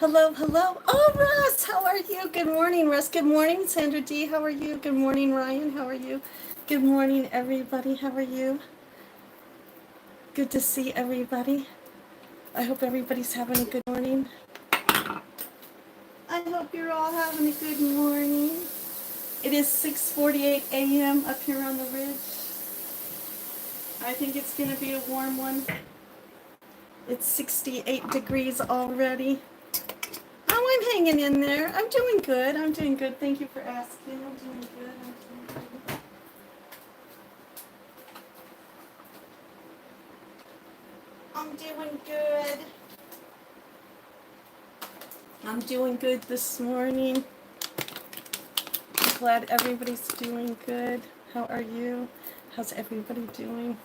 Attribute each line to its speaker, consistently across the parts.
Speaker 1: Hello, hello. Oh, Russ, how are you? Good morning, Russ. Good morning, Sandra D. How are you? Good morning, Ryan. How are you? Good morning, everybody. How are you? Good to see everybody. I hope everybody's having a good morning. I hope you're all having a good morning. It is 6:48 a.m. up here on the ridge. I think it's going to be a warm one. It's 68 degrees already. Oh, I'm hanging in there. I'm doing good. I'm doing good. Thank you for asking. I'm doing good. I'm doing good. I'm doing good this morning. I'm glad everybody's doing good. How are you? How's everybody doing?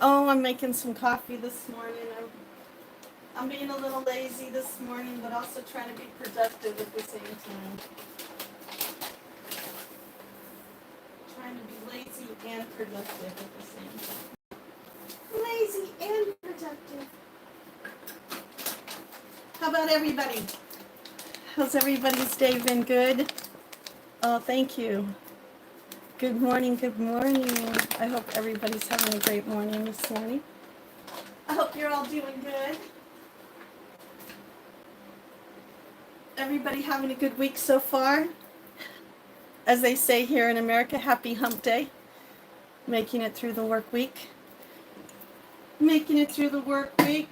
Speaker 1: Oh, I'm making some coffee this morning. I'm being a little lazy this morning, but also trying to be productive at the same time. Trying to be lazy and productive at the same time. Lazy and productive. How about everybody? How's everybody's day been? Good? Oh, thank you. Good morning, good morning. I hope everybody's having a great morning this morning. I hope you're all doing good. Everybody having a good week so far? As they say here in America, happy hump day. Making it through the work week. Making it through the work week.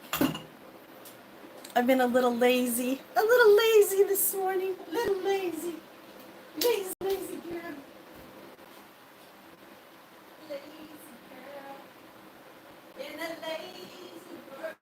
Speaker 1: I've been a little lazy this morning. A little lazy. Lazy girl. Lazy girl. In a lazy world.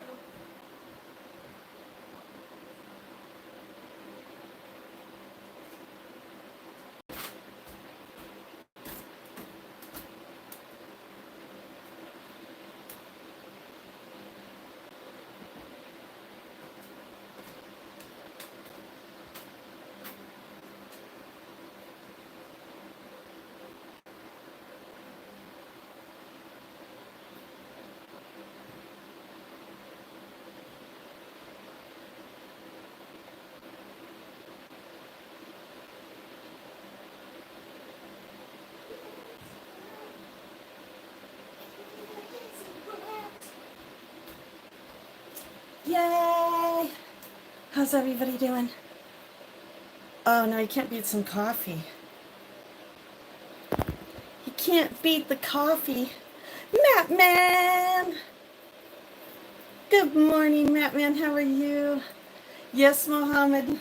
Speaker 1: Yay! How's everybody doing? Oh no, you can't beat some coffee. You can't beat the coffee. Matt Man! Good morning, Matt Man. How are you? Yes, Mohammed.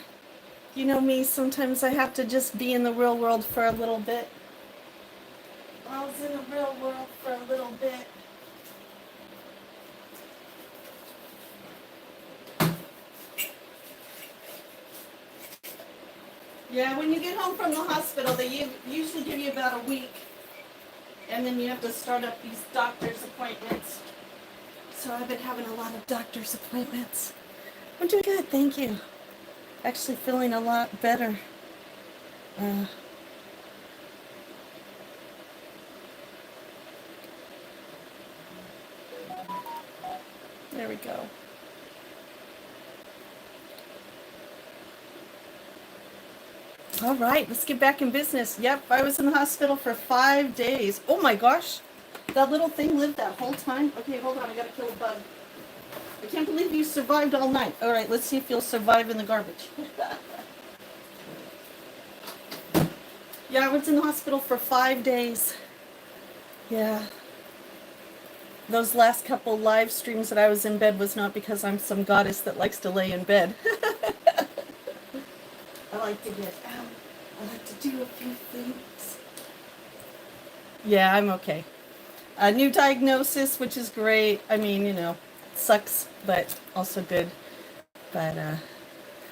Speaker 1: You know me, sometimes I have to just be in the real world for a little bit. I was in the real world for a little bit. Yeah, when you get home from the hospital, they usually give you about a week. And then you have to start up these doctor's appointments. So I've been having a lot of doctor's appointments. I'm doing good, thank you. Actually feeling a lot better. There we go. All right, let's get back in business. Yep, I was in the hospital for 5 days. Oh my gosh, that little thing lived that whole time? Okay, hold on, I gotta kill a bug. I can't believe you survived all night. All right, let's see if you'll survive in the garbage. Yeah, I was in the hospital for 5 days. Yeah. Those last couple live streams that I was in bed was not because I'm some goddess that likes to lay in bed. I like to get out. I like to do a few things. Yeah, I'm okay. A new diagnosis, which is great. I mean, you know, sucks, but also good. But,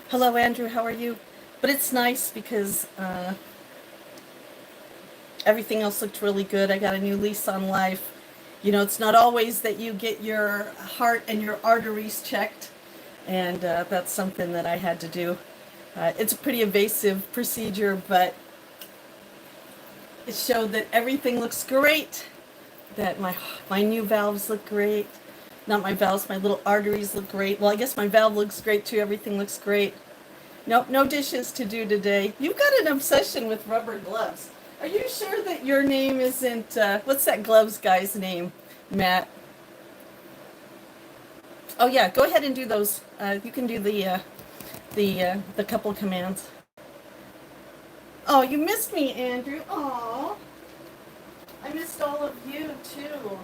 Speaker 1: hello, Andrew. How are you? But it's nice because everything else looked really good. I got a new lease on life. You know, it's not always that you get your heart and your arteries checked, and that's something that I had to do. It's a pretty invasive procedure, but it showed that everything looks great, that my new valves look great. Not my valves, my little arteries look great. Well, I guess my valve looks great too. Everything looks great. Nope, no dishes to do today. You've got an obsession with rubber gloves. Are you sure that your name isn't, what's that gloves guy's name, Matt? Oh yeah, go ahead and do those. You can do the couple commands. Oh, you missed me, Andrew. Oh, I missed all of you too.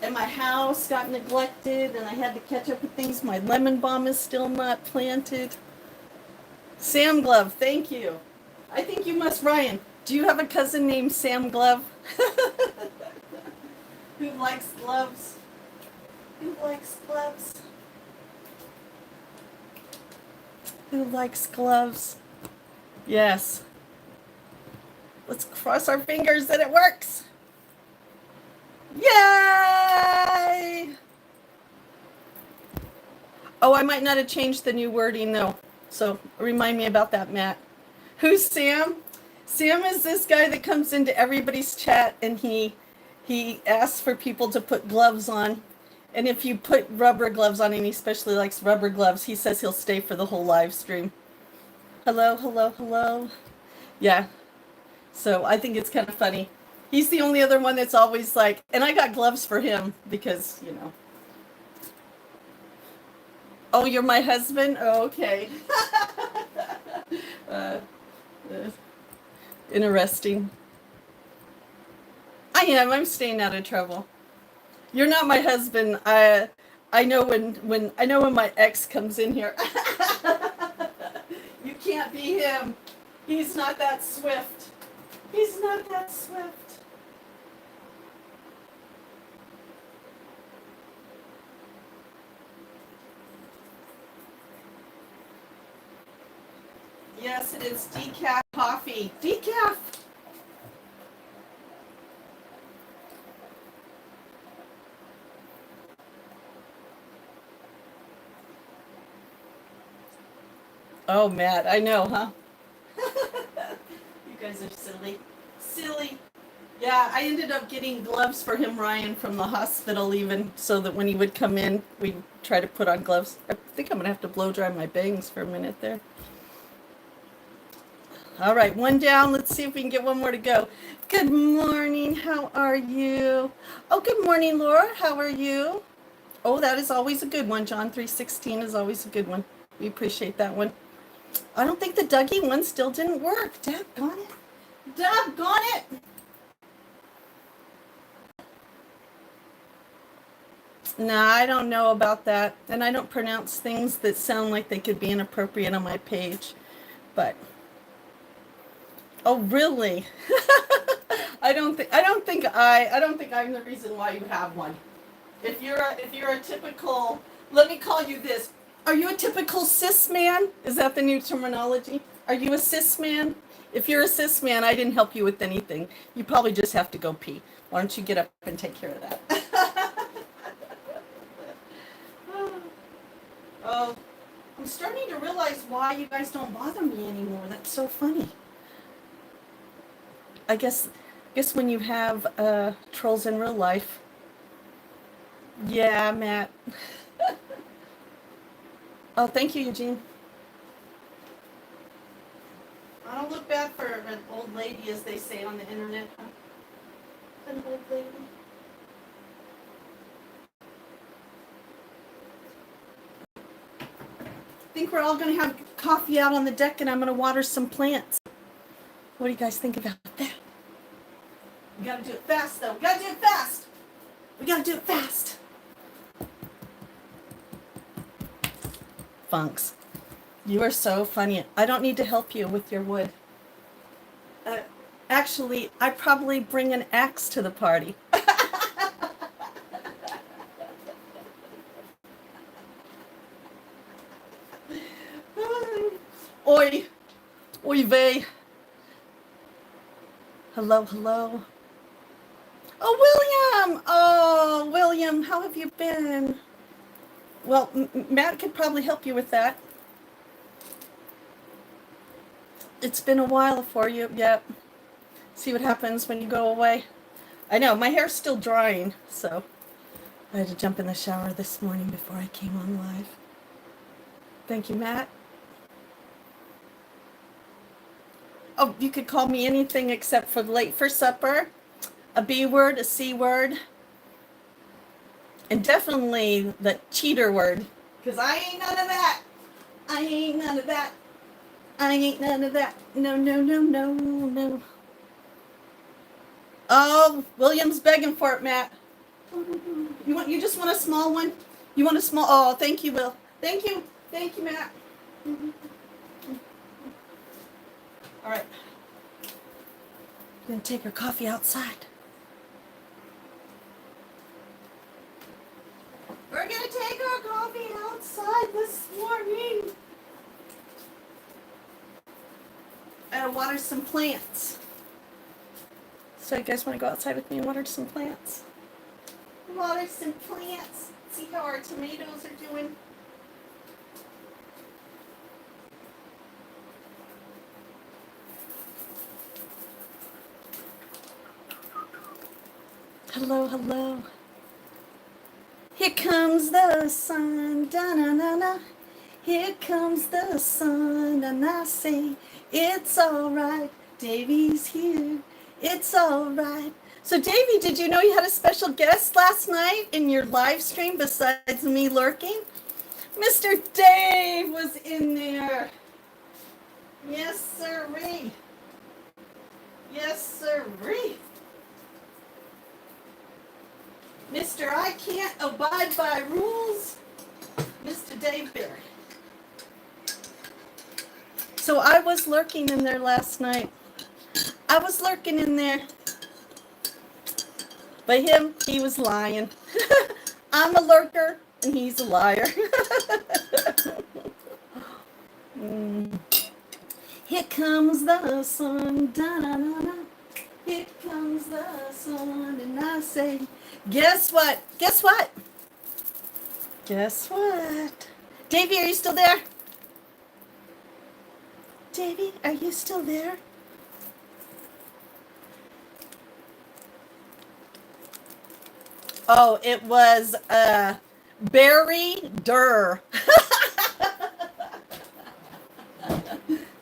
Speaker 1: And my house got neglected, and I had to catch up with things. My lemon balm is still not planted. Sam Glove, thank you. I think you must, Ryan. Do you have a cousin named Sam Glove? Who likes gloves? Who likes gloves? Who likes gloves? Yes. Let's cross our fingers that it works. Yay! Oh, I might not have changed the new wording though. So remind me about that, Matt. Who's Sam? Sam is this guy that comes into everybody's chat and he asks for people to put gloves on. And if you put rubber gloves on, and he especially likes rubber gloves, he says he'll stay for the whole live stream. Hello, hello, hello. Yeah. So I think it's kind of funny. He's the only other one that's always like, and I got gloves for him because, you know. Oh, you're my husband? Oh, okay. uh, Interesting. I am. I'm staying out of trouble. You're not my husband. I know when my ex comes in here. You can't be him. He's not that swift. He's not that swift. Yes, it is decaf coffee. Decaf. Oh, Matt, I know, huh? You guys are silly. Silly. Yeah, I ended up getting gloves for him, Ryan, from the hospital even, so that when he would come in, we'd try to put on gloves. I think I'm going to have to blow dry my bangs for a minute there. All right, one down. Let's see if we can get one more to go. Good morning. How are you? Oh, good morning, Laura. How are you? Oh, that is always a good one. John 3:16 is always a good one. We appreciate that one. I don't think the Ducky one still didn't work. Daggone it. Daggone it. Nah, I don't know about that. And I don't pronounce things that sound like they could be inappropriate on my page. But oh, really? I don't think I'm the reason why you have one. If you're a typical, let me call you this. Are you a typical cis man? Is that the new terminology? Are you a cis man? If you're a cis man, I didn't help you with anything. You probably just have to go pee. Why don't you get up and take care of that? Oh, I'm starting to realize why you guys don't bother me anymore. That's so funny. I guess when you have trolls in real life. Yeah, Matt. Oh, thank you, Eugene. I don't look bad for an old lady, as they say on the internet. Huh? An old lady. I think we're all going to have coffee out on the deck, and I'm going to water some plants. What do you guys think about that? We got to do it fast, though. We got to do it fast. We got to do it fast. Funks. You are so funny. I don't need to help you with your wood. Actually, I probably bring an axe to the party. Oi. Oy vey. Hello, hello. Oh, William. Oh, William, how have you been? Well, Matt could probably help you with that. It's been a while for you. Yep. See what happens when you go away. I know, my hair's still drying, so I had to jump in the shower this morning before I came on live. Thank you, Matt. Oh, you could call me anything except for late for supper, a B word, a C word, and definitely the cheater word. Because I ain't none of that. I ain't none of that. I ain't none of that. No, no, no, no, no. Oh, William's begging for it, Matt. You just want a small one? You want a small? Oh, thank you, Will. Thank you. Thank you, Matt. All right. I'm going to take her coffee outside. We're going to take our coffee outside this morning. I gotta water some plants. So you guys want to go outside with me and water some plants? Water some plants. See how our tomatoes are doing. Hello, hello. Here comes the sun, da-na-na-na. Here comes the sun, and I say, it's all right, Davey's here, it's all right. So, Davey, did you know you had a special guest last night in your live stream besides me lurking? Mr. Dave was in there. Yes, sirree. Yes, sirree. Mr. I can't abide by rules, Mr. Dave Berry. So I was lurking in there last night. I was lurking in there. But he was lying. I'm a lurker, and he's a liar. Here comes the sun, da-da-da-da. Here comes the sun, and I say, guess what? Guess what? Guess what? Davey, are you still there? Davey, are you still there? Oh, it was Barry Durr.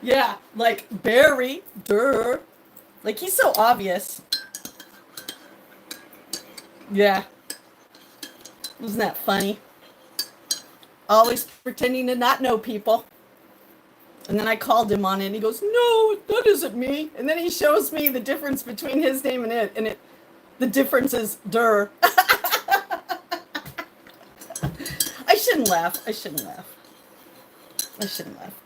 Speaker 1: Yeah, like Barry Durr. Like, he's so obvious. Yeah. Wasn't that funny? Always pretending to not know people. And then I called him on it, and he goes, no, that isn't me. And then he shows me the difference between his name and it, the difference is Durr. I shouldn't laugh. I shouldn't laugh.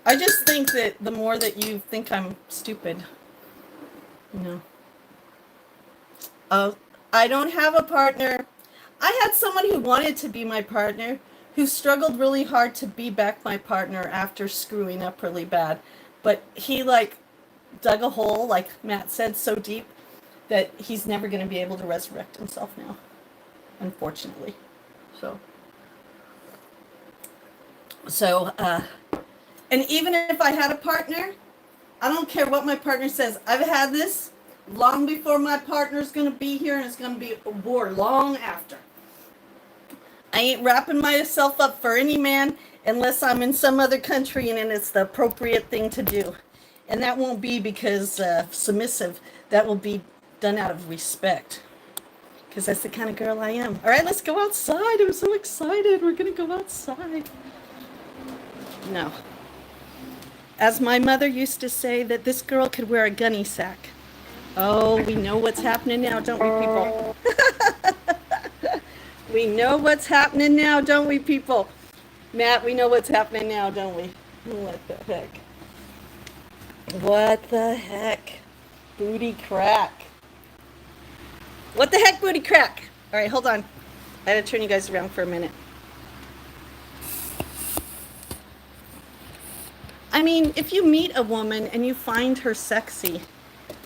Speaker 1: I just think that the more that you think I'm stupid, I don't have a partner. I had someone who wanted to be my partner, who struggled really hard to be back my partner after screwing up really bad. But he, dug a hole, like Matt said, so deep that he's never going to be able to resurrect himself now, unfortunately. So, and even if I had a partner, I don't care what my partner says. I've had this long before my partner's going to be here, and it's going to be a war long after. I ain't wrapping myself up for any man unless I'm in some other country and it's the appropriate thing to do. And that won't be because submissive. That will be done out of respect. Because that's the kind of girl I am. All right, let's go outside. I'm so excited. We're going to go outside. No. As my mother used to say, that this girl could wear a gunny sack. Oh, we know what's happening now, don't we, people? We know what's happening now, don't we, people? Matt, we know what's happening now, don't we? What the heck? What the heck? Booty crack. What the heck, booty crack? All right, hold on. I gotta turn you guys around for a minute. I mean, if you meet a woman and you find her sexy,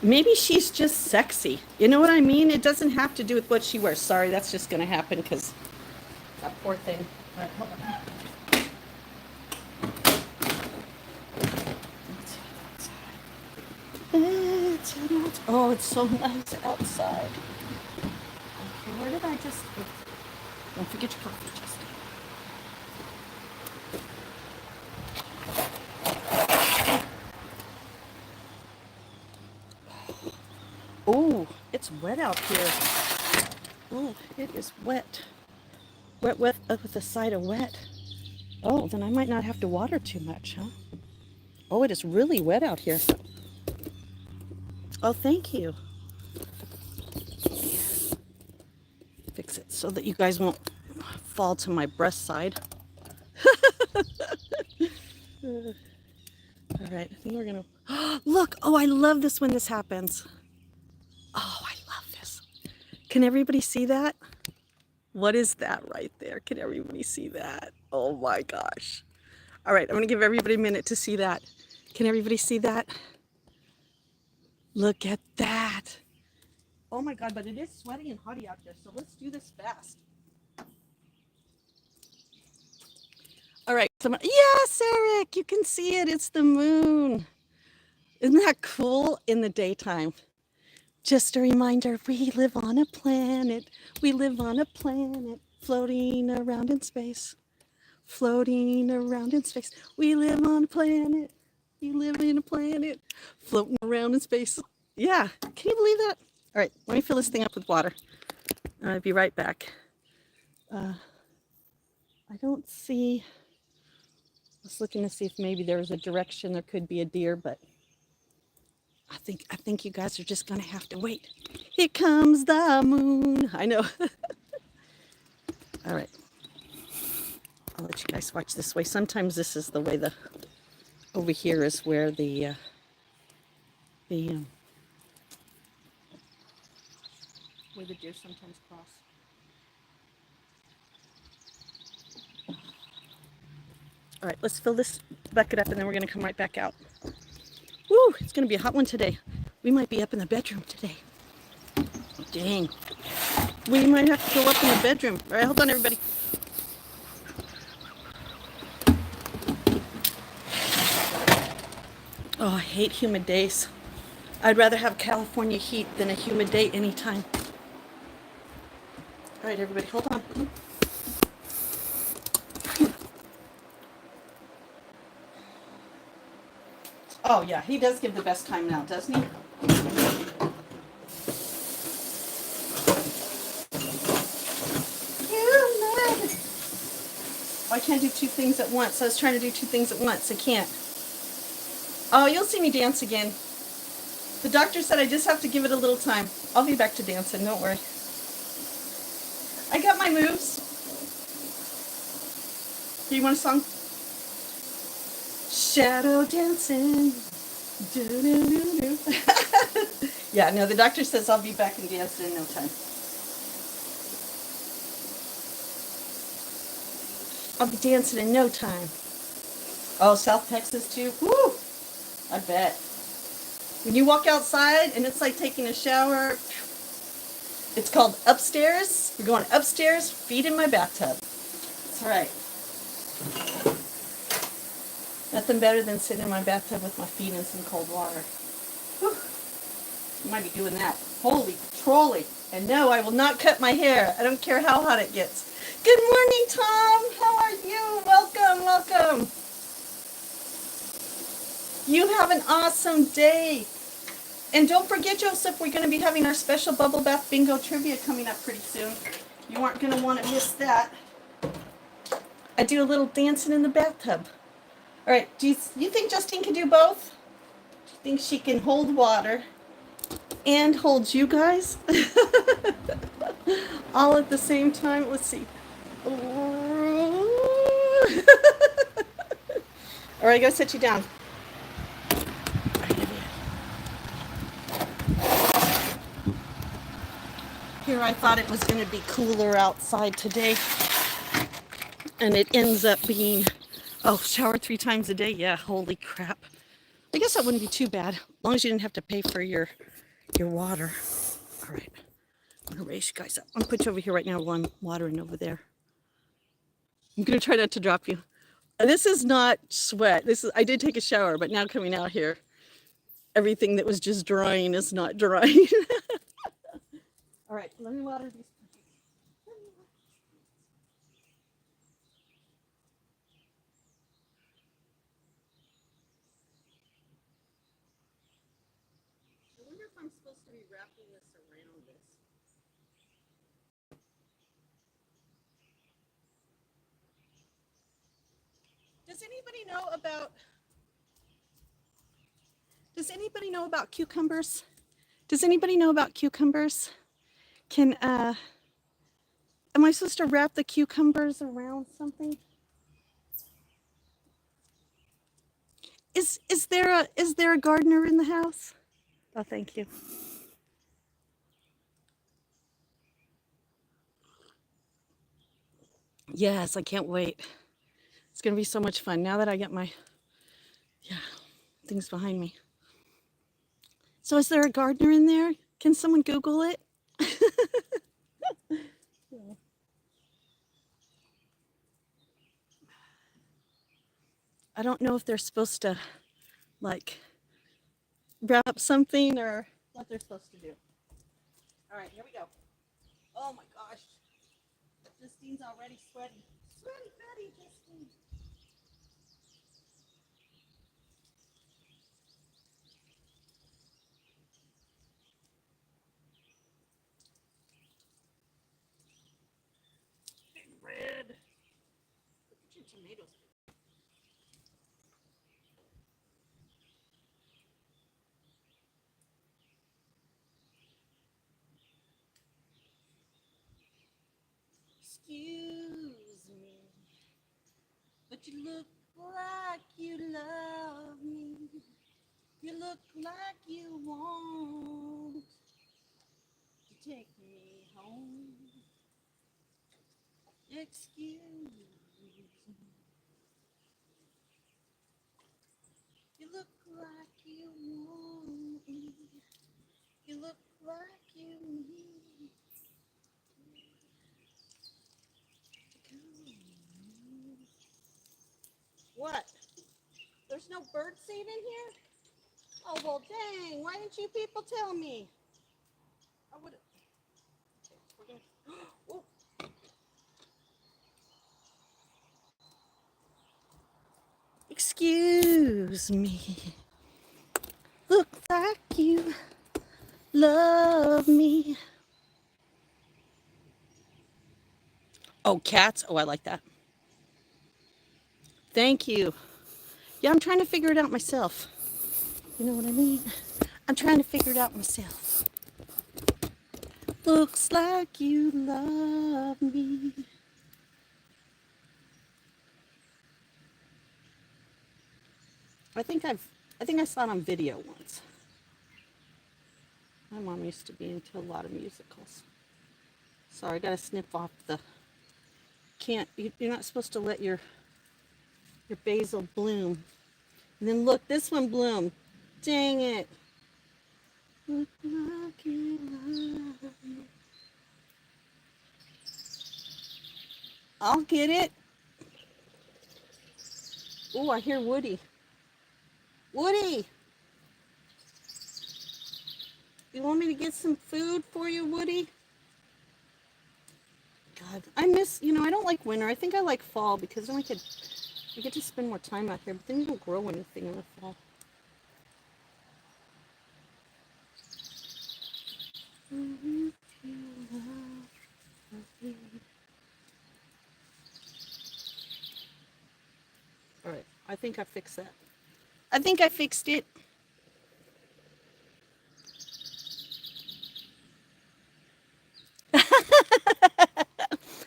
Speaker 1: maybe she's just sexy. You know what I mean? It doesn't have to do with what she wears. Sorry, that's just going to happen because that poor thing. All right, hold on. Oh, it's so nice outside. Where did I just... Don't forget your coffee, Justin. Oh, it's wet out here. Oh, it is wet. Wet, wet, with a side of wet. Oh, then I might not have to water too much, huh? Oh, it is really wet out here. Oh, thank you. Fix it so that you guys won't fall to my breast side. All right, I think we're gonna, look, oh, I love this when this happens. Oh, I love this. Can everybody see that? What is that right there? Can everybody see that? Oh my gosh. All right, I'm gonna give everybody a minute to see that. Can everybody see that? Look at that. Oh my God, but it is sweaty and hotty out there, so let's do this fast. All right, so yes, Eric, you can see it, it's the moon. Isn't that cool in the daytime? Just a reminder, we live on a planet. We live on a planet floating around in space. Floating around in space. We live on a planet. You live in a planet floating around in space. Yeah, can you believe that? All right, let me fill this thing up with water. I'll be right back. I don't see, I was looking to see if maybe there was a direction there could be a deer, but I think you guys are just gonna have to wait. Here comes the moon. I know. All right. I'll let you guys watch this way. Sometimes this is the way over here is where the where the deer sometimes cross. All right, let's fill this bucket up and then we're gonna come right back out. Woo, it's gonna be a hot one today. We might be up in the bedroom today. Dang. We might have to go up in the bedroom. All right, hold on everybody. Oh, I hate humid days. I'd rather have California heat than a humid day anytime. All right, everybody, hold on. Oh, yeah, he does give the best time now, doesn't he? I can't do two things at once. I was trying to do two things at once. I can't. Oh, you'll see me dance again. The doctor said I just have to give it a little time. I'll be back to dancing, don't worry. I got my moves. Do you want a song? Shadow dancing. Do-do-do-do. Yeah, no, the doctor says I'll be back and dancing in no time. I'll be dancing in no time. Oh, South Texas too? Woo! I bet. When you walk outside and it's like taking a shower, it's called upstairs. We're going upstairs, feet in my bathtub. That's right. Nothing better than sitting in my bathtub with my feet in some cold water. Whew. You might be doing that. Holy trolley. And no, I will not cut my hair. I don't care how hot it gets. Good morning, Tom. How are you? Welcome, welcome. You have an awesome day. And don't forget, Joseph, we're going to be having our special Bubble Bath Bingo Trivia coming up pretty soon. You aren't going to want to miss that. I do a little dancing in the bathtub. All right, do you think Justine can do both? Do you think she can hold water and hold you guys? All at the same time? Let's see. All right, I gotta sit you down. Here I thought it was going to be cooler outside today, and it ends up being, oh, shower 3 times a day. Yeah, holy crap. I guess that wouldn't be too bad, as long as you didn't have to pay for your water. All right, I'm going to raise you guys up. I'm going to put you over here right now while I'm watering over there. I'm going to try not to drop you. This is not sweat. I did take a shower, but now coming out here, everything that was just drying is not drying. All right, let me water these. I wonder if if I'm supposed to be wrapping this around this. Does anybody know about cucumbers? Does anybody know about cucumbers? Am I supposed to wrap the cucumbers around something? Is there a gardener in the house? Oh, thank you. Yes, I can't wait. It's gonna be so much fun now that I get my things behind me. So is there a gardener in there? Can someone Google it? I don't know if they're supposed to like wrap up something or what they're supposed to do. All right, here we go. Oh my gosh. Justine's already sweaty. Sweaty Betty, Justine. Big red. Look at your tomatoes. Excuse me, but you look like you love me. You look like you want to take me home. Excuse me. You look like you want me. You look like you need to come. What? There's no bird seed in here? Oh, well, dang. Why didn't you people tell me? I would have. Okay, we're going to. Oh. Excuse me. Look like you love me. Oh, cats? Oh, I like that. Thank you. Yeah, I'm trying to figure it out myself. You know what I mean? I'm trying to figure it out myself. Looks like you love me. I think I saw it on video once. My mom used to be into a lot of musicals. Sorry, I gotta snip off the. You're not supposed to let your basil bloom. And then look, this one bloomed. Dang it. Look like you love me. I'll get it. Oh, I hear Woody. Woody! You want me to get some food for you, Woody? God, I miss, I don't like winter. I think I like fall because then we get to spend more time out here, but then you don't grow anything in the fall. All right, I think I fixed that. I think I fixed it.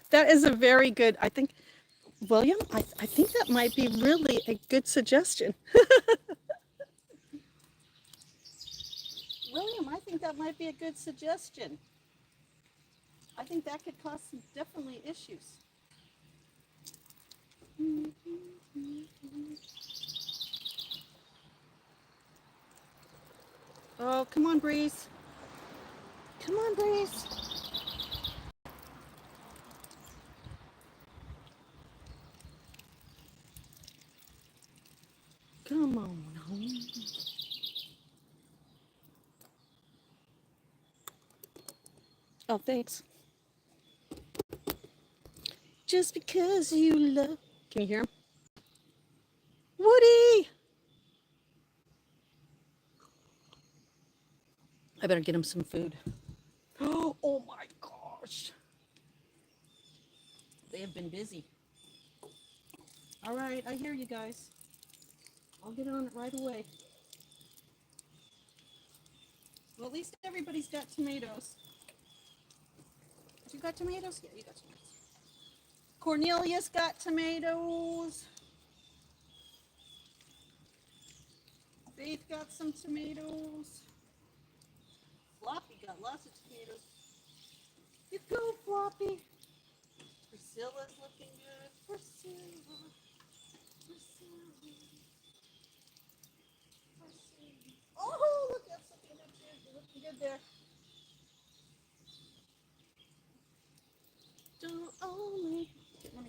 Speaker 1: That is a very good, I think, William, I think that might be really a good suggestion. William, I think that might be a good suggestion. I think that could cause some definitely issues. Oh, come on, Breeze. Come on, Breeze. Come on home. Oh, thanks. Just because you love. Can you hear him? Woody! I better get him some food. Oh my gosh. They have been busy. All right, I hear you guys. I'll get on it right away. Well, at least everybody's got tomatoes. You got tomatoes? Yeah, you got tomatoes. Cornelius got tomatoes. Faith got some tomatoes. Floppy got lots of tomatoes. You go, Floppy. Priscilla's looking good. Priscilla. Oh, look, that's looking good too. You're looking good there. Don't only. All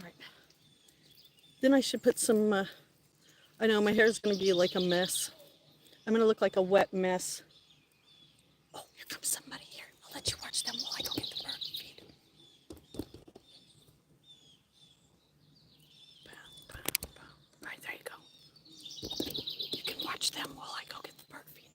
Speaker 1: right. Then I should put some, I know my hair is going to be like a mess. I'm going to look like a wet mess. Oh, here comes somebody here. I'll let you watch them while I go get the bird feed. All right, there you go. You can watch them while I go get the bird feed.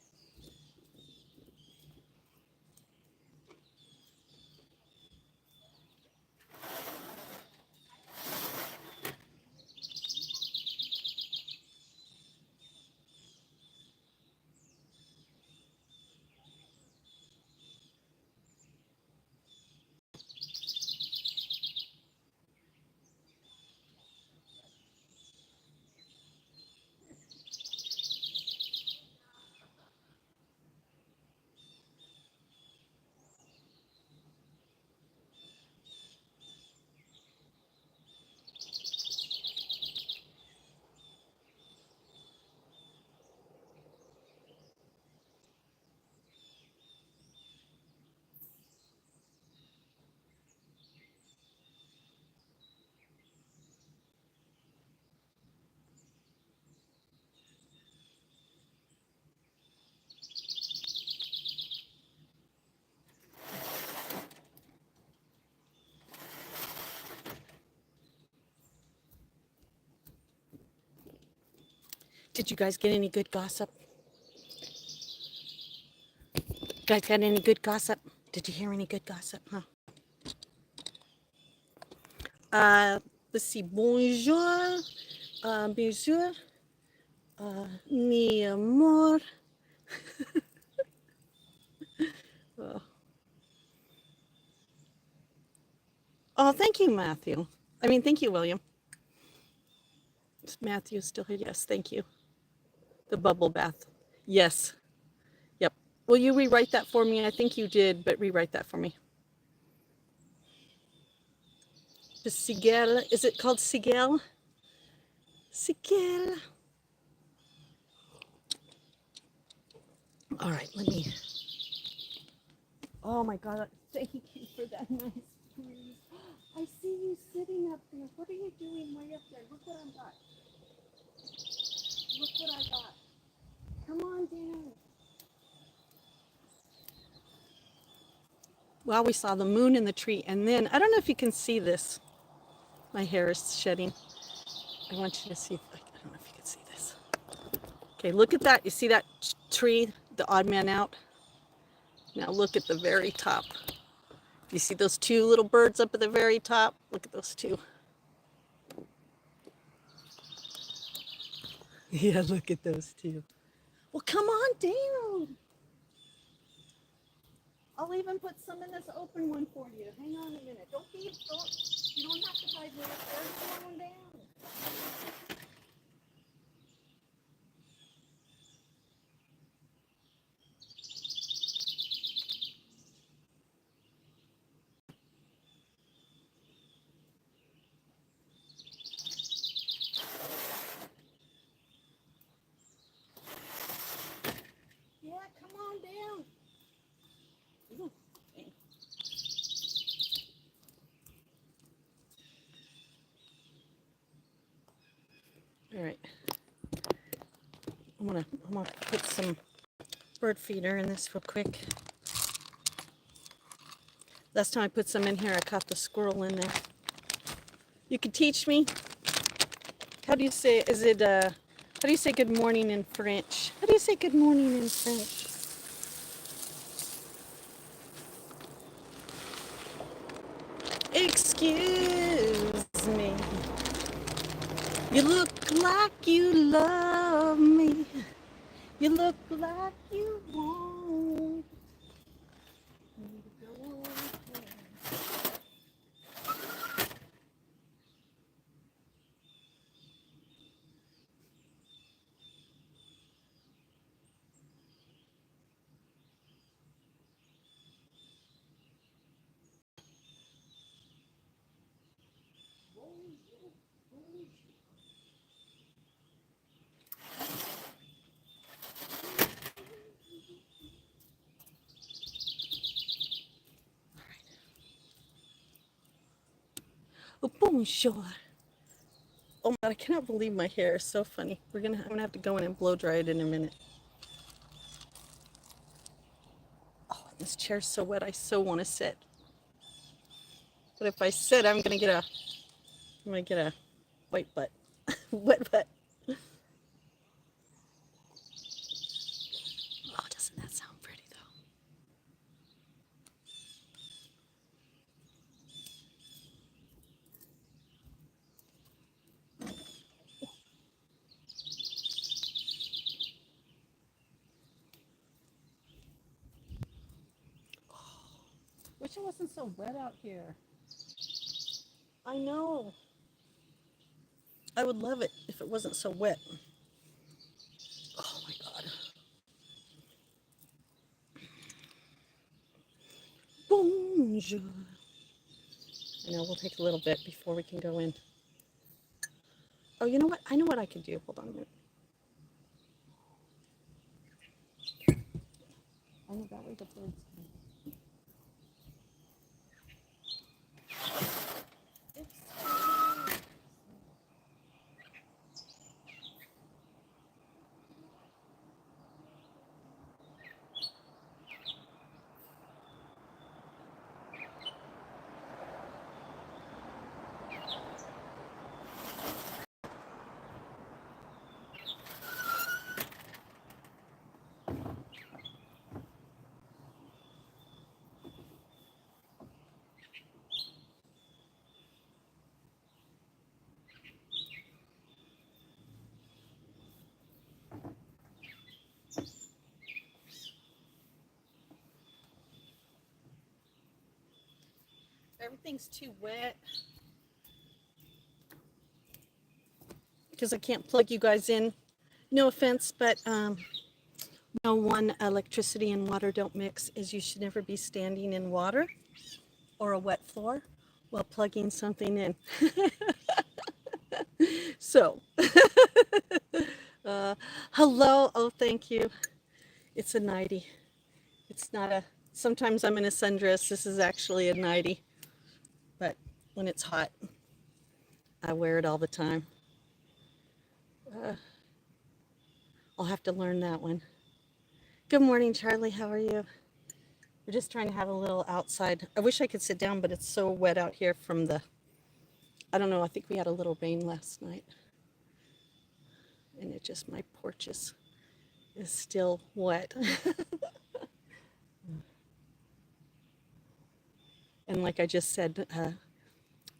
Speaker 1: Did you guys get any good gossip? Guys got any good gossip? Did you hear any good gossip? Huh? Let's see. Bonjour. Bonjour. Mi amor. Oh. Oh, thank you, Matthew. Thank you, William. Is Matthew still here? Yes, thank you. The bubble bath. Yes. Yep. Will you rewrite that for me? I think you did, but rewrite that for me. The Sigel. Is it called Sigel? Sigel. All right, let me. Oh my God. Thank you for that nice breeze. I see you sitting up there. What are you doing way up there? Look what I got. Look what I got. Come on down. Well, we saw the moon in the tree, and then I don't know if you can see this. My hair is shedding. I want you to see. I don't know if you can see this. Okay, look at that. You see that tree, the odd man out? Now look at the very top. You see those two little birds up at the very top? Look at those two. Yeah, look at those two. Well, come on down. I'll even put some in this open one for you. Hang on a minute. You don't have to hide me up there. Come on down. Yeah, come on down. Ooh. All right. I'm gonna put some bird feeder in this real quick. Last time I put some in here, I caught the squirrel in there. You could teach me? How do you say, how do you say good morning in French? How do you say good morning in French? Excuse me. You look like you love me. You look like you want me to go. Oh, bonjour. Oh my God, I cannot believe my hair is so funny. I'm gonna have to go in and blow dry it in a minute. Oh, this chair's so wet. I so want to sit, but if I sit, I'm gonna get a white butt, wet butt. Oh, doesn't that sound pretty though? Wish it wasn't so wet out here. I know. I would love it if it wasn't so wet. Oh my God. Bonjour. I know we'll take a little bit before we can go in. Oh, you know what? I know what I could do. Hold on a minute. I know that way the birds come. Everything's too wet because I can't plug you guys in. No offense, but no, one, electricity and water don't mix, is you should never be standing in water or a wet floor while plugging something in. So, hello. Oh, thank you. It's a nightie. It's not a, sometimes I'm in a sundress. This is actually a nightie. But when it's hot, I wear it all the time. I'll have to learn that one. Good morning, Charlie. How are you? We're just trying to have a little outside. I wish I could sit down, but it's so wet out here from the, I don't know, I think we had a little rain last night. And it just, my porch is still wet. And like I just said,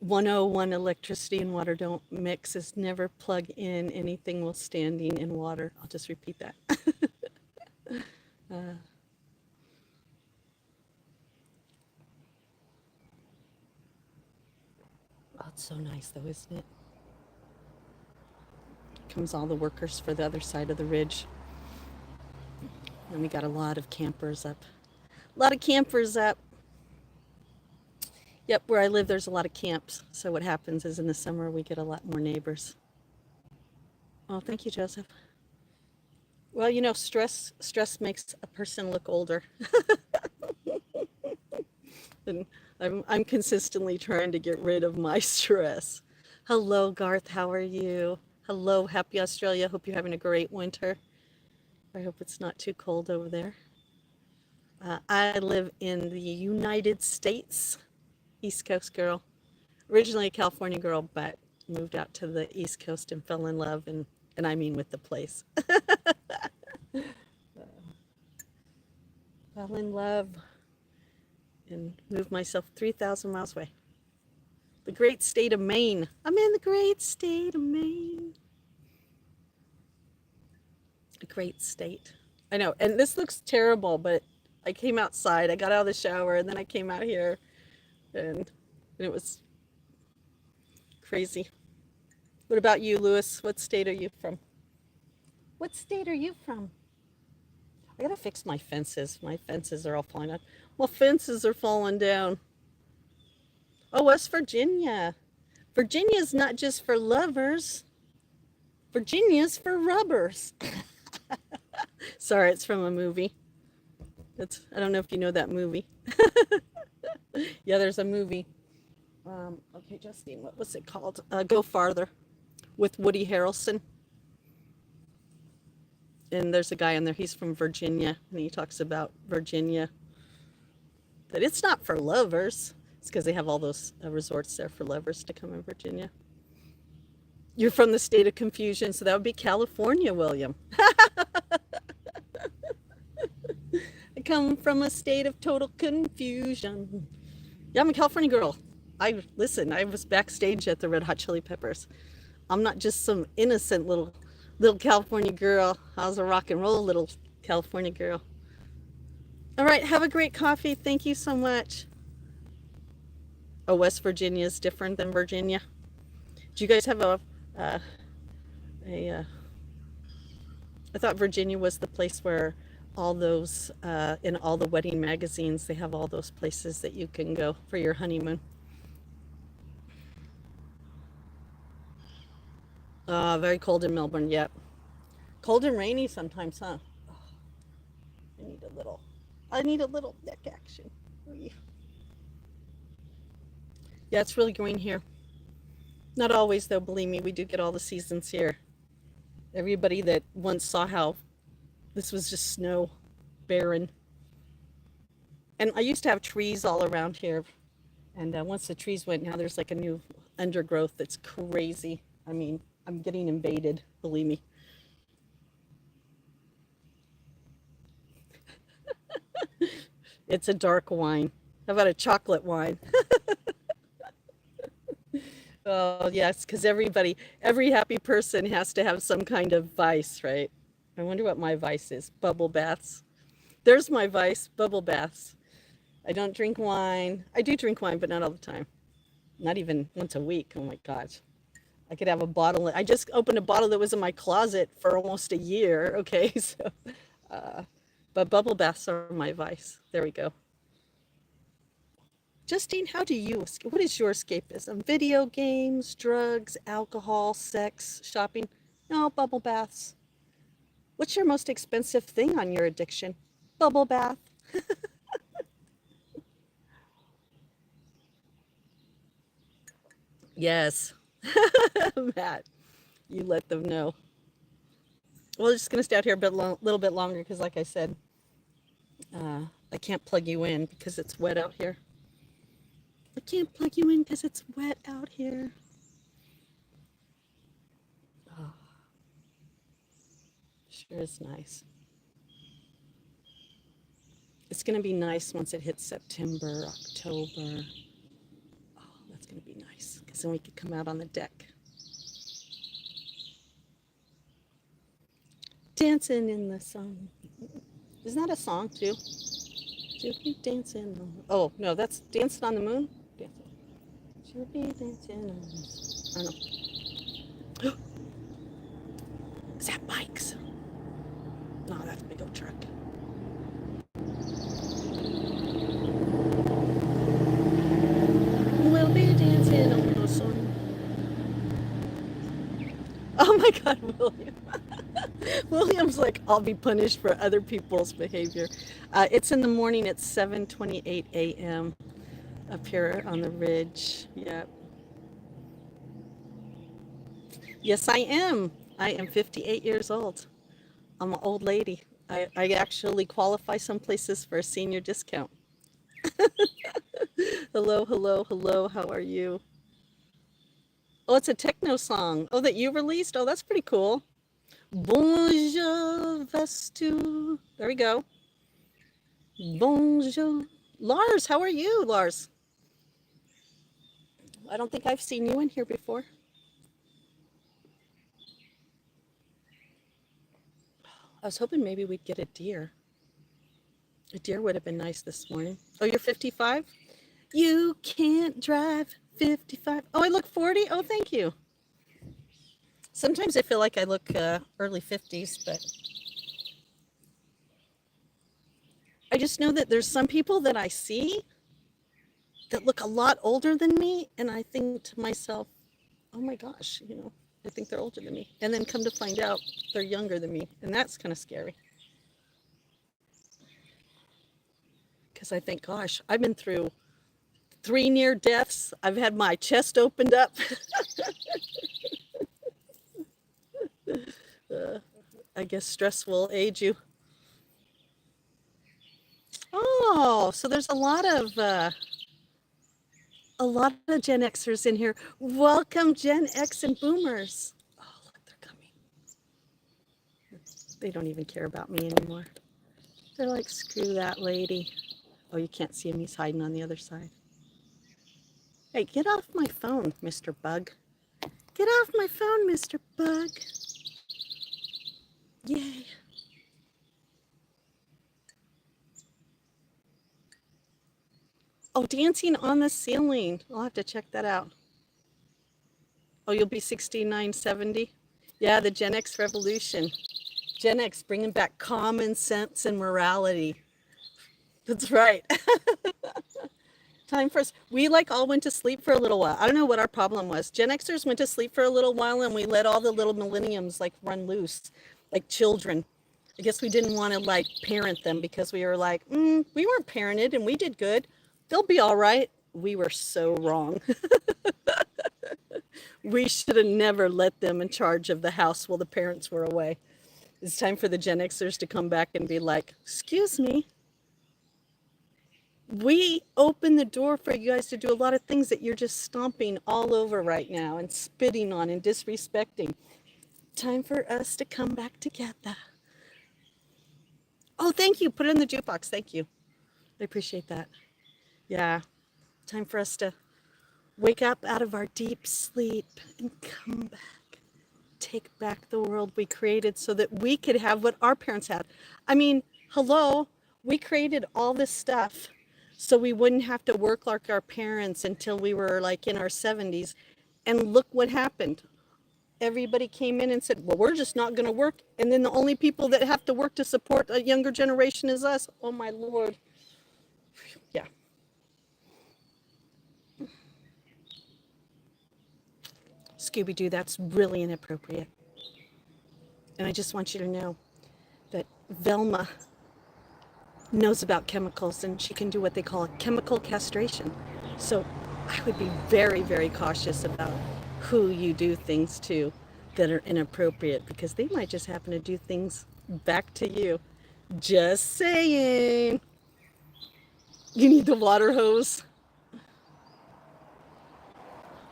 Speaker 1: 101, electricity and water don't mix, is never plug in anything while standing in water. I'll just repeat that. Oh, it's so nice though, isn't it? Comes all the workers for the other side of the ridge. And we got a lot of campers up. A lot of campers up. Yep, where I live, there's a lot of camps. So what happens is in the summer, we get a lot more neighbors. Oh, thank you, Joseph. Well, you know, stress makes a person look older. And I'm consistently trying to get rid of my stress. Hello, Garth. How are you? Hello, happy Australia. Hope you're having a great winter. I hope it's not too cold over there. I live in the United States, East Coast girl. Originally a California girl, but moved out to the East Coast and fell in love, and I mean with the place. Fell in love and moved myself 3,000 miles away. The great state of Maine. I'm in the great state of Maine. A great state. I know, and this looks terrible, but I came outside, I got out of the shower, and then I came out here, and it was crazy. What about you, Lewis? What state are you from? What state are you from? I gotta fix my fences. My fences are all falling down. Well, fences are falling down. Oh, West Virginia. Virginia's not just for lovers. Virginia's for rubbers. Sorry, it's from a movie. I don't know if you know that movie. Yeah, there's a movie. Okay, Justine, what was it called? Go Farther, with Woody Harrelson. And there's a guy in there, he's from Virginia, and he talks about Virginia. But it's not for lovers. It's because they have all those resorts there for lovers to come in Virginia. You're from the state of confusion, so that would be California, William. I come from a state of total confusion. Yeah, I'm a California girl. Listen, I was backstage at the Red Hot Chili Peppers. I'm not just some innocent little California girl. I was a rock and roll little California girl. All right, have a great coffee. Thank you so much. Oh, West Virginia is different than Virginia. Do you guys have I thought Virginia was the place where all those, in all the wedding magazines, they have all those places that you can go for your honeymoon. Very cold in Melbourne, yep. Cold and rainy sometimes, huh? Oh, I need a little neck action. Yeah, it's really green here. Not always, though, believe me, we do get all the seasons here. Everybody that once saw how this was just snow, barren. And I used to have trees all around here. And once the trees went, now there's like a new undergrowth that's crazy. I mean, I'm getting invaded, believe me. It's a dark wine. How about a chocolate wine? Oh, yes, because every happy person has to have some kind of vice, right? I wonder what my vice is. Bubble baths. There's my vice, bubble baths. I don't drink wine. I do drink wine, but not all the time. Not even once a week. Oh my gosh. I could have a bottle. I just opened a bottle that was in my closet for almost a year. Okay, so, uh, but bubble baths are my vice. There we go. Justine, what is your escapism? Video games, drugs, alcohol, sex, shopping? No, bubble baths. What's your most expensive thing on your addiction? Bubble bath. Yes. Matt, you let them know. We're just going to stay out here little bit longer because, like I said, I can't plug you in because it's wet out here. I can't plug you in because it's wet out here. Oh, sure is nice. It's going to be nice once it hits September, October. Oh, that's going to be nice because then we could come out on the deck. Dancing in the sun. Isn't that a song too? Should be dancing on. Oh no, that's Dancing on the Moon. Dancing. Should be dancing on. I don't know. Is that bikes? No, that's a big old truck. We'll be dancing on the sun. Oh my God, William. William's like, I'll be punished for other people's behavior. It's in the morning at 7:28 a.m. up here on the ridge. Yep. Yes, I am. I am 58 years old. I'm an old lady. I actually qualify some places for a senior discount. Hello, hello, hello. How are you? Oh, it's a techno song. Oh, that you released? Oh, that's pretty cool. Bonjour, vas-tu? There we go. Bonjour. Lars, how are you, Lars? I don't think I've seen you in here before. I was hoping maybe we'd get a deer. A deer would have been nice this morning. Oh, you're 55? You can't drive 55. Oh, I look 40? Oh, thank you. Sometimes I feel like I look early 50s, but I just know that there's some people that I see that look a lot older than me, and I think to myself, oh my gosh, I think they're older than me. And then come to find out they're younger than me, and that's kind of scary. Because I think, gosh, I've been through 3 near deaths. I've had my chest opened up. I guess stress will age you. Oh, so there's a lot of Gen Xers in here. Welcome, Gen X and Boomers. Oh, look, they're coming. They don't even care about me anymore. They're like, screw that lady. Oh, you can't see him. He's hiding on the other side. Hey, get off my phone, Mr. Bug. Get off my phone, Mr. Bug. Yay. Oh, dancing on the ceiling. I'll have to check that out. Oh, you'll be 69, 70? Yeah, the Gen X revolution. Gen X bringing back common sense and morality. That's right. Time for us. We like all went to sleep for a little while. I don't know what our problem was. Gen Xers went to sleep for a little while and we let all the little millenniums like run loose, like children. I guess we didn't want to like parent them because we were like, we weren't parented and we did good. They'll be all right. We were so wrong. We should have never let them in charge of the house while the parents were away. It's time for the Gen Xers to come back and be like, excuse me, we opened the door for you guys to do a lot of things that you're just stomping all over right now and spitting on and disrespecting. Time for us to come back together. Oh, thank you. Put it in the jukebox. Thank you. I appreciate that. Yeah. Time for us to wake up out of our deep sleep and come back. Take back the world we created so that we could have what our parents had. I mean, hello, we created all this stuff so we wouldn't have to work like our parents until we were like in our 70s. And look what happened. Everybody came in and said, well, we're just not going to work. And then the only people that have to work to support a younger generation is us. Oh, my Lord. Yeah. Scooby-Doo, that's really inappropriate. And I just want you to know that Velma knows about chemicals and she can do what they call a chemical castration. So I would be very, very cautious about who you do things to that are inappropriate because they might just happen to do things back to you. Just saying. You need the water hose.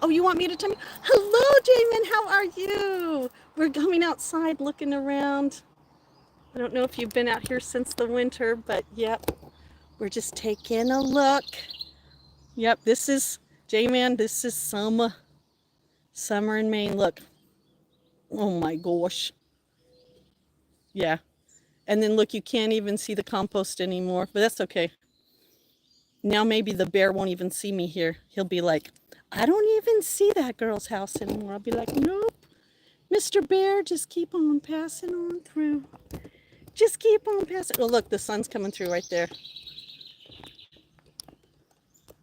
Speaker 1: Oh, you want me to tell me? Hello, Jamin. How are you? We're coming outside looking around. I don't know if you've been out here since the winter, but yep, we're just taking a look. Yep, this is, J-Man, this is summer. Summer in Maine. Look. Oh my gosh. Yeah. And then look, you can't even see the compost anymore, but that's okay. Now maybe the bear won't even see me here. He'll be like, I don't even see that girl's house anymore. I'll be like, nope. Mr. Bear, just keep on passing on through. Just keep on passing. Oh, look, the sun's coming through right there.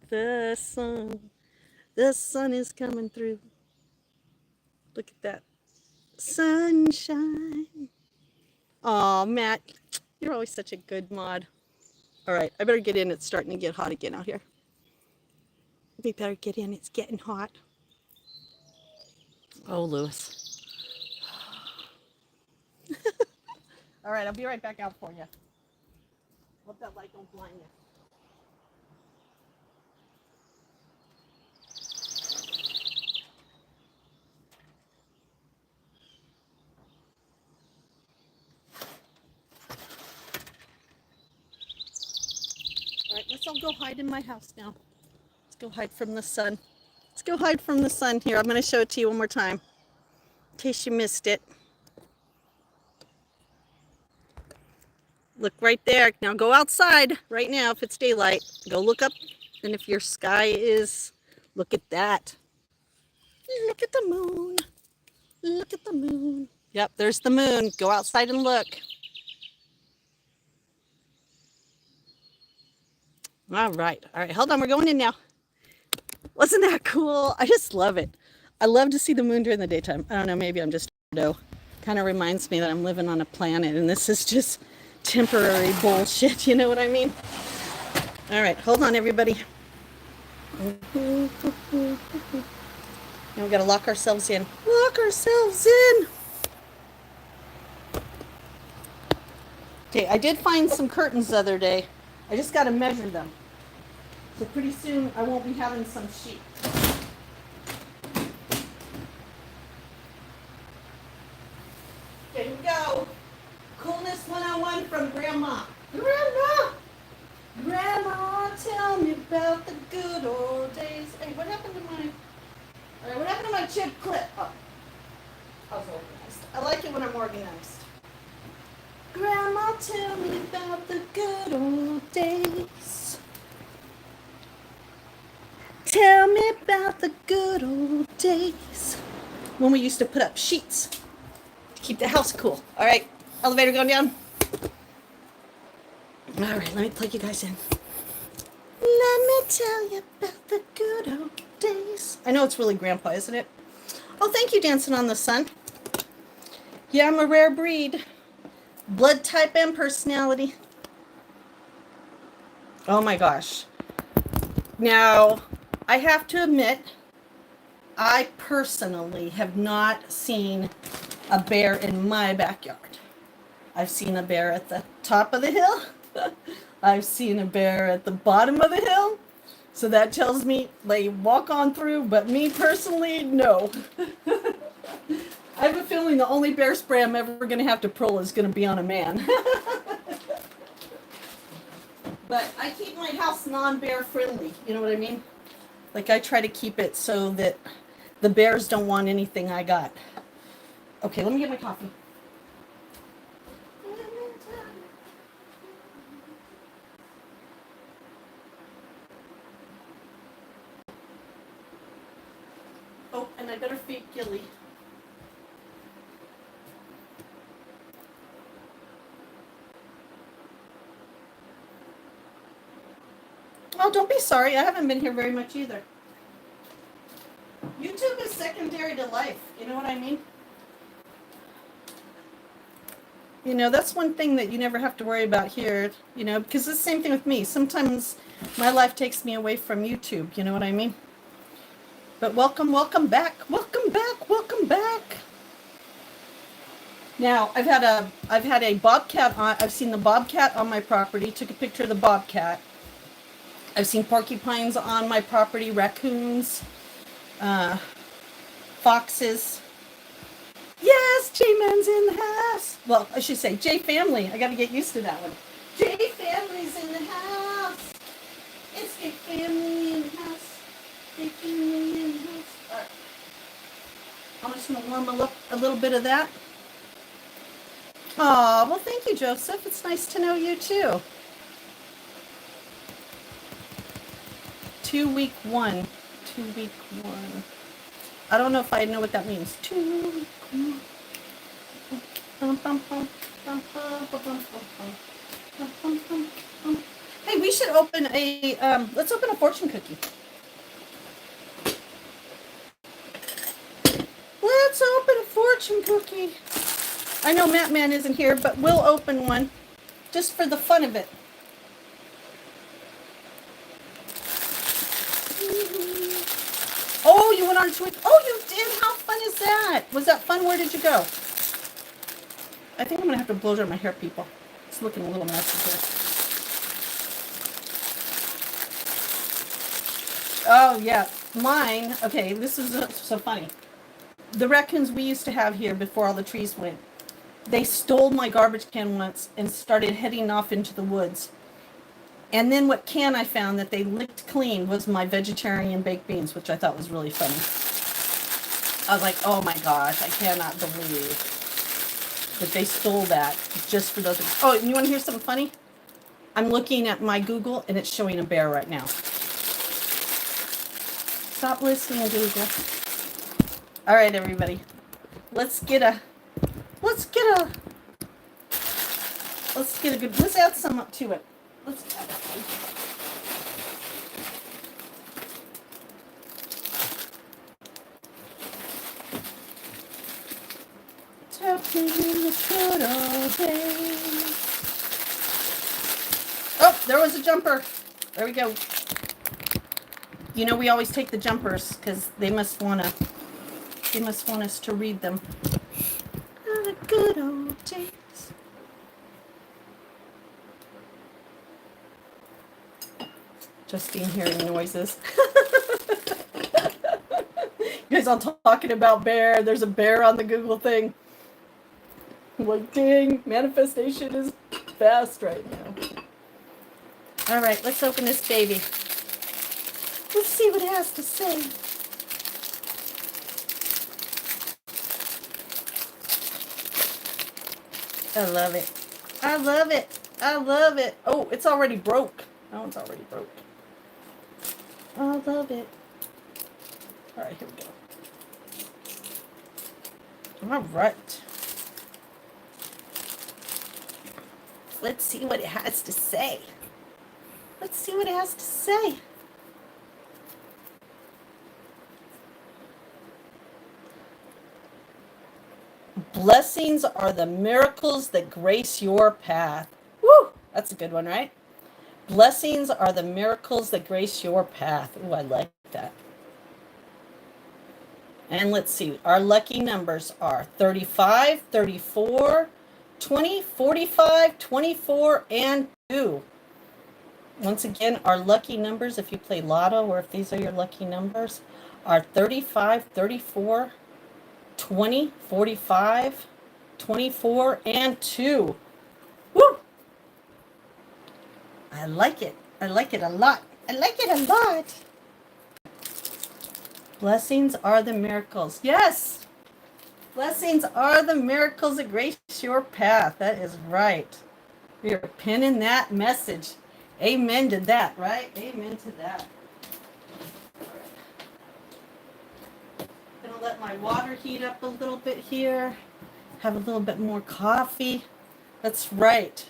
Speaker 1: The sun is coming through. Look at that. Sunshine. Oh, Matt, you're always such a good mod. All right, I better get in. It's starting to get hot again out here. We better get in. It's getting hot. Oh, Lewis. All right, I'll be right back out for you. Hope that light don't blind you. All right, let's all go hide in my house now. Let's go hide from the sun. Let's go hide from the sun. Here, I'm going to show it to you one more time in case you missed it. Look right there. Now go outside right now if it's daylight. Go look up, and if your sky is, look at that. Look at the moon. Look at the moon. Yep, there's the moon. Go outside and look. All right. All right, hold on. We're going in now. Wasn't that cool? I just love it. I love to see the moon during the daytime. I don't know, maybe I'm just weirdo. Kind of reminds me that I'm living on a planet and this is just temporary bullshit. You know what I mean? All right, hold on, everybody. Now we got to lock ourselves in. Lock ourselves in. Okay, I did find some curtains the other day. I just got to measure them. So pretty soon I won't be having some sheep. Here we go. Coolness 101 from Grandma. Grandma! Grandma, tell me about the good old days. Hey, what happened to my... All right, what happened to my chip clip? Oh, I was organized. I like it when I'm organized. Grandma, tell me about the good old days. Tell me about the good old days when we used to put up sheets to keep the house cool. All right, elevator going down. All right, let me plug you guys in. Let me tell you about the good old days. I know it's really grandpa, isn't it? Oh, thank you, Dancing on the Sun. Yeah, I'm a rare breed. Blood type and personality. Oh my gosh. Now, I have to admit, I personally have not seen a bear in my backyard. I've seen a bear at the top of the hill. I've seen a bear at the bottom of the hill. So that tells me they walk on through, but me personally, no. I have a feeling the only bear spray I'm ever going to have to pull is going to be on a man. But I keep my house non-bear friendly, you know what I mean? Like I try to keep it so that the bears don't want anything I got. Okay, let me get my coffee. Oh, and I better feed Gilly. Oh, don't be sorry. I haven't been here very much either. YouTube is secondary to life. You know what I mean? You know, that's one thing that you never have to worry about here, you know, because it's the same thing with me. Sometimes my life takes me away from YouTube. You know what I mean? But welcome back. Welcome back. Now, I've had a bobcat on. I've seen the bobcat on my property. Took a picture of the bobcat. I've seen porcupines on my property, raccoons, foxes. Yes, J-Man's in the house. Well, I should say J-Family. I got to get used to that one. J-Family's in the house. It's J-Family in the house. J-Family in the house. All right. I'm just going to warm a little bit of that. Oh, well, thank you, Joseph. It's nice to know you, too. 2-week one. 2-week one. I don't know if I know what that means. 2-week one. Hey, we should open a, let's open a fortune cookie. Let's open a fortune cookie. I know Matt Man isn't here, but we'll open one just for the fun of it. Oh, you went on a tweet. Oh, you did? How fun is that? Was that fun? Where did you go? I think I'm gonna have to blow dry my hair, people. It's looking a little messy here. Oh yeah, mine. Okay, this is so funny. The raccoons we used to have here before all the trees went, they stole my garbage can once and started heading off into the woods. And then what can I found that they licked clean was my vegetarian baked beans, which I thought was really funny. I was like, oh my gosh, I cannot believe that they stole that just for those. Oh, and you want to hear something funny? I'm looking at my Google and it's showing a bear right now. Stop listening, Google. All right, everybody. Let's get a good, let's add some up to it. Let's add it. Tapping in the good old days. Oh, there was a jumper. There we go. You know, we always take the jumpers because they must want us to read them. Oh, the good old days. Justine hearing noises. You guys all talking about bear. There's a bear on the Google thing. I'm like, dang, manifestation is fast right now. All right, let's open this baby. Let's see what it has to say. I love it. I love it. I love it. Oh, it's already broke. Oh, it's already broke. I love it. All right, here we go. All right. Let's see what it has to say. Let's see what it has to say. Blessings are the miracles that grace your path. Woo! That's a good one, right? Blessings are the miracles that grace your path. Ooh, I like that. And let's see. Our lucky numbers are 35, 34, 20, 45, 24, and 2. Once again, our lucky numbers, if you play lotto or if these are your lucky numbers, are 35, 34, 20, 45, 24, and 2. Woo! I like it. I like it a lot. I like it a lot. Blessings are the miracles. Yes! Blessings are the miracles that grace your path. That is right. We are pinning that message. Amen to that, right? Amen to that. I'm going to let my water heat up a little bit here. Have a little bit more coffee. That's right.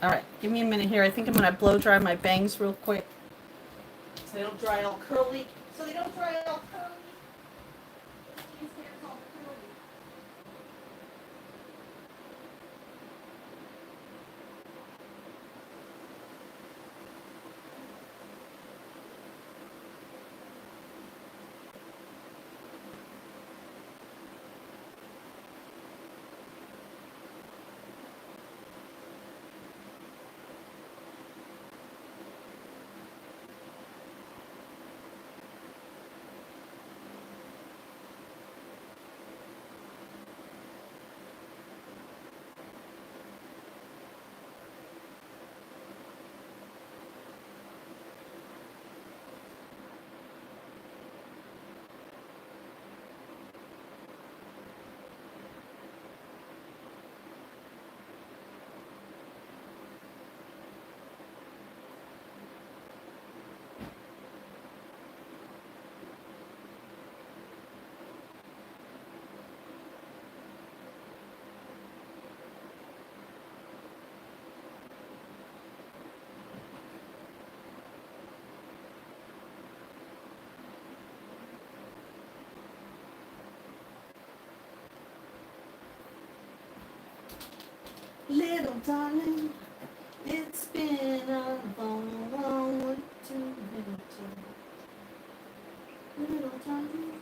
Speaker 1: All right, give me a minute here. I think I'm going to blow dry my bangs real quick so they don't dry all curly. These hairs all curly. Little darling, it's been a long, long way to little darling.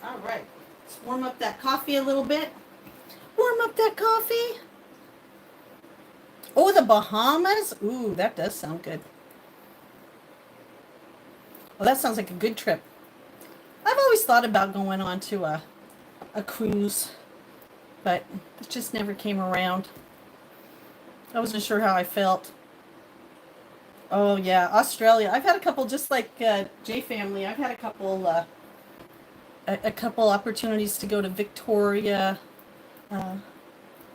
Speaker 1: All right. Let's warm up that coffee a little bit. Warm up that coffee. Oh, the Bahamas. Ooh, that does sound good. Well, that sounds like a good trip. I've always thought about going on to a cruise, but it just never came around. I wasn't sure how I felt. Oh yeah, Australia. I've had a couple, just like J Family. I've had a couple opportunities to go to Victoria.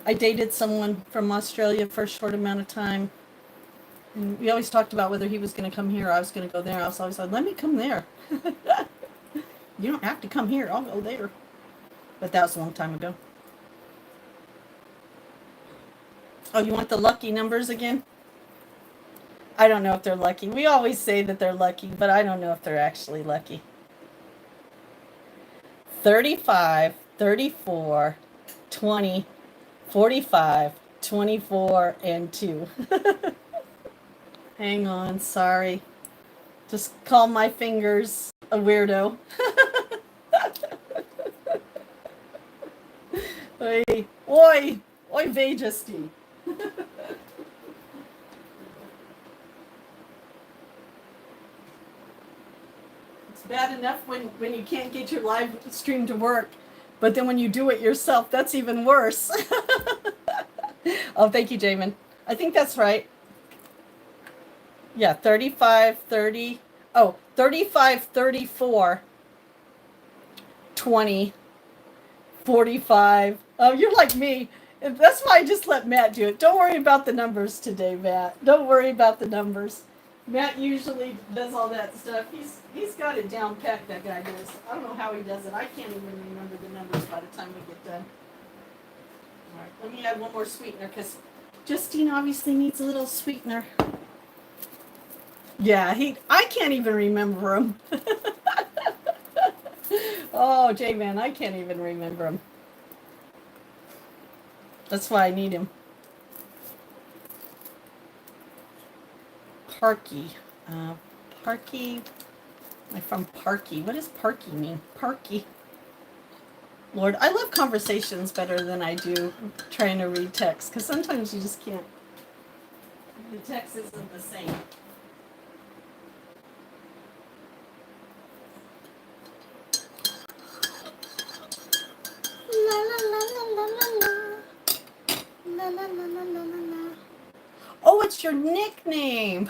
Speaker 1: I dated someone from Australia for a short amount of time. And we always talked about whether he was going to come here or I was going to go there. I was always like, let me come there. You don't have to come here. I'll go there. But that was a long time ago. Oh, you want the lucky numbers again? I don't know if they're lucky. We always say that they're lucky, but I don't know if they're actually lucky. 35, 34, 20, 45, 24, and 2. Hang on, sorry. Just call my fingers a weirdo. Oi, Vejasti. It's bad enough when you can't get your live stream to work, but then when you do it yourself, that's even worse. Oh, thank you, Jamin. I think that's right. Yeah, 35, 30. Oh, 35, 34, 20, 45. Oh, you're like me. That's why I just let Matt do it. Don't worry about the numbers today, Matt. Don't worry about the numbers. Matt usually does all that stuff. He's got it down packed, that guy does. I don't know how he does it. I can't even remember the numbers by the time we get done. All right, let me add one more sweetener because Justine obviously needs a little sweetener. Yeah, I can't even remember him. Oh, J-Man, I can't even remember him. That's why I need him. Parky. Parky. I'm from Parky. What does Parky mean? Parky. Lord, I love conversations better than I do trying to read text, because sometimes you just can't. The text isn't the same. La la la la la la la. La la la la la la la. Oh, it's your nickname.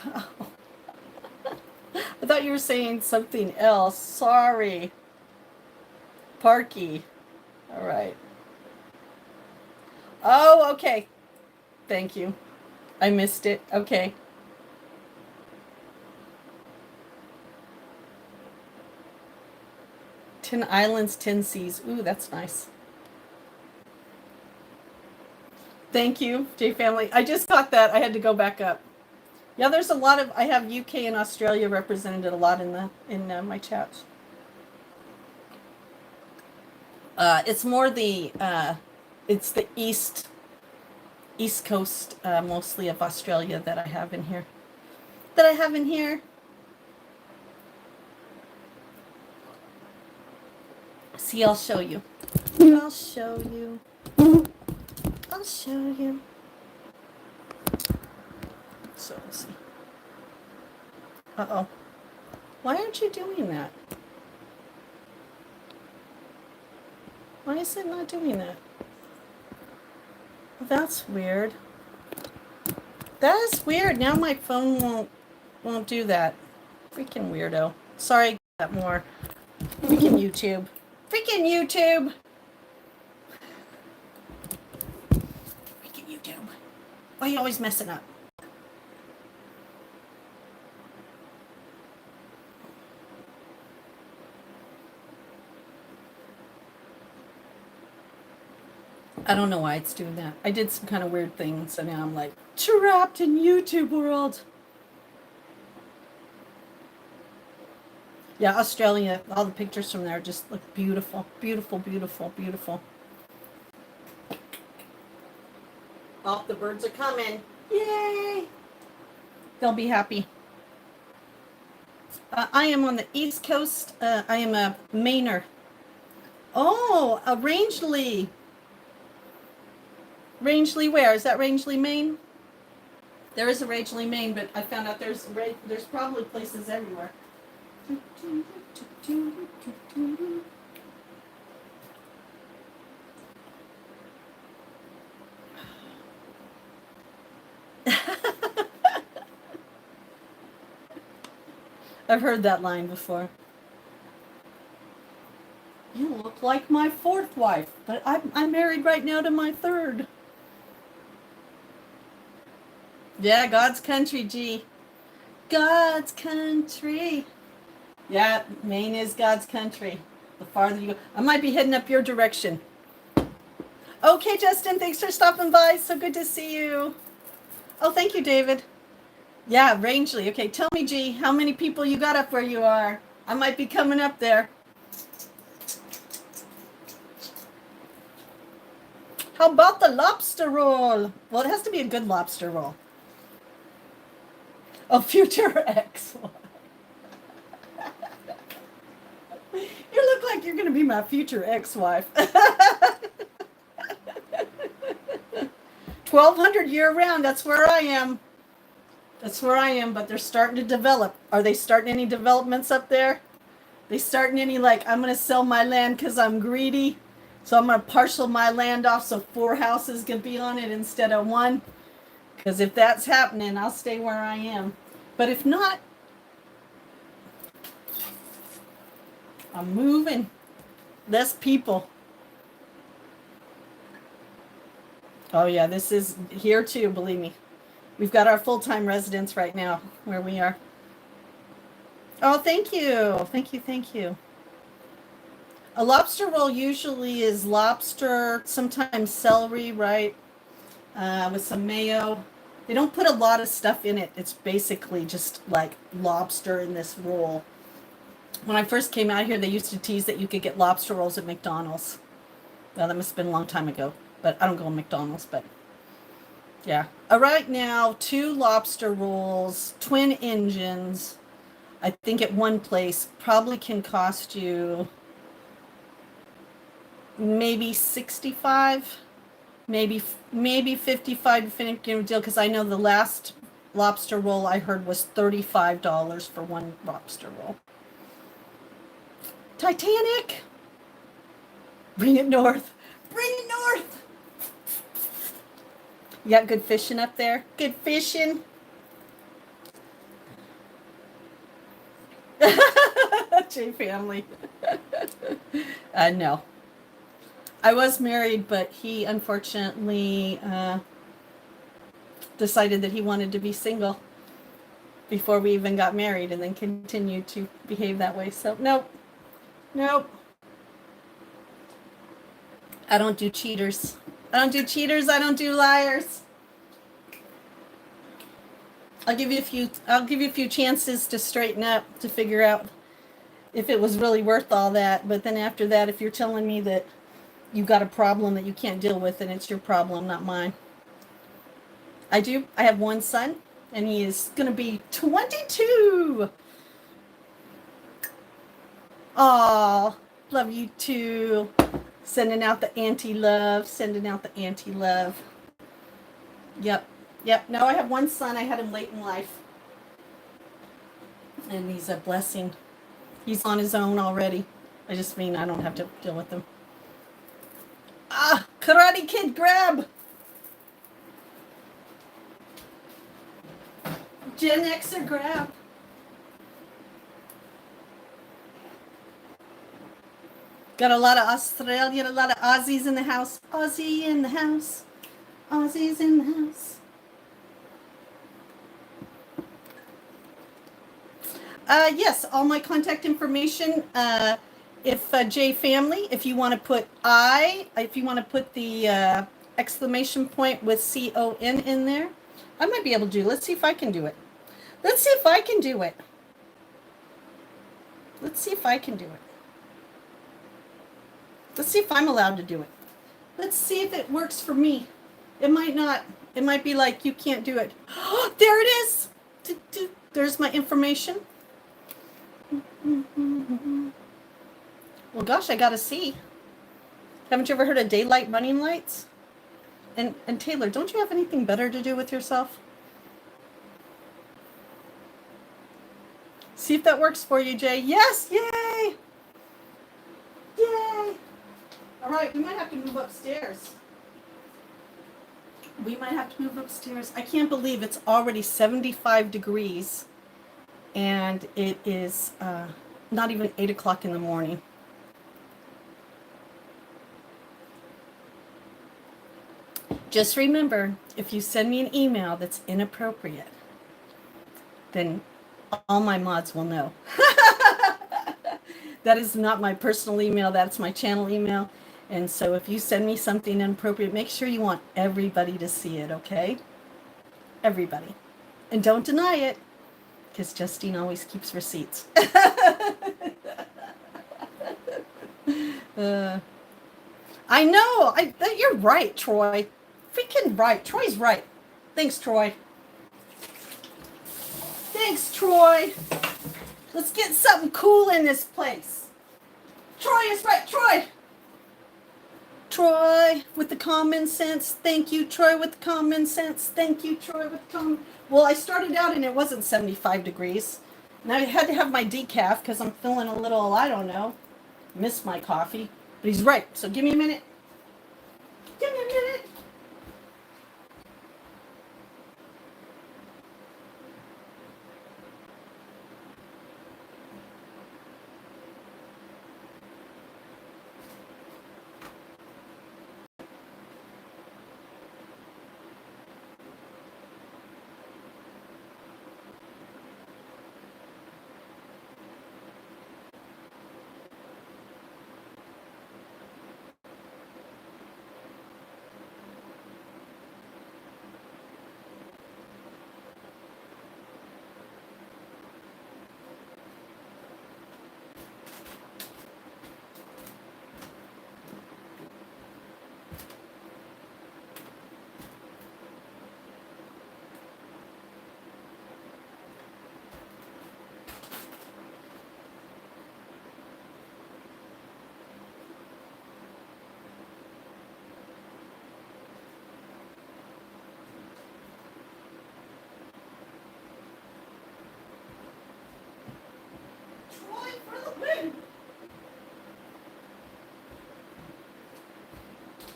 Speaker 1: I thought you were saying something else. Sorry. Parky. All right. Oh, okay. Thank you. I missed it. Okay. Ten Islands, 10 Seas. Ooh, that's nice. Thank you, J Family. I just got that. I had to go back up. Yeah, there's a lot of. I have UK and Australia represented a lot in my chats. It's more it's the east coast, mostly of Australia that I have in here. See, I'll show you. I'll show you. So let's see. Uh-oh. Why aren't you doing that? Why is it not doing that? That's weird. That is weird. Now my phone won't do that. Freaking weirdo. Sorry, I got more. Freaking YouTube. Freaking YouTube. Why are you always messing up? I don't know why it's doing that. I did some kind of weird thing, so now I'm like trapped in YouTube world. Yeah, Australia, all the pictures from there just look beautiful, beautiful, beautiful, beautiful. Oh, the birds are coming. Yay! They'll be happy. I am on the East Coast. I am a Mainer. Oh, a Rangeley. Rangeley where? Is that Rangeley, Maine? There is a Rangeley, Maine, but I found out there's probably places everywhere. I've heard that line before. You look like my fourth wife, but I'm married right now to my third. Yeah, God's country, G. God's country. Yeah, Maine is God's country. The farther you go, I might be heading up your direction. Okay, Justin, thanks for stopping by. So good to see you. Oh, thank you, David. Yeah, Rangeley. Okay, tell me, G, how many people you got up where you are? I might be coming up there. How about the lobster roll? Well, it has to be a good lobster roll. Oh, future ex. You look like you're going to be my future ex-wife. 1200 year-round, that's where I am. That's where I am, but they're starting to develop. Are they starting any developments up there? They starting any, like, I'm going to sell my land because I'm greedy, so I'm going to parcel my land off so 4 houses can be on it instead of 1? Because if that's happening, I'll stay where I am. But if not, I'm moving. Less people. Oh yeah, this is here too, believe me. We've got our full-time residents right now where we are. Oh, thank you. Thank you, thank you. A lobster roll usually is lobster, sometimes celery, right? With some mayo. They don't put a lot of stuff in it. It's basically just like lobster in this roll. When I first came out here, they used to tease that you could get lobster rolls at McDonald's. Well, that must have been a long time ago, but I don't go to McDonald's, but yeah. Right now, 2 lobster rolls, twin engines, I think at one place probably can cost you maybe 65, maybe 55 to finish a deal, because I know the last lobster roll I heard was $35 for one lobster roll. Titanic! Bring it north. Bring it north! You got good fishing up there? Good fishing? J family. No. I was married, but he unfortunately decided that he wanted to be single before we even got married, and then continued to behave that way. So, nope. Nope. I don't do cheaters. I don't do cheaters. I don't do liars. I'll give you a few chances to straighten up, to figure out if it was really worth all that. But then after that, if you're telling me that you got a problem that you can't deal with, and it's your problem, not mine. I have one son, and he is going to be 22. Aw, love you too. Sending out the anti-love, sending out the anti-love. Yep. No, I have one son. I had him late in life. And he's a blessing. He's on his own already. I just mean I don't have to deal with him. Ah, Karate Kid grab! Gen Xer grab. Got a lot of Australian, a lot of Aussies in the house. Aussie in the house. Aussies in the house. Yes, all my contact information. If J family, if you want to put if you want to put the exclamation point with CON in there, I might be able to do. Let's see if I can do it. Let's see if I can do it. Let's see if I can do it. Let's see if I'm allowed to do it. Let's see if it works for me. It might not. It might be like, you can't do it. Oh, there it is. There's my information. Well, gosh, I gotta see. Haven't you ever heard of daylight running lights? And Taylor, don't you have anything better to do with yourself? See if that works for you, Jay. Yes, yay! Yay! All right, we might have to move upstairs. We might have to move upstairs. I can't believe it's already 75 degrees and it is not even 8 o'clock in the morning. Just remember, if you send me an email that's inappropriate, then all my mods will know. That is not my personal email, that's my channel email. And so if you send me something inappropriate, make sure you want everybody to see it, okay? Everybody. And don't deny it, because Justine always keeps receipts. I know. You're right, Troy. Freaking right. Troy's right. Thanks, Troy. Thanks, Troy. Let's get something cool in this place. Troy is right. Troy. Troy with the common sense. Thank you, Troy with the common sense. Thank you, Troy with the common. Well, I started out and it wasn't 75 degrees. And I had to have my decaf because I'm feeling a little, I don't know, miss my coffee. But he's right. So give me a minute. Give me a minute.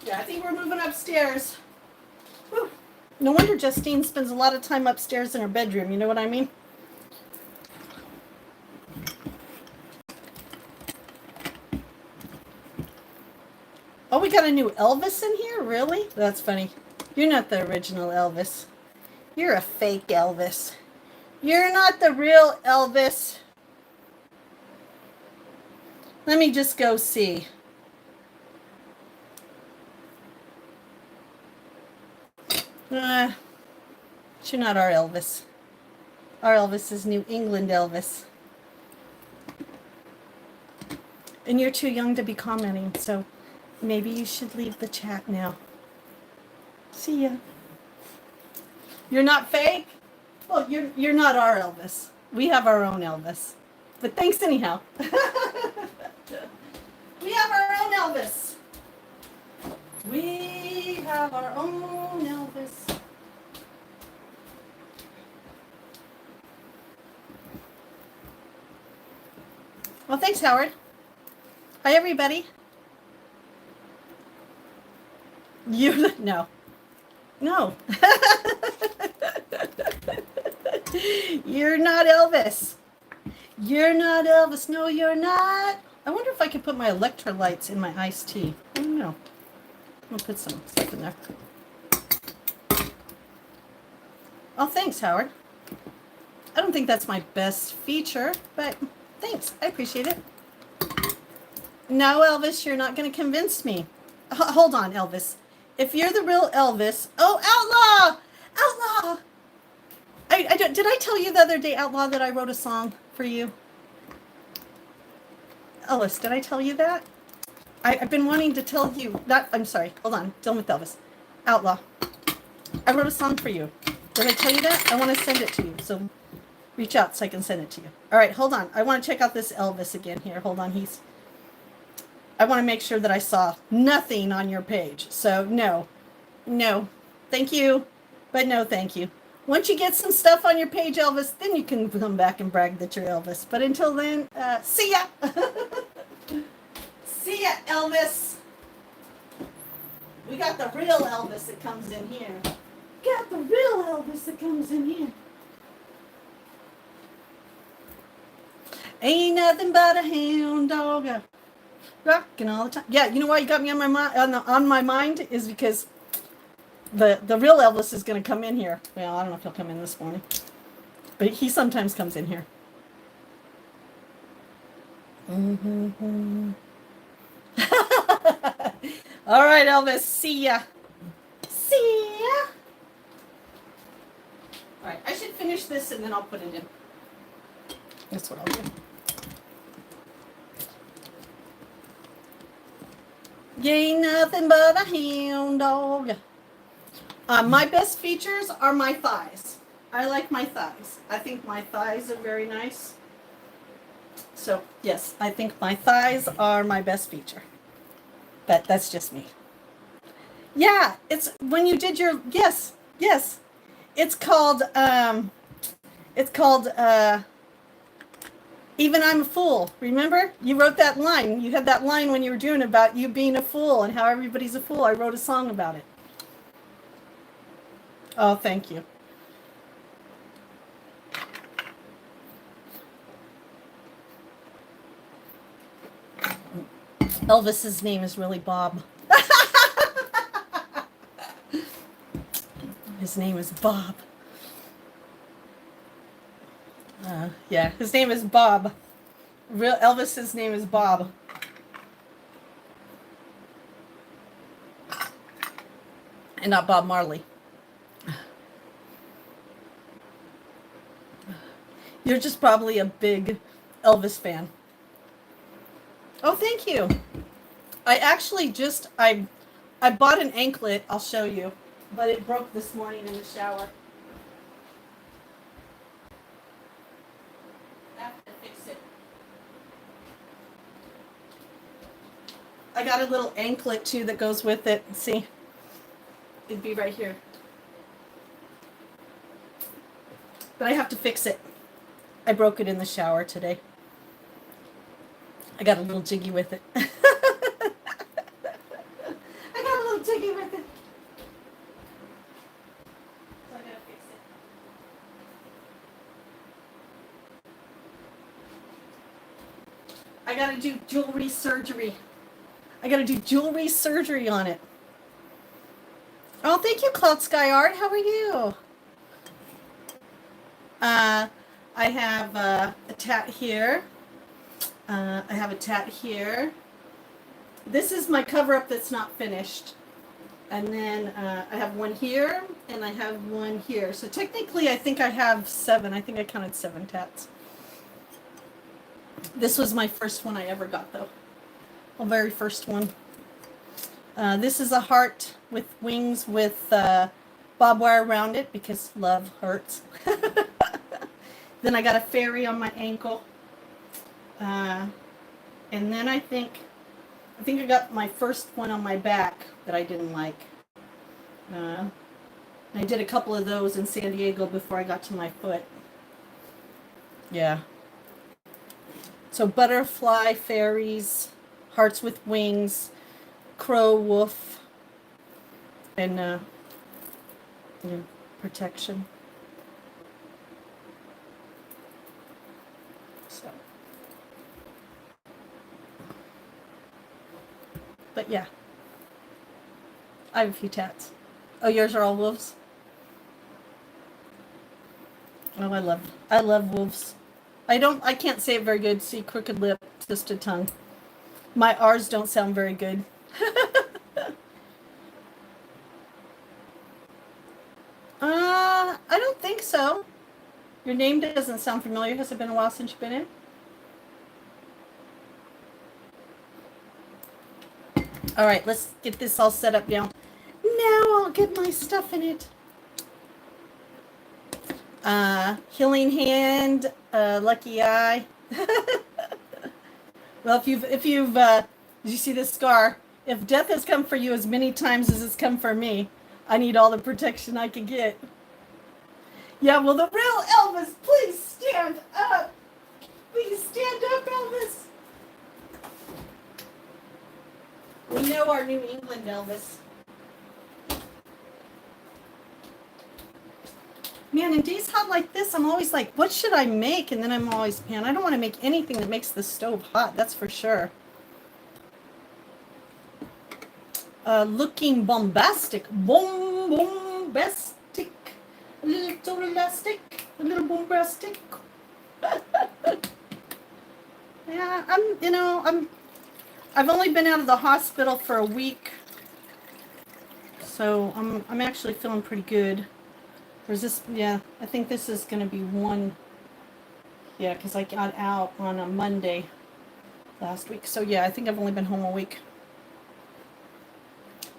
Speaker 1: Yeah, I think we're moving upstairs. Whew. No wonder Justine spends a lot of time upstairs in her bedroom, you know what I mean? Oh, we got a new Elvis in here? Really? That's funny. You're not the original Elvis. You're a fake Elvis. You're not the real Elvis. Let me just go see. You're not our Elvis. Our Elvis is New England Elvis. And you're too young to be commenting, so maybe you should leave the chat now. See ya. You're not fake? Well, you're not our Elvis. We have our own Elvis. But thanks anyhow. We have our own Elvis. We have our own Elvis. Well, thanks, Howard. Hi, everybody. You no. No. You're not Elvis. You're not Elvis. No, you're not. I wonder if I could put my electrolytes in my iced tea. I don't know. I'm going to put some stuff in there. Oh, thanks, Howard. I don't think that's my best feature, but thanks. I appreciate it. No, Elvis, you're not going to convince me. Hold on, Elvis. If you're the real Elvis... Oh, Outlaw! Outlaw! Did I tell you the other day, Outlaw, that I wrote a song for you? Elvis, did I tell you that? I've been wanting to tell you... I'm sorry. Hold on. Dealing with Elvis. Outlaw. I wrote a song for you. Did I tell you that? I want to send it to you. So reach out so I can send it to you. All right, hold on. I want to check out this Elvis again here. Hold on. I want to make sure that I saw nothing on your page. So no, no, thank you, but no thank you. Once you get some stuff on your page, Elvis, then you can come back and brag that you're Elvis. But until then, see ya. See ya, Elvis. We got the real Elvis that comes in here. Got the real Elvis that comes in here. Ain't nothing but a hound dog. Rocking all the time. Yeah, you know why you got me on my mind is because the real Elvis is going to come in here. Well, I don't know if he'll come in this morning, but he sometimes comes in here. All right, Elvis. See ya. See ya. All right, I should finish this and then I'll put it in. That's what I'll do. You ain't nothing but a hound dog. My best features are my thighs. I like my thighs. I think my thighs are very nice. So, yes, I think my thighs are my best feature. But that's just me. Yeah, it's when you did your, yes. It's called, Even I'm a Fool. Remember? You wrote that line. You had that line when you were doing about you being a fool and how everybody's a fool. I wrote a song about it. Oh, thank you. Elvis's name is really Bob. His name is Bob. Yeah, his name is Bob. Real Elvis's name is Bob. And not Bob Marley. You're just probably a big Elvis fan. Oh, thank you. I actually I bought an anklet, I'll show you, but it broke this morning in the shower. I have to fix it. I got a little anklet too that goes with it. See? It'd be right here. But I have to fix it. I broke it in the shower today. I got a little jiggy with it. I got a little jiggy with it. So I gotta fix it. I gotta do jewelry surgery. I gotta do jewelry surgery on it. Oh, thank you, Cloud Sky Art. How are you? I have a tat here. I have a tat here. This is my cover-up that's not finished. And then I have one here, and I have one here. So technically, I think I have 7. I think I counted 7 tats. This was my first one I ever got, though. My very first one. This is a heart with wings with barbed wire around it because love hurts. Then I got a fairy on my ankle. And then I think I got my first one on my back that I didn't like. I did a couple of those in San Diego before I got to my foot. Yeah. So butterfly, fairies, hearts with wings, crow, wolf, and protection. So, but yeah, I have a few tats. Oh, yours are all wolves? Oh, I love wolves. I can't say it very good. See, crooked lip, twisted tongue. My R's don't sound very good. I don't think so. Your name doesn't sound familiar. Has it been a while since you've been in? All right, let's get this all set up now. Now I'll get my stuff in it. Healing hand, lucky eye. Well, if you've Did you see this scar? If death has come for you as many times as it's come for me, I need all the protection I can get. Yeah, well, the real Elvis, please stand up. Please stand up, Elvis. We know our New England Elvis. Man, in days hot like this, I'm always like, what should I make? And then I'm always, man, I don't want to make anything that makes the stove hot. That's for sure. Looking bombastic. Bombastic. A little elastic. A little bombastic. Yeah, I've only been out of the hospital for a week. So I'm actually feeling pretty good. Or is this, yeah, I think this is going to be one. Yeah, because I got out on a Monday last week. So yeah, I think I've only been home a week.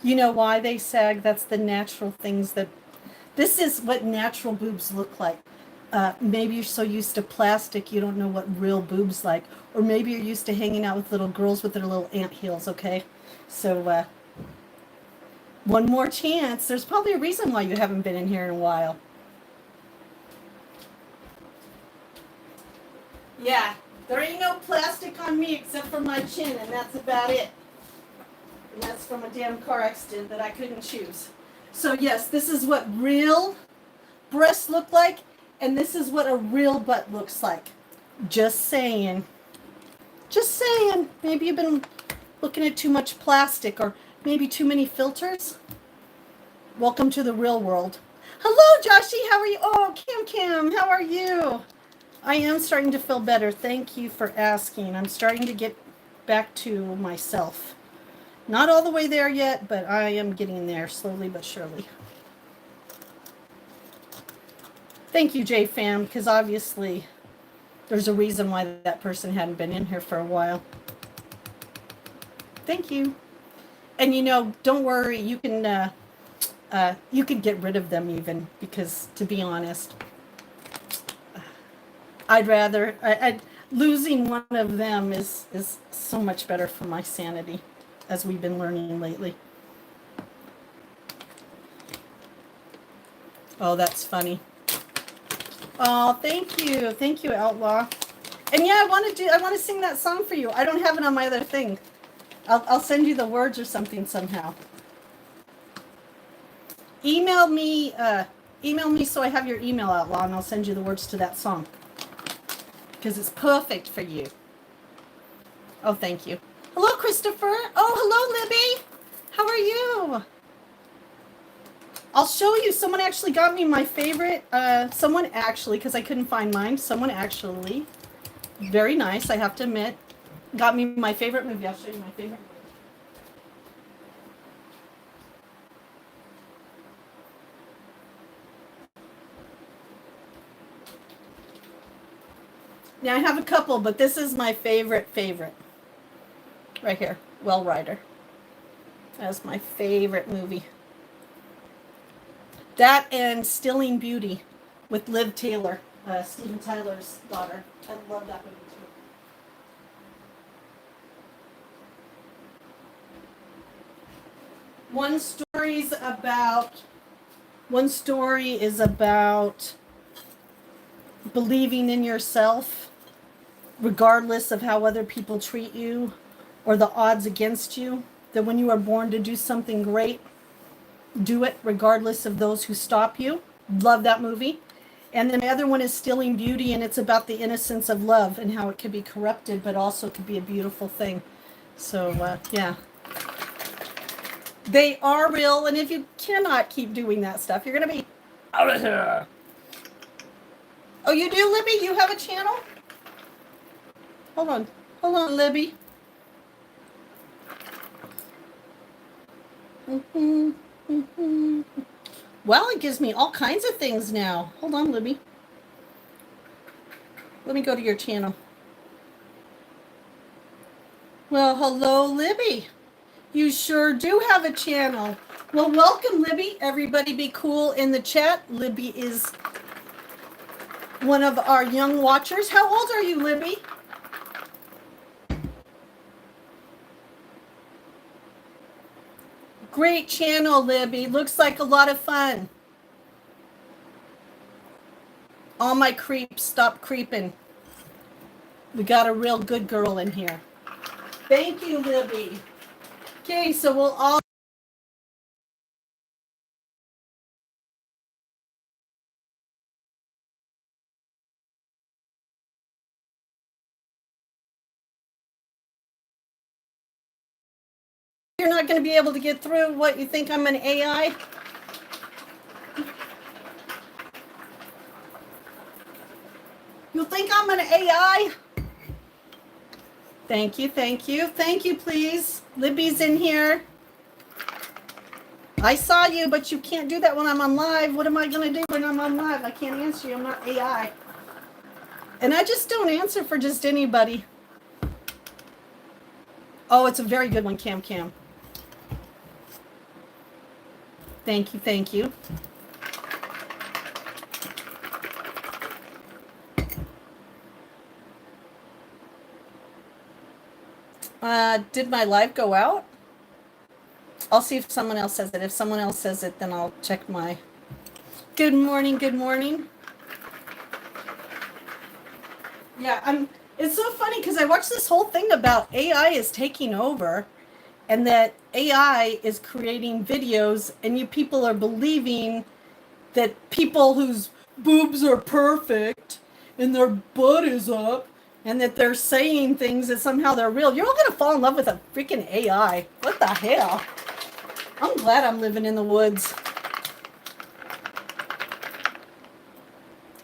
Speaker 1: You know why they sag? That's the natural things that, this is what natural boobs look like. Maybe you're so used to plastic you don't know what real boobs like. Or maybe you're used to hanging out with little girls with their little ant heels, okay? So, one more chance. There's probably a reason why you haven't been in here in a while. Yeah, there ain't no plastic on me except for my chin, and that's about it. And that's from a damn car accident that I couldn't choose. So yes, this is what real breasts look like, and this is what a real butt looks like. Just saying. Just saying. Maybe you've been looking at too much plastic, or maybe too many filters. Welcome to the real world. Hello, Joshie. How are you? Oh, Cam, how are you? I am starting to feel better. Thank you for asking. I'm starting to get back to myself. Not all the way there yet, but I am getting there slowly but surely. Thank you, JFam, because obviously there's a reason why that person hadn't been in here for a while. Thank you. And you know, don't worry, you can get rid of them even, because to be honest, losing one of them is so much better for my sanity, as we've been learning lately. Oh, that's funny. Oh, thank you, Outlaw. And yeah, I want to sing that song for you. I don't have it on my other thing. I'll send you the words or something somehow. Email me so I have your email, Outlaw, and I'll send you the words to that song. Because it's perfect for you. Oh, thank you. Hello, Christopher. Oh, hello, Libby. How are you? I'll show you. Someone actually got me my favorite. Because I couldn't find mine. Someone actually, very nice, I have to admit, got me my favorite movie. I'll show you my favorite movie. Now, I have a couple, but this is my favorite. Right here, Well Rider. That's my favorite movie. That and Stilling Beauty with Liv Taylor, Steven Tyler's daughter. I love that movie too. One story is about believing in yourself, regardless of how other people treat you or the odds against you. That when you are born to do something great, do it regardless of those who stop you. Love that movie. And then the other one is Stilling Beauty, and it's about the innocence of love and how it can be corrupted, but also could be a beautiful thing. So, yeah. They are real, and if you cannot keep doing that stuff, you're going to be out of here. Oh, you do, Libby? You have a channel? Hold on, Libby. Well, it gives me all kinds of things now. Hold on, Libby. Let me go to your channel. Well, hello, Libby. You sure do have a channel. Well, welcome, Libby. Everybody be cool in the chat. Libby is one of our young watchers. How old are you, Libby? Great channel, Libby. Looks like a lot of fun. All my creeps, stop creeping. We got a real good girl in here. Thank you, Libby. Okay, so we'll all... You're not going to be able to get through. What, you think I'm an AI? You think I'm an AI? Thank you, thank you. Thank you, please. Libby's in here. I saw you, but you can't do that when I'm on live. What am I going to do when I'm on live? I can't answer you. I'm not AI. And I just don't answer for just anybody. Oh, it's a very good one, Cam Cam. Thank you, thank you. Did my live go out? I'll see if someone else says it. If someone else says it, then I'll check my... Good morning, good morning. Yeah, it's so funny because I watched this whole thing about AI is taking over and that AI is creating videos and you people are believing that people whose boobs are perfect and their butt is up and that they're saying things that somehow they're real. You're all going to fall in love with a freaking AI. What the hell? I'm glad I'm living in the woods.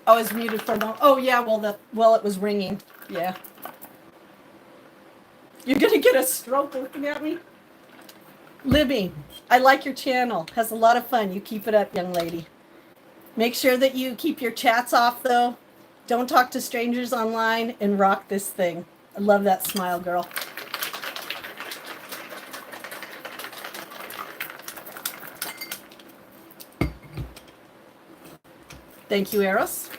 Speaker 1: Oh, it's muted for a moment. Oh, yeah, well, it was ringing. Yeah. You're going to get a stroke looking at me? Libby, I like your channel. Has a lot of fun. You keep it up, young lady. Make sure that you keep your chats off, though. Don't talk to strangers online and rock this thing. I love that smile, girl. Thank you, Eros.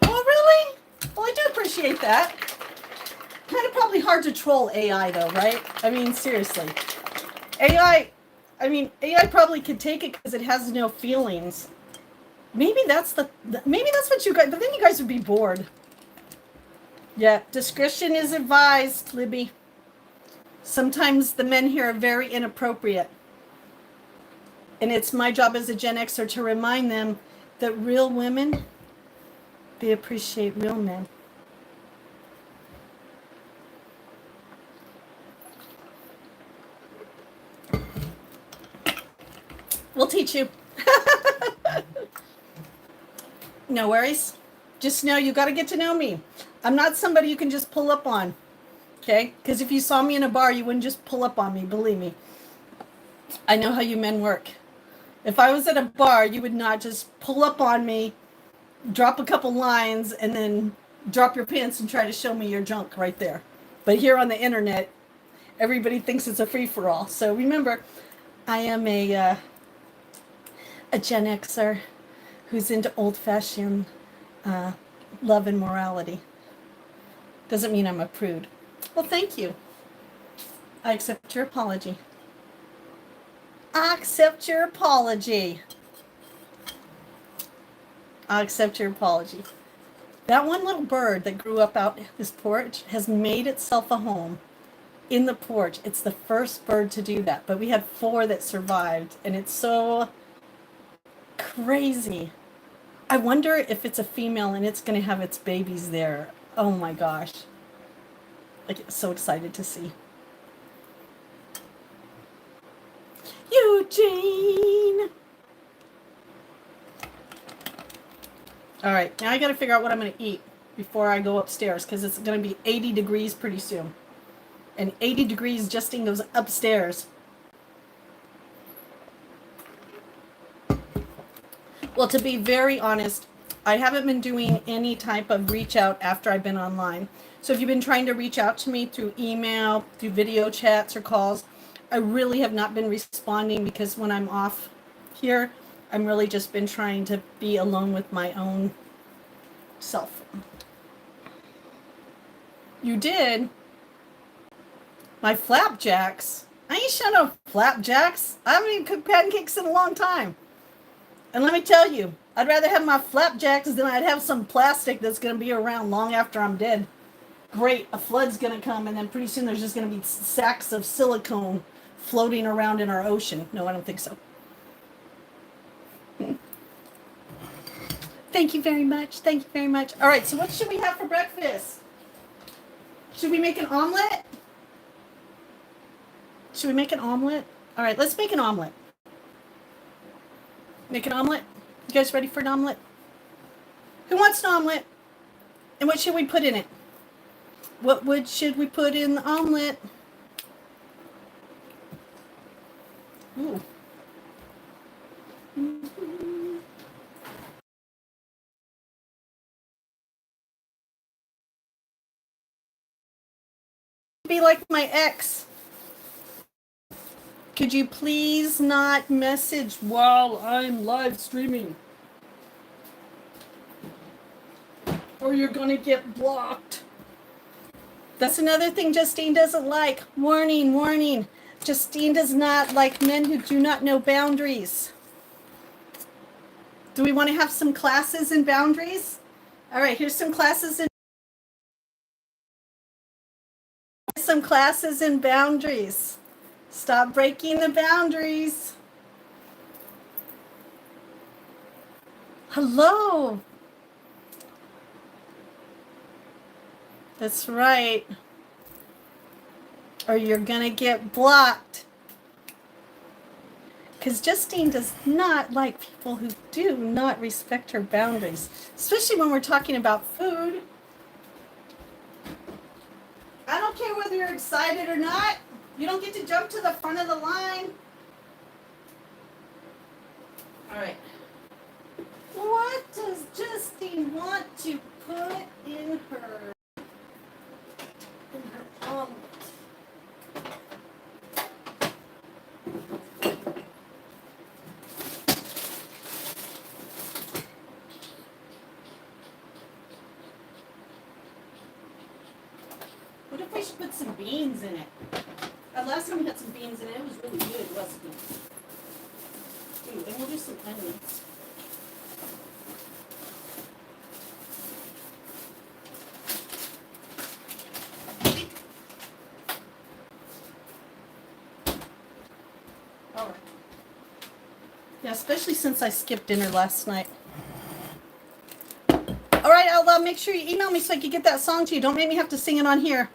Speaker 1: Oh, really? Well, I do appreciate that. Kind of probably hard to troll AI, though, right? I mean, seriously. AI probably could take it because it has no feelings. Maybe that's what you guys, but then you guys would be bored. Yeah, discretion is advised, Libby. Sometimes the men here are very inappropriate. And it's my job as a Gen Xer to remind them that real women, they appreciate real men. We'll teach you. No worries. Just know you got to get to know me. I'm not somebody you can just pull up on. Okay? Because if you saw me in a bar, you wouldn't just pull up on me. Believe me. I know how you men work. If I was at a bar, you would not just pull up on me, drop a couple lines, and then drop your pants and try to show me your junk right there. But here on the internet, everybody thinks it's a free-for-all. So remember, I am a Gen Xer who's into old-fashioned love and morality. Doesn't mean I'm a prude. Well, thank you. I accept your apology. I accept your apology. I accept your apology. That one little bird that grew up out this porch has made itself a home in the porch. It's the first bird to do that, but we had 4 that survived, and it's so crazy. I wonder if it's a female and it's going to have its babies there. Oh my gosh. Like, so excited to see. Eugene! All right, now I got to figure out what I'm going to eat before I go upstairs because it's going to be 80 degrees pretty soon. And 80 degrees Justine goes upstairs. Well, to be very honest, I haven't been doing any type of reach out after I've been online. So if you've been trying to reach out to me through email, through video chats or calls, I really have not been responding because when I'm off here, I'm really just been trying to be alone with my own self. You did? My flapjacks? I ain't shown no flapjacks. I haven't even cooked pancakes in a long time. And let me tell you, I'd rather have my flapjacks than I'd have some plastic that's going to be around long after I'm dead. Great, a flood's going to come, and then pretty soon there's just going to be sacks of silicone floating around in our ocean. No, I don't think so. Thank you very much. Thank you very much. All right, so what should we have for breakfast? Should we make an omelet? Should we make an omelet? All right, let's make an omelet. Make an omelet? You guys ready for an omelet? Who wants an omelet? And what should we put in it? What wood should we put in the omelet? Ooh. Be like my ex. Could you please not message while I'm live streaming? Or you're gonna get blocked. That's another thing Justine doesn't like. Warning, warning. Justine does not like men who do not know boundaries. Do we want to have some classes in boundaries? All right, here's some classes in boundaries. Stop breaking the boundaries. Hello. That's right. Or you're gonna get blocked. Because Justine does not like people who do not respect her boundaries, especially when we're talking about food. I don't care whether you're excited or not. You don't get to jump to the front of the line. All right. What does Justine want to put in her omelet? What if we should put some beans in it? Last time we had some beans in it, it was really good, wasn't it? Ooh, and we'll do some onions. All right. Yeah, especially since I skipped dinner last night. All right, I'll make sure you email me so I can get that song to you. Don't make me have to sing it on here.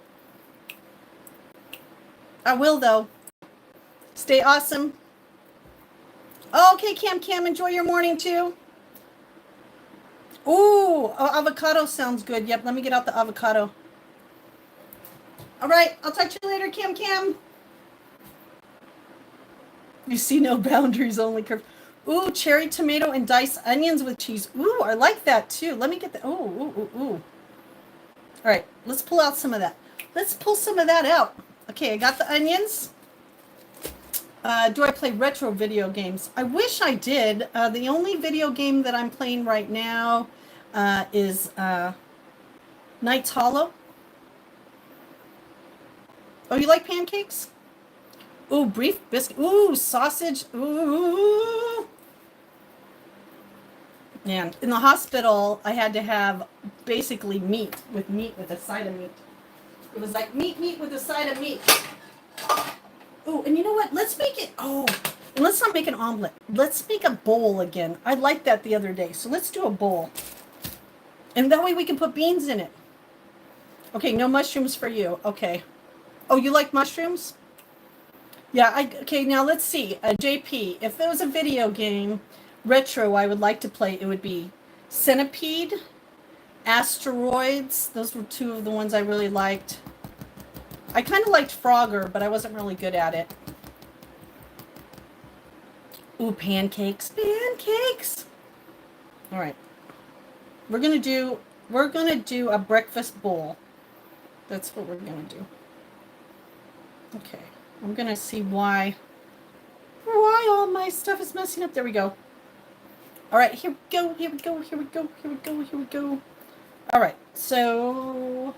Speaker 1: I will, though. Stay awesome. Okay, Cam, enjoy your morning, too. Ooh, avocado sounds good. Yep, let me get out the avocado. All right, I'll talk to you later, Cam. You see no boundaries, only curves. Ooh, cherry tomato and diced onions with cheese. Ooh, I like that, too. Let me get the... Ooh. All right, let's pull out some of that. Let's pull some of that out. Okay, I got the onions. Do I play retro video games? I wish I did. The only video game that I'm playing right now is Knights Hollow. Oh, you like pancakes? Ooh, beef biscuit. Ooh, sausage. Ooh. And in the hospital, I had to have basically meat with a side of meat. It was like meat with a side of meat. Oh, and you know what? Let's make it. Oh, and let's not make an omelet. Let's make a bowl again. I liked that the other day. So let's do a bowl. And that way we can put beans in it. Okay, no mushrooms for you. Okay. Oh, you like mushrooms? Yeah, okay, now let's see. JP, if there was a video game, retro, I would like to play, it would be Centipede, Asteroids. Those were two of the ones I really liked. I kind of liked Frogger, but I wasn't really good at it. Ooh, pancakes. All right. We're gonna do a breakfast bowl. That's what we're gonna do. Okay. I'm gonna see why all my stuff is messing up. There we go. All right, here we go. All right, so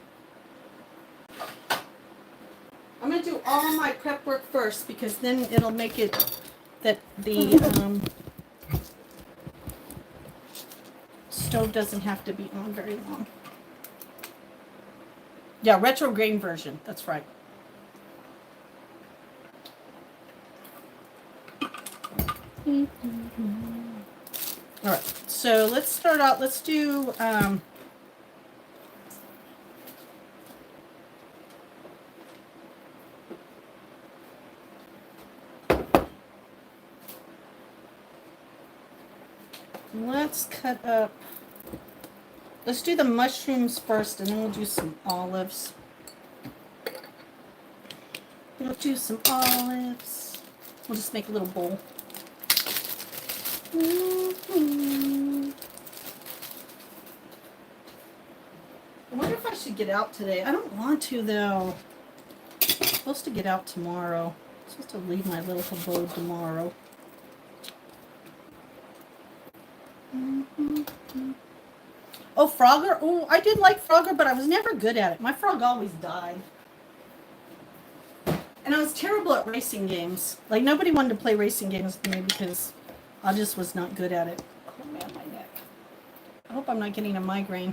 Speaker 1: I'm going to do all my prep work first because then it'll make it that the stove doesn't have to be on very long. Yeah, retrograde version. That's right. All right, so let's start out. Let's do let's cut up. Let's do the mushrooms first, and then we'll do some olives. We'll do some olives. We'll just make a little bowl. I wonder if I should get out today. I don't want to, though. I'm supposed to get out tomorrow. I'm supposed to leave my little abode tomorrow. Oh, Frogger. Oh, I did like Frogger, but I was never good at it. My frog always died. And I was terrible at racing games. Like, nobody wanted to play racing games with me because I just was not good at it. Oh, man, my neck. I hope I'm not getting a migraine.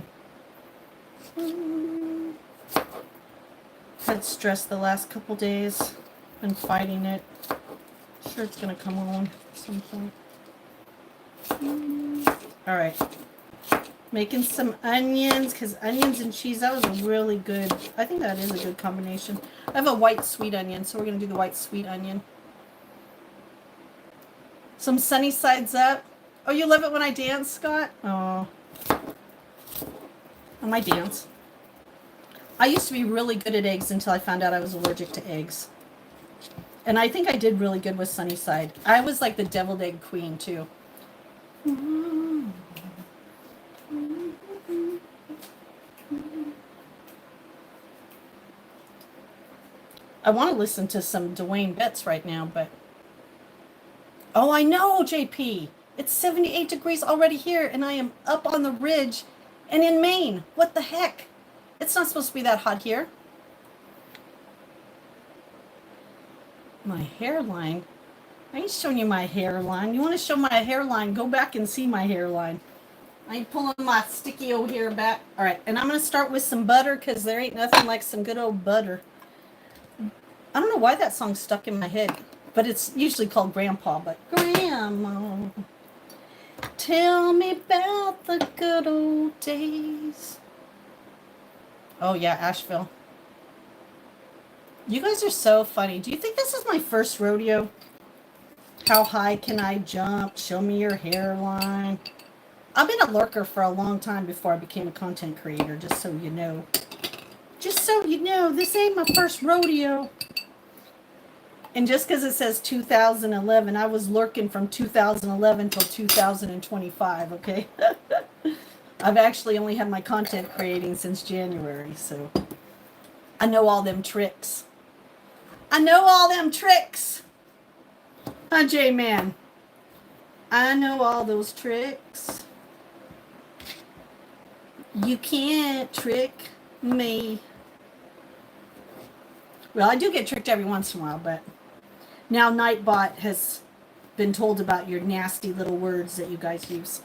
Speaker 1: Had stress the last couple days. Been fighting it. Sure it's going to come on at some point. All right. Making some onions, because onions and cheese, that was a really good, I think that is a good combination. I have a white sweet onion, so we're going to do the white sweet onion. Some sunny sides up. Oh, you love it when I dance, Scott? Oh. And I dance. I used to be really good at eggs until I found out I was allergic to eggs. And I think I did really good with sunny side. I was like the deviled egg queen, too. I want to listen to some Dwayne Betts right now, but... Oh, I know, JP. It's 78 degrees already here, and I am up on the ridge and in Maine. What the heck? It's not supposed to be that hot here. My hairline? I ain't showing you my hairline. You want to show my hairline? Go back and see my hairline. I ain't pulling my sticky old hair back. All right, and I'm going to start with some butter because there ain't nothing like some good old butter. I don't know why that song's stuck in my head, but it's usually called Grandpa, but Grandma, tell me about the good old days. Oh, yeah, Asheville. You guys are so funny. Do you think this is my first rodeo? How high can I jump? Show me your hairline. I've been a lurker for a long time before I became a content creator, just so you know. Just so you know, this ain't my first rodeo. And just because it says 2011, I was lurking from 2011 till 2025, okay? I've actually only had my content creating since January, so I know all them tricks. I know all them tricks. Huh, J-Man? I know all those tricks. You can't trick me. Well, I do get tricked every once in a while, but now Nightbot has been told about your nasty little words that you guys use.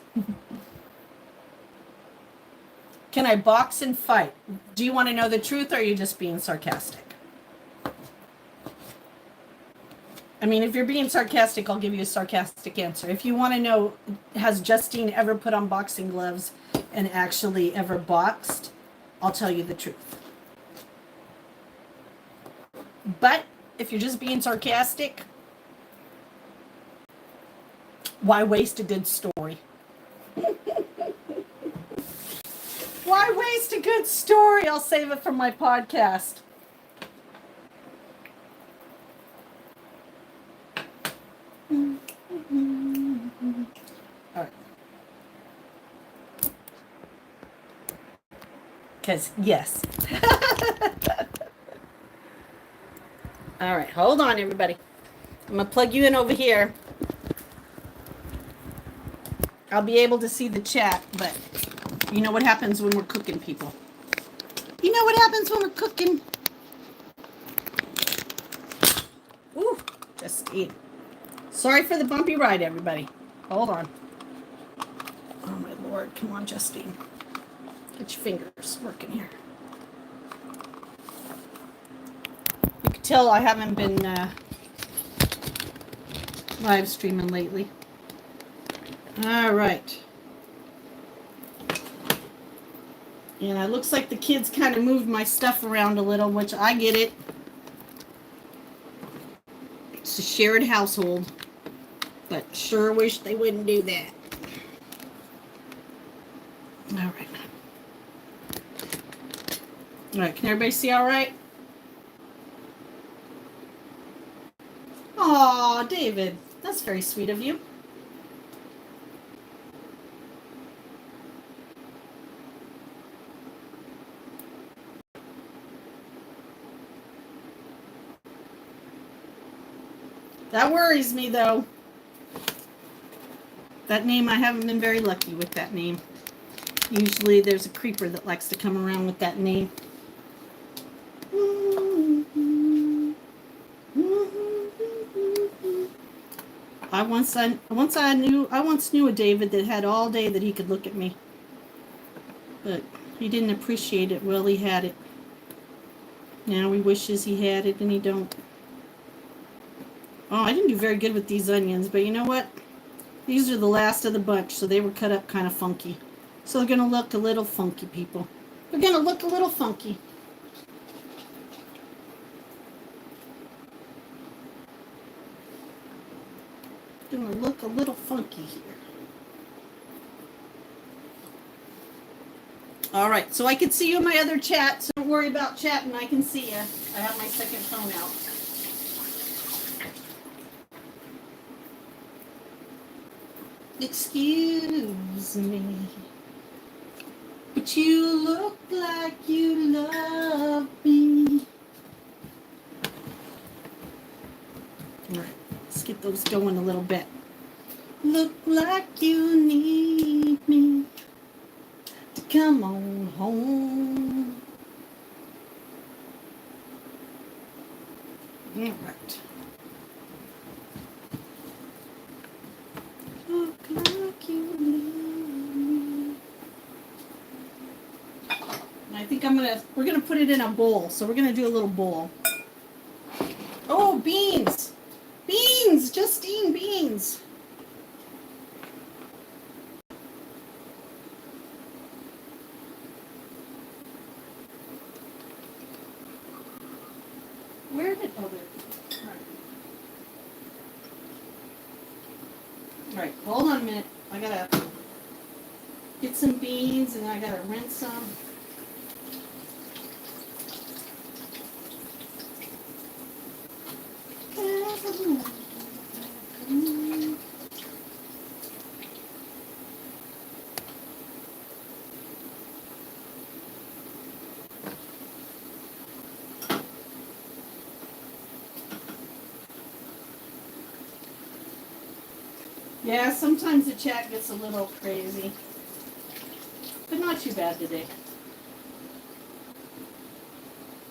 Speaker 1: Can I box and fight? Do you want to know the truth, or are you just being sarcastic? I mean, if you're being sarcastic, I'll give you a sarcastic answer. If you want to know, has Justine ever put on boxing gloves and actually ever boxed, I'll tell you the truth. But if you're just being sarcastic, why waste a good story? Why waste a good story? I'll save it for my podcast. All right. Because, yes. All right, hold on, everybody. I'm going to plug you in over here. I'll be able to see the chat, but you know what happens when we're cooking, people. You know what happens when we're cooking. Justine. Sorry for the bumpy ride, everybody. Hold on. Oh, my Lord. Come on, Justine. Get your fingers working here. You can tell I haven't been live streaming lately. All right. And it looks like the kids kind of moved my stuff around a little, which I get it. It's a shared household. But sure wish they wouldn't do that. All right. All right, can everybody see all right? Aw, David. That's very sweet of you. That worries me, though. That name, I haven't been very lucky with that name. Usually there's a creeper that likes to come around with that name. I once knew a David that had all day that he could look at me. But he didn't appreciate it while he had it. Now he wishes he had it and he don't. Oh, I didn't do very good with these onions, but you know what? These are the last of the bunch, so they were cut up kind of funky. So they're going to look a little funky, people. They're going to look a little funky. Going to look a little funky here. All right, so I can see you in my other chat, so don't worry about chatting. I can see you. I have my second phone out. Excuse me, but you look like you love me. All right, let's get those going a little bit. Look like you need me to come on home. All right. Look like you need me. And I think we're gonna put it in a bowl. So we're gonna do a little bowl. Oh, beans! Beans! Justine, beans! Where did, oh, there. All right, hold on a minute. I gotta get some beans and I gotta rinse some. Yeah, sometimes the chat gets a little crazy, but not too bad today.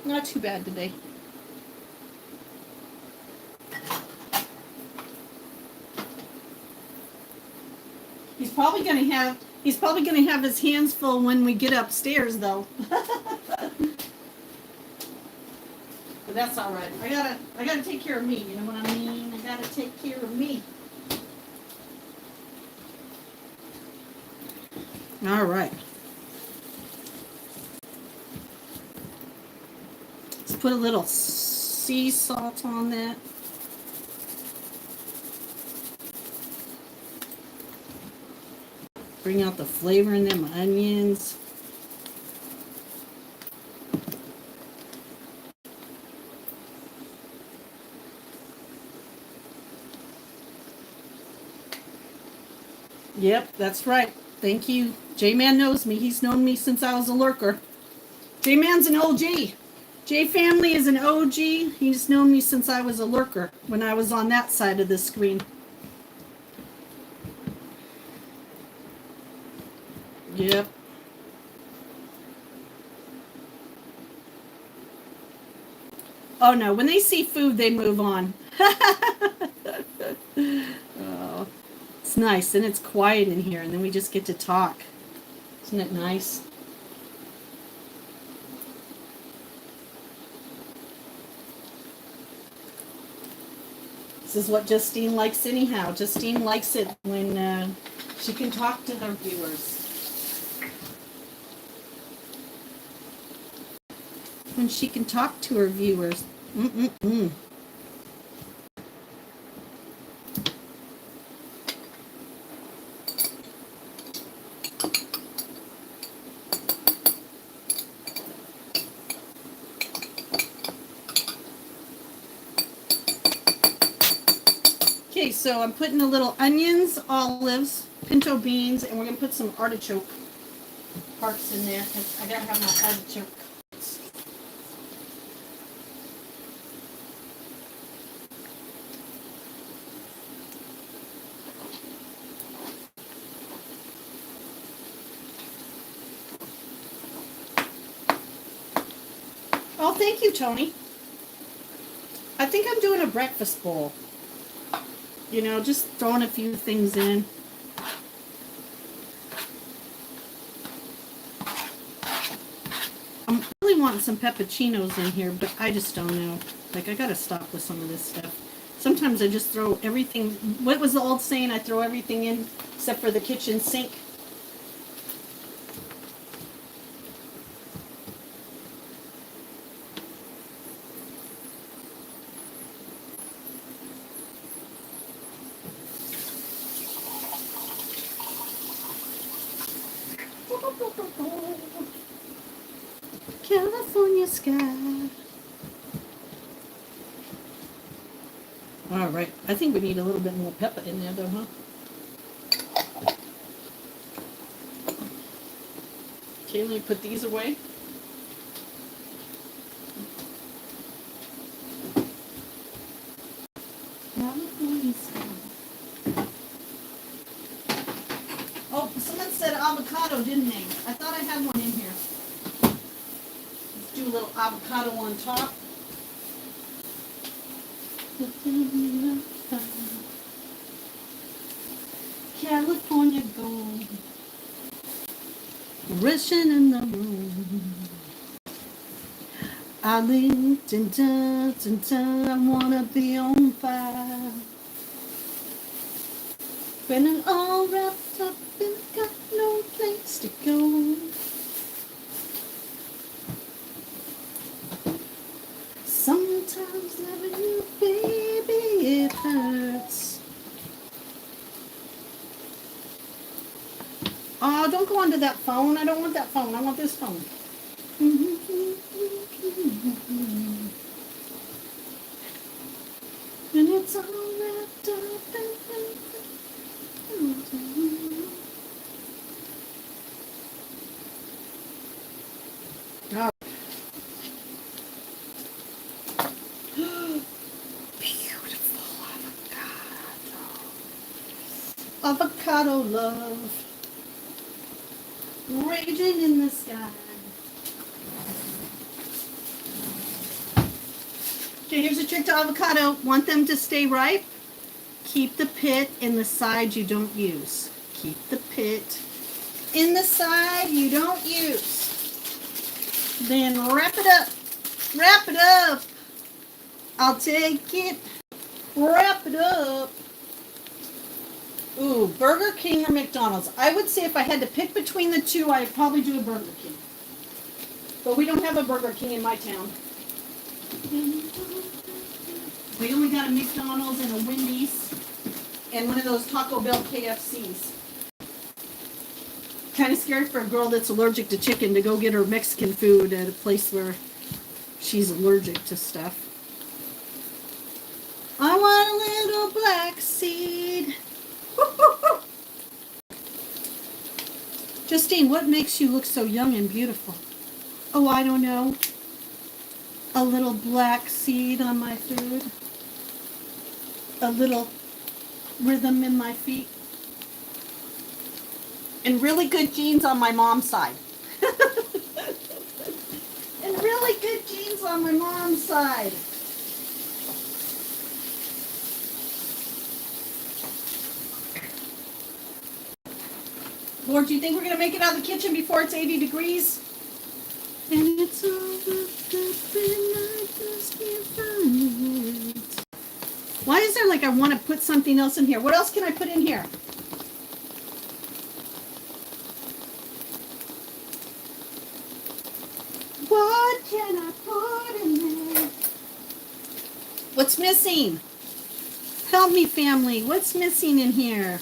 Speaker 1: Not too bad today. He's probably gonna have his hands full when we get upstairs, though. But that's all right. I gotta take care of me. You know what I mean? I gotta take care of me. All right. Let's put a little sea salt on that. Bring out the flavor in them onions. Yep, that's right. Thank you. J-Man knows me. He's known me since I was a lurker. J-Man's an OG. J-Family is an OG. He's known me since I was a lurker, when I was on that side of the screen. Yep. Oh no, when they see food, they move on. Oh, it's nice. Then it's quiet in here, and then we just get to talk. Isn't it nice? This is what Justine likes anyhow. Justine likes it when she can talk to her viewers. When she can talk to her viewers. Mm-mm-mm. Okay, so I'm putting a little onions, olives, pinto beans, and we're going to put some artichoke parts in there because I got to have my artichoke. Oh, thank you, Tony. I think I'm doing a breakfast bowl. You know, just throwing a few things in. I'm really wanting some peppuccinos in here, but I just don't know. Like, I gotta stop with some of this stuff. Sometimes I just throw everything. What was the old saying? I throw everything in except for the kitchen sink. California sky. All right. I think we need a little bit more pepper in there, though, huh? Okay, let me put these away. California sky. Oh, someone said avocado, didn't they? I thought I had one in here. Let's do a little avocado on top. California gold, rushing in the room. I live, dun, dun, dun, dun, I wanna be on fire. When I'm all wrapped up and got no place to go. Sometimes loving you, baby, it hurts. Oh, don't go onto that phone. I don't want that phone. I want this phone. And it's all wrapped up Oh. Beautiful avocado. Avocado love. Raging in the sky. Okay, here's a trick to avocado. Want them to stay ripe? Keep the pit in the side you don't use. Keep the pit in the side you don't use. Then wrap it up. Wrap it up. I'll take it. Wrap it up. Ooh, Burger King or McDonald's. I would say if I had to pick between the two, I'd probably do a Burger King. But we don't have a Burger King in my town. We only got a McDonald's and a Wendy's and one of those Taco Bell KFCs. Kind of scared for a girl that's allergic to chicken to go get her Mexican food at a place where she's allergic to stuff. I want a little black seed. Justine, what makes you look so young and beautiful? Oh, I don't know. A little black seed on my food. A little rhythm in my feet. And really good genes on my mom's side. And really good genes on my mom's side. Lord, do you think we're going to make it out of the kitchen before it's 80 degrees? And it's all I just can't find it. Why is there like I want to put something else in here? What else can I put in here? What can I put in there? What's missing? Help me, family. What's missing in here?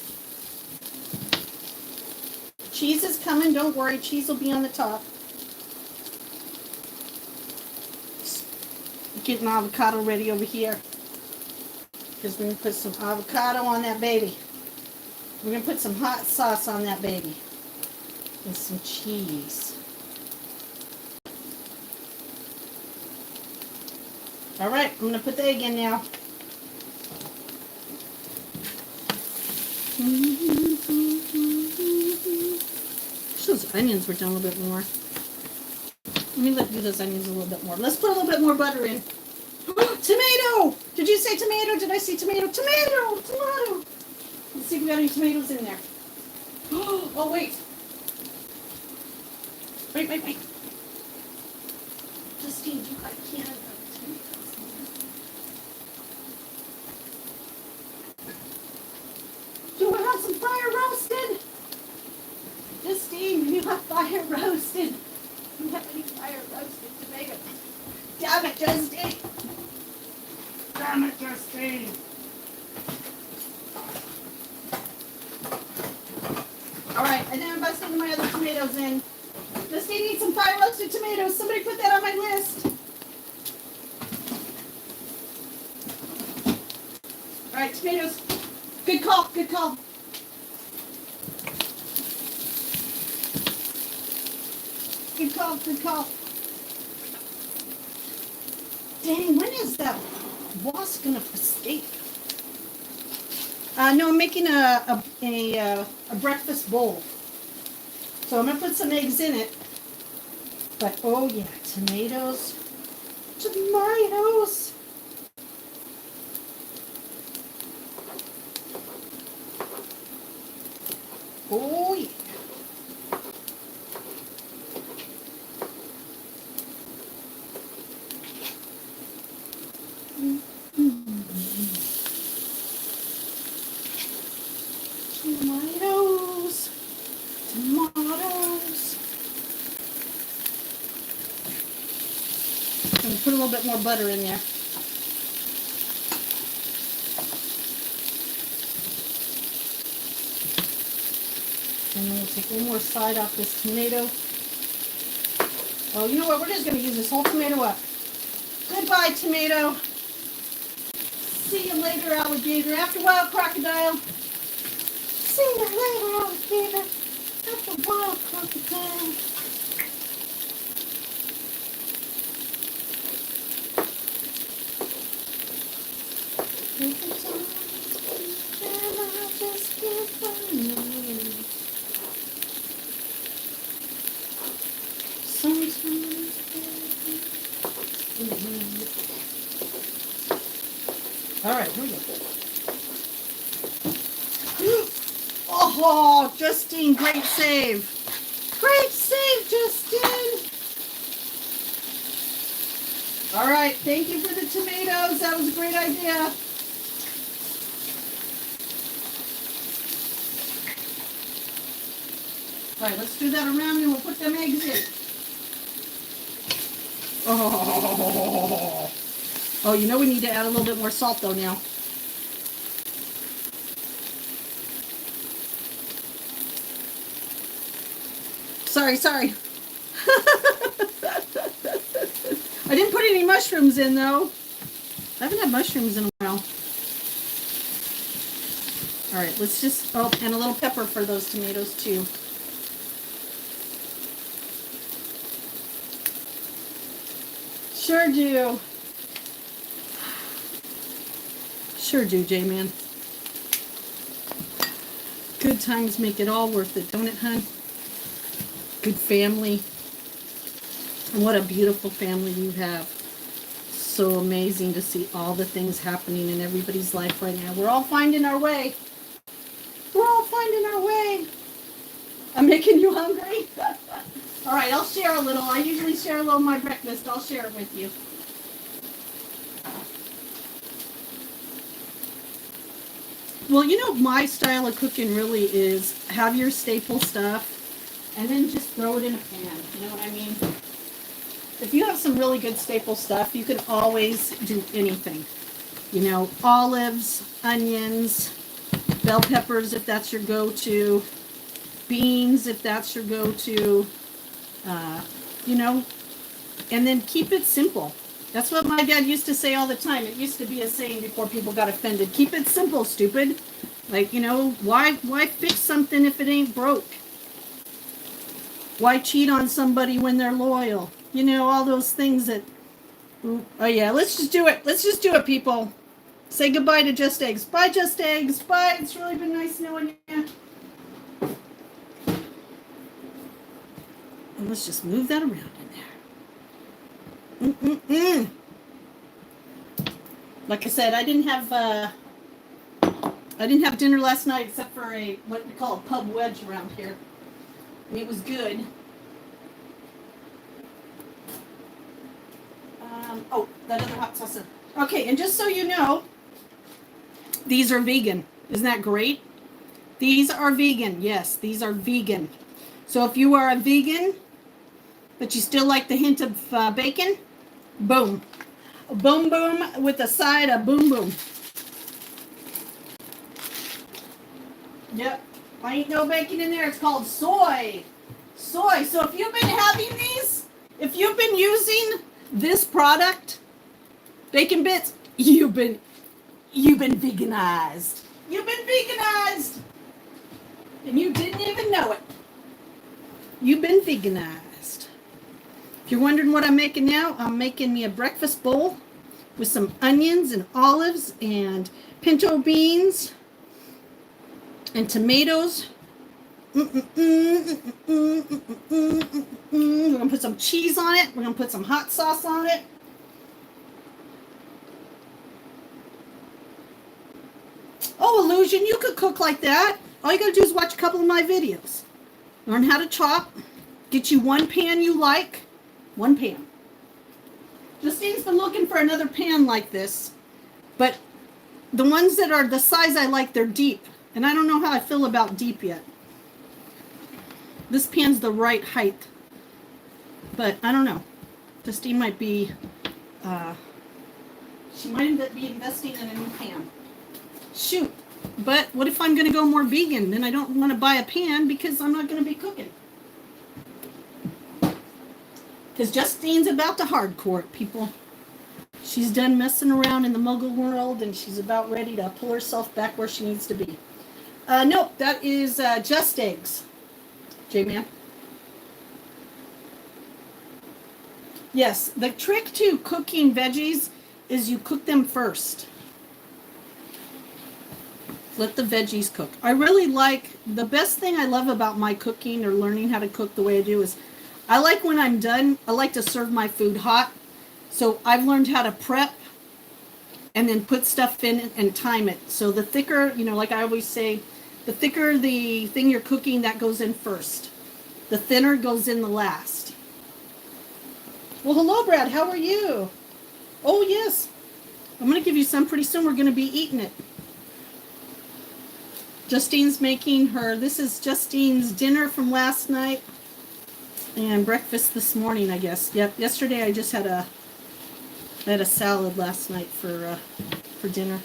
Speaker 1: Cheese is coming. Don't worry. Cheese will be on the top. Getting avocado ready over here. Because we're going to put some avocado on that baby. We're going to put some hot sauce on that baby. And some cheese. All right, I'm going to put the egg in now. Wish those onions were done a little bit more. Let me do those onions a little bit more. Let's put a little bit more butter in. Tomato! Did you say tomato? Did I see tomato? Tomato! Tomato! Let's see if we got any tomatoes in there. Oh, wait. Wait. Justine, I can't. Do I have some fire roasted? Justine, you have fire roasted. You have any fire roasted tomatoes? Damn it, Justine. Damn it, Justine. All right, and then I'm busting my other tomatoes in. Justine needs some fire roasted tomatoes. Somebody put that on my list. All right, tomatoes. Good call, good call. Good call, good call. Dang, when is that wasp gonna escape? No, I'm making a breakfast bowl. So I'm gonna put some eggs in it. But oh yeah, tomatoes. Tomatoes. Oh yeah. Tomatoes. Tomatoes. I'm going to put a little bit more butter in there. And then we'll take one more side off this tomato. Oh, you know what? We're just going to use this whole tomato up. Goodbye, tomato. See you later, alligator. After a while, crocodile. See you later, alligator. After a while, crocodile. All right, here we go. Oh, Justine, great save. Great save, Justine. All right, thank you for the tomatoes. That was a great idea. All right, let's do that around and we'll put them eggs in. Oh, you know we need to add a little bit more salt though now. Sorry. I didn't put any mushrooms in though. I haven't had mushrooms in a while. All right, let's just, oh, and a little pepper for those tomatoes too. Sure do. Sure do, J-Man. Good times make it all worth it, don't it, hon? Good family. And what a beautiful family you have. So amazing to see all the things happening in everybody's life right now. We're all finding our way. We're all finding our way. You hungry? All right, I'll share a little. I usually share a little of my breakfast. I'll share it with you. Well, you know, my style of cooking really is have your staple stuff and then just throw it in a pan. You know what I mean? If you have some really good staple stuff, you can always do anything. You know, olives, onions, bell peppers if that's your go-to, beans if that's your go-to, you know, and then keep it simple. That's what my dad used to say all the time. It used to be a saying before people got offended. Keep it simple, stupid. Like, you know, why fix something if it ain't broke? Why cheat on somebody when they're loyal? You know, all those things that, oh yeah, let's just do it. Let's just do it, people. Say goodbye to Just Eggs. Bye, Just Eggs. Bye. It's really been nice knowing you. And let's just move that around in there. Like I said, I didn't have dinner last night except for what we call a pub wedge around here. And it was good. Oh, that other hot sauce. Okay, and just so you know, these are vegan. Isn't that great? These are vegan. Yes, these are vegan. So if you are a vegan, but you still like the hint of bacon, boom. Boom, boom, with a side of boom, boom. Yep. I ain't no bacon in there. It's called soy. Soy. So if you've been having these, if you've been using this product, Bacon Bits, you've been veganized. You've been veganized. And you didn't even know it. You've been veganized. If you're wondering what I'm making now, I'm making me a breakfast bowl with some onions and olives and pinto beans and tomatoes. We're going to put some cheese on it. We're going to put some hot sauce on it. Oh, Illusion, you could cook like that. All you got to do is watch a couple of my videos. Learn how to chop. Get you one pan you like. One pan. Justine's been looking for another pan like this. But the ones that are the size I like, they're deep. And I don't know how I feel about deep yet. This pan's the right height. But I don't know. Justine might be, she might end up be investing in a new pan. Shoot. But what if I'm going to go more vegan? Then I don't want to buy a pan because I'm not going to be cooking. Because Justine's about to hardcore it, people. She's done messing around in the muggle world and she's about ready to pull herself back where she needs to be. Nope, that is Just Eggs. J-Man. Yes, the trick to cooking veggies is you cook them first. Let the veggies cook. I really like, the best thing I love about my cooking or learning how to cook the way I do is, I like when I'm done, I like to serve my food hot. So I've learned how to prep and then put stuff in and time it. So the thicker, you know, like I always say, the thicker the thing you're cooking, that goes in first. The thinner goes in the last. Well, hello, Brad. How are you? Oh, yes. I'm going to give you some pretty soon. We're going to be eating it. Justine's making her, this is Justine's dinner from last night and breakfast this morning, I guess. Yep, yesterday I just had a salad last night for dinner.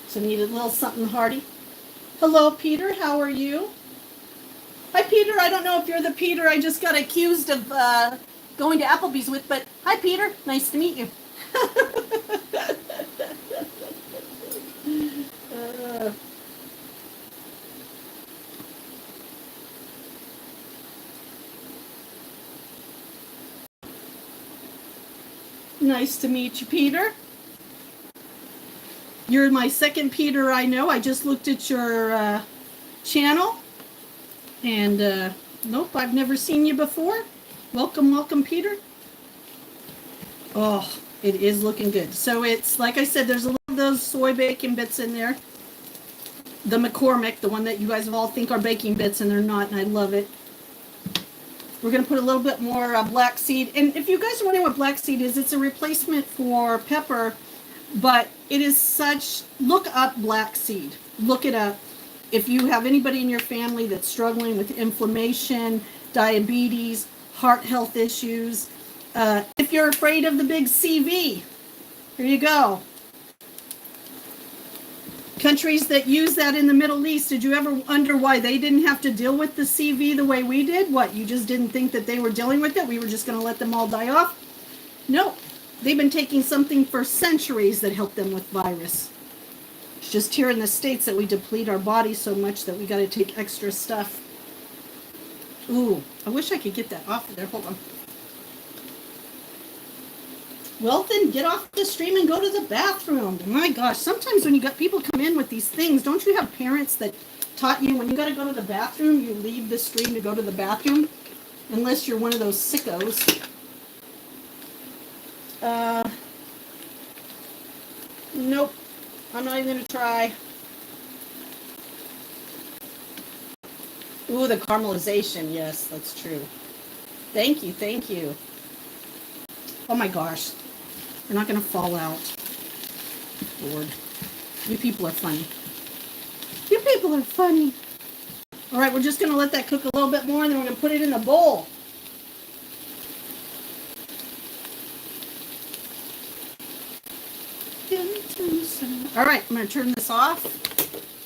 Speaker 1: So needed a little something hearty. Hello, Peter. How are you? Hi, Peter. I don't know if you're the Peter I just got accused of going to Applebee's with, but hi, Peter. Nice to meet you. Nice to meet you, Peter. You're my second Peter I know. I just looked at your channel. And, nope, I've never seen you before. Welcome, welcome, Peter. Oh, it is looking good. So it's, like I said, there's a little of those soy bacon bits in there. the McCormick, the one that you guys all think are baking bits, and they're not, and I love it. We're going to put a little bit more black seed. And if you guys are wondering what black seed is, it's a replacement for pepper, but it is such, look up black seed. Look it up. If you have anybody in your family that's struggling with inflammation, diabetes, heart health issues, if you're afraid of the big CV, here you go. Countries that use that in the Middle East, did you ever wonder why they didn't have to deal with the CV the way we did? What, you just didn't think that they were dealing with it? We were just going to let them all die off? No, they've been taking something for centuries that helped them with virus. It's just here in the States that we deplete our body so much that we got to take extra stuff. Ooh, I wish I could get that off of there. Hold on. Well, then get off the stream and go to the bathroom. My gosh, sometimes when you got people come in with these things, don't you have parents that taught you when you got to go to the bathroom, you leave the stream to go to the bathroom? Unless you're one of those sickos. Nope. I'm not even going to try. Ooh, the caramelization. Yes, that's true. Thank you, thank you. Oh my gosh. They're not going to fall out. Lord. You people are funny. You people are funny. All right, we're just going to let that cook a little bit more, and then we're going to put it in a bowl. All right, I'm going to turn this off.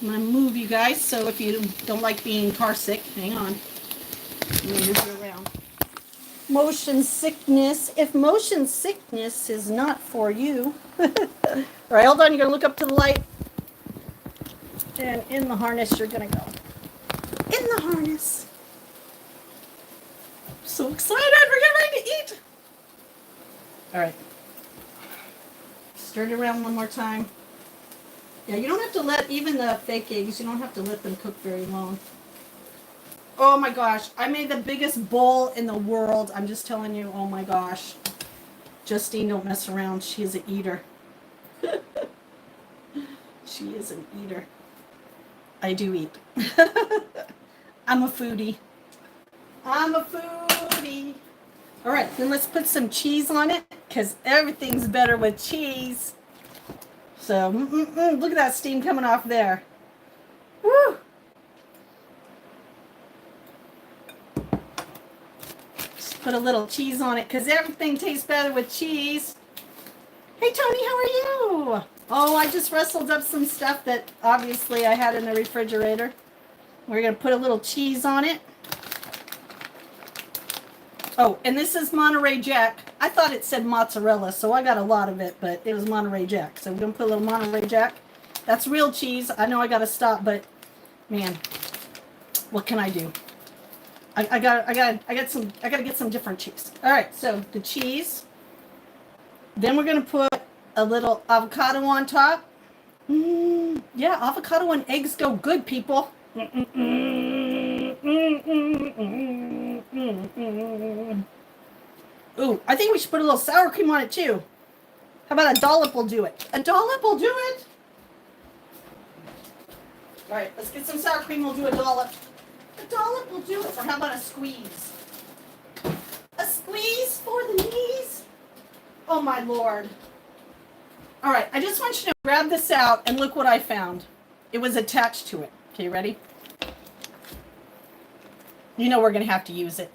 Speaker 1: I'm going to move you guys, so if you don't like being car sick, hang on. I'm going to move you around. Motion sickness. If motion sickness is not for you. All right, hold on. You're going to look up to the light. And in the harness, you're going to go. In the harness. So excited. We're getting ready to eat. All right. Stir it around one more time. Yeah, you don't have to let, even the fake eggs, you don't have to let them cook very long. Oh my gosh, I made the biggest bowl in the world. I'm just telling you, oh my gosh. Justine, don't mess around. She is an eater. She is an eater. I do eat. I'm a foodie. I'm a foodie. All right, then let's put some cheese on it, because everything's better with cheese. So, look at that steam coming off there. Woo! Just put a little cheese on it, because everything tastes better with cheese. Hey, Tony, how are you? Oh, I just rustled up some stuff that obviously I had in the refrigerator. We're going to put a little cheese on it. Oh, and this is Monterey Jack. I thought it said mozzarella, so I got a lot of it, but it was Monterey Jack. So we're going to put a little Monterey Jack. That's real cheese. I know I got to stop, but man, what can I do? I got to get some different cheese. All right, so the cheese. Then we're going to put a little avocado on top. Yeah, avocado and eggs go good, people. Ooh, I think we should put a little sour cream on it too. How about a dollop will do it? A dollop will do it? All right, let's get some sour cream. We'll do a dollop. A dollop will do it. Or how about a squeeze? A squeeze for the knees? Oh my Lord. All right, I just want you to grab this out and look what I found. It was attached to it. Okay, ready? You know we're going to have to use it.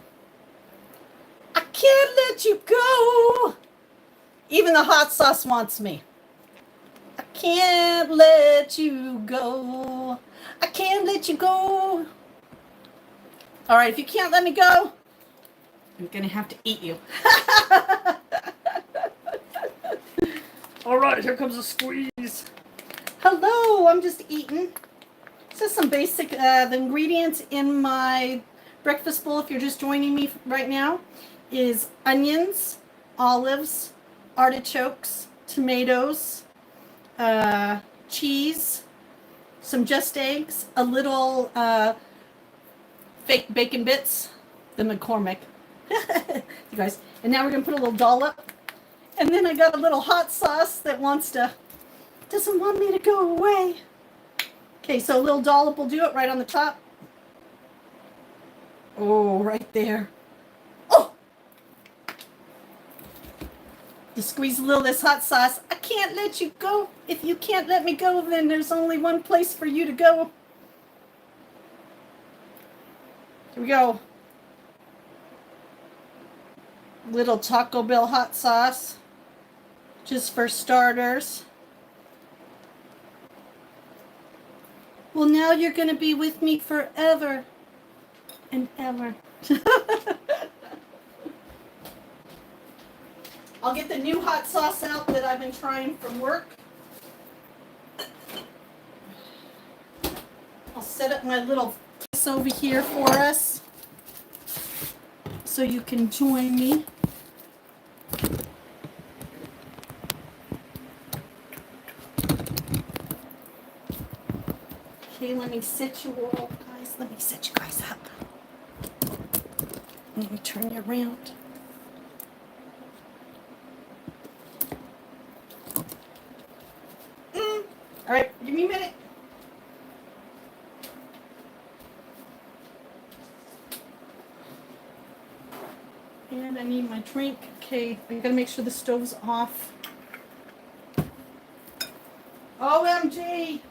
Speaker 1: I can't let you go. Even the hot sauce wants me. I can't let you go. I can't let you go. All right, if you can't let me go, I'm going to have to eat you. All right, here comes a squeeze. Hello, I'm just eating. This is some basic, the ingredients in my breakfast bowl, if you're just joining me right now, is onions, olives, artichokes, tomatoes, cheese, some just eggs, a little fake bacon bits, the McCormick. You guys, and now we're going to put a little dollop. And then I got a little hot sauce that doesn't want me to go away. Okay, so a little dollop will do it right on the top. Oh, right there. Oh! Just squeeze a little of this hot sauce. I can't let you go. If you can't let me go, then there's only one place for you to go. Here we go. Little Taco Bell hot sauce. Just for starters. Well, now you're going to be with me forever and ever. I'll get the new hot sauce out that I've been trying from work. I'll set up my little place over here for us so you can join me. Okay, let me set you all guys. Let me set you guys up. Let me turn you around. All right, give me a minute. And I need my drink. Okay, I gotta make sure the stove's off. OMG!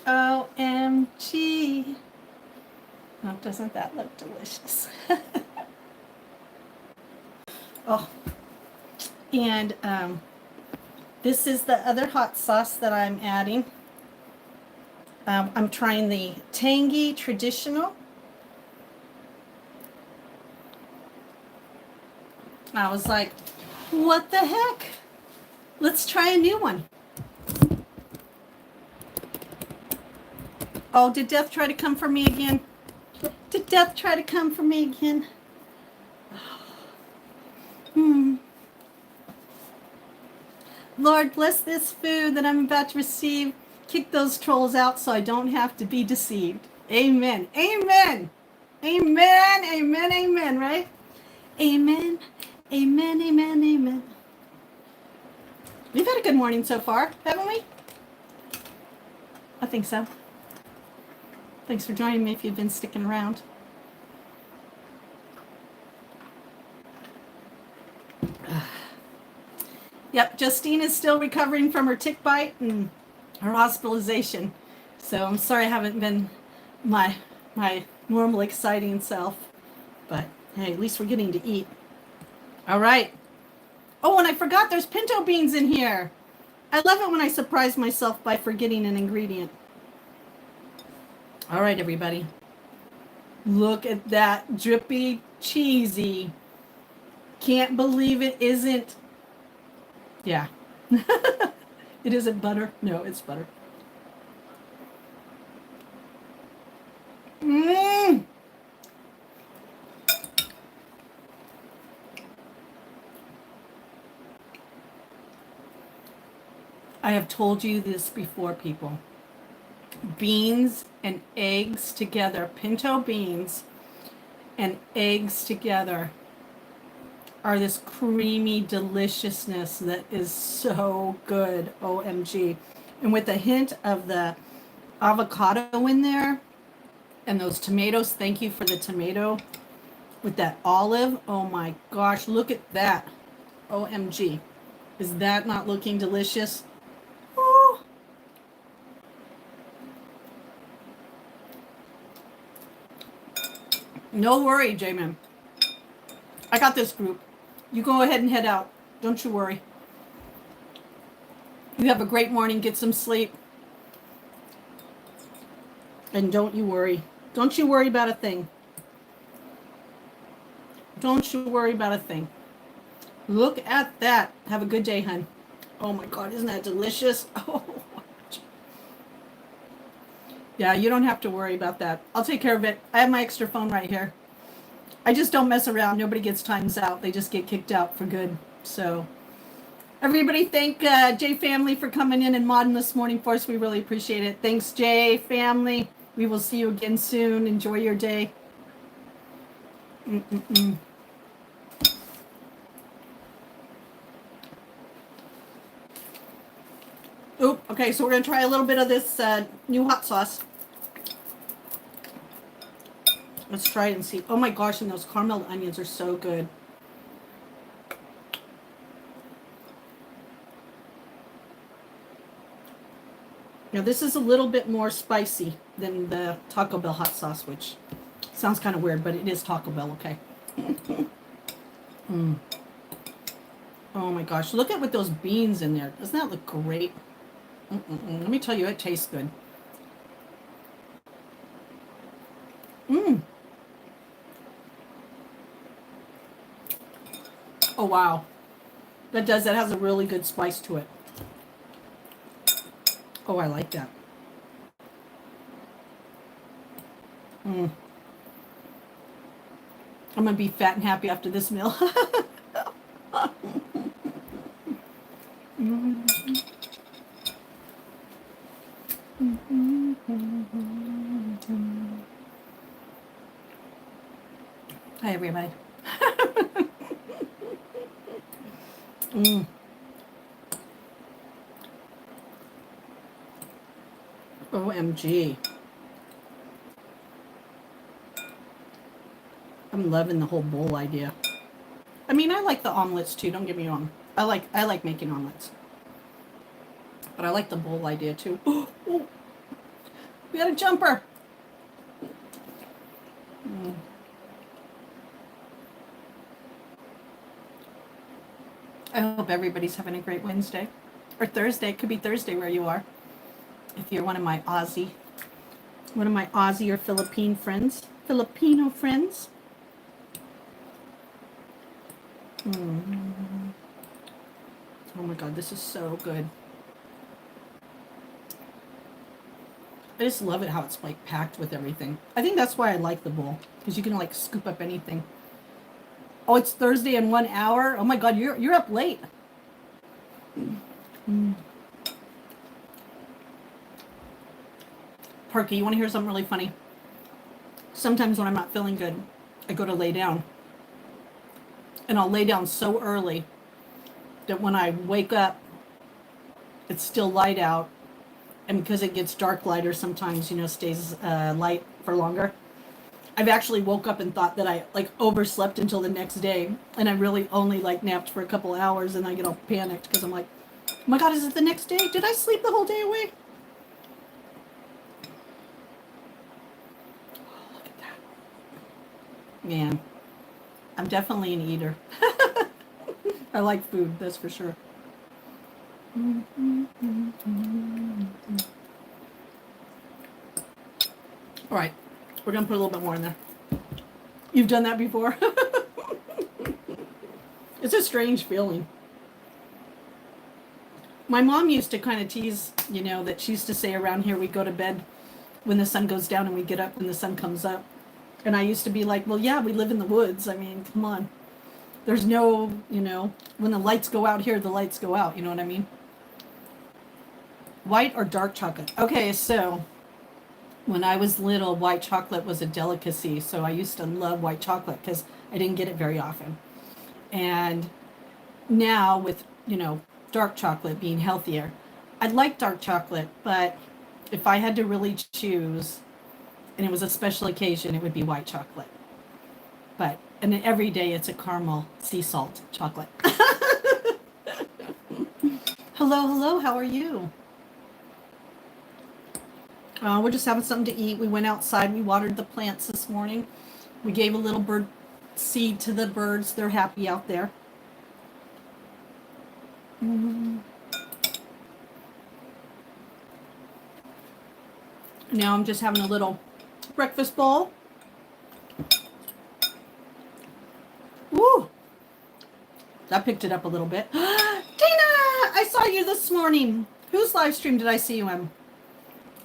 Speaker 1: OMG! Oh, doesn't that look delicious? Oh, and this is the other hot sauce that I'm adding. I'm trying the tangy traditional. I was like, what the heck? Let's try a new one. Oh, did death try to come for me again? Did death try to come for me again? Lord, bless this food that I'm about to receive. Kick those trolls out so I don't have to be deceived. Amen. Amen. Amen. Amen. Amen. Right? Amen. Amen. Amen. Amen. We've had a good morning so far, haven't we? I think so. Thanks for joining me if you've been sticking around. Yep, Justine is still recovering from her tick bite and her hospitalization. So I'm sorry I haven't been my normal exciting self. But hey, at least we're getting to eat. All right. Oh, and I forgot there's pinto beans in here. I love it when I surprise myself by forgetting an ingredient. All right, everybody. Look at that drippy, cheesy. Can't believe it isn't. Yeah. It isn't butter. No, it's butter. Mmm. I have told you this before, people. Beans and eggs together, pinto beans and eggs together are this creamy deliciousness that is so good. OMG. And with a hint of the avocado in there and those tomatoes, thank you for the tomato with that olive. Oh my gosh, look at that. OMG. Is that not looking delicious? Oh. No worry, J-Man. I got this group. You go ahead and head out. Don't you worry. You have a great morning. Get some sleep. And don't you worry. Don't you worry about a thing. Don't you worry about a thing. Look at that. Have a good day, hun. Oh my God, isn't that delicious? Oh. Yeah, you don't have to worry about that. I'll take care of it. I have my extra phone right here. I just don't mess around. Nobody gets times out. They just get kicked out for good. So everybody thank J family for coming in and modding this morning for us. We really appreciate it. Thanks, J family. We will see you again soon. Enjoy your day. Oh, okay, so we're going to try a little bit of this new hot sauce. Let's try it and see. Oh my gosh, and those carameled onions are so good. Now this is a little bit more spicy than the Taco Bell hot sauce, which sounds kind of weird, but it is Taco Bell, okay? Mm. Oh my gosh, look at with those beans in there. Doesn't that look great? Let me tell you, it tastes good. Oh wow. That has a really good spice to it. Oh, I like that. I'm going to be fat and happy after this meal. Hi, everybody. OMG. I'm loving the whole bowl idea. I mean, I like the omelets too, don't get me wrong. I like making omelets. But I like the bowl idea too. Oh, we got a jumper. I hope everybody's having a great Wednesday. Or Thursday. It could be Thursday where you are. If you're one of my Aussie or Filipino friends. Oh my god, this is so good. I just love it how it's like packed with everything. I think that's why I like the bowl, because you can like scoop up anything. Oh, it's Thursday in 1 hour. Oh my god, you're up late. Parky, you want to hear something really funny? Sometimes when I'm not feeling good, I go to lay down. And I'll lay down so early that when I wake up, it's still light out. And because it gets dark lighter sometimes, stays light for longer. I've actually woke up and thought that I like overslept until the next day. And I really only like napped for a couple hours, and I get all panicked because I'm like, oh my god, is it the next day? Did I sleep the whole day away? Oh, look at that. Man, I'm definitely an eater. I like food, that's for sure. All right, we're gonna put a little bit more in there. You've done that before? It's a strange feeling. My mom used to kind of tease, that she used to say around here we go to bed when the sun goes down and we get up when the sun comes up. And I used to be like, well, yeah, we live in the woods. I mean, come on. There's no, when the lights go out here, the lights go out. You know what I mean? White or dark chocolate? Okay, so when I was little, white chocolate was a delicacy. So I used to love white chocolate because I didn't get it very often. And now with, dark chocolate being healthier, I like dark chocolate, but if I had to really choose, and it was a special occasion, it would be white chocolate. But, and then every day it's a caramel sea salt chocolate. Hello, how are you? We're just having something to eat. We went outside, we watered the plants this morning. We gave a little bird seed to the birds. They're happy out there. Now I'm just having a little breakfast bowl. Woo! That picked it up a little bit. Tina! I saw you this morning. Whose live stream did I see you in?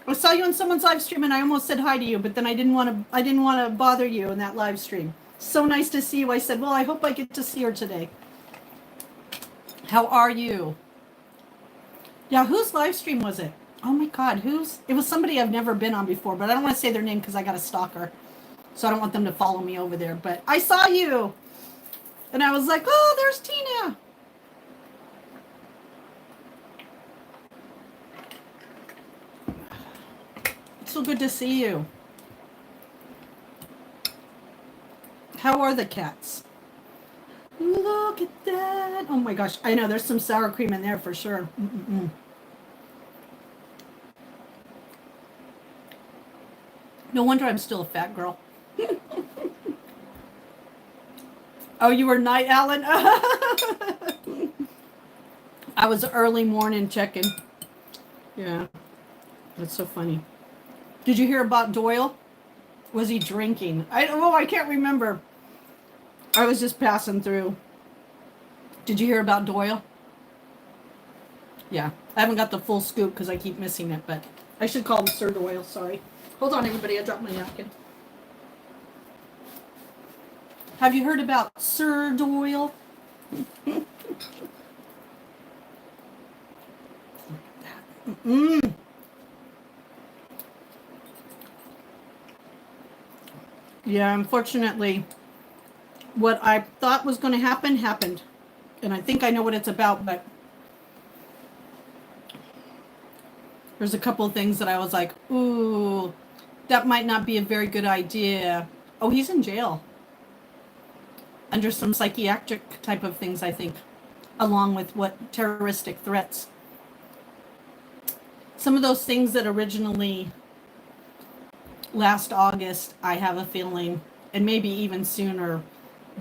Speaker 1: I saw you in someone's live stream and I almost said hi to you, but then I didn't want to bother you in that live stream. So nice to see you. I said, well, I hope I get to see her today. How are you? Yeah, whose live stream was it? Oh my god, it was somebody I've never been on before, but I don't want to say their name because I got a stalker. So I don't want them to follow me over there. But I saw you. And I was like, oh, there's Tina. So good to see you. How are the cats? Look at that. Oh my gosh. I know there's some sour cream in there for sure. Mm-mm-mm. No wonder I'm still a fat girl. Oh, you were night, Alan? I was early morning checking. Yeah, that's so funny. Did you hear about Doyle? Was he drinking? I can't remember. I was just passing through. Did you hear about Doyle? Yeah, I haven't got the full scoop because I keep missing it, but I should call him Sir Doyle. Sorry. Hold on, everybody. I dropped my napkin. Have you heard about Sir Doyle? Mm. Yeah, unfortunately, what I thought was going to happen happened. And I think I know what it's about, but there's a couple of things that I was like, ooh, that might not be a very good idea. Oh, he's in jail. Under some psychiatric type of things, I think, along with what terroristic threats. Some of those things that originally last August, I have a feeling, and maybe even sooner,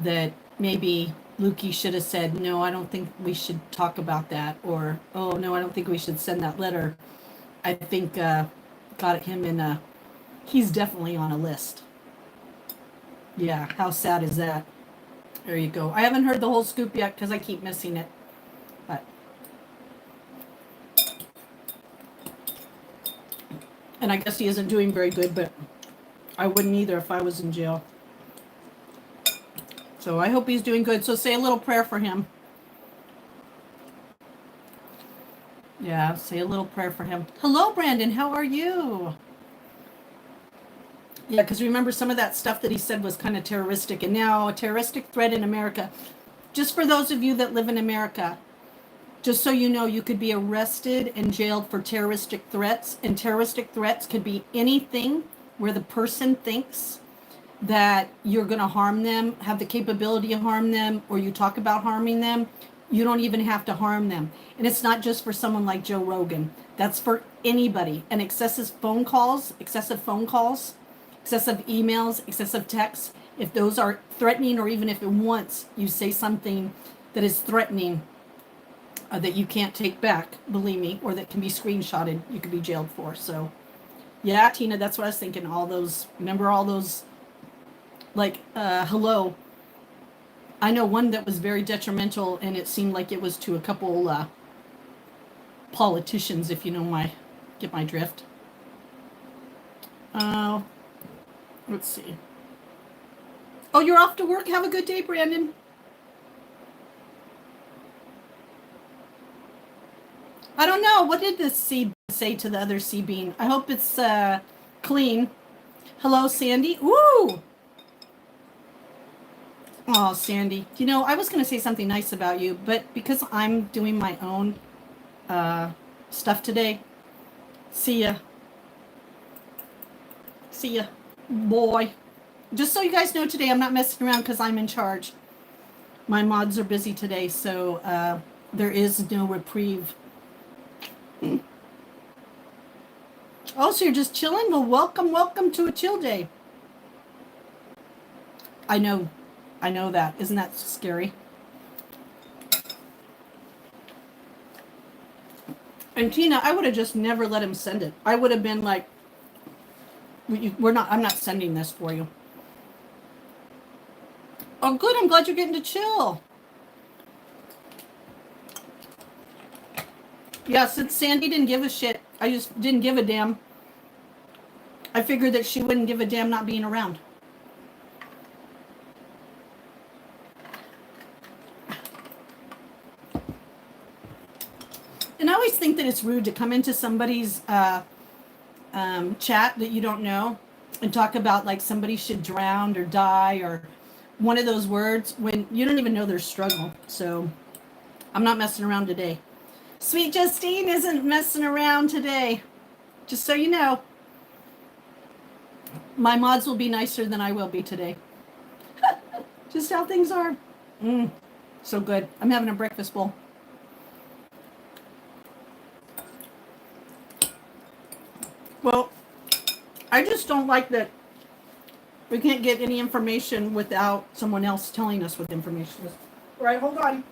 Speaker 1: that maybe Lukey should have said, no, I don't think we should talk about that, or, oh, no, I don't think we should send that letter. I think got him in a, he's definitely on a list. Yeah, how sad is that? There you go. I haven't heard the whole scoop yet because I keep missing it. But and I guess he isn't doing very good, but I wouldn't either if I was in jail. So I hope he's doing good. So say a little prayer for him. Yeah, say a little prayer for him. Hello, Brandon. How are you? Yeah, because remember some of that stuff that he said was kind of terroristic, and now a terroristic threat in America. Just for those of you that live in America, just so you know, you could be arrested and jailed for terroristic threats, and terroristic threats could be anything where the person thinks that you're going to harm them, have the capability to harm them, or you talk about harming them. You don't even have to harm them. And it's not just for someone like Joe Rogan. That's for anybody. And excessive phone calls, excessive emails, excessive texts, if those are threatening, or even if once you say something that is threatening that you can't take back, believe me, or that can be screenshotted, you could be jailed for. So, yeah, Tina, that's what I was thinking. All those, remember all those, like, hello. I know one that was very detrimental, and it seemed like it was to a couple politicians, if you know get my drift. Let's see. Oh, you're off to work? Have a good day, Brandon. I don't know. What did this seed say to the other sea bean? I hope it's clean. Hello, Sandy. Ooh! Oh, Sandy. You know, I was going to say something nice about you, but because I'm doing my own stuff today, see ya. See ya, boy. Just so you guys know, today I'm not messing around because I'm in charge. My mods are busy today, so there is no reprieve. Oh, so you're just chilling? Well, welcome to a chill day. I know that. Isn't that scary? And Tina, I would have just never let him send it. I would have been like, I'm not sending this for you. Oh, good. I'm glad you're getting to chill. Yeah, since Sandy didn't give a shit, I just didn't give a damn. I figured that she wouldn't give a damn not being around. And I always think that it's rude to come into somebody's chat that you don't know and talk about like somebody should drown or die or one of those words when you don't even know their struggle. So I'm not messing around today. Sweet Justine isn't messing around today. Just so you know. My mods will be nicer than I will be today. Just how things are. So good. I'm having a breakfast bowl. Well, I just don't like that we can't get any information without someone else telling us what the information is. All right, hold on.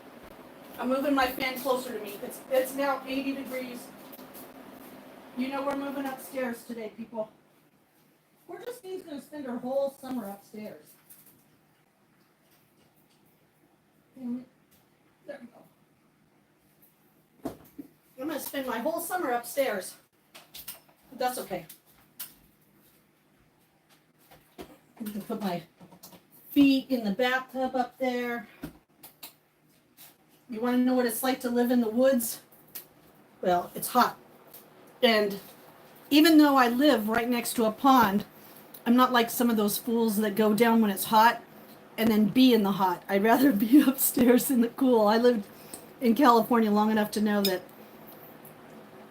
Speaker 1: I'm moving my fan closer to me. It's now 80 degrees. You know we're moving upstairs today, people. We're just going to spend our whole summer upstairs. Damn it. There we go. I'm going to spend my whole summer upstairs. But that's okay. I'm going to put my feet in the bathtub up there. You want to know what it's like to live in the woods? Well, it's hot. And even though I live right next to a pond, I'm not like some of those fools that go down when it's hot and then be in the hot. I'd rather be upstairs in the cool. I lived in California long enough to know that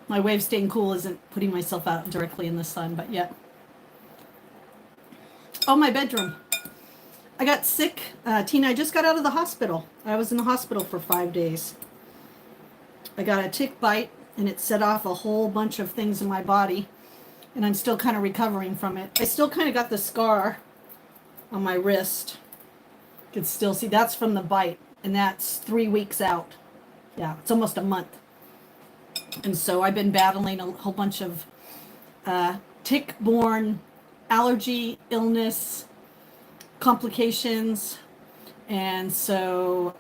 Speaker 1: my way of staying cool isn't putting myself out directly in the sun, but yet. Oh, my bedroom. I got sick. Tina, I just got out of the hospital. I was in the hospital for 5 days. I got a tick bite, and it set off a whole bunch of things in my body, and I'm still kind of recovering from it. I still kind of got the scar on my wrist. You can still see that's from the bite, and that's 3 weeks out. Yeah, it's almost a month. And so I've been battling a whole bunch of tick-borne allergy, illness, complications. And so,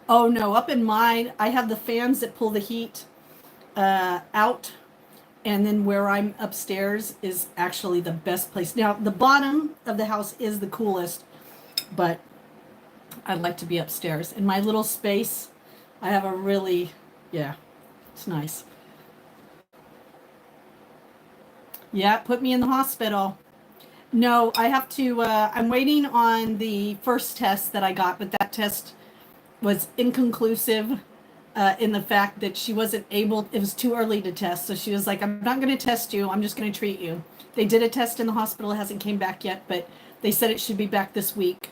Speaker 1: oh no, up in mine, I have the fans that pull the heat out. And then where I'm upstairs is actually the best place. Now, the bottom of the house is the coolest, but I'd like to be upstairs. In my little space, I have a really, yeah, it's nice. Yeah, put me in the hospital. No, I have to, I'm waiting on the first test that I got, but that test was inconclusive in the fact that she wasn't able, it was too early to test. So she was like, I'm not going to test you. I'm just going to treat you. They did a test in the hospital. It hasn't came back yet, but they said it should be back this week.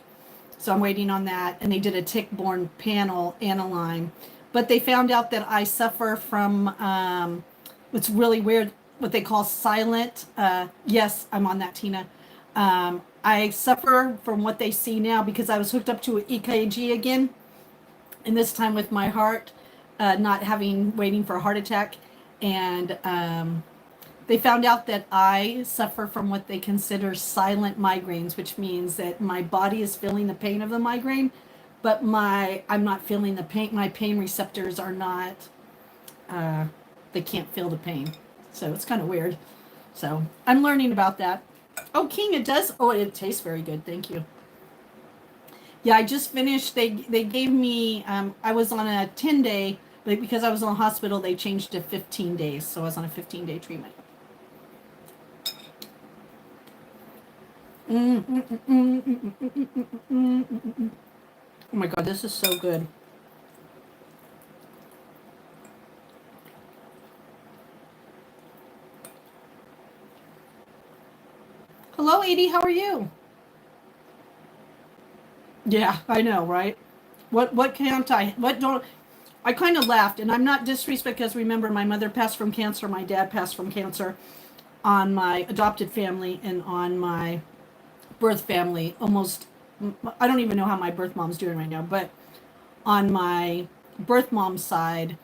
Speaker 1: So I'm waiting on that. And they did a tick-borne panel aniline. But they found out that I suffer from what's really weird, what they call silent. Yes, I'm on that, Tina. I suffer from what they see now because I was hooked up to an EKG again. And this time with my heart not waiting for a heart attack. And they found out that I suffer from what they consider silent migraines, which means that my body is feeling the pain of the migraine, but I'm not feeling the pain. My pain receptors are not, they can't feel the pain. So it's kind of weird. So I'm learning about that. Oh, King, it does. Oh, it tastes very good. Thank you. Yeah, I just finished. They gave me, I was on a 10-day, but because I was in the hospital, they changed to 15 days. So I was on a 15-day treatment. Oh my God, this is so good. Hello, Edie, how are you? Yeah, I know, right? What can't I, what don't, I kind of laughed, and I'm not disrespect because remember, my mother passed from cancer, my dad passed from cancer, on my adopted family and on my birth family. Almost, I don't even know how my birth mom's doing right now, but on my birth mom's side,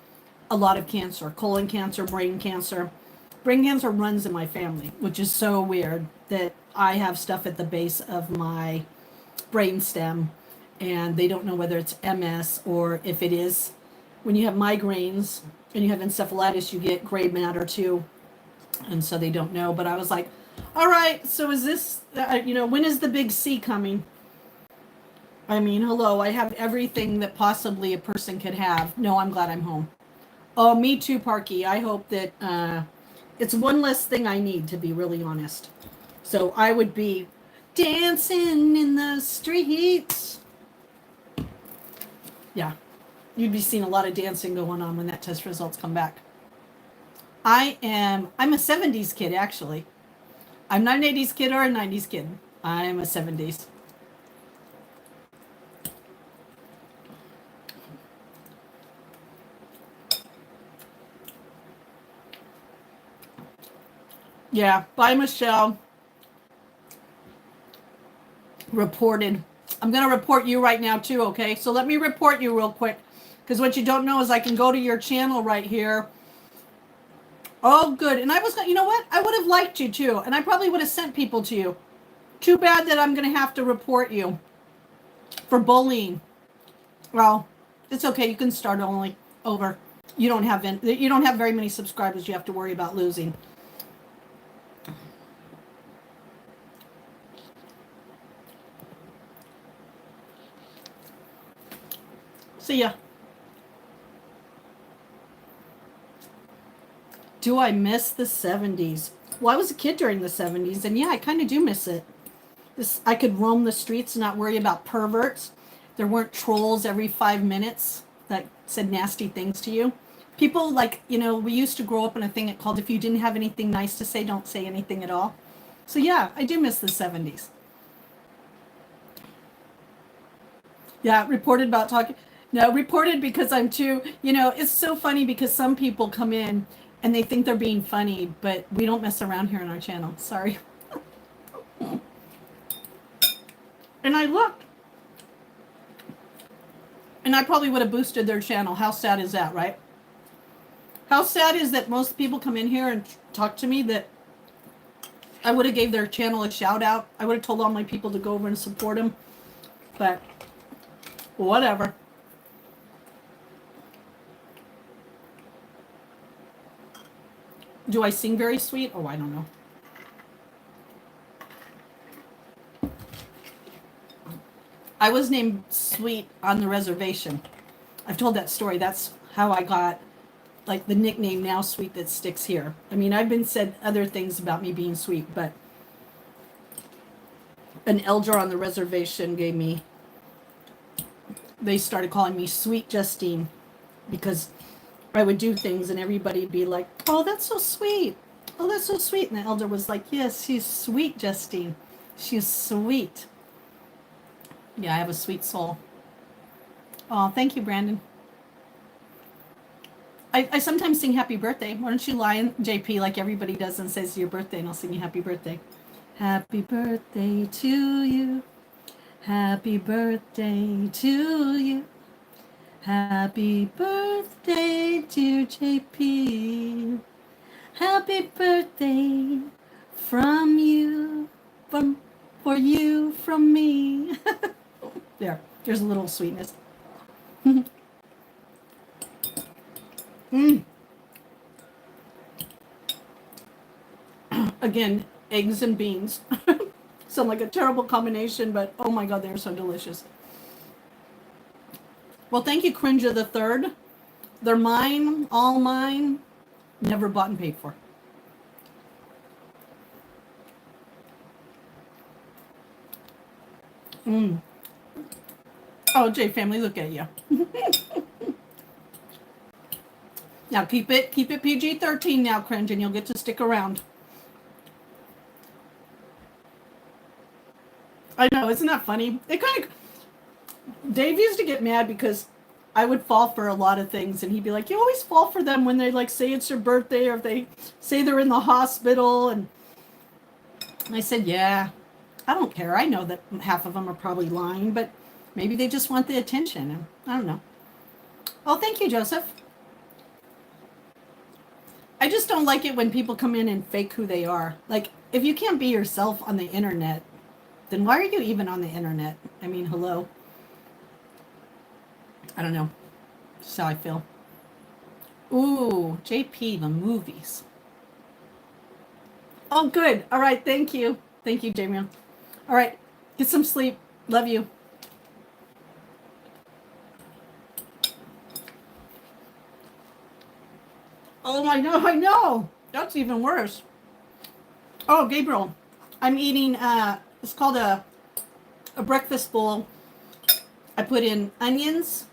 Speaker 1: a lot of cancer, colon cancer, brain cancer. Brain cancer runs in my family, which is so weird that I have stuff at the base of my brain stem, and they don't know whether it's MS or if it is. When you have migraines and you have encephalitis, you get gray matter too, and so they don't know. But I was like, all right, so is this, when is the big C coming? I mean, hello, I have everything that possibly a person could have. No, I'm glad I'm home. Oh, me too, Parky. I hope that it's one less thing I need, to be really honest. So I would be dancing in the streets. Yeah, you'd be seeing a lot of dancing going on when that test results come back. I'm a 70s kid, actually. I'm not an 80s kid or a 90s kid. I'm a 70s. Yeah, bye, Michelle. Reported. I'm going to report you right now, too, okay? So let me report you real quick. Because what you don't know is I can go to your channel right here. Oh, good. And I was going to, you know what? I would have liked you, too. And I probably would have sent people to you. Too bad that I'm going to have to report you for bullying. Well, it's okay. You can start only over. You don't have very many subscribers you have to worry about losing. See ya. Do I miss the 70s? Well, I was a kid during the 70s, and yeah, I kind of do miss it. I could roam the streets and not worry about perverts. There weren't trolls every 5 minutes that said nasty things to you. People like, we used to grow up in a thing called if you didn't have anything nice to say, don't say anything at all. So yeah, I do miss the 70s. Yeah, reported about talking. No, reported because I'm too, it's so funny because some people come in and they think they're being funny, but we don't mess around here on our channel. Sorry. And I looked. And I probably would have boosted their channel. How sad is that, right? How sad is that most people come in here and talk to me that I would have gave their channel a shout out. I would have told all my people to go over and support them. But whatever. Do I sing very sweet? Oh, I don't know. I was named Sweet on the reservation. I've told that story. That's how I got like the nickname now Sweet that sticks here. I mean, I've been said other things about me being sweet, but an elder on the reservation they started calling me Sweet Justine because I would do things and everybody would be like, oh, that's so sweet. Oh, that's so sweet. And the elder was like, yes, she's sweet, Justine. She's sweet. Yeah, I have a sweet soul. Oh, thank you, Brandon. I sometimes sing happy birthday. Why don't you lie in JP like everybody does and says your birthday and I'll sing you happy birthday. Happy birthday to you. Happy birthday to you. Happy birthday, dear JP. Happy birthday from you, for you, from me. There's a little sweetness. Again, eggs and beans. Sound like a terrible combination, but oh my God, they're so delicious. Well, thank you, Crinja the Third. They're mine, all mine, never bought and paid for. Oh, J family, look at you. Now keep it PG-13 now, Cringe, and you'll get to stick around. I know, isn't that funny? Dave used to get mad because I would fall for a lot of things, and he'd be like, you always fall for them when they like say it's your birthday or if they say they're in the hospital. And I said, yeah, I don't care. I know that half of them are probably lying, but maybe they just want the attention. I don't know. Oh, thank you, Joseph. I just don't like it when people come in and fake who they are. Like, if you can't be yourself on the internet, then why are you even on the internet? I mean, hello. I don't know. That's how I feel. Ooh, JP, the movies. Oh, good. All right, thank you. Thank you, Jamie. All right, get some sleep. Love you. Oh, I know. That's even worse. Oh, Gabriel, I'm eating, it's called a breakfast bowl. I put in onions,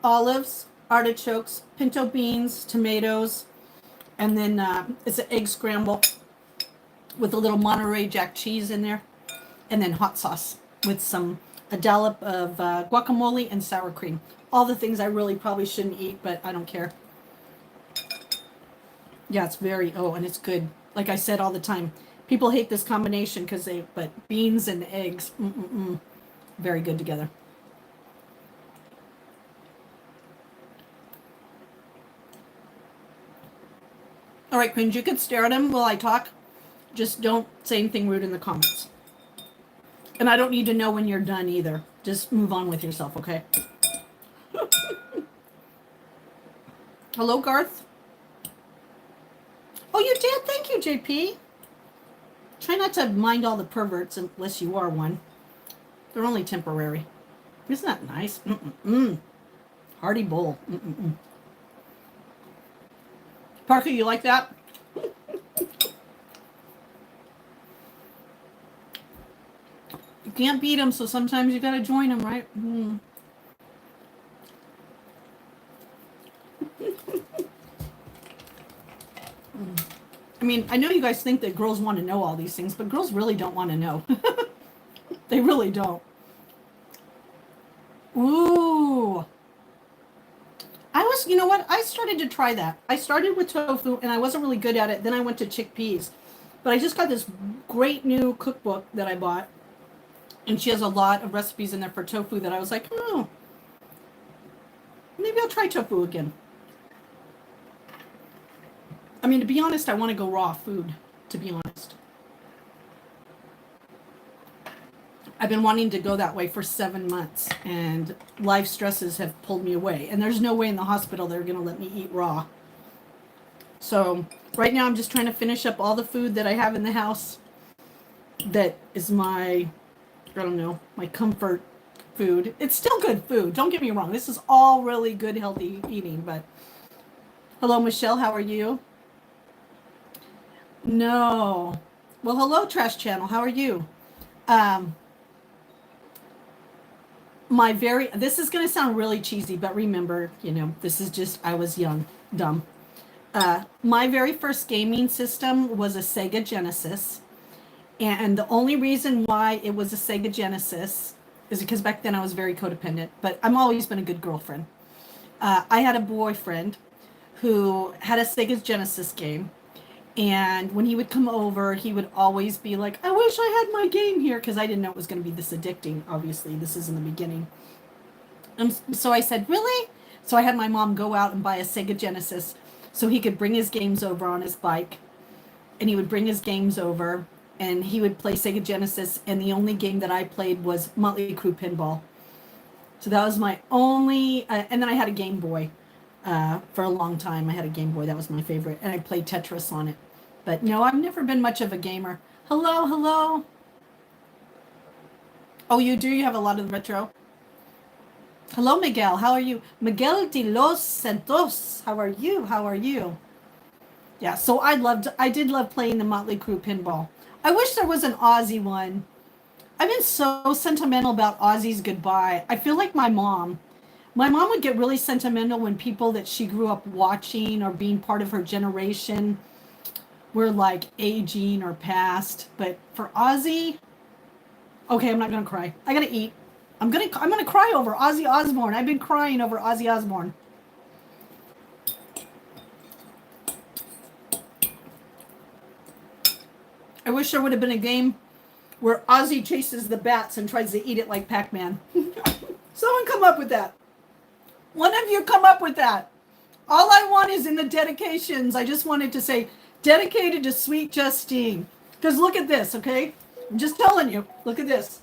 Speaker 1: olives, artichokes, pinto beans, tomatoes, and then it's an egg scramble with a little Monterey Jack cheese in there, and then hot sauce with a dollop of guacamole and sour cream. All the things I really probably shouldn't eat, but I don't care. Yeah, it's and it's good. Like I said all the time, people hate this combination but beans and eggs, very good together. All right, Queens, you could stare at him while I talk. Just don't say anything rude in the comments. And I don't need to know when you're done either. Just move on with yourself, okay? Hello, Garth. Oh, you did? Thank you, JP. Try not to mind all the perverts unless you are one. They're only temporary. Isn't that nice? Hearty bowl. Parker, you like that? You can't beat them, so sometimes you gotta join them, right? I mean, I know you guys think that girls want to know all these things, but girls really don't want to know. They really don't. Ooh. You know what? I started to try that. I started with tofu, and I wasn't really good at it. Then I went to chickpeas. But I just got this great new cookbook that I bought, and she has a lot of recipes in there for tofu that I was like, oh, maybe I'll try tofu again. I mean, to be honest, I want to go raw food, to be honest. I've been wanting to go that way for 7 months, and life stresses have pulled me away. And there's no way in the hospital they're going to let me eat raw. So right now I'm just trying to finish up all the food that I have in the house that is my comfort food. It's still good food. Don't get me wrong. This is all really good, healthy eating. But hello, Michelle. How are you? No. Well, hello, Trash Channel. How are you? This is going to sound really cheesy, but remember, this is just, I was young, dumb. My very first gaming system was a Sega Genesis. And the only reason why it was a Sega Genesis is because back then I was very codependent, but I've always been a good girlfriend. I had a boyfriend who had a Sega Genesis game. And when he would come over, he would always be like, I wish I had my game here, because I didn't know it was going to be this addicting. Obviously, this is in the beginning. So I said, really? So I had my mom go out and buy a Sega Genesis so he could bring his games over on his bike. And he would bring his games over, and he would play Sega Genesis. And the only game that I played was Motley Crue Pinball. So that was my only, and then I had a Game Boy. For a long time, I had a Game Boy. That was my favorite. And I played Tetris on it. But no, I've never been much of a gamer. Hello, hello. Oh, you do? You have a lot of retro? Hello, Miguel. How are you? Miguel de los Santos. How are you? How are you? Yeah, so I did love playing the Motley Crue Pinball. I wish there was an Aussie one. I've been so sentimental about Aussie's Goodbye. I feel like my mom. My mom would get really sentimental when people that she grew up watching or being part of her generation were like aging or past. But for Ozzy, okay, I'm not gonna cry. I gotta eat. I'm gonna cry over Ozzy Osbourne. I've been crying over Ozzy Osbourne. I wish there would have been a game where Ozzy chases the bats and tries to eat it like Pac-Man. Someone come up with that. One of you come up with that. All I want is in the dedications. I just wanted to say, dedicated to Sweet Justine. Because look at this, okay? I'm just telling you. Look at this.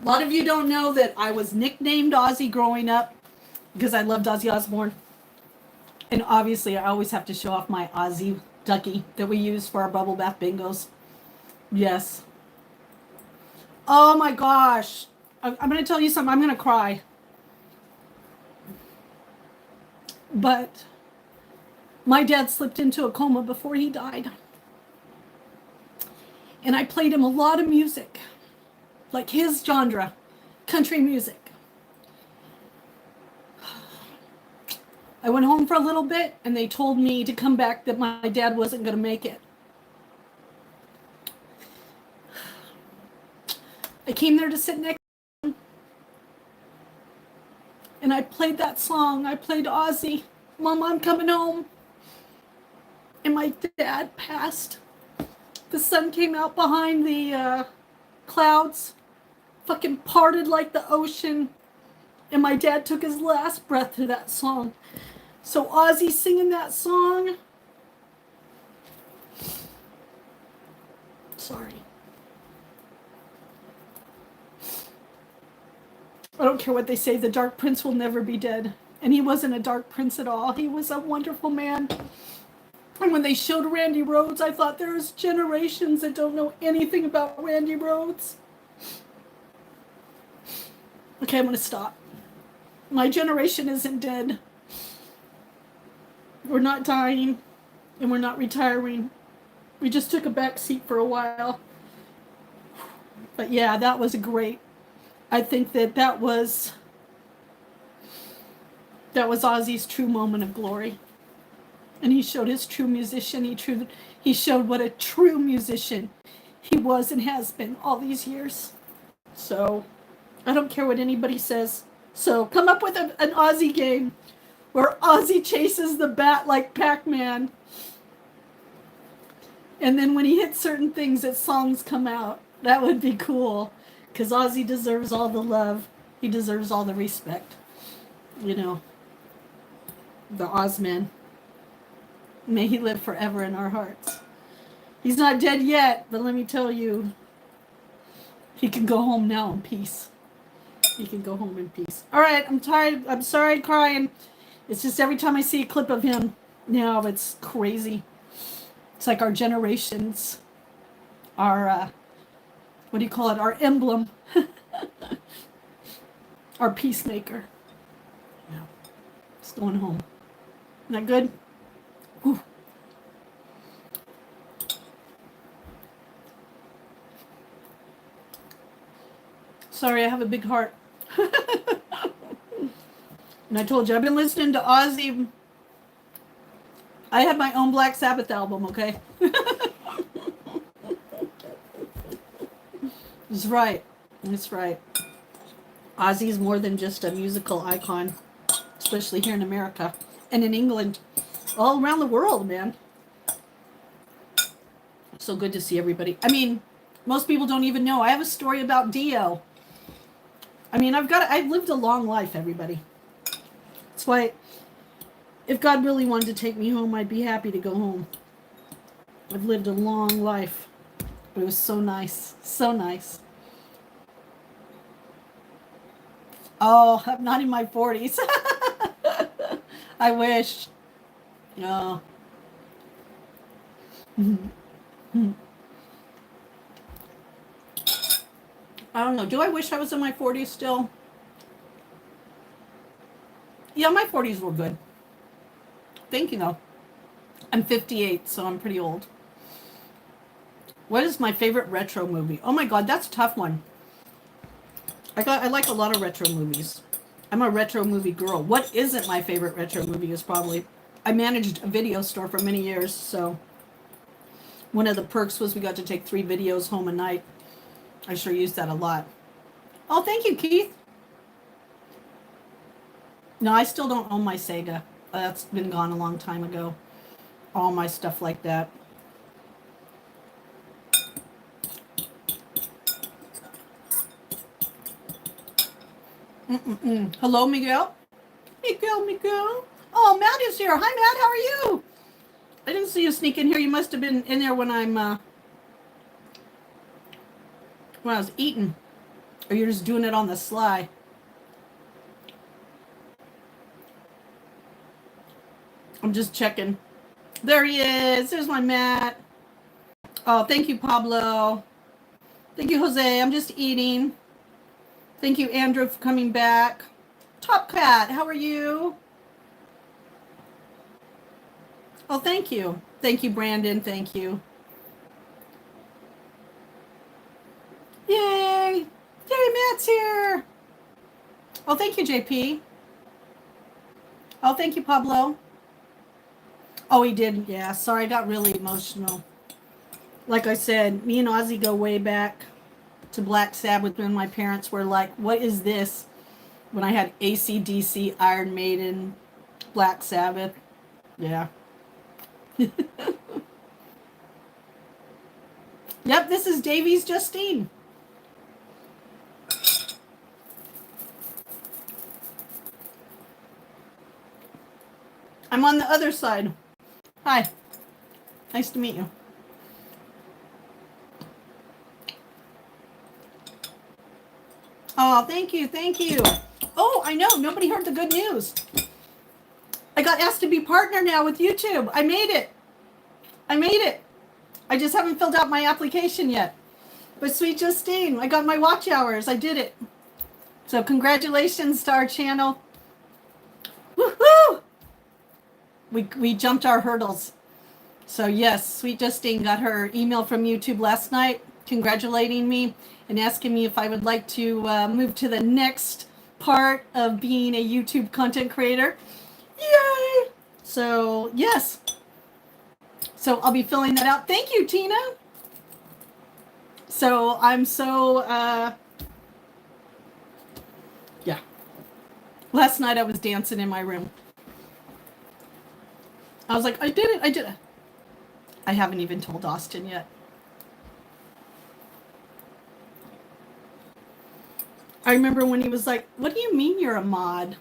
Speaker 1: A lot of you don't know that I was nicknamed Ozzy growing up because I loved Ozzy Osbourne. And obviously, I always have to show off my Ozzy Ducky that we use for our bubble bath bingos. Yes. Oh my gosh. I'm going to tell you something. I'm going to cry. But my dad slipped into a coma before he died. And I played him a lot of music. Like his genre, country music. I went home for a little bit, and they told me to come back that my dad wasn't going to make it. I came there to sit next to him, and I played that song. I played Ozzy, Mom, I'm coming home. And my dad passed. The sun came out behind the clouds, fucking parted like the ocean, and my dad took his last breath to that song. So Ozzy singing that song. Sorry. I don't care what they say, the Dark Prince will never be dead. And he wasn't a Dark Prince at all. He was a wonderful man. And when they showed Randy Rhoads, I thought there's generations that don't know anything about Randy Rhoads. Okay, I'm going to stop. My generation isn't dead. We're not dying, and we're not retiring. We just took a back seat for a while. But yeah, that was great. I think that was Ozzy's true moment of glory. And he showed his true musician. He showed what a true musician he was and has been all these years. So I don't care what anybody says. So come up with an Ozzy game where Ozzy chases the bat like Pac-Man. And then when he hits certain things, that songs come out. That would be cool. Because Ozzy deserves all the love. He deserves all the respect. You know, the Ozman. May he live forever in our hearts. He's not dead yet, but let me tell you, he can go home now in peace. He can go home in peace. All right, I'm tired. I'm sorry crying. It's just every time I see a clip of him now, it's crazy. It's like our generations, our, what do you call it? Our emblem. Our peacemaker. Yeah. It's going home. Isn't that good? Whew. Sorry, I have a big heart. And I told you, I've been listening to Ozzy. I have my own Black Sabbath album, okay? That's right. That's right. Ozzy's more than just a musical icon, especially here in America and in England. All around the world, man. So good to see everybody. I mean, most people don't even know. I have a story about Dio. I mean, I've lived a long life, everybody. That's why, if God really wanted to take me home, I'd be happy to go home. I've lived a long life. It was so nice. So nice. Oh, I'm not in my 40s. I wish. Oh. I don't know. Do I wish I was in my 40s still? Yeah, my 40s were good. Thinking though. I'm 58, so I'm pretty old. What is my favorite retro movie? Oh my god, that's a tough one. I like a lot of retro movies. I'm a retro movie girl. What isn't my favorite retro movie is probably... I managed a video store for many years, so... One of the perks was we got to take 3 videos home a night. I sure used that a lot. Oh, thank you, Keith. No, I still don't own my Sega. That's been gone a long time ago. All my stuff like that. Hello, Miguel. Miguel. Oh, Matt is here. Hi, Matt. How are you? I didn't see you sneak in here. You must have been in there when I was eating. Or you're just doing it on the sly. I'm just checking. There he is. There's my Matt. Oh, thank you, Pablo. Thank you, Jose. I'm just eating. Thank you, Andrew, for coming back. Top Cat, how are you? Oh, thank you. Thank you, Brandon. Thank you. Yay! Yay, Matt's here! Oh, thank you, JP. Oh, thank you, Pablo. Oh, he did. Yeah, sorry, I got really emotional. Like I said, me and Ozzy go way back to Black Sabbath when my parents were like, what is this? When I had AC/DC, Iron Maiden, Black Sabbath. Yeah. Yep, this is Davies Justine. I'm on the other side. Hi. Nice to meet you. Oh, thank you, thank you. Oh, I know, nobody heard the good news. I got asked to be partner now with YouTube. I made it. I made it. I just haven't filled out my application yet. But sweet Justine, I got my watch hours. I did it. So congratulations to our channel. Woohoo! We jumped our hurdles. So yes, sweet Justine got her email from YouTube last night congratulating me and asking me if I would like to move to the next part of being a YouTube content creator. Yay! So yes. So I'll be filling that out. Thank you, Tina. So I'm so, yeah. Last night I was dancing in my room. I was like, I did it, I did it. I haven't even told Austin yet. I remember when he was like, what do you mean you're a mod?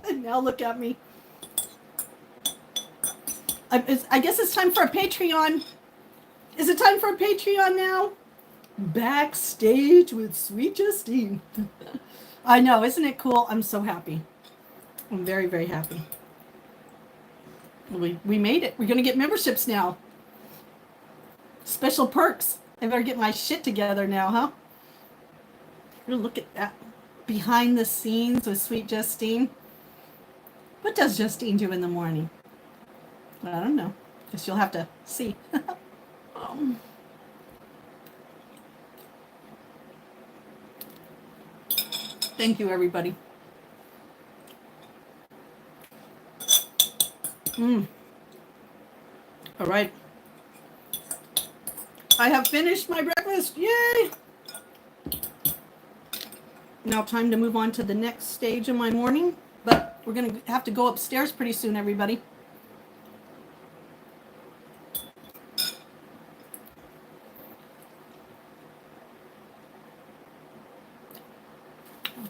Speaker 1: And now look at me. I guess it's time for a Patreon. Is it time for a Patreon now? Backstage with Sweet Justine. I know, isn't it cool? I'm so happy. I'm very, very happy. We made it. We're going to get memberships now. Special perks. I better get my shit together now, huh? Look at that. Behind the scenes with Sweet Justine. What does Justine do in the morning? I don't know. Guess you'll have to see. Thank you, everybody. All right. I have finished my breakfast. Yay! Now time to move on to the next stage of my morning. But we're going to have to go upstairs pretty soon, everybody.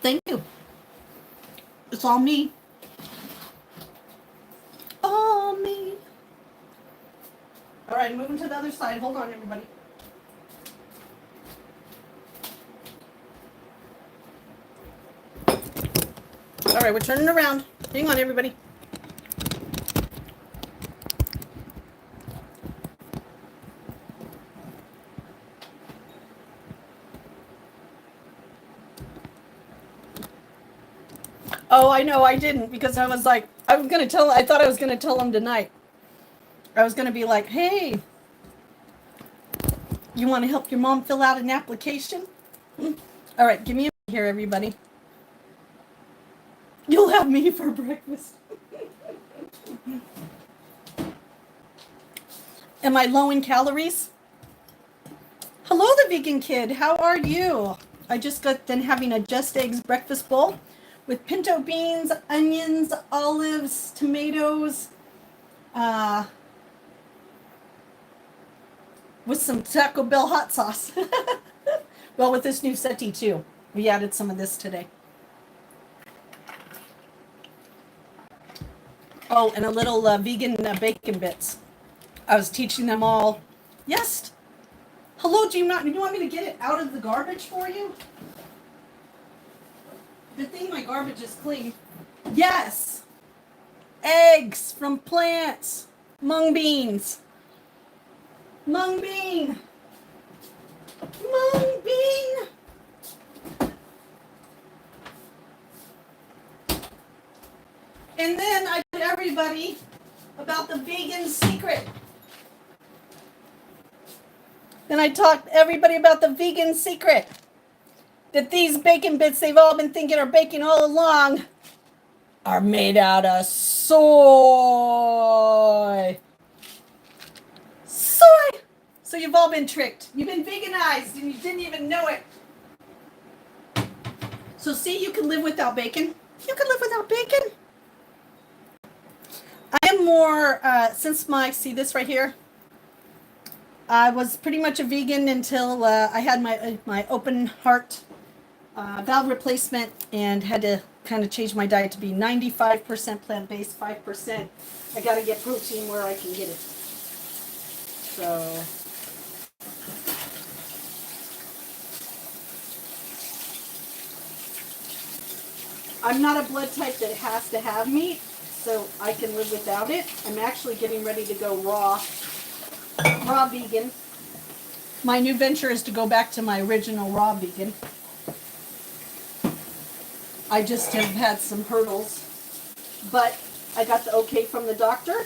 Speaker 1: Thank you. It's all me. All me. All right, moving to the other side. Hold on, everybody. All right, we're turning around. Hang on, everybody. Oh, I know I didn't because I was like, I thought I was going to tell him tonight. I was going to be like, hey, you want to help your mom fill out an application? All right, give me a minute here, everybody. You'll have me for breakfast. Am I low in calories? Hello, the vegan kid. How are you? I just got done having a Just Eggs breakfast bowl with pinto beans, onions, olives, tomatoes, with some Taco Bell hot sauce. Well, with this new seti too. We added some of this today. Oh, and a little vegan bacon bits. I was teaching them all. Yes. Hello, do you want me to get it out of the garbage for you? Good thing my garbage is clean. Yes. Eggs from plants. Mung beans. Mung bean. Mung bean. And then I told everybody about the vegan secret. Then I talked to everybody about the vegan secret. That these bacon bits they've all been thinking are bacon all along are made out of soy. Soy! So you've all been tricked. You've been veganized and you didn't even know it. So see, you can live without bacon. You can live without bacon. I am more, see this right here? I was pretty much a vegan until I had my open heart valve replacement and had to kind of change my diet to be 95% plant-based, 5%. I got to get protein where I can get it. So I'm not a blood type that has to have meat, so I can live without it. I'm actually getting ready to go raw vegan. My new venture is to go back to my original raw vegan. I just have had some hurdles, but I got the okay from the doctor,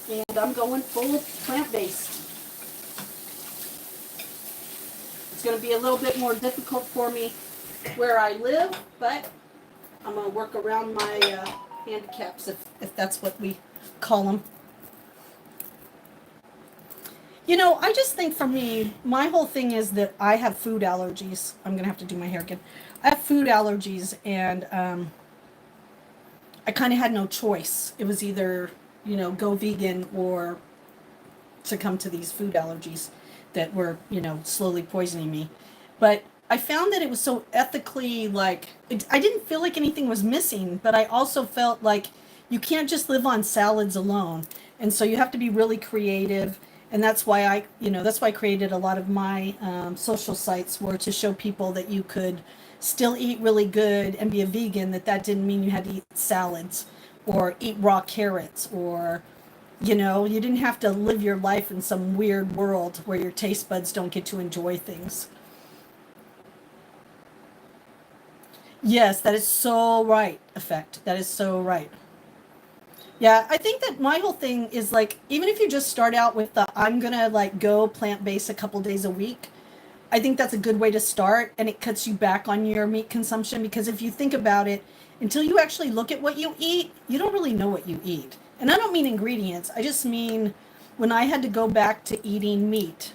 Speaker 1: and I'm going full plant-based. It's going to be a little bit more difficult for me where I live, but I'm going to work around my handicaps, if that's what we call them. You know, I just think for me, my whole thing is that I have food allergies. I'm going to have to do my hair again. I have food allergies, and I kind of had no choice. It was either, you know, go vegan or succumb to these food allergies that were, you know, slowly poisoning me. But I found that it was so ethically, like, I didn't feel like anything was missing, but I also felt like you can't just live on salads alone. And so you have to be really creative. And that's why I created a lot of my social sites, were to show people that you could still eat really good and be a vegan, that didn't mean you had to eat salads or eat raw carrots, or, you know, you didn't have to live your life in some weird world where your taste buds don't get to enjoy things. Yes, that is so right, Effect. That is so right. Yeah, I think that my whole thing is like, even if you just start out with the I'm gonna like go plant-based a couple days a week, I think that's a good way to start, and it cuts you back on your meat consumption, because if you think about it, until you actually look at what you eat, you don't really know what you eat. And I don't mean ingredients. I just mean when I had to go back to eating meat,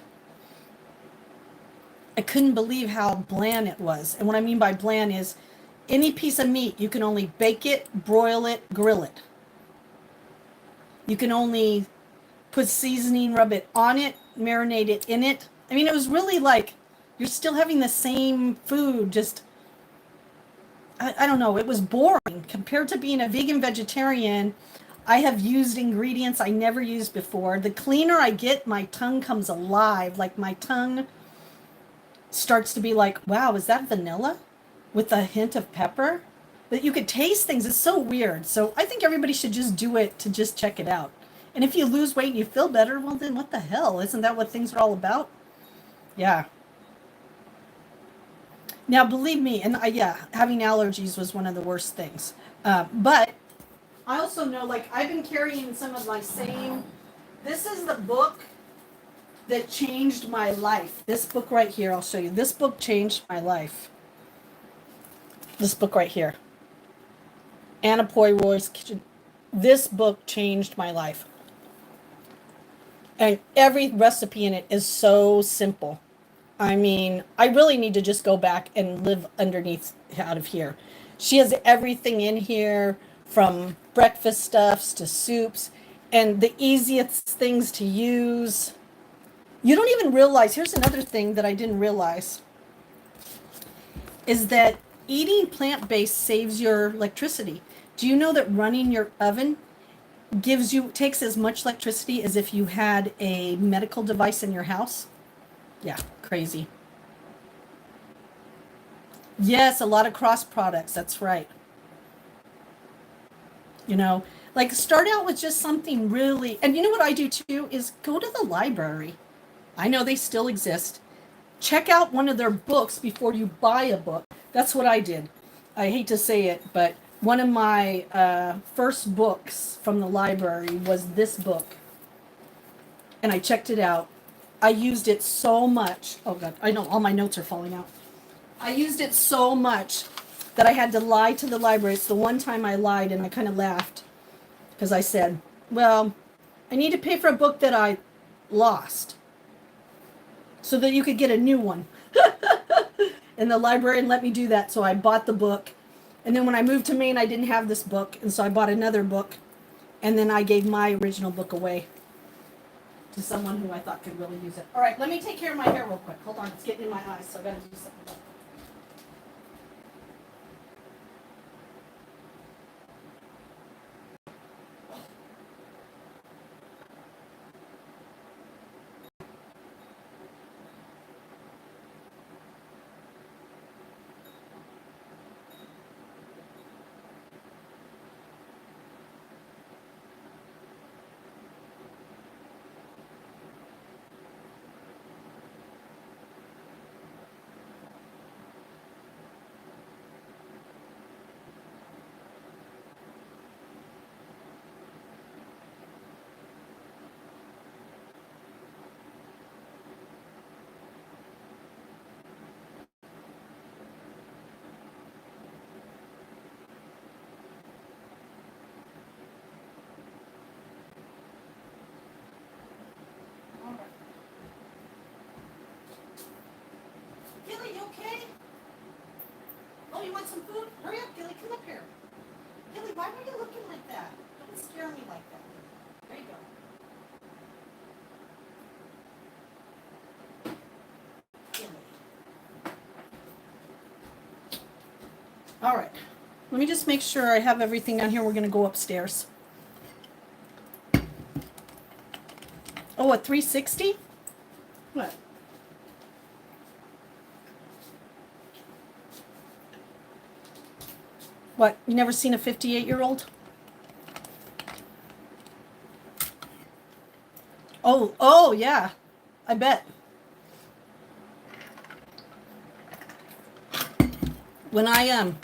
Speaker 1: I couldn't believe how bland it was. And what I mean by bland is any piece of meat, you can only bake it, broil it, grill it. You can only put seasoning, rub it on it, marinate it in it. I mean, it was really like you're still having the same food, just, I don't know, it was boring compared to being a vegan vegetarian. I have used ingredients I never used before. The cleaner I get, my tongue comes alive. Like my tongue starts to be like, wow, is that vanilla with a hint of pepper? But you could taste things. It's so weird. So I think everybody should just do it to just check it out. And if you lose weight and you feel better, well, then what the hell? Isn't that what things are all about? Yeah. Now, believe me, and yeah, having allergies was one of the worst things. But I also know, like, I've been carrying some of my same. This is the book that changed my life. This book right here, I'll show you. This book changed my life. This book right here. Anna Poyroy's Kitchen. This book changed my life. And every recipe in it is so simple. I mean, I really need to just go back and live underneath out of here. She has everything in here, from breakfast stuffs to soups, and the easiest things to use. You don't even realize, here's another thing that I didn't realize, is that eating plant-based saves your electricity. Do you know that running your oven takes as much electricity as if you had a medical device in your house? Yeah, crazy. Yes, a lot of cross products, that's right. You know, like, start out with just something really, and you know what I do too, is go to the library. I know they still exist. Check out one of their books before you buy a book. That's what I did. I hate to say it, but one of my first books from the library was this book. And I checked it out. I used it so much. Oh God, I know all my notes are falling out. I used it so much that I had to lie to the library. It's the one time I lied, and I kind of laughed because I said, well, I need to pay for a book that I lost so that you could get a new one. And the librarian let me do that, so I bought the book. And then when I moved to Maine, I didn't have this book, and so I bought another book. And then I gave my original book away to someone who I thought could really use it. All right, let me take care of my hair real quick. Hold on, it's getting in my eyes, so I gotta do something about it. All right. Gilly, you okay? Oh, you want some food? Hurry up, Gilly, come up here. Gilly, why were you looking like that? Don't scare me like that. There you go. Gilly. All right. Let me just make sure I have everything on here. We're going to go upstairs. Oh, a 360? What? What? You never seen a 58-year-old? Oh, yeah. I bet. When I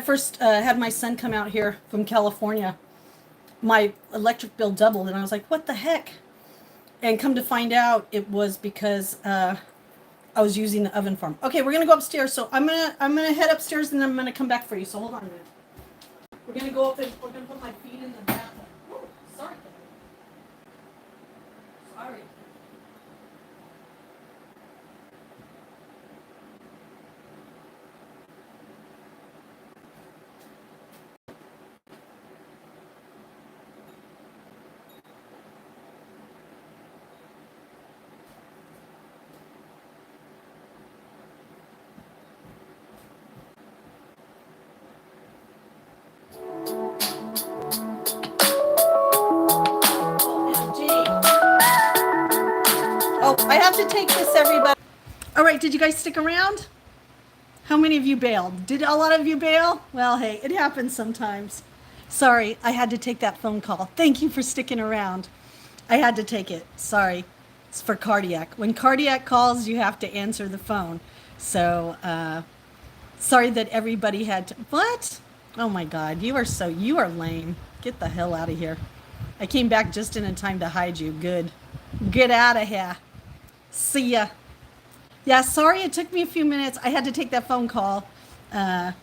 Speaker 1: first had my son come out here from California, my electric bill doubled, and I was like, "What the heck?" And come to find out, it was because I was using the oven farm. Okay, we're gonna go upstairs. So I'm gonna head upstairs, and then I'm gonna come back for you. So hold on a minute. We're gonna go up and we're gonna put my feet in the bathroom. Ooh, sorry. Sorry. Oh, I have to take this, everybody. All right, did you guys stick around? How many of you bailed? Did a lot of you bail? Well, hey, it happens sometimes. Sorry, I had to take that phone call. Thank you for sticking around. I had to take it. Sorry. It's for cardiac. When cardiac calls, you have to answer the phone. So, sorry that everybody had to. What? Oh my God, you are lame. Get the hell out of here. I came back just in time to hide you. Good. Get out of here. See ya. Yeah, sorry it took me a few minutes. I had to take that phone call. That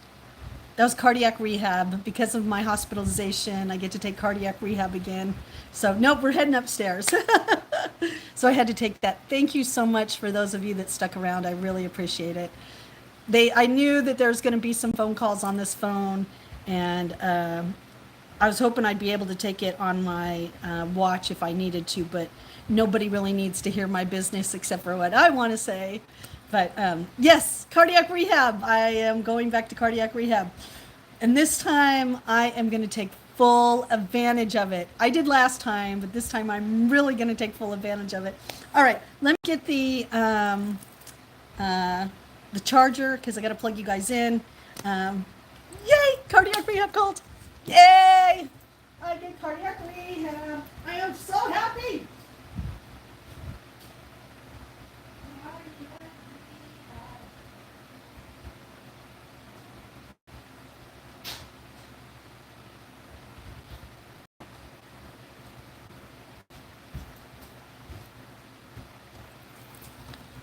Speaker 1: was cardiac rehab. Because of my hospitalization, I get to take cardiac rehab again. So, nope, we're heading upstairs. So I had to take that. Thank you so much for those of you that stuck around. I really appreciate it. I knew that there's going to be some phone calls on this phone, and I was hoping I'd be able to take it on my watch if I needed to, but nobody really needs to hear my business except for what I want to say. But yes, cardiac rehab. I am going back to cardiac rehab. And this time I am going to take full advantage of it. I did last time, but this time I'm really going to take full advantage of it. All right, let me get the charger because I got to plug you guys in. Yay, cardiac rehab called. Yay! I get cardiac rehab. I am so happy.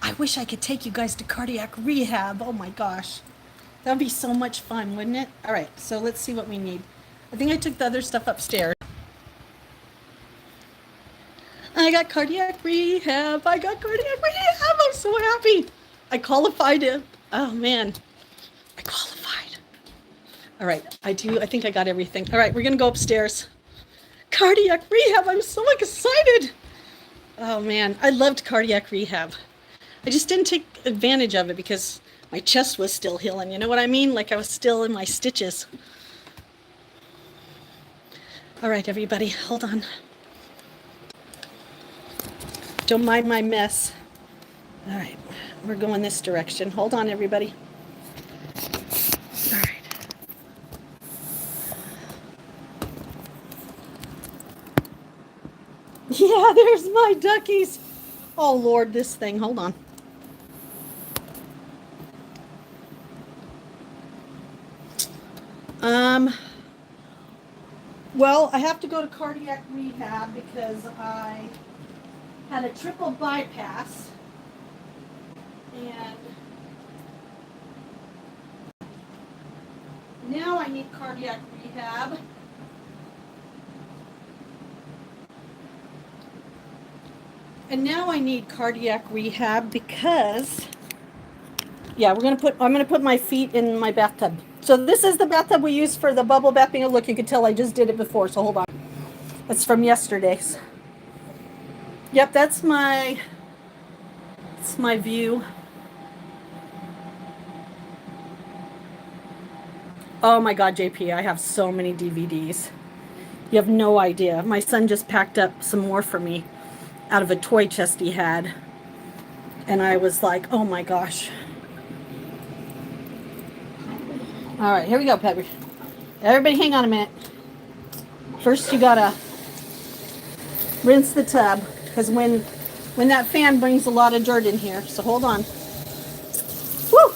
Speaker 1: I I wish I could take you guys to cardiac rehab. Oh my gosh. That would be so much fun, wouldn't it? All right, so let's see what we need. I think I took the other stuff upstairs. I got cardiac rehab. I got cardiac rehab. I'm so happy. I qualified it. Oh man, I qualified. All right, I think I got everything. All right, we're gonna go upstairs. Cardiac rehab. I'm so excited. Oh man, I loved cardiac rehab. I just didn't take advantage of it because my chest was still healing. You know what I mean? Like I was still in my stitches. All right, everybody, hold on. Don't mind my mess. All right, we're going this direction. Hold on, everybody. All right. Yeah, there's my duckies. Oh, Lord, this thing. Hold on. Well, I have to go to cardiac rehab because I had a triple bypass. And now I need cardiac rehab. And now I need cardiac rehab because, yeah, I'm gonna put my feet in my bathtub. So this is the bathtub we use for the bubble bath bingo. Look, you can tell I just did it before, so hold on. It's from yesterday's. Yep, it's my view. Oh my God, JP, I have so many DVDs. You have no idea. My son just packed up some more for me out of a toy chest he had. And I was like, oh my gosh. All right, here we go, Pepper. Everybody hang on a minute. First, you gotta rinse the tub because when that fan brings a lot of dirt in here. So hold on. Woo!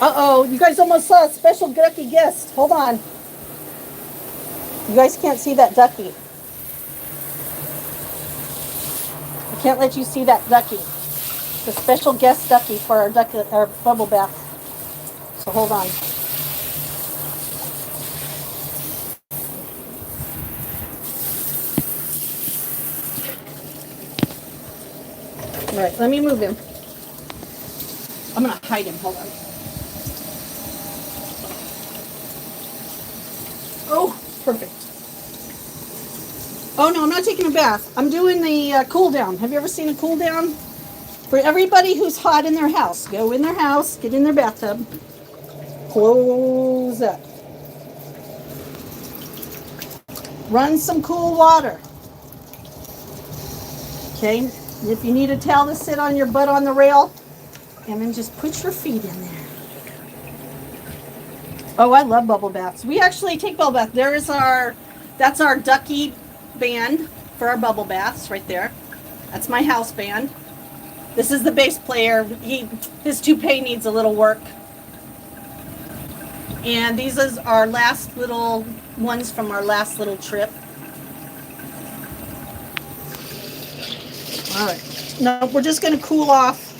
Speaker 1: Uh-oh, you guys almost saw a special Ducky guest. Hold on. You guys can't see that Ducky. I can't let you see that Ducky. The special guest Ducky for our bubble bath. So hold on. All right, let me move him. I'm gonna hide him. Hold on. Oh, perfect. Oh no, I'm not taking a bath. I'm doing the cool down. Have you ever seen a cool down? For everybody who's hot in their house, go in their house, get in their bathtub, close up. Run some cool water. Okay, if you need a towel to sit on your butt on the rail, and then just put your feet in there. Oh, I love bubble baths. We actually take bubble baths. That's our Ducky band for our bubble baths right there. That's my house band. This is the bass player. His toupee needs a little work. And these are our last little ones from our last little trip. All right. Now we're just going to cool off.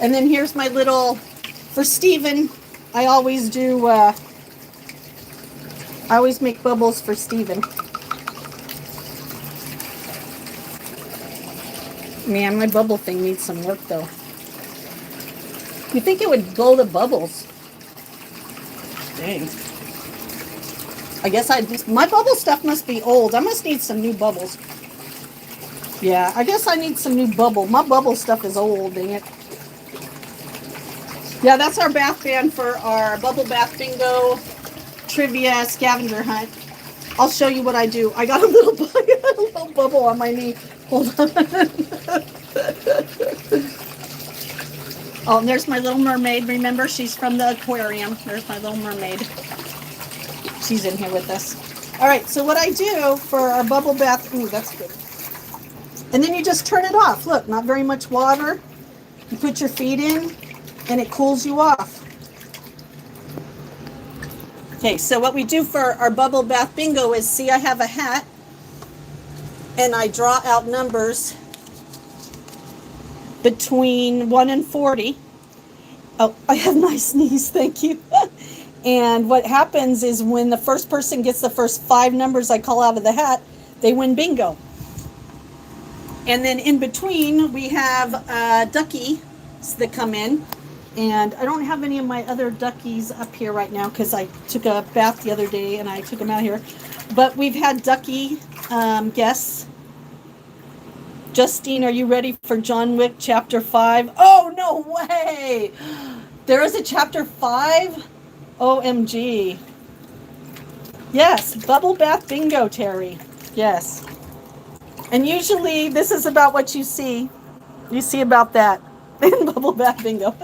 Speaker 1: And then here's my little, for Steven, I always do, I always make bubbles for Steven. Man, my bubble thing needs some work though. You think it would blow the bubbles? Dang. I guess my bubble stuff must be old. I must need some new bubbles. Yeah, I guess I need some new bubble. My bubble stuff is old, dang it. Yeah, that's our bath band for our bubble bath bingo trivia scavenger hunt. I'll show you what I do. I got a little bubble on my knee. Hold on. Oh, and there's my little mermaid. Remember, she's from the aquarium. There's my little mermaid. She's in here with us. All right, so what I do for our bubble bath, ooh, that's good. And then you just turn it off. Look, not very much water. You put your feet in, and it cools you off. Okay, so what we do for our bubble bath bingo is, see, I have a hat and I draw out numbers between 1 and 40. Oh, I have nice knees, thank you. And what happens is when the first person gets the first 5 numbers I call out of the hat, they win bingo. And then in between, we have Ducky that come in. And I don't have any of my other duckies up here right now because I took a bath the other day and I took them out here. But we've had Ducky guests. Justine, are you ready for John Wick Chapter 5? Oh, no way! There is a Chapter 5? OMG. Yes, Bubble Bath Bingo, Terry. Yes. And usually this is about what you see. You see about that in Bubble Bath Bingo.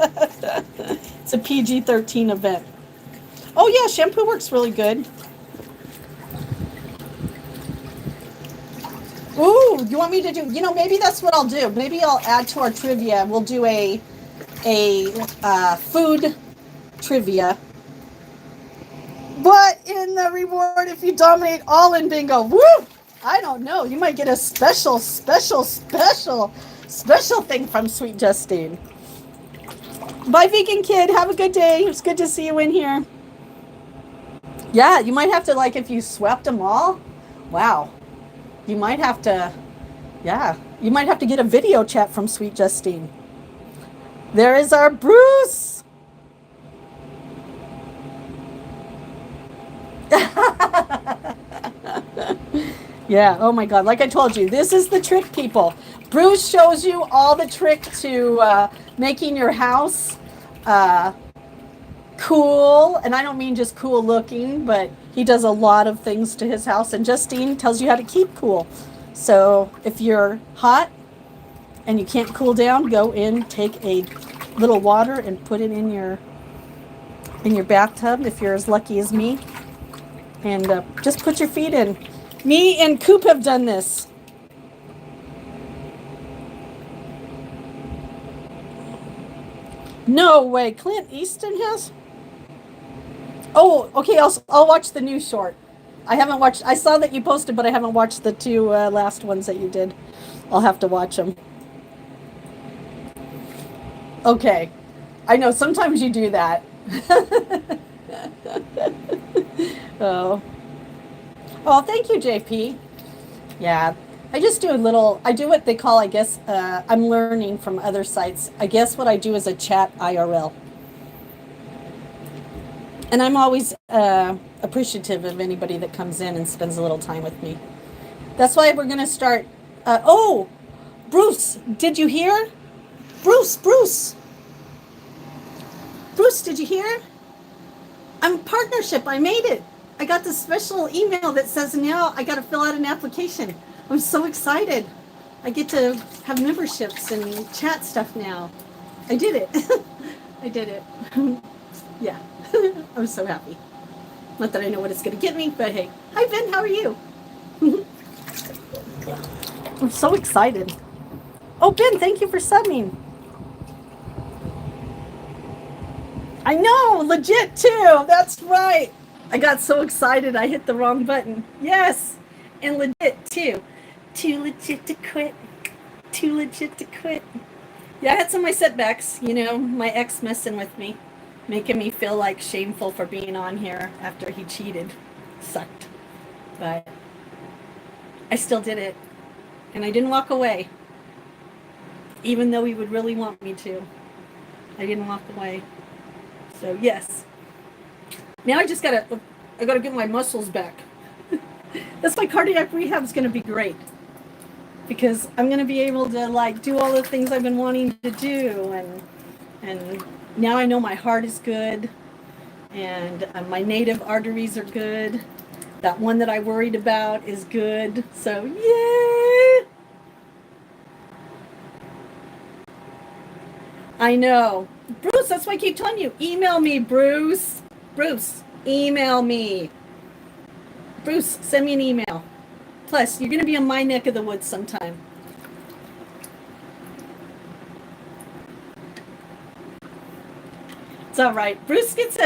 Speaker 1: It's a PG-13 event. Oh, yeah, shampoo works really good. Ooh, you want me to do, maybe that's what I'll do. Maybe I'll add to our trivia. We'll do a food trivia. But in the reward, if you dominate all in bingo, woo! I don't know. You might get a special thing from Sweet Justine. Bye, Vegan Kid. Have a good day. It's good to see you in here. Yeah, you might have to, if you swept them all. Wow. You might have to, you might have to get a video chat from Sweet Justine. There is our Bruce. Yeah, oh my God. Like I told you, this is the trick, people. Bruce shows you all the trick to making your house cool. And I don't mean just cool looking, but he does a lot of things to his house. And Justine tells you how to keep cool. So if you're hot and you can't cool down, go in, take a little water and put it in your bathtub if you're as lucky as me. And just put your feet in. Me and Coop have done this. No way. Clint Easton has? Oh, okay. I'll watch the new short. I haven't watched. I saw that you posted, but I haven't watched the 2 last ones that you did. I'll have to watch them. Okay. I know sometimes you do that. Oh. Oh, thank you, JP. Yeah. I just do I do what they call, I guess, I'm learning from other sites. I guess what I do is a chat IRL. And I'm always appreciative of anybody that comes in and spends a little time with me. That's why we're going to start. Oh, Bruce, did you hear? Bruce, did you hear? I'm partnership. I made it. I got this special email that says now I got to fill out an application. I'm so excited. I get to have memberships and chat stuff now. I did it. I did it. Yeah. I'm so happy. Not that I know what it's going to get me, but hey. Hi, Ben. How are you? I'm so excited. Oh, Ben, thank you for subbing. I know, legit too. That's right. I got so excited I hit the wrong button. Yes, and legit too. Too legit to quit. Too legit to quit. Yeah, I had some of my setbacks. My ex messing with me, making me feel like shameful for being on here after he cheated. Sucked. But I still did it. And I didn't walk away. Even though he would really want me to. I didn't walk away. So yes. Now I gotta get my muscles back. That's why cardiac rehab is gonna be great. Because I'm gonna be able to do all the things I've been wanting to do, and now I know my heart is good, and my native arteries are good. That one that I worried about is good. So yay! I know. Bruce, that's why I keep telling you, email me, Bruce. Bruce, email me. Bruce, send me an email. Plus, you're going to be in my neck of the woods sometime. It's all right. Bruce gets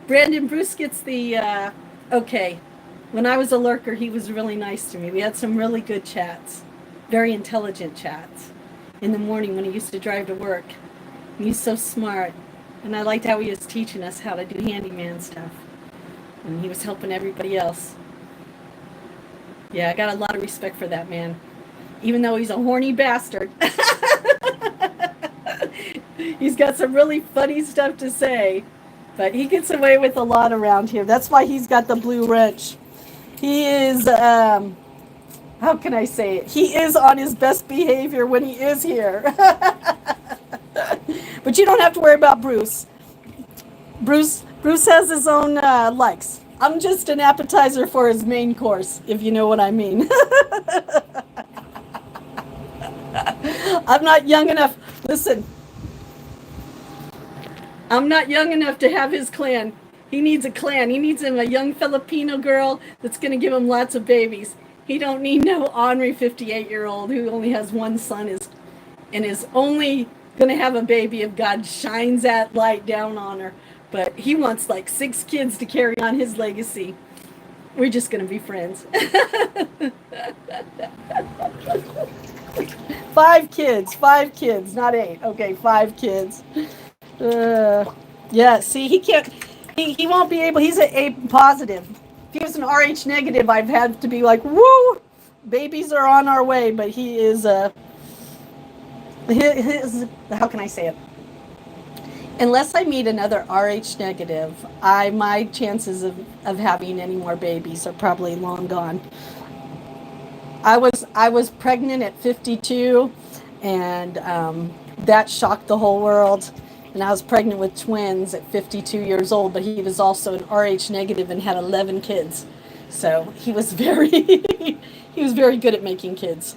Speaker 1: Brandon, Bruce gets the, okay. When I was a lurker, he was really nice to me. We had some really good chats, very intelligent chats in the morning when he used to drive to work. And he's so smart. And I liked how he was teaching us how to do handyman stuff. And he was helping everybody else. Yeah, I got a lot of respect for that man. Even though he's a horny bastard. He's got some really funny stuff to say. But he gets away with a lot around here. That's why he's got the blue wrench. He is, how can I say it? He is on his best behavior when he is here. But you don't have to worry about Bruce. Bruce has his own likes. I'm just an appetizer for his main course, if you know what I mean. I'm not young enough. Listen, I'm not young enough to have his clan. He needs a clan. He needs him a young Filipino girl that's going to give him lots of babies. He don't need no ornery 58-year-old who only has one son and is only going to have a baby if God shines that light down on her. But he wants like 6 kids to carry on his legacy. We're just going to be friends. 5 kids, not 8. Okay, 5 kids. Yeah, see, he won't be able, he's an A positive. If he was an RH negative, I've had to be like, woo, babies are on our way, but he is, how can I say it? Unless I meet another RH negative, my chances of having any more babies are probably long gone. I was pregnant at 52, and that shocked the whole world. And I was pregnant with twins at 52 years old, but he was also an RH negative and had 11 kids. So he was very good at making kids.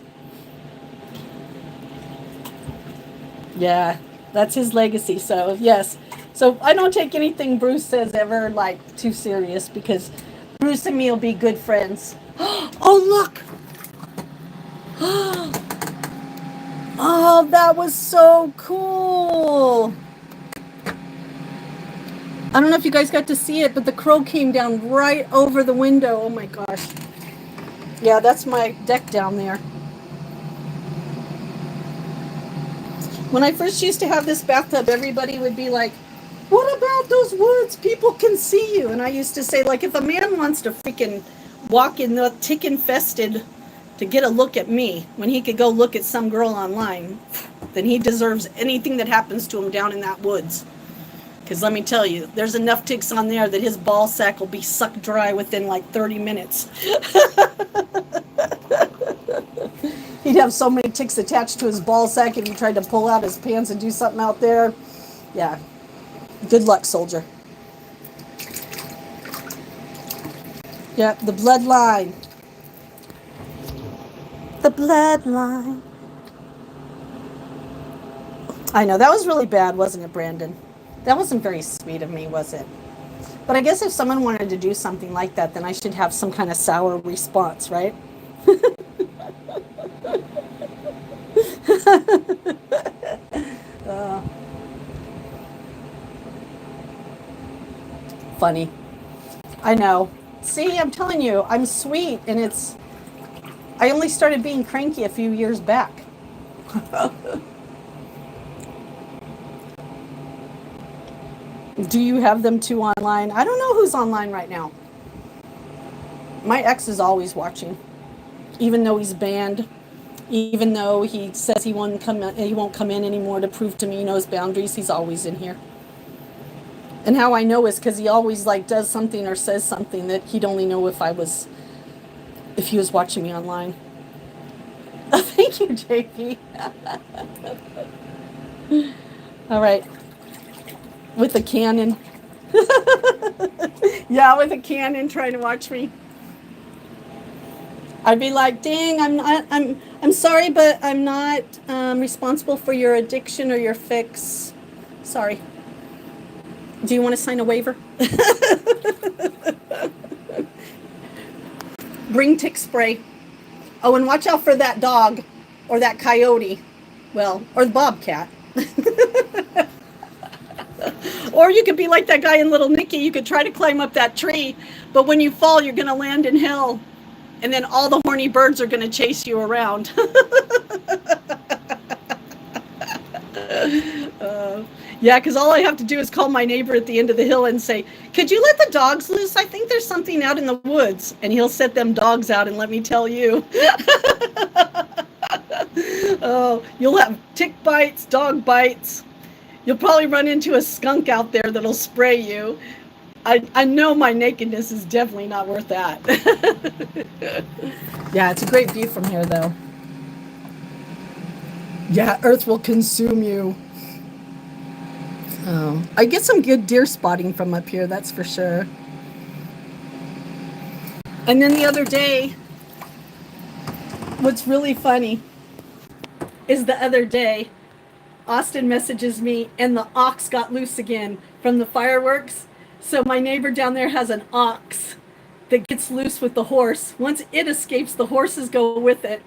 Speaker 1: Yeah, that's his legacy. So yes. So I don't take anything Bruce says ever like too serious, because Bruce and me will be good friends. Oh, look. Oh, that was so cool. I don't know if you guys got to see it, but the crow came down right over the window. Oh my gosh. Yeah, that's my deck down there. When I first used to have this bathtub, everybody would be like, what about those woods? People can see you. And I used to say, like, if a man wants to freaking walk in the tick infested to get a look at me when he could go look at some girl online, then he deserves anything that happens to him down in that woods. Because let me tell you, there's enough ticks on there that his ball sack will be sucked dry within like 30 minutes. He'd have so many ticks attached to his ball sack if he tried to pull out his pants and do something out there. Yeah. Good luck, soldier. Yeah, the bloodline. The bloodline. I know, that was really bad, wasn't it, Brandon? That wasn't very sweet of me, was it? But I guess if someone wanted to do something like that, then I should have some kind of sour response, right? Funny. I know. See, I'm telling you, I'm sweet, and I only started being cranky a few years back. Do you have them too online? I don't know who's online right now. My ex is always watching, even though he's banned, even though he says he won't come in anymore to prove to me he knows boundaries. He's always in here. And how I know is because he always like does something or says something that he'd only know if he was watching me online. Thank you, JP. All right. With a Canon. Yeah, with a Canon trying to watch me. I'd be like, dang, I'm sorry, but I'm not responsible for your addiction or your fix. Sorry. Do you want to sign a waiver? Bring tick spray. Oh, and watch out for that dog or that coyote. Well, or the bobcat. Or you could be like that guy in Little Nicky. You could try to climb up that tree, but when you fall, you're going to land in hell. And then all the horny birds are going to chase you around. Yeah, because all I have to do is call my neighbor at the end of the hill and say, could you let the dogs loose? I think there's something out in the woods. And he'll set them dogs out and let me tell you. Oh, you'll have tick bites, dog bites. You'll probably run into a skunk out there that'll spray you. I know my nakedness is definitely not worth that. Yeah, it's a great view from here, though. Yeah, Earth will consume you. Oh, I get some good deer spotting from up here, that's for sure. And then the other day, what's really funny is the other day, Austin messages me and the ox got loose again from the fireworks. So my neighbor down there has an ox that gets loose with the horse. Once it escapes, the horses go with it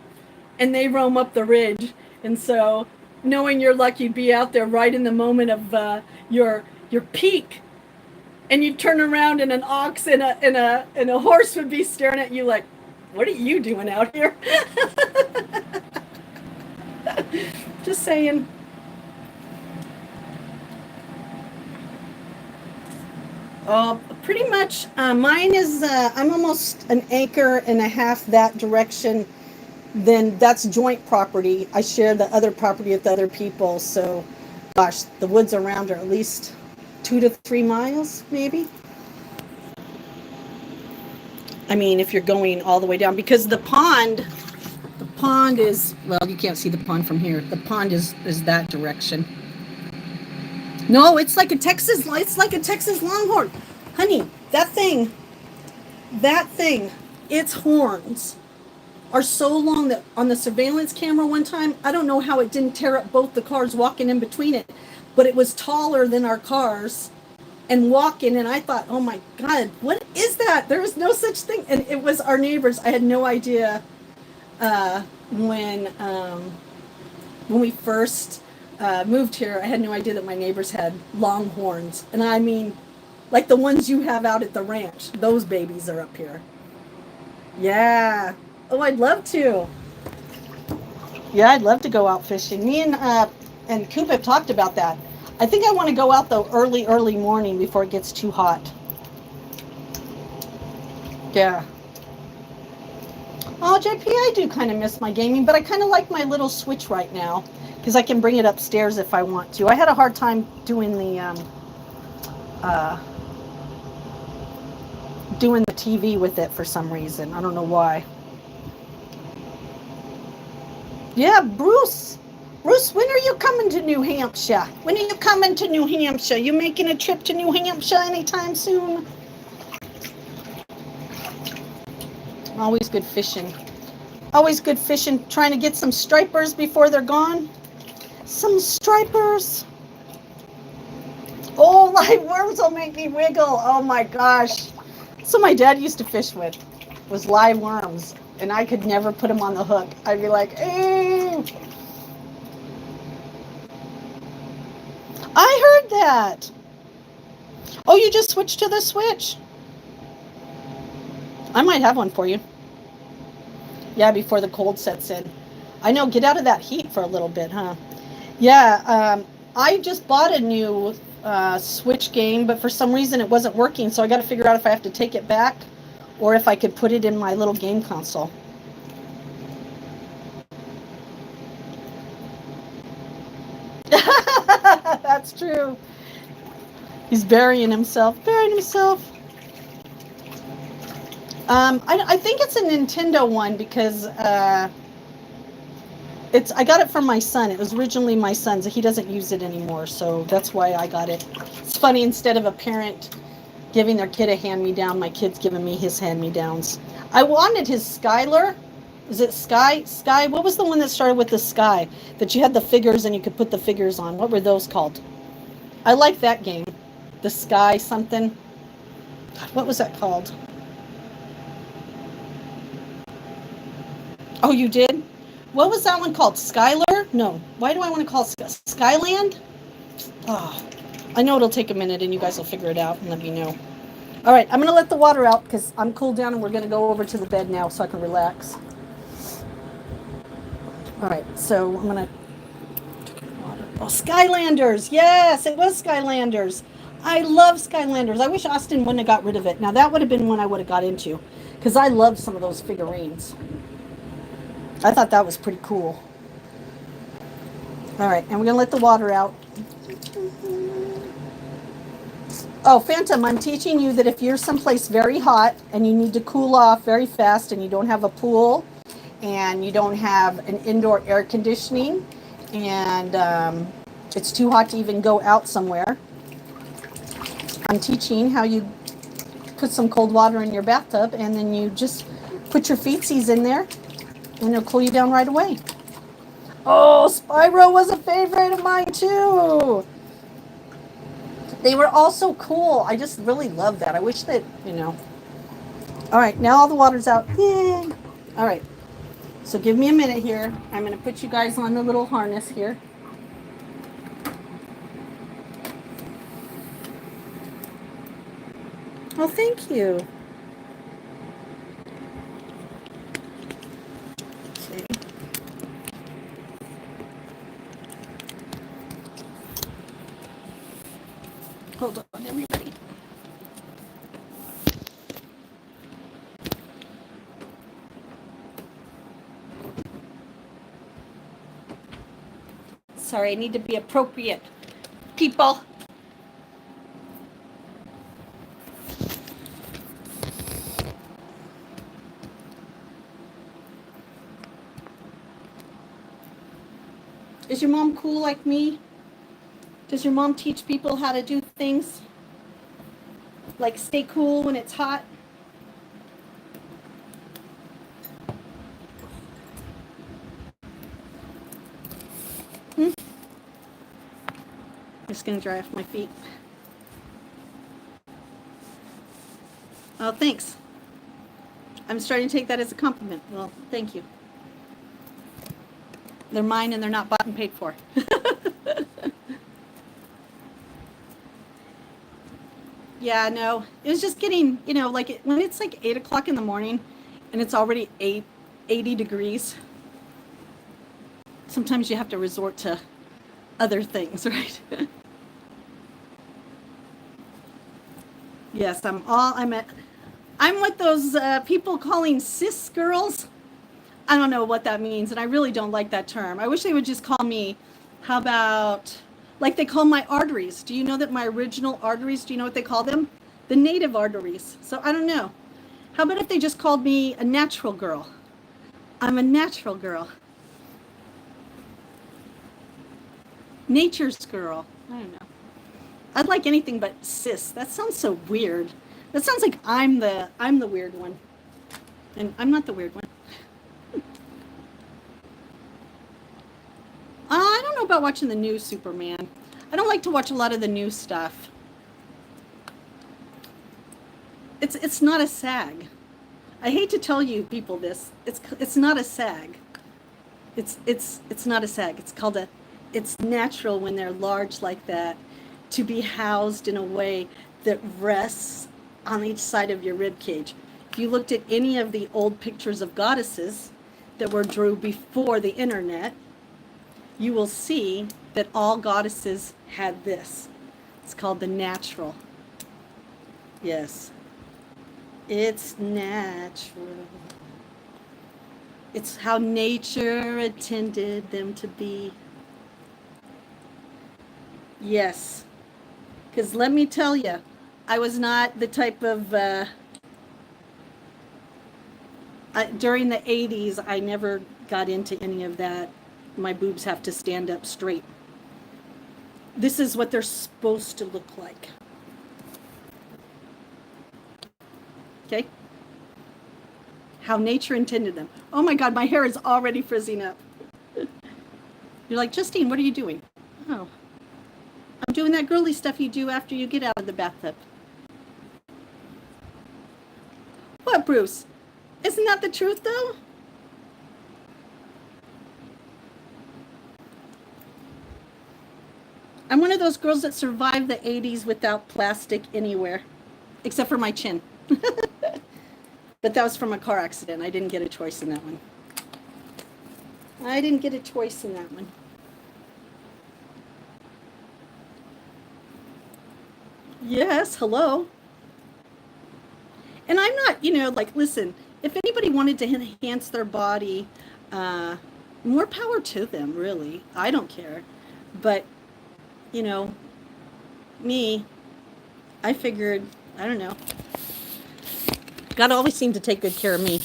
Speaker 1: and they roam up the ridge. And so knowing your luck, you'd be out there right in the moment of your peak, and you'd turn around and an ox and a horse would be staring at you like, what are you doing out here? Just saying. Pretty much, mine is, I'm almost an acre and a half that direction. Then that's joint property. I share the other property with other people. So, gosh, the woods around are at least 2 to 3 miles, maybe. I mean, if you're going all the way down, because the pond is, well, you can't see the pond from here. The pond is that direction. No, it's like a Texas Longhorn. Honey, that thing, its horns are so long that on the surveillance camera one time, I don't know how it didn't tear up both the cars walking in between it, but it was taller than our cars and walking, and I thought, oh my God, what is that? There is no such thing. And it was our neighbors. I had no idea when we first moved here, I had no idea that my neighbors had longhorns. And I mean, like the ones you have out at the ranch, those babies are up here. Yeah. Oh, I'd love to. Yeah, I'd love to go out fishing. Me and Coop have talked about that. I think I want to go out though early morning before it gets too hot. Yeah. Oh, JP, I do kind of miss my gaming, but I kind of like my little Switch right now because I can bring it upstairs if I want to. I had a hard time doing the TV with it for some reason. I don't know why. Yeah, Bruce. Bruce, when are you coming to New Hampshire? When are you coming to New Hampshire? You making a trip to New Hampshire anytime soon? Always good fishing. Always good fishing. Trying to get some stripers before they're gone. Some stripers. Oh, live worms will make me wiggle. Oh my gosh. So my dad used to fish with was live worms. And I could never put them on the hook. I'd be like, eh. I heard that. Oh, you just switched to the Switch? I might have one for you. Yeah, before the cold sets in. I know, get out of that heat for a little bit, huh? Yeah, I just bought a new Switch game, but for some reason it wasn't working, so I got to figure out if I have to take it back or if I could put it in my little game console. That's true. He's burying himself. I think it's a Nintendo one because I got it from my son. It was originally my son's. He doesn't use it anymore, so that's why I got it. It's funny, instead of a parent giving their kid a hand-me-down, my kid's giving me his hand-me-downs. I wanted his Skylar. Is it Sky? What was the one that started with the Sky? That you had the figures and you could put the figures on. What were those called? I like that game. The Sky something. God, what was that called? Oh, you did? What was that one called? Skylar? No. Why do I want to call it Skyland? Oh, I know it'll take a minute and you guys will figure it out and let me know. All right, I'm going to let the water out because I'm cooled down and we're going to go over to the bed now so I can relax. All right, so I'm going to... Oh, Skylanders. Yes, it was Skylanders. I love Skylanders. I wish Austin wouldn't have got rid of it. Now, that would have been one I would have got into because I love some of those figurines. I thought that was pretty cool. All right, and we're going to let the water out. Oh, Phantom, I'm teaching you that if you're someplace very hot and you need to cool off very fast and you don't have a pool and you don't have an indoor air conditioning and it's too hot to even go out somewhere, I'm teaching how you put some cold water in your bathtub and then you just put your feetsies in there and it'll cool you down right away. Oh, Spyro was a favorite of mine too. They were all so cool. I just really love that. I wish that, you know. All right, now all the water's out. Yay. All right, so give me a minute here. I'm going to put you guys on the little harness here. Oh, thank you. Okay. Hold on, everybody. Sorry, I need to be appropriate. People. Is your mom cool like me? Does your mom teach people how to do things? Like stay cool when it's hot? I'm just going to dry off my feet. Oh, thanks. I'm starting to take that as a compliment. Well, thank you. They're mine and they're not bought and paid for. Yeah, no. It was just getting, you know, like when it's like 8 o'clock in the morning and it's already 80 degrees, sometimes you have to resort to other things, right? Yes, I'm with those people calling cis girls. I don't know what that means, and I really don't like that term. I wish they would just call me, how about, like they call my arteries. Do you know that my original arteries, do you know what they call them? The native arteries. So I don't know. How about if they just called me a natural girl? I'm a natural girl. Nature's girl. I don't know. I'd like anything but cis. That sounds so weird. That sounds like I'm the weird one. And I'm not the weird one. I don't know about watching the new Superman. I don't like to watch a lot of the new stuff. It's not a SAG. I hate to tell you people this. It's not a SAG. It's not a SAG. It's natural when they're large like that to be housed in a way that rests on each side of your rib cage. If you looked at any of the old pictures of goddesses that were drew before the internet, you will see that all goddesses had this. It's called the natural. Yes. It's natural. It's how nature intended them to be. Yes. Because let me tell you, I was not the type of... during the 80s, I never got into any of that. My boobs have to stand up straight. This is what they're supposed to look like. Okay? How nature intended them. Oh my God, my hair is already frizzing up. You're like, Justine, what are you doing? Oh, I'm doing that girly stuff you do after you get out of the bathtub. What, Bruce? Isn't that the truth, though? I'm one of those girls that survived the 80s without plastic anywhere, except for my chin. But that was from a car accident. I didn't get a choice in that one. I didn't get a choice in that one. Yes, hello. And I'm not, like, listen, if anybody wanted to enhance their body, uh, more power to them, really. I don't care. But, you know, me, I figured, I don't know, God always seemed to take good care of me.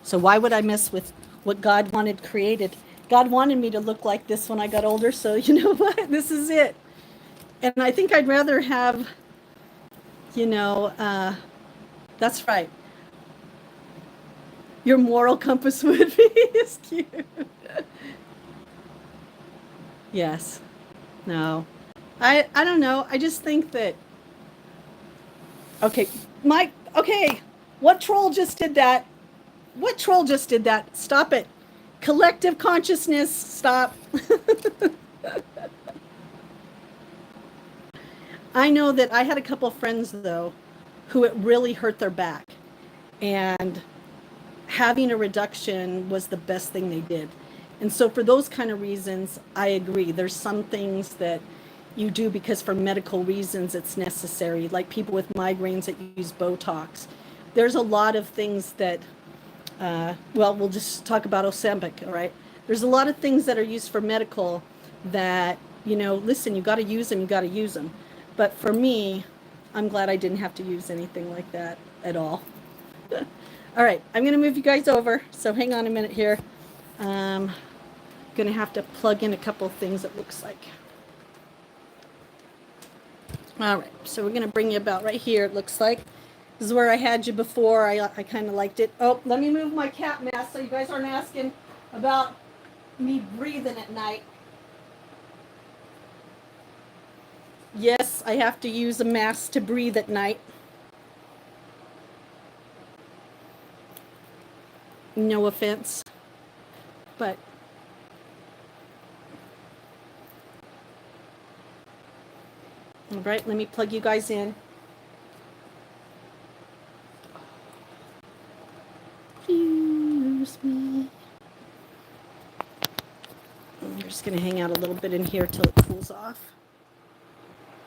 Speaker 1: So why would I mess with what God wanted created? God wanted me to look like this when I got older, so you know what? This is it. And I think I'd rather have, you know, uh, that's right. Your moral compass would be is cute. Yes. No. I don't know. I just think that okay, Mike, okay. What troll just did that? What troll just did that? Stop it. Collective consciousness, stop. I know that I had a couple friends though who it really hurt their back. And having a reduction was the best thing they did. And so for those kind of reasons, I agree. There's some things that you do because for medical reasons it's necessary, like people with migraines that use Botox. There's a lot of things that, well, we'll just talk about Ozempic, all right? There's a lot of things that are used for medical that, listen, you got to use them, you got to use them. But for me, I'm glad I didn't have to use anything like that at all. All right, I'm going to move you guys over. So hang on a minute here. Going to have to plug in a couple of things, it looks like. All right, so we're going to bring you about right here, it looks like. This is where I had you before. I kind of liked it. Oh, let me move my cat mask so you guys aren't asking about me breathing at night. Yes, I have to use a mask to breathe at night. No offense. But all right, let me plug you guys in. Excuse me. I'm just going to hang out a little bit in here till it cools off.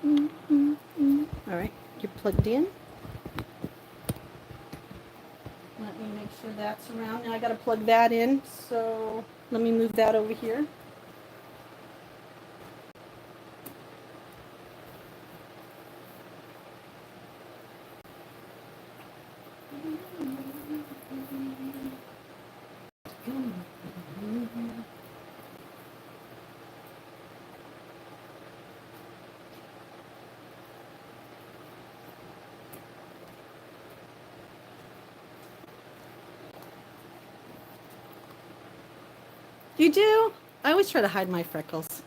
Speaker 1: All right, you're plugged in. Let me make sure that's around. Now I got to plug that in. So let me move that over here. You do? I always try to hide my freckles.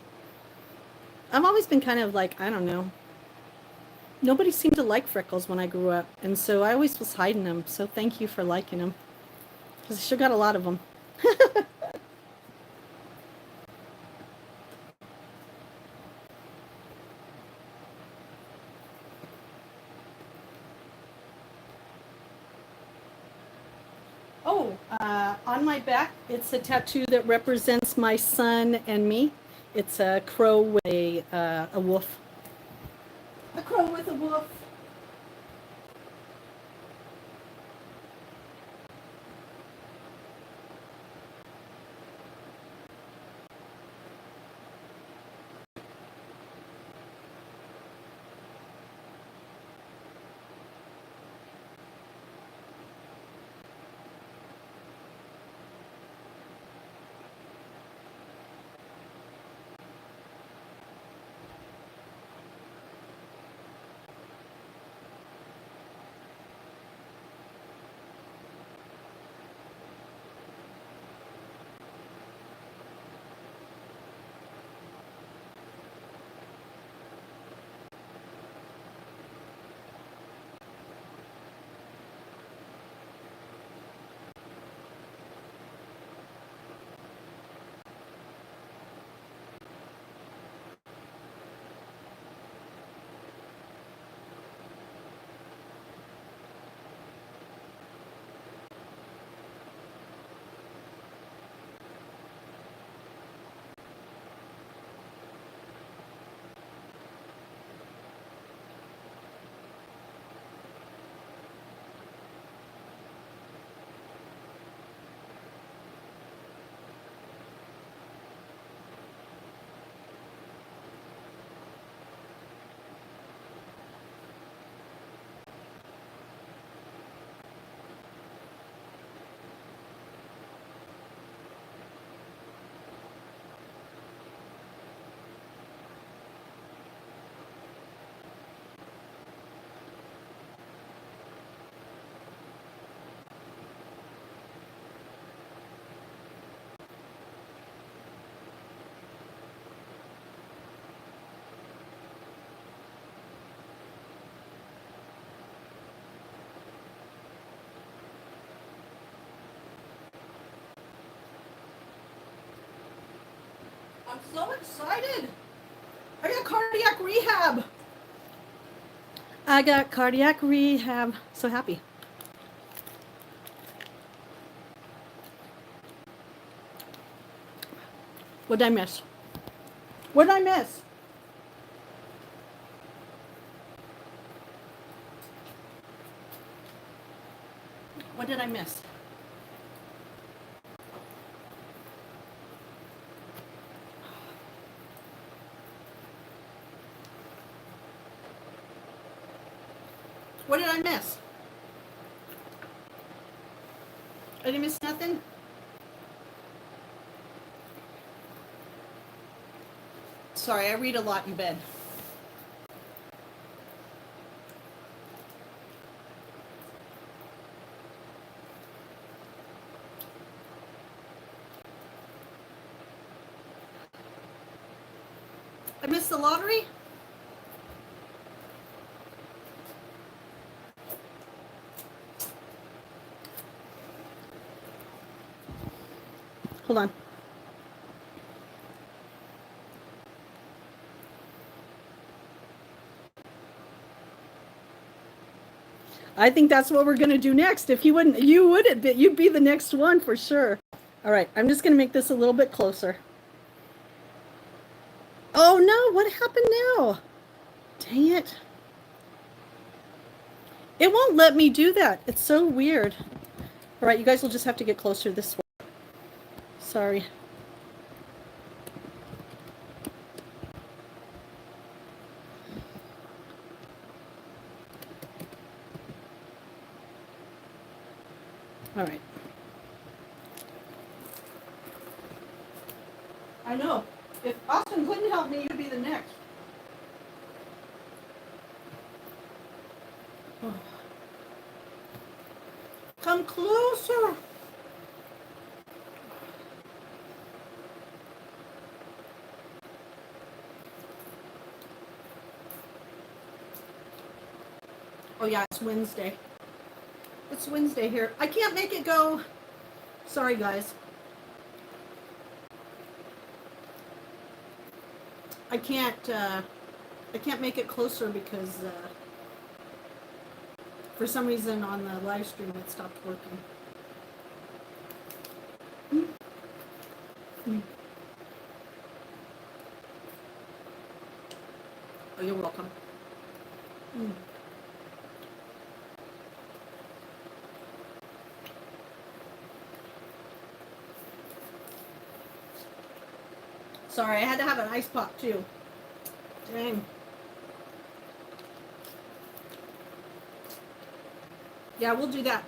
Speaker 1: I've always been kind of like, I don't know. Nobody seemed to like freckles when I grew up. And so I always was hiding them. So thank you for liking them. Because I sure got a lot of them. Oh, on my back, it's a tattoo that represents my son and me. It's a crow with a wolf. A crow with a wolf. I'm so excited. I got cardiac rehab. I got cardiac rehab. So happy. What did I miss? What did I miss? What did I miss? What did I miss? I didn't miss nothing? Sorry, I read a lot in bed. I missed the lottery? Hold on. I think that's what we're gonna do next. If you wouldn't, you'd be the next one for sure. All right, I'm just gonna make this a little bit closer. Oh no, what happened now? Dang it. It won't let me do that. It's so weird. All right, you guys will just have to get closer this way. Sorry. All right. I know. If Austin couldn't help me, you'd be the next. Come closer. Oh yeah, it's Wednesday. It's Wednesday here. I can't make it go. Sorry, guys. I can't make it closer because for some reason on the live stream it stopped working. Oh, you're welcome. Sorry, I had to have an ice pop too. Dang. Yeah, we'll do that.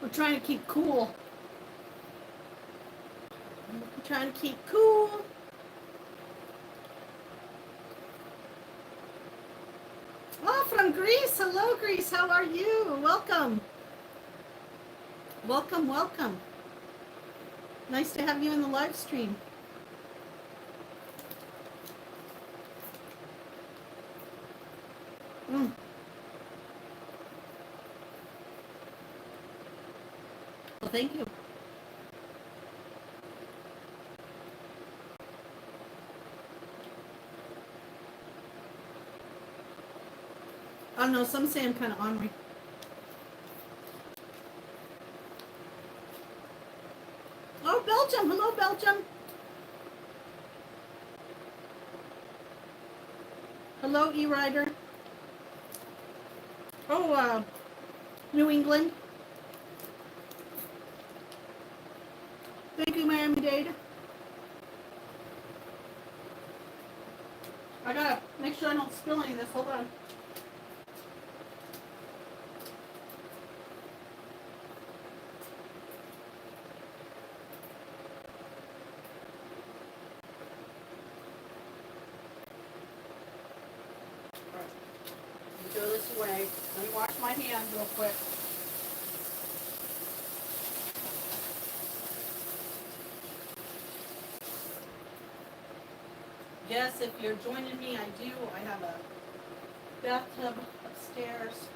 Speaker 1: We're trying to keep cool. We're trying to keep cool. Oh, from Greece. Hello, Greece. How are you? Welcome. Welcome, welcome. Nice to have you in the live stream. Well, thank you. I don't know, some say I'm kind of ornery. Oh, Belgium. Hello, Belgium. Hello, E-Rider. Oh, New England. Thank you, Miami-Dade. I gotta make sure I don't spill any of this. Hold on. Throw this away. Let me wash my hands real quick. Yes, if you're joining me, I have a bathtub upstairs.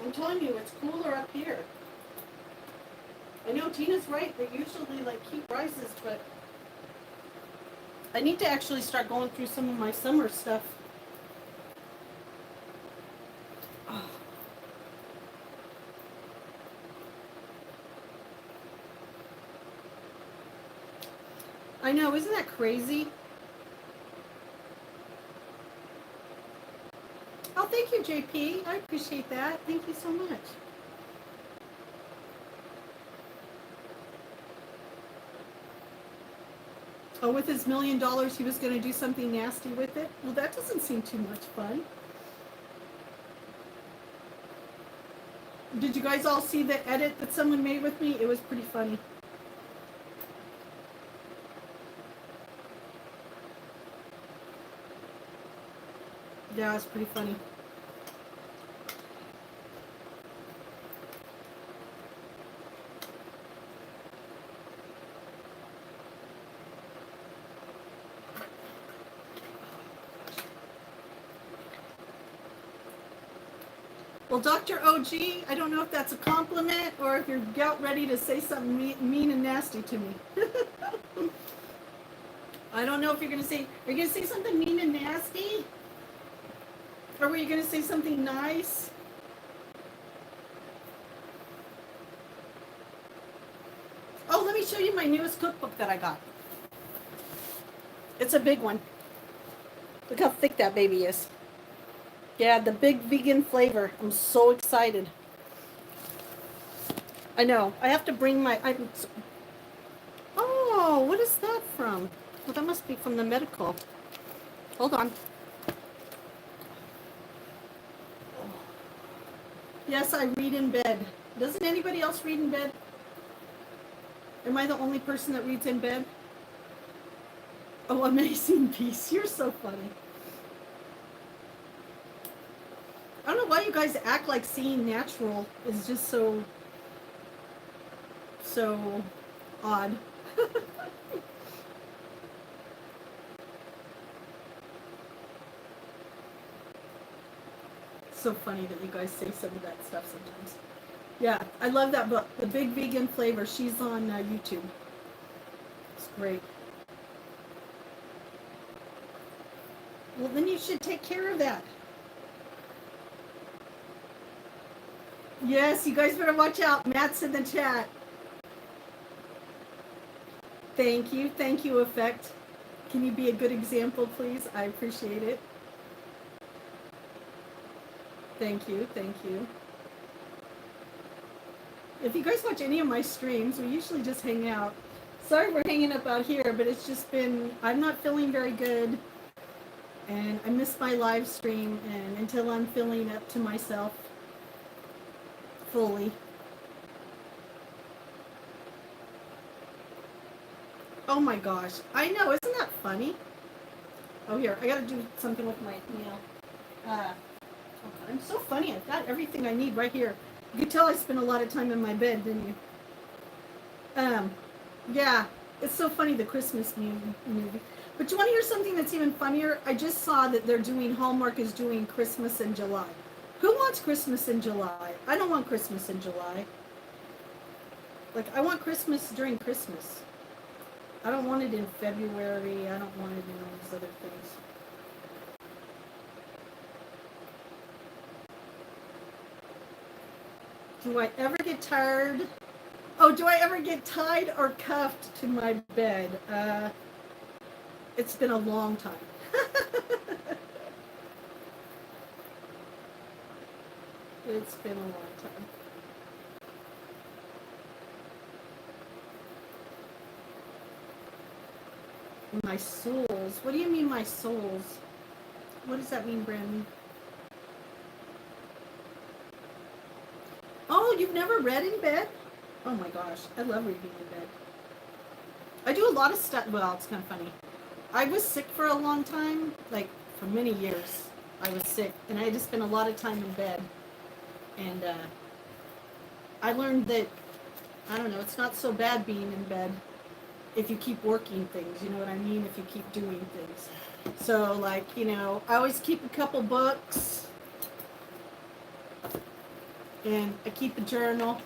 Speaker 1: I'm telling you, it's cooler up here. I know Tina's right. They usually like heat rises, but I need to actually start going through some of my summer stuff. Oh. I know, isn't that crazy? Oh, thank you, JP. I appreciate that. Thank you so much. Oh, with his $1 million, he was going to do something nasty with it? Well, that doesn't seem too much fun. Did you guys all see the edit that someone made with me? It was pretty funny. Yeah, it's pretty funny. Well, Dr. OG, I don't know if that's a compliment or if you're about ready to say something mean and nasty to me. I don't know if you're going to say, are you going to say something mean and nasty? Or were you going to say something nice? Oh, let me show you my newest cookbook that I got. It's a big one. Look how thick that baby is. Yeah, the big vegan flavor. I'm so excited. I know. I have to bring my... Oh, what is that from? Well, that must be from the medical. Hold on. Yes, I read in bed. Doesn't anybody else read in bed? Am I the only person that reads in bed? Oh, amazing piece. You're so funny. I don't know why you guys act like seeing natural is just so odd. So funny that you guys say some of that stuff sometimes. Yeah, I love that book. The Big Vegan Flavor. She's on YouTube. It's great. Well, then you should take care of that. Yes, you guys better watch out. Matt's in the chat. Thank you, Effect. Can you be a good example, please? I appreciate it. Thank you. If you guys watch any of my streams, we usually just hang out. Sorry we're hanging up out here, but it's just been, I'm not feeling very good, and I miss my live stream, and until I'm feeling up to myself fully. Oh my gosh, I know, isn't that funny? Oh, here, I gotta do something with my nail. I'm so funny, I've got everything I need right here. You could tell I spent a lot of time in my bed, didn't you? Yeah, it's so funny, the Christmas movie. But you want to hear something that's even funnier? I just saw that they're doing, Hallmark is doing Christmas in July. Who wants Christmas in July? I don't want Christmas in July. Like, I want Christmas during Christmas. I don't want it in February. I don't want it in all these other things. Do I ever get tired? Oh, do I ever get tied or cuffed to my bed? It's been a long time. It's been a long time. My souls? What do you mean my souls? What does that mean, Brandon? Oh, you've never read in bed? Oh my gosh, I love reading in bed. I do a lot of stuff. Well, it's kind of funny. I was sick for a long time, like for many years. I was sick, and I had to spend a lot of time in bed. And I learned that, I don't know, it's not so bad being in bed if you keep working things, you know what I mean? If you keep doing things. So, like, you know, I always keep a couple books, and I keep a journal.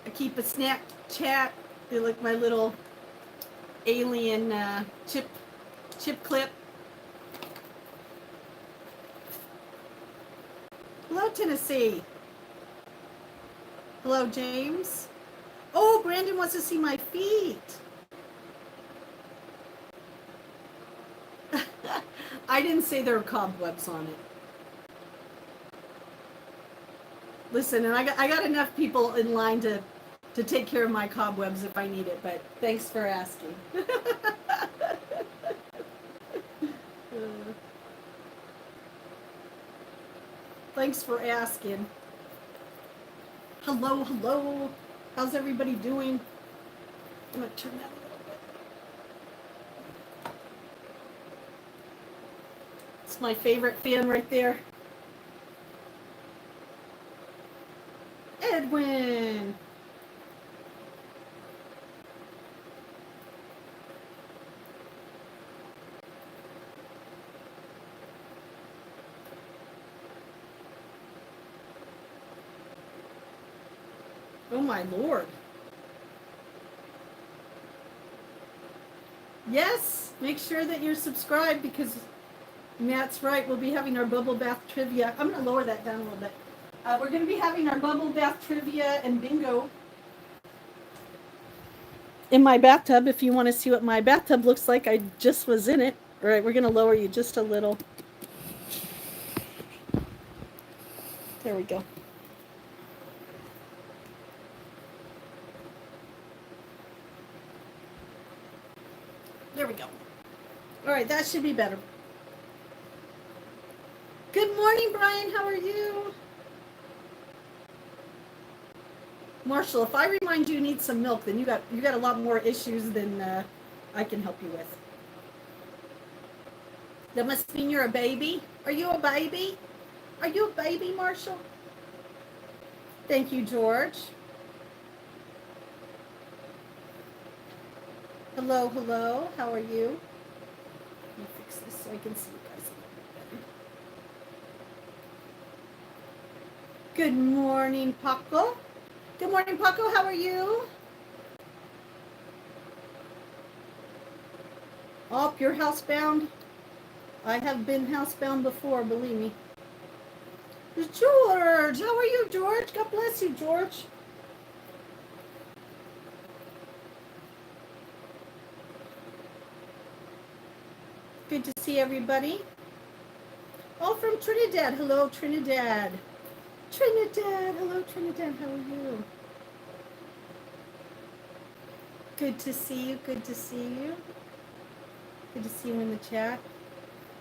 Speaker 1: I keep a Snapchat, like my little alien chip clip. Hello, Tennessee. Hello, James. Oh, Brandon wants to see my feet. I didn't say there were cobwebs on it. Listen, and I got enough people in line to take care of my cobwebs if I need it, but thanks for asking. Thanks for asking. Hello, hello. How's everybody doing? I'm going to turn that a little bit. It's my favorite fan right there. Edwin. Oh my Lord. Yes, make sure that you're subscribed because Matt's right. We'll be having our bubble bath trivia. I'm going to lower that down a little bit. We're going to be having our bubble bath trivia and bingo in my bathtub. If you want to see what my bathtub looks like, I just was in it. All right, we're going to lower you just a little. There we go. There we go. All right, that should be better. Good morning, Brian. How are you? Marshall, if I remind you need some milk, then you got a lot more issues than I can help you with. That must mean you're a baby. Are you a baby? Are you a baby, Marshall? Thank you, George. Hello, hello. How are you? Let me fix this so I can see you guys a little bit better. Good morning, Paco. Good morning, Paco. How are you? Oh, you're housebound? I have been housebound before, believe me. George, how are you, George? God bless you, George. Good to see everybody. Oh, from Trinidad. Hello, Trinidad. Trinidad. Hello, Trinidad. How are you? Good to see you. Good to see you. Good to see you in the chat.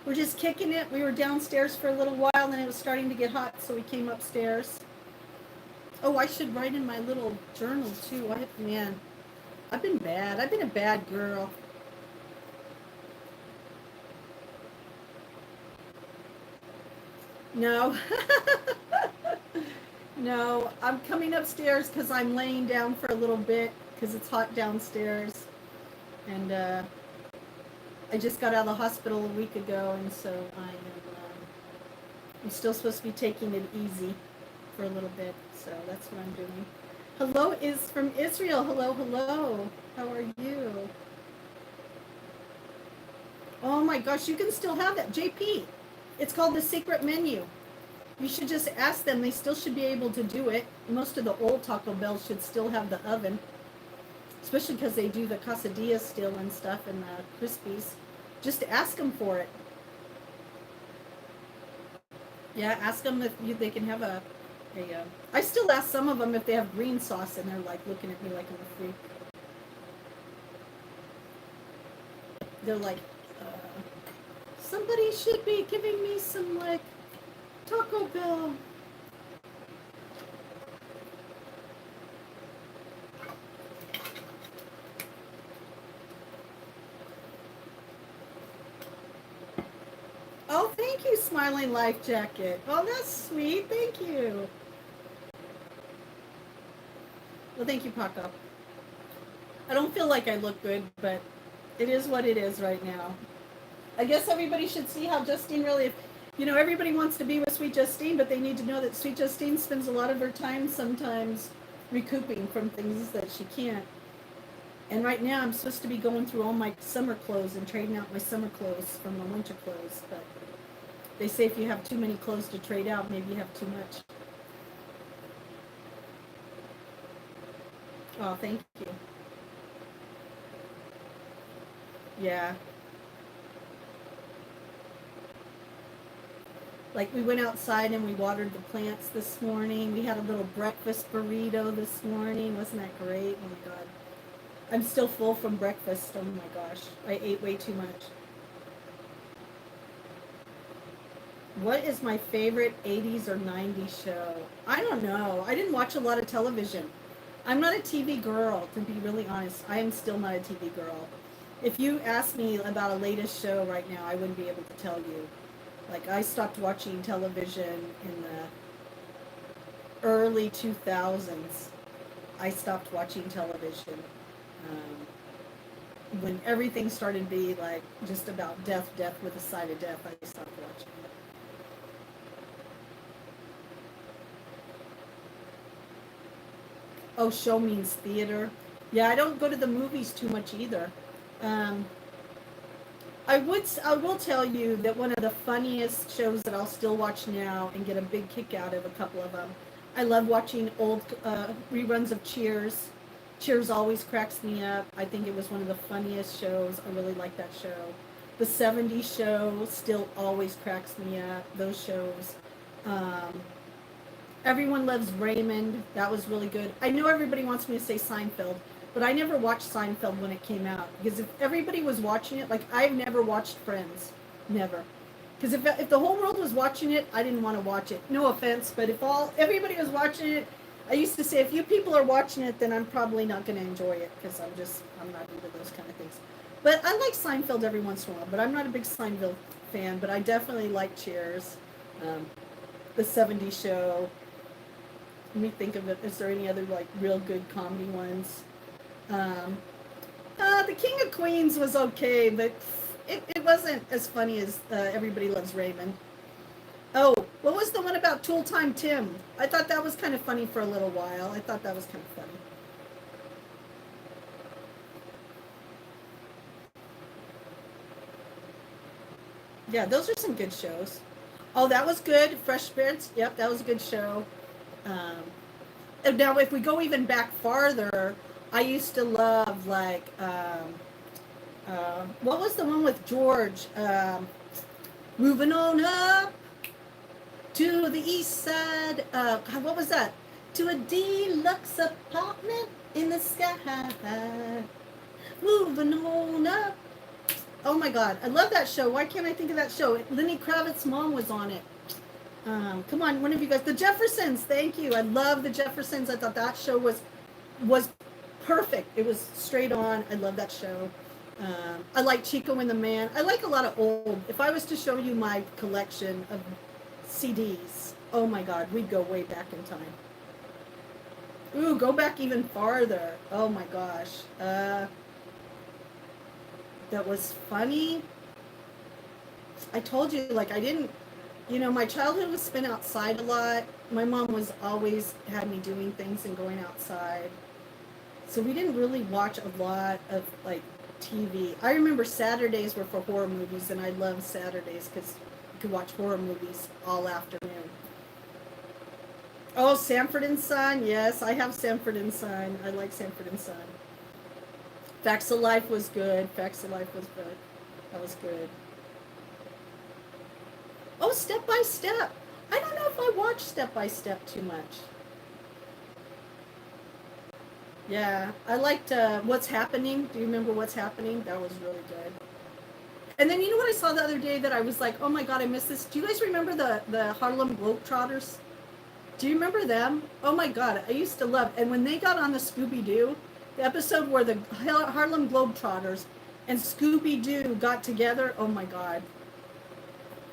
Speaker 1: We're just kicking it. We were downstairs for a little while, and it was starting to get hot, so we came upstairs. Oh, I should write in my little journal, too. Man, I've been bad. I've been a bad girl. No. No, I'm coming upstairs because I'm laying down for a little bit because it's hot downstairs. And I just got out of the hospital a week ago, and so I'm still supposed to be taking it easy for a little bit. So that's what I'm doing. Hello is from Israel. Hello, hello. How are you? Oh my gosh, you can still have that. JP, it's called the secret menu. You should just ask them. They still should be able to do it. Most of the old Taco Bells should still have the oven. Especially because they do the quesadillas still and stuff and the Crispies. Just ask them for it. Yeah, ask them if they can have a I still ask some of them if they have green sauce, and they're like looking at me like I'm a freak. They're like, uh, somebody should be giving me some, like, Taco Bell. Oh, thank you, Smiling Life Jacket. Oh, that's sweet. Thank you. Well, thank you, Paco. I don't feel like I look good, but it is what it is right now. I guess everybody should see how Justine really, you know, everybody wants to be with Sweet Justine, but they need to know that Sweet Justine spends a lot of her time sometimes recouping from things that she can't. And right now I'm supposed to be going through all my summer clothes and trading out my summer clothes from my winter clothes, but they say if you have too many clothes to trade out, maybe you have too much. Oh, thank you. Yeah. Like we went outside and we watered the plants this morning. We had a little breakfast burrito this morning. Wasn't that great? Oh my God. I'm still full from breakfast. Oh my gosh. I ate way too much. What is my favorite 80s or 90s show? I don't know. I didn't watch a lot of television. I'm not a TV girl, to be really honest. I am still not a TV girl. If you ask me about a latest show right now, I wouldn't be able to tell you. Like, I stopped watching television in the early 2000s. I stopped watching television. When everything started to be like just about death, death with a side of death, I stopped watching it. Oh, show means theater. Yeah, I don't go to the movies too much either. Um, I will tell you that one of the funniest shows that I'll still watch now and get a big kick out of a couple of them. I love watching old reruns of Cheers. Cheers always cracks me up. I think it was one of the funniest shows. I really like that show. The '70s show still always cracks me up. Those shows. Um, Everyone Loves Raymond. That was really good. I know everybody wants me to say Seinfeld, but I never watched Seinfeld when it came out because if everybody was watching it, like I've never watched Friends, never. Because if the whole world was watching it, I didn't want to watch it. No offense, but if everybody was watching it, I used to say if you people are watching it, then I'm probably not going to enjoy it because I'm not into those kind of things. But I like Seinfeld every once in a while. But I'm not a big Seinfeld fan. But I definitely like Cheers, um, the '70s show. Let me think of it. Is there any other like real good comedy ones? Um, the King of Queens was okay, but it wasn't as funny as Everybody Loves Raymond. Oh, what was the one about Tool Time Tim? I thought that was kind of funny for a little while. I thought that was kind of funny. Yeah, those are some good shows. Oh, that was good. Fresh Spirits. Yep, that was a good show. Um, and now, if we go even back farther, I used to love like what was the one with George? Moving on up to the east side. What was that? To a deluxe apartment in the sky. Moving on up. Oh my God, I love that show. Why can't I think of that show? Lenny Kravitz's mom was on it. Come on, one of you guys. The Jeffersons. Thank you. I love the Jeffersons. I thought that show was perfect. It was straight on. I love that show. I like Chico and the Man. I like a lot of old. If I was to show you my collection of CDs, oh my God, we'd go way back in time. Ooh, go back even farther. Oh my gosh. That was funny. I told you, like, I didn't, my childhood was spent outside a lot. My mom was always had me doing things and going outside. So we didn't really watch a lot of, like, TV. I remember Saturdays were for horror movies, and I loved Saturdays because you could watch horror movies all afternoon. Oh, Sanford and Son. Yes, I have Sanford and Son. I like Sanford and Son. Facts of Life was good. Facts of Life was good. That was good. Oh, Step by Step. I don't know if I watched Step by Step too much. Yeah, I liked What's Happening. Do you remember What's Happening? That was really good. And then you know what I saw the other day that I was like, oh my god, I missed this. Do you guys remember the Harlem Globetrotters? Do you remember them? Oh my god, I used to love. And when they got on the Scooby Doo, the episode where the Harlem Globetrotters and Scooby Doo got together, oh my god.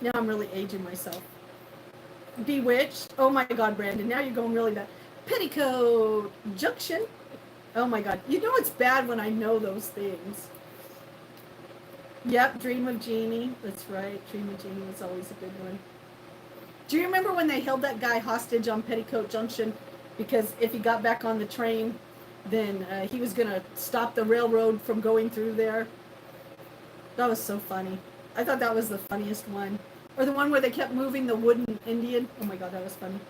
Speaker 1: Now I'm really aging myself. Bewitched. Oh my god, Brandon, now you're going really bad. Petticoat Junction. Oh my god. You know it's bad when I know those things. Yep, Dream of Jeannie. That's right. Dream of Jeannie was always a good one. Do you remember when they held that guy hostage on Petticoat Junction? Because if he got back on the train, then he was going to stop the railroad from going through there. That was so funny. I thought that was the funniest one. Or the one where they kept moving the wooden Indian. Oh my god, that was funny.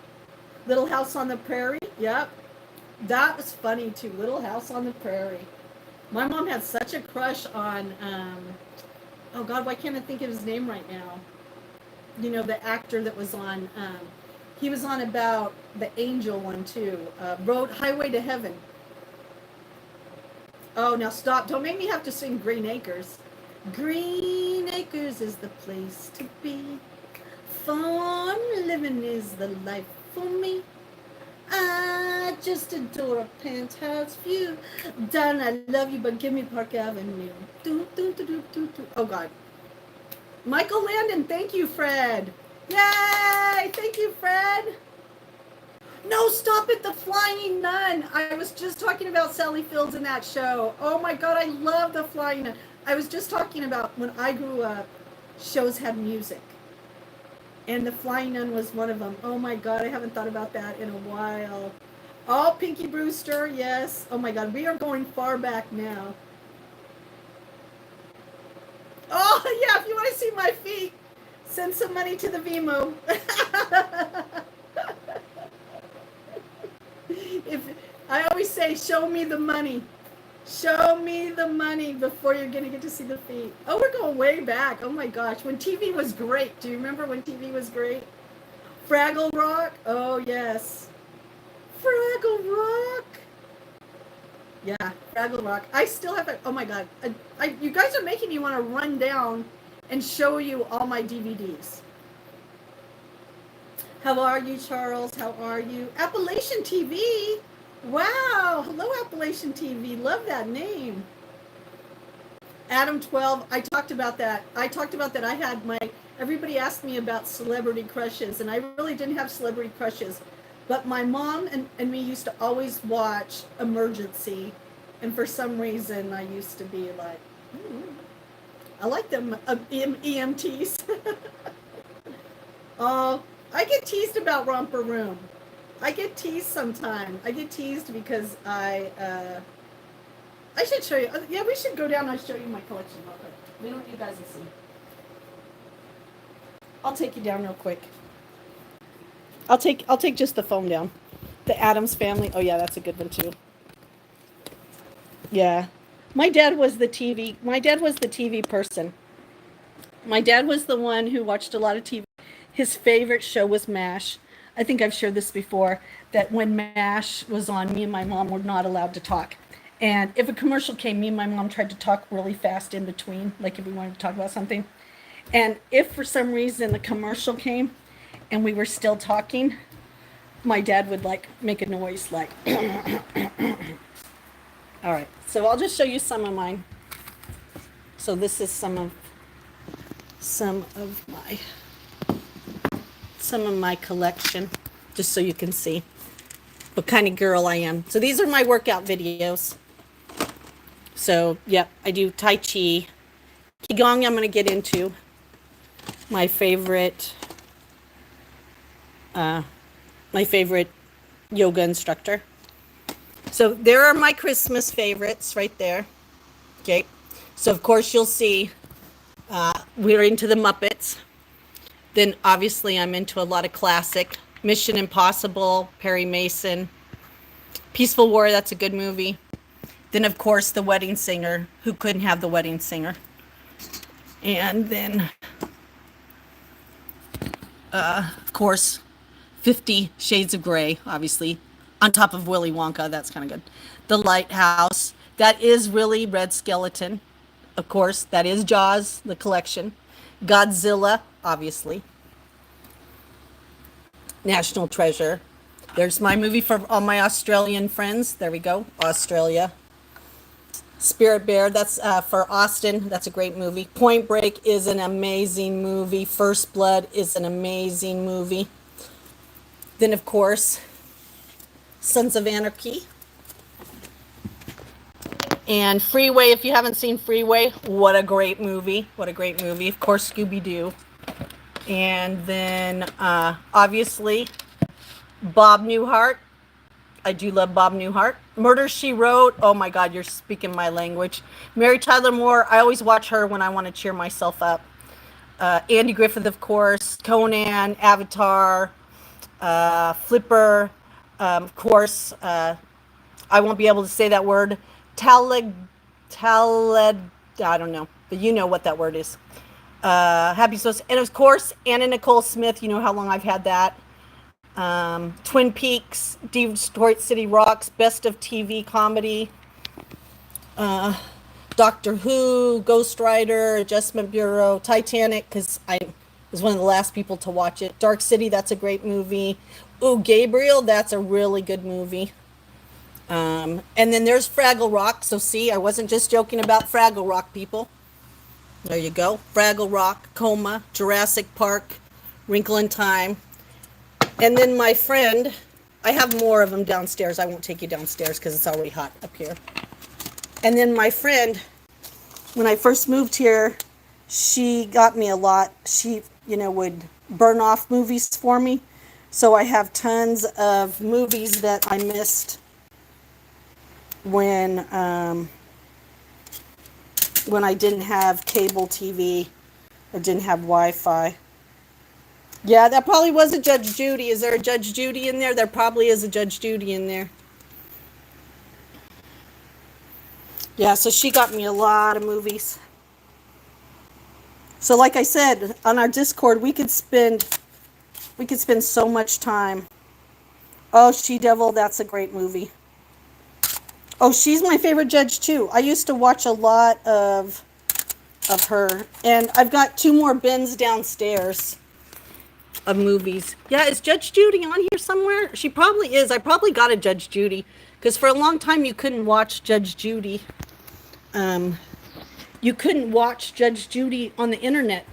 Speaker 1: Little House on the Prairie. Yep. That was funny too. Little House on the Prairie. My mom had such a crush on, oh god, why can't I think of his name right now? You know, the actor that was on, he was on about the Angel one too. Highway to Heaven. Oh, now stop. Don't make me have to sing Green Acres. Green Acres is the place to be. Farm living is the life for me. I just adore a penthouse view. Darling, I love you, but give me Park Avenue. Oh, God. Michael Landon, thank you, Fred. Yay! Thank you, Fred. No, stop it, The Flying Nun. I was just talking about Sally Fields in that show. Oh, my God, I love The Flying Nun. I was just talking about when I grew up, shows had music. And The Flying Nun was one of them. Oh, my God, I haven't thought about that in a while. Oh, Pinky Brewster, yes. Oh, my God, we are going far back now. Oh, yeah, if you want to see my feet, send some money to the Vimo. I always say, show me the money. Show me the money before you're going to get to see the feet. Oh, we're going way back. Oh, my gosh. When TV was great. Do you remember when TV was great? Fraggle Rock. Oh, yes. Fraggle Rock. Yeah, Fraggle Rock. I still have it. Oh, my God. You guys are making me want to run down and show you all my DVDs. How are you, Charles? How are you? Appalachian TV. Wow. Hello, Appalachian TV. Love that name. Adam 12. I talked about that. I had everybody asked me about celebrity crushes, and I really didn't have celebrity crushes. But my mom and me used to always watch Emergency. And for some reason, I used to be like, I like them EMTs. Oh, I get teased about Romper Room. I get teased sometimes. I get teased because I should show you. Yeah, we should go down and show you my collection real quick. We don't want you guys to see. I'll take you down real quick. I'll take just the phone down. The Addams Family. Oh yeah, that's a good one too. Yeah. My dad was the TV person. My dad was the one who watched a lot of TV. His favorite show was MASH. I think I've shared this before, that when MASH was on, me and my mom were not allowed to talk. And if a commercial came, me and my mom tried to talk really fast in between, like if we wanted to talk about something. And if for some reason the commercial came and we were still talking, my dad would like make a noise like, all right, so I'll just show you some of mine. So this is some of my collection, just so you can see what kind of girl I am. So these are my workout videos. So, yep, I do Tai Chi. Qigong I'm going to get into. My favorite yoga instructor. So there are my Christmas favorites right there. Okay. So, of course, you'll see we're into the Muppets. Then, obviously, I'm into a lot of classic. Mission Impossible, Perry Mason. Peaceful War, that's a good movie. Then, of course, The Wedding Singer. Who couldn't have The Wedding Singer? And then, of course, 50 Shades of Grey, obviously. On top of Willy Wonka, that's kind of good. The Lighthouse. That is really Red Skeleton. of course, that is Jaws, the collection. Godzilla, obviously. National Treasure. There's my movie for all my Australian friends. There we go, Australia. Spirit Bear, that's for Austin. That's a great movie. Point Break is an amazing movie. First Blood is an amazing movie. Then, of course, Sons of Anarchy. And Freeway, if you haven't seen Freeway, what a great movie. What a great movie. Of course, Scooby-Doo. And then, obviously, Bob Newhart. I do love Bob Newhart. Murder, She Wrote. Oh my God, you're speaking my language. Mary Tyler Moore. I always watch her when I want to cheer myself up. Andy Griffith, of course. Conan, Avatar, Flipper. Of course, I won't be able to say that word. I don't know, but you know what that word is. Happy Sauce. And of course, Anna Nicole Smith. You know how long I've had that. Twin Peaks, Detroit City Rocks, Best of TV Comedy, Doctor Who, Ghost Rider, Adjustment Bureau, Titanic, because I was one of the last people to watch it. Dark City, that's a great movie. Ooh, Gabriel, that's a really good movie. And then there's Fraggle Rock. So see, I wasn't just joking about Fraggle Rock, people. There you go. Fraggle Rock, Coma, Jurassic Park, Wrinkle in Time. And then my friend, I have more of them downstairs. I won't take you downstairs because it's already hot up here. And then my friend, when I first moved here, she got me a lot. She, would burn off movies for me. So I have tons of movies that I missed when I didn't have cable TV or didn't have Wi-Fi. Yeah, that probably was a Judge Judy. Is there a Judge Judy in there? There probably is a Judge Judy in there. Yeah, so she got me a lot of movies. So like I said, on our Discord, we could spend so much time. Oh, She-Devil, that's a great movie. Oh, she's my favorite judge too. I used to watch a lot of her. And I've got 2 more bins downstairs of movies. Yeah, is Judge Judy on here somewhere? She probably is. I probably got a Judge Judy because for a long time you couldn't watch Judge Judy. You couldn't watch Judge Judy on the internet.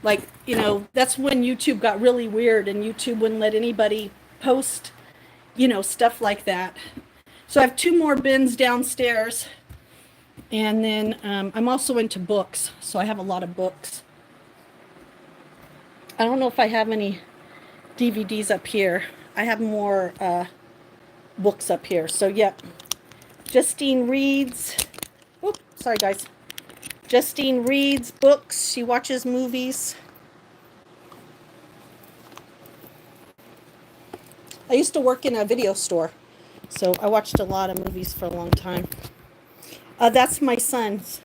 Speaker 1: Like, that's when YouTube got really weird and YouTube wouldn't let anybody post, stuff like that. So I have 2 more bins downstairs. And then I'm also into books. So I have a lot of books. I don't know if I have any DVDs up here. I have more books up here. So, yeah. Justine reads. Oops, sorry, guys. Justine reads books. She watches movies. I used to work in a video store. So I watched a lot of movies for a long time. That's my son's.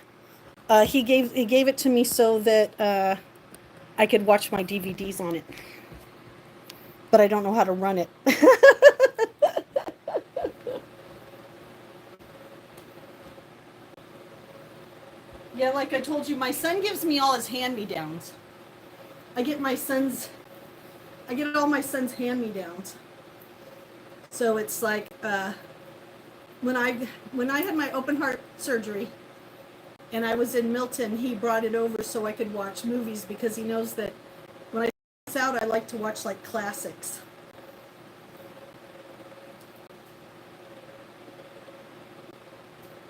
Speaker 1: He gave it to me so that I could watch my DVDs on it. But I don't know how to run it. Yeah, like I told you, my son gives me all his hand-me-downs. I get all my son's hand-me-downs. So it's like when I had my open heart surgery and I was in Milton, he brought it over so I could watch movies because he knows that when I out, I like to watch like classics.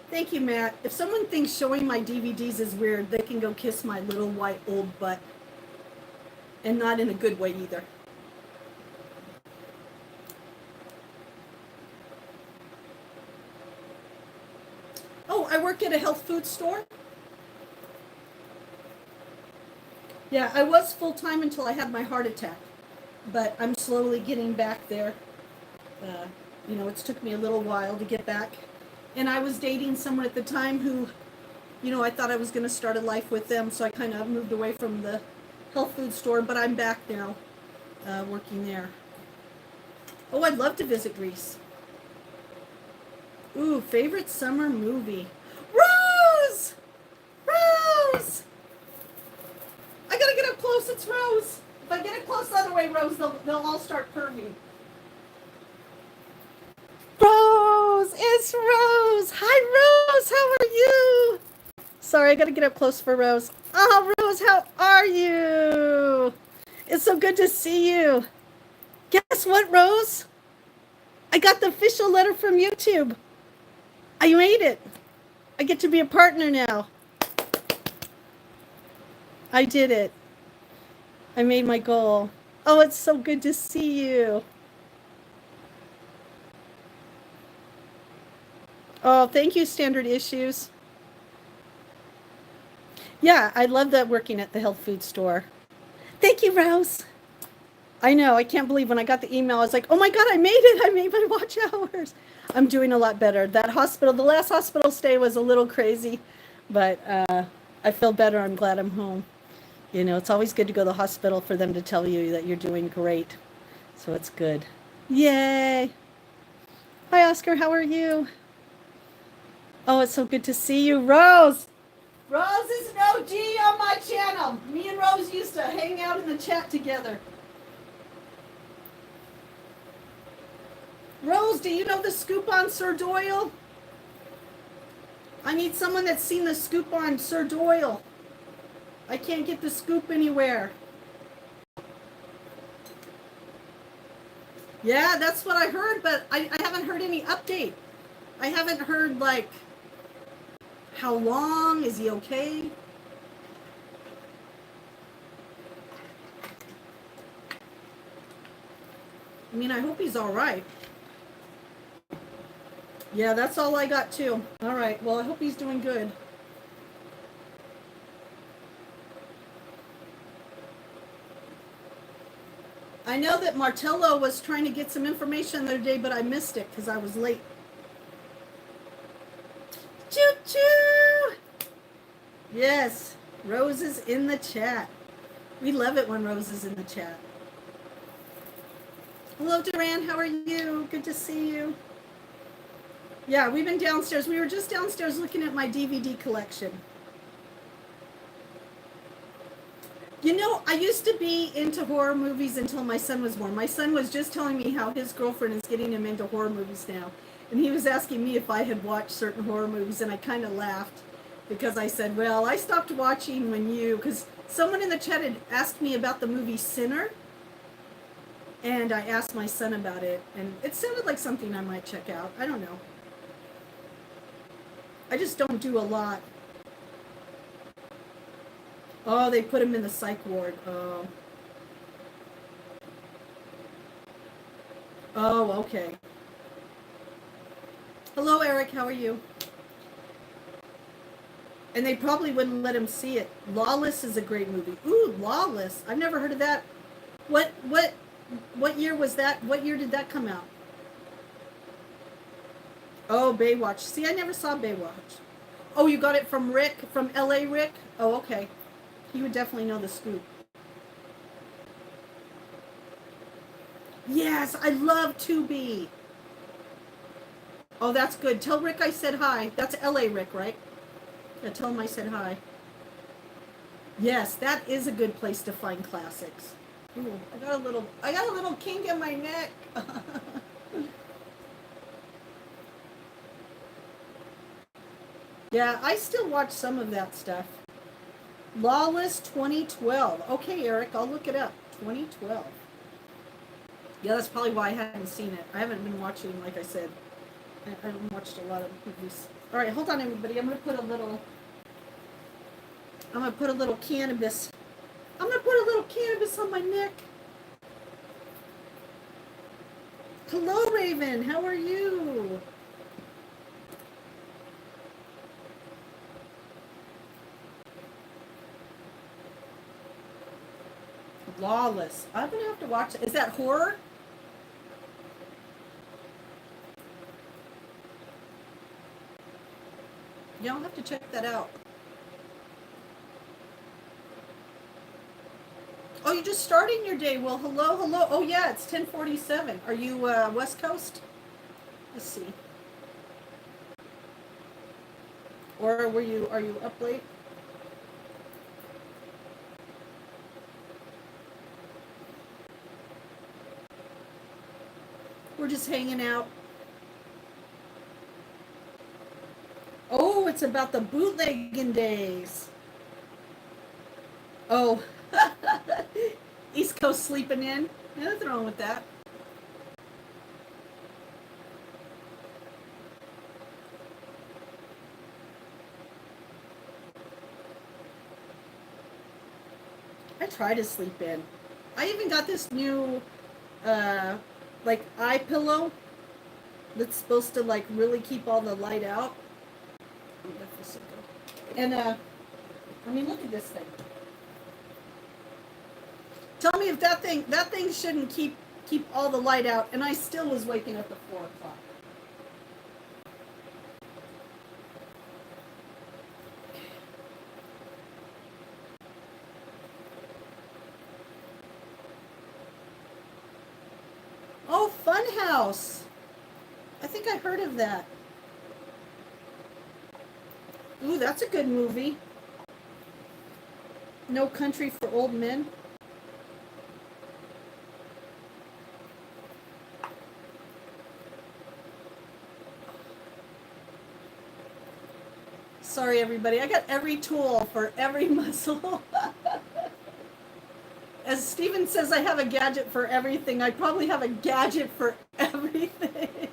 Speaker 1: Thank you, Matt. If someone thinks showing my DVDs is weird, they can go kiss my little white old butt. And not in a good way either. Oh, I work at a health food store. Yeah, I was full-time until I had my heart attack. But I'm slowly getting back there. It's took me a little while to get back. And I was dating someone at the time who, I thought I was going to start a life with them. So I kind of moved away from the health food store. But I'm back now, working there. Oh, I'd love to visit Greece. Ooh, favorite summer movie. Rose! It's Rose. If I get it close the other way, Rose, they'll all start curving. Rose! It's Rose! Hi, Rose! How are you? Sorry, I gotta get up close for Rose. Oh, Rose, how are you? It's so good to see you. Guess what, Rose? I got the official letter from YouTube. I made it. I get to be a partner now. I did it. I made my goal. Oh, it's so good to see you. Oh, thank you, Standard Issues. Yeah, I love that working at the health food store. Thank you, Rose. I know. I can't believe when I got the email, I was like, oh my God, I made it. I made my watch hours. I'm doing a lot better. That hospital, the last hospital stay was a little crazy, but I feel better. I'm glad I'm home. You know, it's always good to go to the hospital for them to tell you that you're doing great. So it's good. Yay. Hi, Oscar. How are you? Oh, it's so good to see you, Rose. Rose is an OG on my channel. Me and Rose used to hang out in the chat together. Rose, do you know the scoop on Sir Doyle? I need someone that's seen the scoop on Sir Doyle. I can't get the scoop anywhere. Yeah, that's what I heard, but I haven't heard any update. I haven't heard, like, how long? Is he okay? I mean, I hope he's all right. Yeah, that's all I got, too. All right, well, I hope he's doing good. I know that Martello was trying to get some information the other day, but I missed it because I was late. Choo-choo! Yes, Rose is in the chat. We love it when Rose is in the chat. Hello, Duran. How are you? Good to see you. Yeah, we've been downstairs. We were just downstairs looking at my DVD collection. You know, I used to be into horror movies until my son was born. My son was just telling me how his girlfriend is getting him into horror movies now. And he was asking me if I had watched certain horror movies, and I kind of laughed because I said, well, I stopped watching when because someone in the chat had asked me about the movie Sinner, and I asked my son about it, and it sounded like something I might check out. I don't know. I just don't do a lot. Oh, they put him in the psych ward. Oh. Oh, okay. Hello, Eric. How are you? And they probably wouldn't let him see it. Lawless is a great movie. Ooh, Lawless. I've never heard of that. What year was that? What year did that come out? Oh, Baywatch. See, I never saw Baywatch. Oh, you got it from Rick, from LA Rick? Oh, okay. He would definitely know the scoop. Yes, I love Tubi. Oh, that's good. Tell Rick I said hi. That's LA Rick, right? Yeah, tell him I said hi. Yes, that is a good place to find classics. Ooh, I got a little kink in my neck. Yeah, I still watch some of that stuff. Lawless 2012. Okay, Eric, I'll look it up. 2012. Yeah, that's probably why I hadn't seen it. I haven't been watching, like I said. I haven't watched a lot of movies. All right, hold on, everybody. I'm gonna put a little cannabis. I'm gonna put a little cannabis on my neck. Hello, Raven. How are you? Lawless. I'm gonna have to watch it. Is that horror? Yeah, I'll have to check that out. Oh, you're just starting your day. Well, hello, hello. Oh, yeah, it's 10:47. Are you West Coast? Let's see. Or are you up late? We're just hanging out. Oh, it's about the bootlegging days. Oh, East Coast sleeping in. Nothing wrong with that. I try to sleep in. I even got this new, uh, like eye pillow that's supposed to like really keep all the light out. And I mean, look at this thing. Tell me if that thing shouldn't keep all the light out, and I still was waking up at 4 o'clock. Oh, Funhouse. I think I heard of that. Ooh, that's a good movie. No Country for Old Men. Sorry, everybody. I got every tool for every muscle. As Steven says, I have a gadget for everything. I probably have a gadget for everything.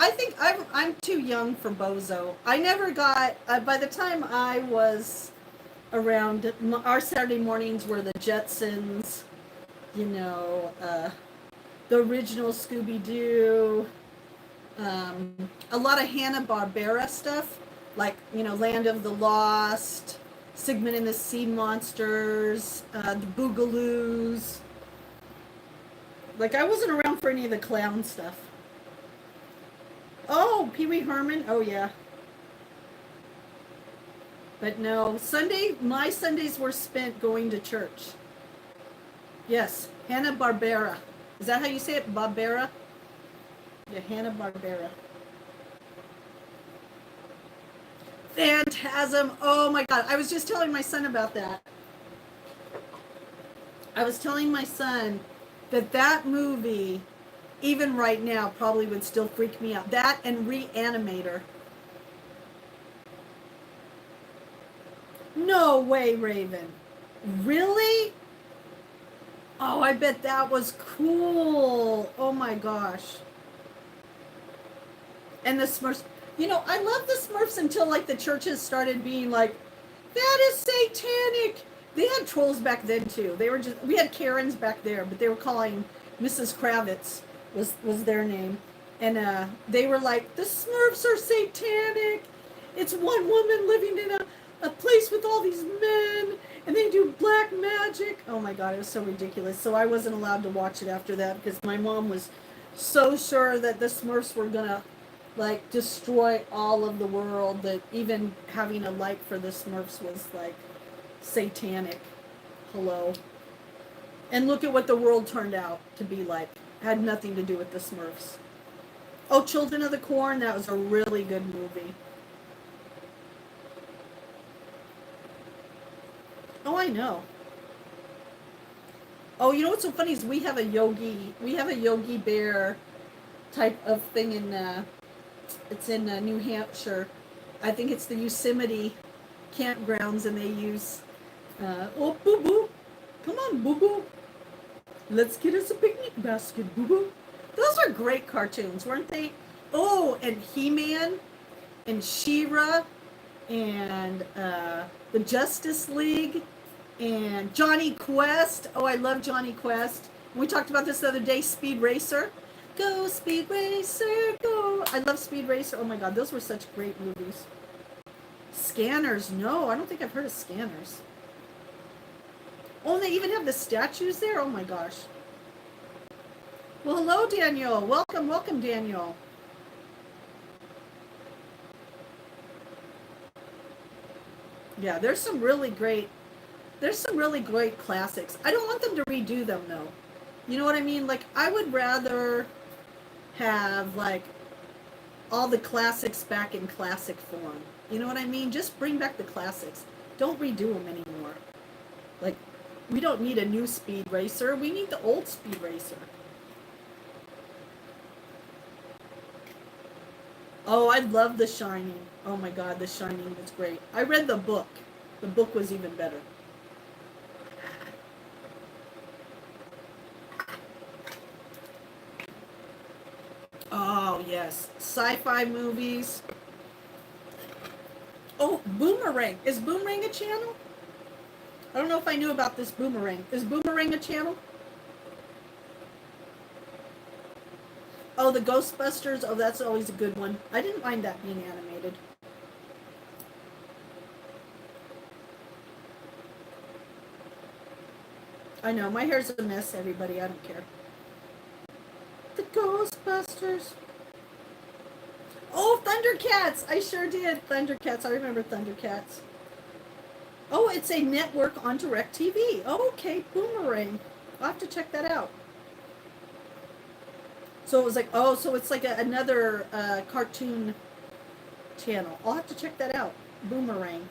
Speaker 1: I think I'm too young for Bozo. I never got. By the time I was around, our Saturday mornings were the Jetsons. You know, the original Scooby Doo. A lot of Hanna-Barbera stuff, like, you know, Land of the Lost, Sigmund and the Sea Monsters, the Boogaloos. Like, I wasn't around for any of the clown stuff. Oh, Pee Wee Herman. Oh, yeah. But no, my Sundays were spent going to church. Yes, Hanna-Barbera. Is that how you say it? Barbera? Yeah, Hanna-Barbera. Phantasm. Oh my God. I was just telling my son about that. I was telling my son that movie, even right now, probably would still freak me out. That and Reanimator. No way, Raven. Really? Oh, I bet that was cool. Oh my gosh. And the Smurfs. You know, I love the Smurfs until like the churches started being like, that is satanic. They had trolls back then too. We had Karens back there, but they were calling Mrs. Kravitz was their name. And they were like, the Smurfs are satanic. It's one woman living in a place with all these men, and they do black magic. Oh my God, it was so ridiculous. So I wasn't allowed to watch it after that because my mom was so sure that the Smurfs were gonna like destroy all of the world, that even having a like for the Smurfs was like satanic. Hello. And look at what the world turned out to be like. Had nothing to do with the Smurfs. Oh, Children of the Corn, that was a really good movie. Oh, I know. Oh, you know what's so funny is we have a Yogi Bear type of thing in it's in New Hampshire. I think it's the Yosemite campgrounds, and they use oh, Boo Boo, come on, Boo Boo, let's get us a picnic basket, Boo Boo. Those were great cartoons, weren't they? Oh, and He-Man and She-Ra and the Justice League and Johnny Quest. Oh, I love Johnny Quest. We talked about this the other day. Speed Racer. Go Speed Racer, go. I love Speed Racer. Oh my God, those were such great movies. Scanners. No, I don't think I've heard of Scanners. Oh, and they even have the statues there. Oh my gosh. Well, hello, Daniel. Welcome, Daniel. Yeah, there's some really great classics. I don't want them to redo them though. You know what I mean? Like, I would rather have like all the classics back in classic form. You know what I mean? Just bring back the classics. Don't redo them anymore. Like, We don't need a new Speed Racer. We need the old Speed Racer. Oh, I love The Shining. Oh my God, The Shining was great. I read the book. The book was even better. Oh, yes. Sci-fi movies. Oh, Boomerang. Is Boomerang a channel? I don't know if I knew about this Boomerang. Is Boomerang a channel? Oh, the Ghostbusters. Oh, that's always a good one. I didn't mind that being animated. I know. My hair's a mess, everybody. I don't care. The Ghostbusters. Oh, Thundercats. I sure did. Thundercats. I remember Thundercats. Oh, it's a network on DirecTV. Oh, okay. Boomerang. I'll have to check that out. So it was like, oh, so it's like another cartoon channel. I'll have to check that out. Boomerang.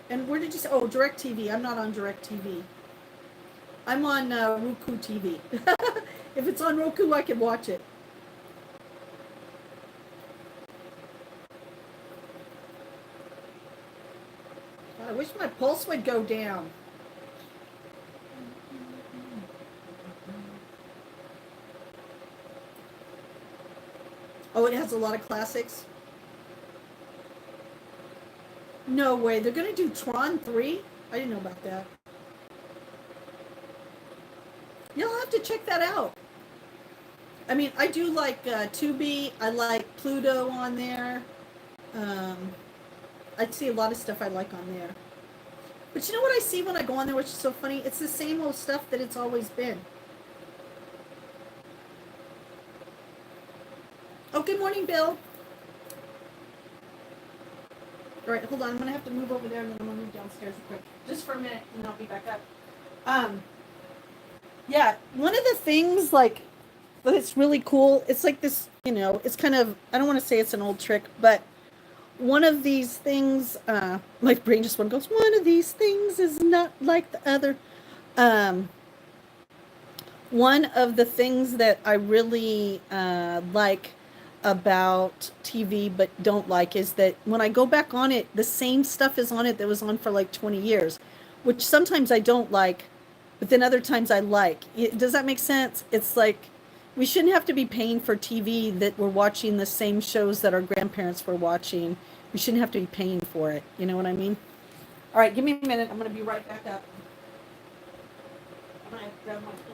Speaker 1: And where did you say? Oh, DirecTV. I'm not on DirecTV. I'm on Roku TV. If it's on Roku, I can watch it. I wish my pulse would go down. Oh, it has a lot of classics. No way. They're going to do Tron 3? I didn't know about that. You'll have to check that out. I mean, I do like Tubi. I like Pluto on there. I see a lot of stuff I like on there. But you know what I see when I go on there, which is so funny? It's the same old stuff that it's always been. Oh, good morning, Bill. All right, hold on. I'm going to have to move over there, and then I'm going to move downstairs real quick. Just for a minute, and I'll be back up. Yeah, one of the things, like, that's really cool, it's like this, you know, it's kind of, I don't want to say it's an old trick, but one of these things, my brain just went goes, one of these things is not like the other. One of the things that I really like about TV but don't like is that when I go back on it, the same stuff is on it that was on for like 20 years, which sometimes I don't like, but then other times I like. Does that make sense? It's like we shouldn't have to be paying for TV that we're watching the same shows that our grandparents were watching. We shouldn't have to be paying for it. You know what I mean? All right, give me a minute. I'm going to be right back up. I'm going to grab my clothes.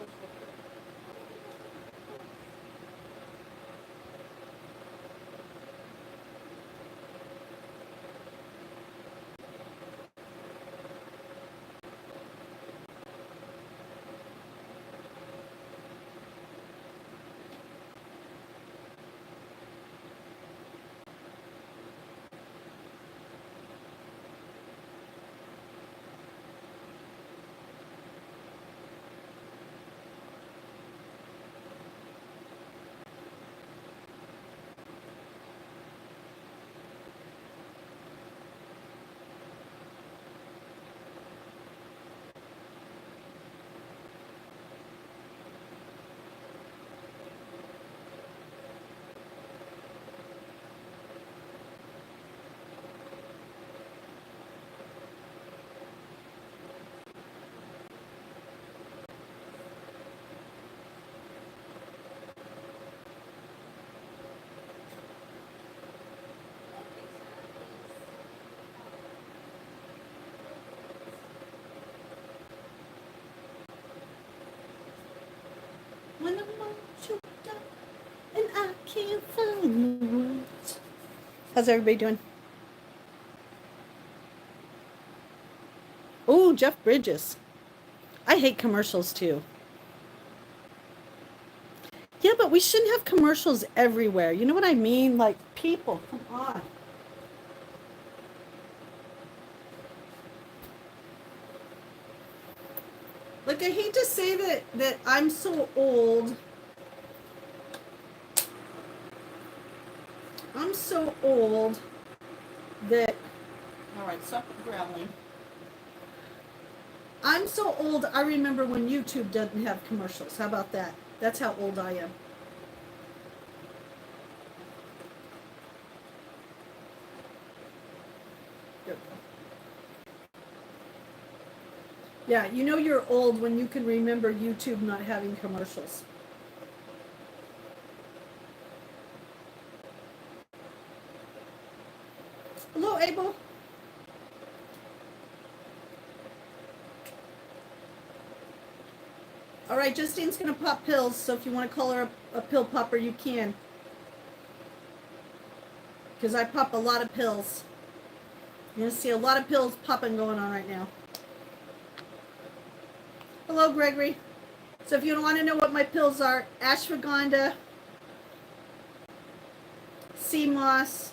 Speaker 1: When I want you down and I can't find the words. How's everybody doing? Oh, Jeff Bridges. I hate commercials too. Yeah, but we shouldn't have commercials everywhere. You know what I mean? Like, people, come on. Like, I hate to say that I'm so old. I'm so old that. All right, stop growling. I'm so old, I remember when YouTube didn't have commercials. How about that? That's how old I am. Yeah, you know you're old when you can remember YouTube not having commercials. Hello, Abel. All right, Justine's going to pop pills, so if you want to call her a pill popper, you can. Because I pop a lot of pills. You're going to see a lot of pills popping going on right now. Hello, Gregory. So if you want to know what my pills are, ashwagandha, sea moss,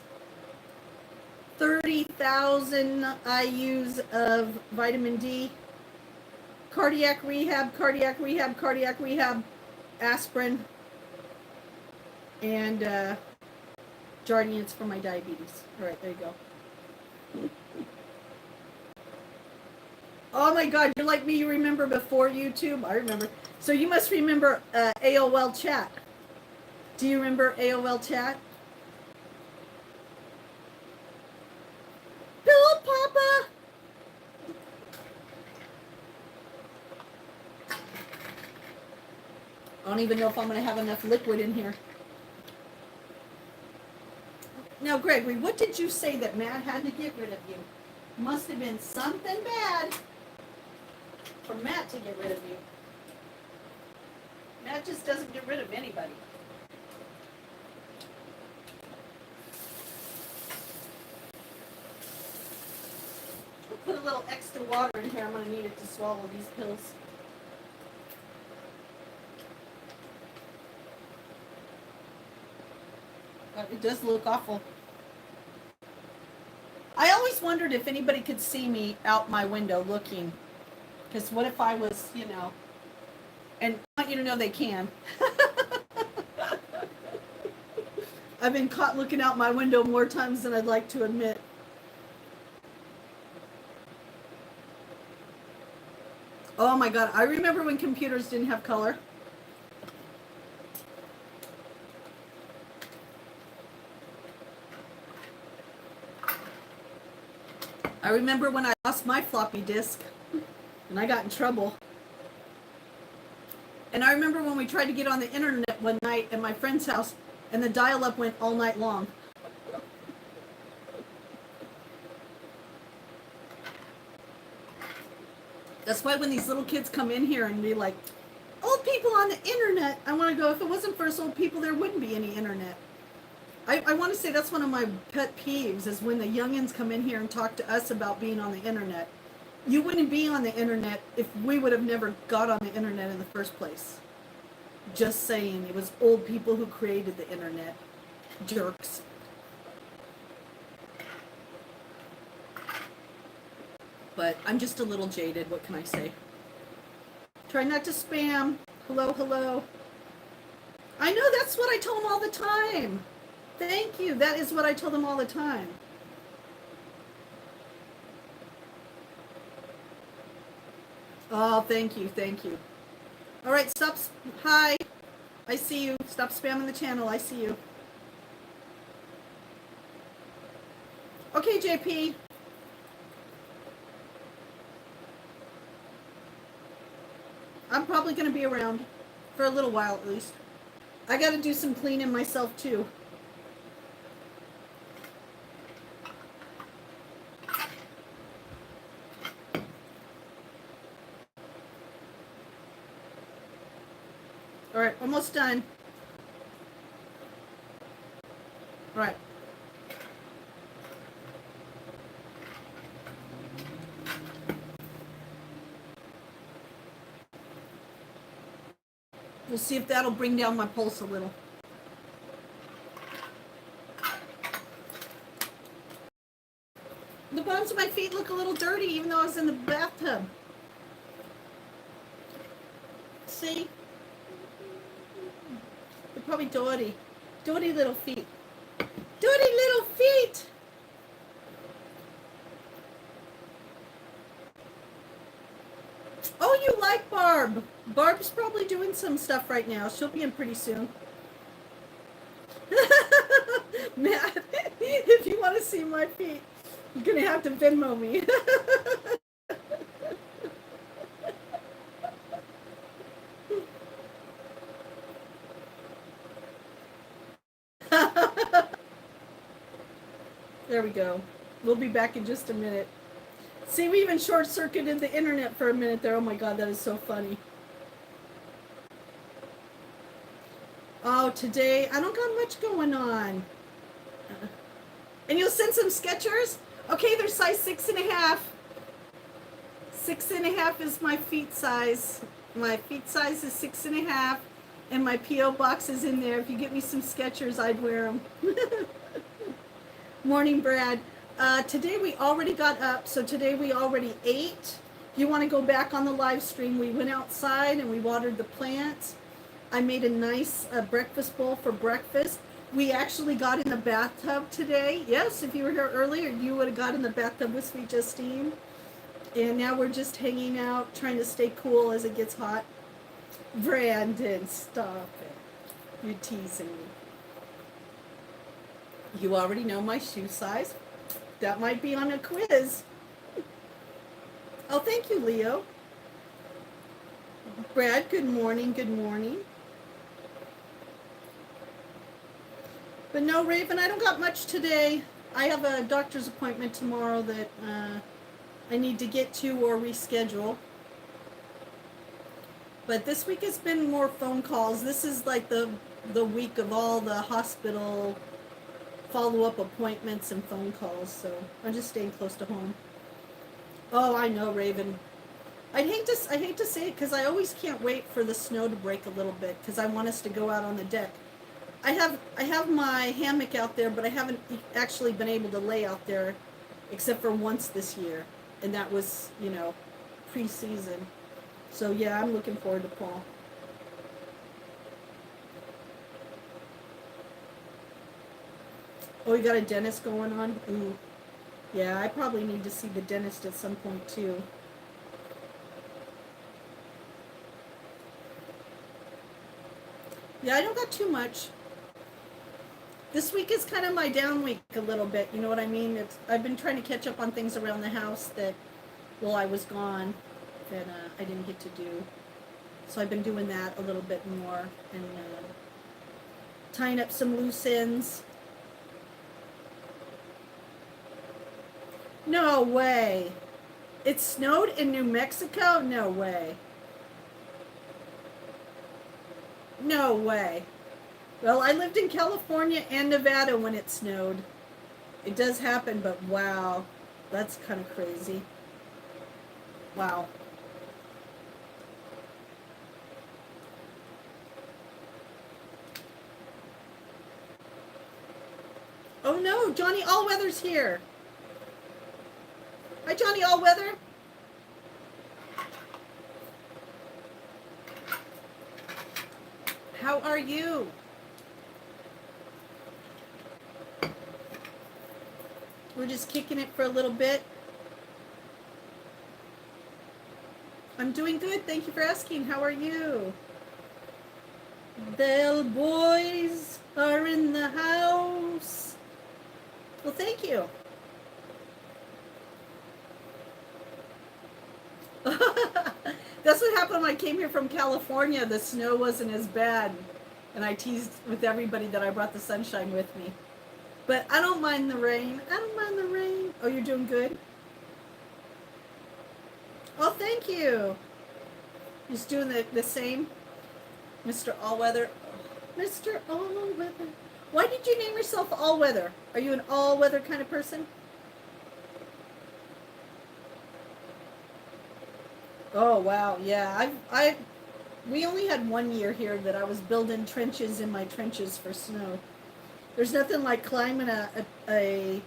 Speaker 1: 30,000 IUs of vitamin D, cardiac rehab, cardiac rehab, cardiac rehab, aspirin, and Jardiance for my diabetes. All right, there you go. Oh my God, you're like me, you remember before YouTube? I remember. So you must remember AOL chat. Do you remember AOL chat? Pillow Papa! I don't even know if I'm going to have enough liquid in here. Now, Gregory, what did you say that Matt had to get rid of you? Must have been something bad for Matt to get rid of you. Matt just doesn't get rid of anybody. I'll put a little extra water in here. I'm going to need it to swallow these pills. It does look awful. I always wondered if anybody could see me out my window looking. Because what if I was, you know, and I want you to know they can. I've been caught looking out my window more times than I'd like to admit. Oh my God, I remember when computers didn't have color. I remember when I lost my floppy disk and I got in trouble. And I remember when we tried to get on the internet one night at my friend's house and the dial-up went all night long. That's why when these little kids come in here and be like, old people on the internet, I want to go, if it wasn't for us old people, there wouldn't be any internet. I want to say that's one of my pet peeves is when the youngins come in here and talk to us about being on the internet. You wouldn't be on the internet if we would have never got on the internet in the first place. Just saying, it was old people who created the internet. Jerks. But I'm just a little jaded, what can I say? Try not to spam. Hello, hello. I know, that's what I tell them all the time. Thank you. That is what I tell them all the time. Oh, thank you. Thank you. All right, stop. Hi. I see you. Stop spamming the channel. I see you. Okay, JP. I'm probably going to be around for a little while at least. I got to do some cleaning myself too. All right, almost done. All right. We'll see if that'll bring down my pulse a little. The bottoms of my feet look a little dirty even though I was in the bathtub. See? They're probably dirty. Dirty little feet. Dirty little feet! probably doing some stuff right now. She'll be in pretty soon. Matt, if you want to see my feet, you're going to have to Venmo me. There we go. We'll be back in just a minute. See, we even short-circuited the internet for a minute there. Oh my God, that is so funny. Oh, today, I don't got much going on. And you'll send some Skechers? Okay, they're size 6.5. 6.5 is my feet size. My feet size is 6.5. And my P.O. box is in there. If you get me some Skechers, I'd wear them. Morning, Brad. Today we already got up, so today we already ate. If you want to go back on the live stream, we went outside and we watered the plants. I made a nice breakfast bowl for breakfast. We actually got in the bathtub today. Yes, if you were here earlier, you would have got in the bathtub with Sweet Justine. And now we're just hanging out, trying to stay cool as it gets hot. Brandon, stop it. You're teasing me. You already know my shoe size. That might be on a quiz. Oh, thank you, Leo. Brad, good morning, good morning. But no, Raven, I don't got much today. I have a doctor's appointment tomorrow that I need to get to or reschedule. But this week has been more phone calls. This is like the week of all the hospital follow-up appointments and phone calls, so I'm just staying close to home. Oh, I know, Raven. I hate to say it because I always can't wait for the snow to break a little bit because I want us to go out on the deck. I have my hammock out there, but I haven't actually been able to lay out there except for once this year, and that was, pre-season. So yeah, I'm looking forward to fall. Oh, you got a dentist going on? Ooh. Yeah, I probably need to see the dentist at some point too. Yeah, I don't got too much. This week is kind of my down week a little bit, you know what I mean? I've been trying to catch up on things around the house that, while I was gone, that I didn't get to do. So I've been doing that a little bit more and tying up some loose ends. No way. It snowed in New Mexico? No way. No way. Well, I lived in California and Nevada when it snowed. It does happen, but wow. That's kind of crazy. Wow. Oh no, Johnny Allweather's here. Hi, Johnny Allweather. How are you? We're just kicking it for a little bit. I'm doing good. Thank you for asking. How are you? The boys are in the house. Well, thank you. That's what happened when I came here from California. The snow wasn't as bad. And I teased with everybody that I brought the sunshine with me. But I don't mind the rain. I don't mind the rain. Oh, you're doing good? Oh, thank you. Just doing the same. Mr. Allweather. Mr. Allweather. Why did you name yourself Allweather? Are you an all-weather kind of person? Oh, wow. Yeah. We only had one year here that I was building trenches in my trenches for snow. There's nothing like climbing a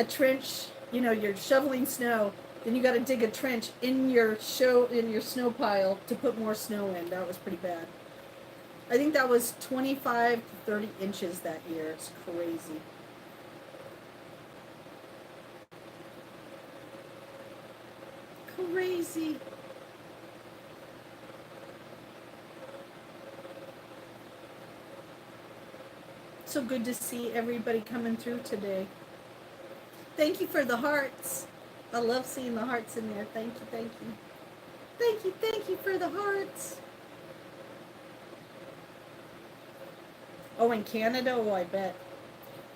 Speaker 1: trench. You're shoveling snow, then you got to dig a trench in your snow pile to put more snow in. That was pretty bad. I think that was 25 to 30 inches that year. It's crazy. Crazy. So good to see everybody coming through today. Thank you for the hearts. I love seeing the hearts in there. Thank you, thank you. Thank you for the hearts. Oh, in Canada? Oh, I bet.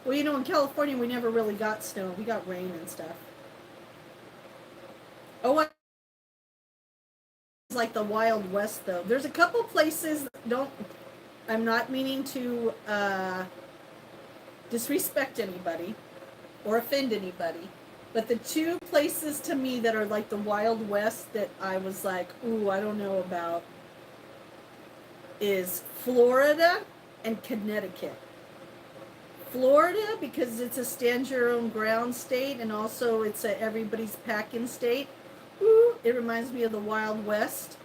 Speaker 1: Well, you know, in California, we never really got snow. We got rain and stuff. Oh, it's like the Wild West, though. There's a couple places, I'm not meaning to disrespect anybody or offend anybody, but the two places to me that are like the Wild West that I was like, ooh, I don't know about, is Florida and Connecticut. Florida, because it's a stand your own ground state, and also it's a everybody's packing state. Ooh, it reminds me of the Wild West.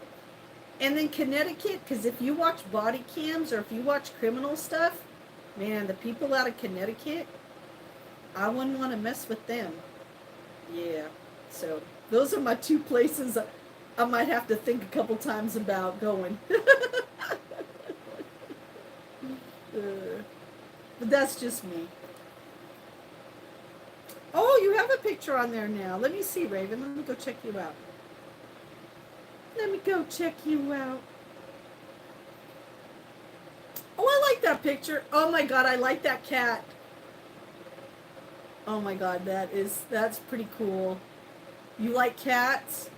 Speaker 1: And then Connecticut, because if you watch body cams or if you watch criminal stuff, man, the people out of Connecticut, I wouldn't want to mess with them. Yeah, so those are my two places I might have to think a couple times about going. But that's just me. Oh, you have a picture on there now. Let me see, Raven. Let me go check you out. Let me go check you out. Oh, I like that picture. Oh my God, I like that cat. Oh my God, that's pretty cool. You like cats?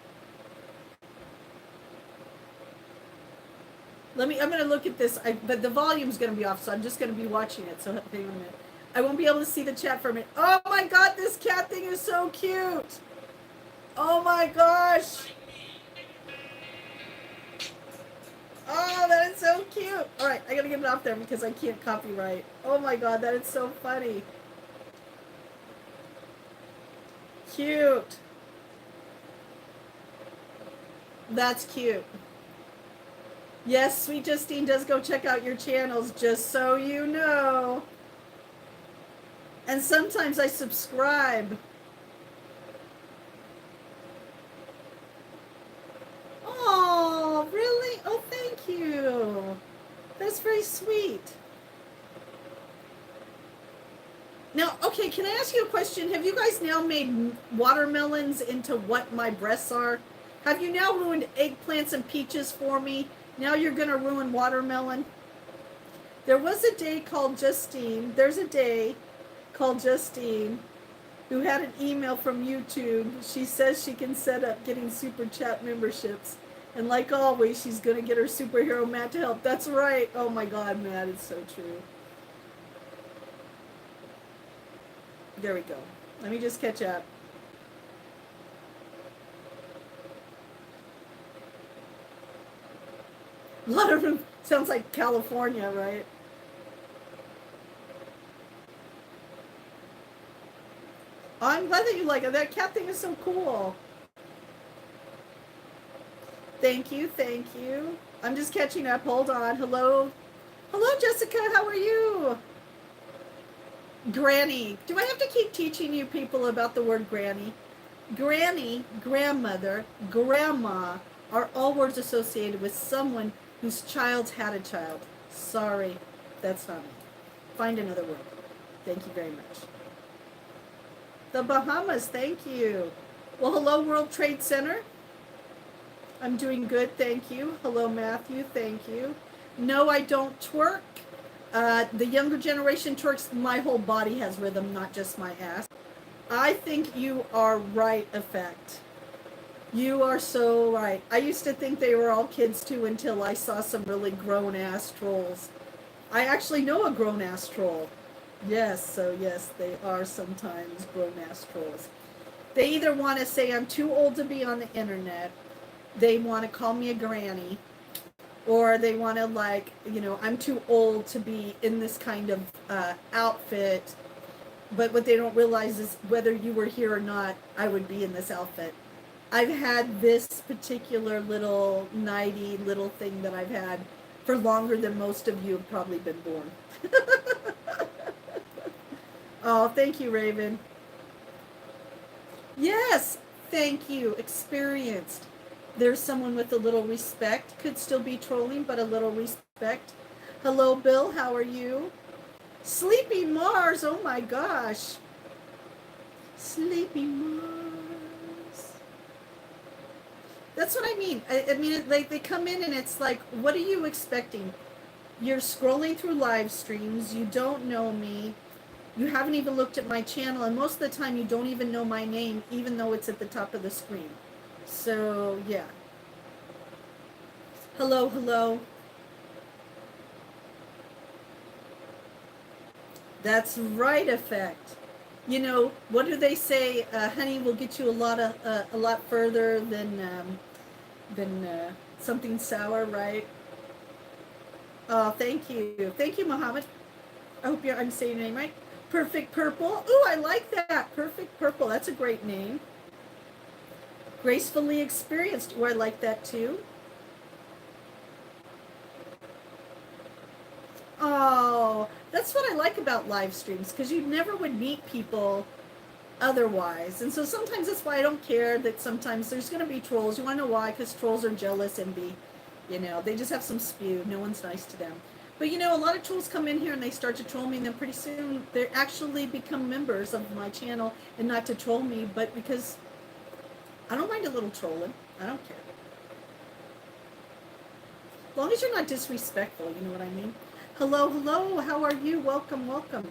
Speaker 1: I'm going to look at this, but the volume's going to be off, so I'm just going to be watching it. So hang on a minute. I won't be able to see the chat for a minute. Oh my God, this cat thing is so cute. Oh my gosh. Oh, that is so cute. All right, I got to get it off there because I can't copyright. Oh my God, that is so funny. Cute. That's cute. Yes, Sweet Justine does go check out your channels, just so you know. And sometimes I subscribe. Oh, really? Oh, thank you. That's very sweet. Now, okay, can I ask you a question? Have you guys now made watermelons into what my breasts are? Have you now ruined eggplants and peaches for me? Now you're going to ruin watermelon? There was a day called Justine. There's a day called Justine who had an email from YouTube. She says she can set up getting super chat memberships. And like always, she's going to get her superhero Matt to help. That's right. Oh my God, Matt, it's so true. There we go. Let me just catch up. A lot of them sounds like California, right? Oh, I'm glad that you like it. That cat thing is so cool. Thank you, thank you. I'm just catching up. Hold on. Hello. Hello, Jessica. How are you? Granny. Do I have to keep teaching you people about the word granny? Granny, grandmother, grandma are all words associated with someone whose child's had a child. Sorry, that's not me. Find another word. Thank you very much. The Bahamas, thank you. Well, hello, World Trade Center. I'm doing good, thank you. Hello, Matthew, thank you. No, I don't twerk. The younger generation twerks. My whole body has rhythm, not just my ass. I think you are right, Effect. You are so right. I used to think they were all kids too until I saw some really grown-ass trolls. I actually know a grown-ass troll. Yes, so yes, they are sometimes grown-ass trolls. They either want to say I'm too old to be on the internet, they want to call me a granny, or they want to, like, you know, I'm too old to be in this kind of outfit. But what they don't realize is whether you were here or not, I would be in this outfit. I've had this particular little nighty little thing that I've had for longer than most of you have probably been born. Oh, thank you, Raven. Yes, thank you. Experienced. There's someone with a little respect. Could still be trolling, but a little respect. Hello, Bill. How are you? Sleepy Mars, oh my gosh. Sleepy Mars. That's what I mean. I mean, like they come in and it's like, what are you expecting? You're scrolling through live streams. You don't know me. You haven't even looked at my channel. And most of the time, you don't even know my name, even though it's at the top of the screen. So, yeah. Hello, hello. That's right, effect. You know, what do they say? Honey will get you a lot further than something sour, right? Oh, thank you, Mohammed. I hope I'm saying your name right. Perfect Purple. Ooh, I like that. Perfect Purple. That's a great name. Gracefully Experienced. Ooh, I like that too. Oh, that's what I like about live streams, because you never would meet people otherwise. And so sometimes that's why I don't care that sometimes there's going to be trolls. You want to know why? Because trolls are jealous, envy. You know, they just have some spew. No one's nice to them. But you know, a lot of trolls come in here and they start to troll me, and then pretty soon they actually become members of my channel, and not to troll me, but because I don't mind a little trolling. I don't care. As long as you're not disrespectful, you know what I mean? Hello, hello, how are you? Welcome, welcome.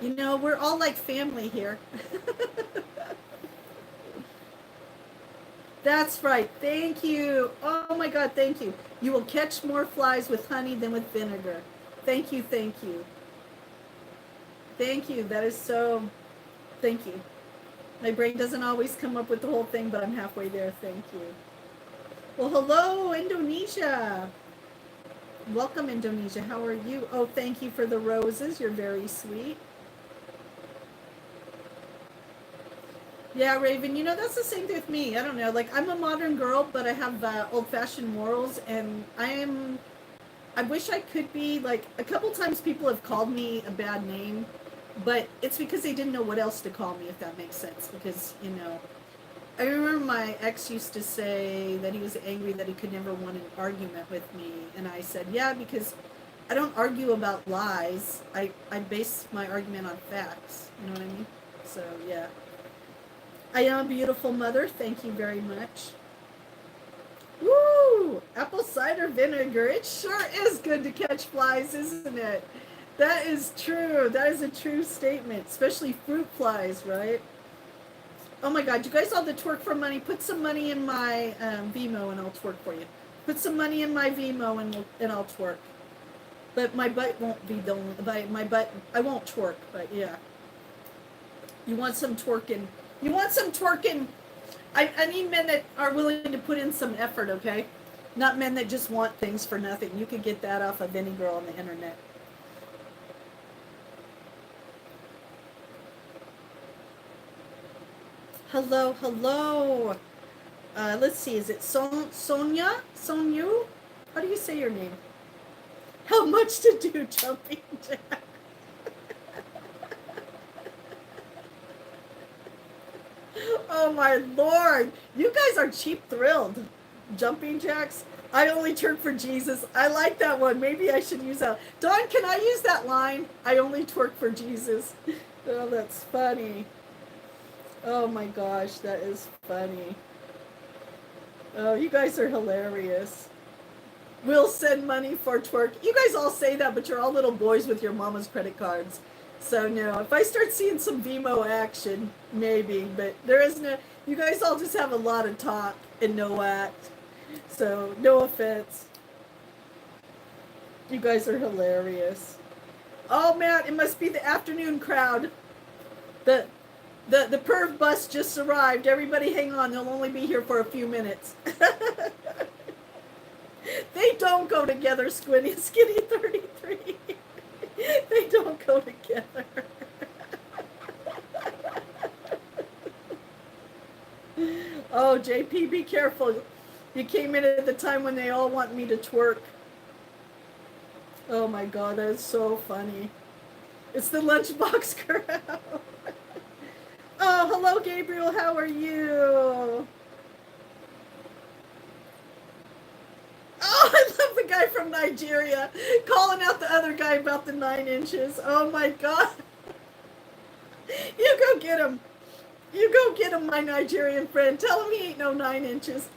Speaker 1: You know, we're all like family here. That's right. Thank you. Oh my God, thank you. You will catch more flies with honey than with vinegar. Thank you, thank you. Thank you. That is so, thank you. My brain doesn't always come up with the whole thing, but I'm halfway there. Thank you. Well, hello, Indonesia. Welcome, Indonesia. How are you? Oh, thank you for the roses. You're very sweet. Yeah, Raven, you know, that's the same thing with me. I don't know. Like, I'm a modern girl, but I have old-fashioned morals, and I wish I could be, like, a couple times people have called me a bad name, but it's because they didn't know what else to call me, if that makes sense. Because, you know, I remember my ex used to say that he was angry that he could never win an argument with me, and I said, yeah, because I don't argue about lies. I base my argument on facts. You know what I mean? So, yeah. I am a beautiful mother. Thank you very much. Woo! Apple cider vinegar. It sure is good to catch flies, isn't it? That is true. That is a true statement. Especially fruit flies, right? Oh my God, you guys all the twerk for money. Put some money in my Vimo and I'll twerk for you. Put some money in my Vimo and I'll twerk. But my butt won't be the only, my butt, I won't twerk, but yeah. You want some twerking. You want some twerking. I need men that are willing to put in some effort, okay? Not men that just want things for nothing. You could get that off of any girl on the internet. Hello, hello. Let's see, is it Sonia? Sonyu? How do you say your name? How much to do jumping jack? Oh my Lord. You guys are cheap thrilled. Jumping jacks? I only twerk for Jesus. I like that one. Maybe I should use that. Dawn, can I use that line? I only twerk for Jesus. Oh, that's funny. Oh my gosh, that is funny. Oh, you guys are hilarious. We'll send money for twerk. You guys all say that, but you're all little boys with your mama's credit cards. So no, if I start seeing some Vimo action, maybe, but there is no, you guys all just have a lot of talk and no act. So no offense. You guys are hilarious. Oh man, it must be the afternoon crowd. The the perv bus just arrived. Everybody hang on, they'll only be here for a few minutes. They don't go together, Squinty and Skinny 33. They don't go together. Oh, JP, be careful. You came in at the time when they all want me to twerk. Oh my God, that is so funny. It's the lunchbox crowd. Oh, hello, Gabriel. How are you? Oh, I love the guy from Nigeria calling out the other guy about the 9 inches. Oh my God. You go get him. You go get him, my Nigerian friend. Tell him he ain't no 9 inches.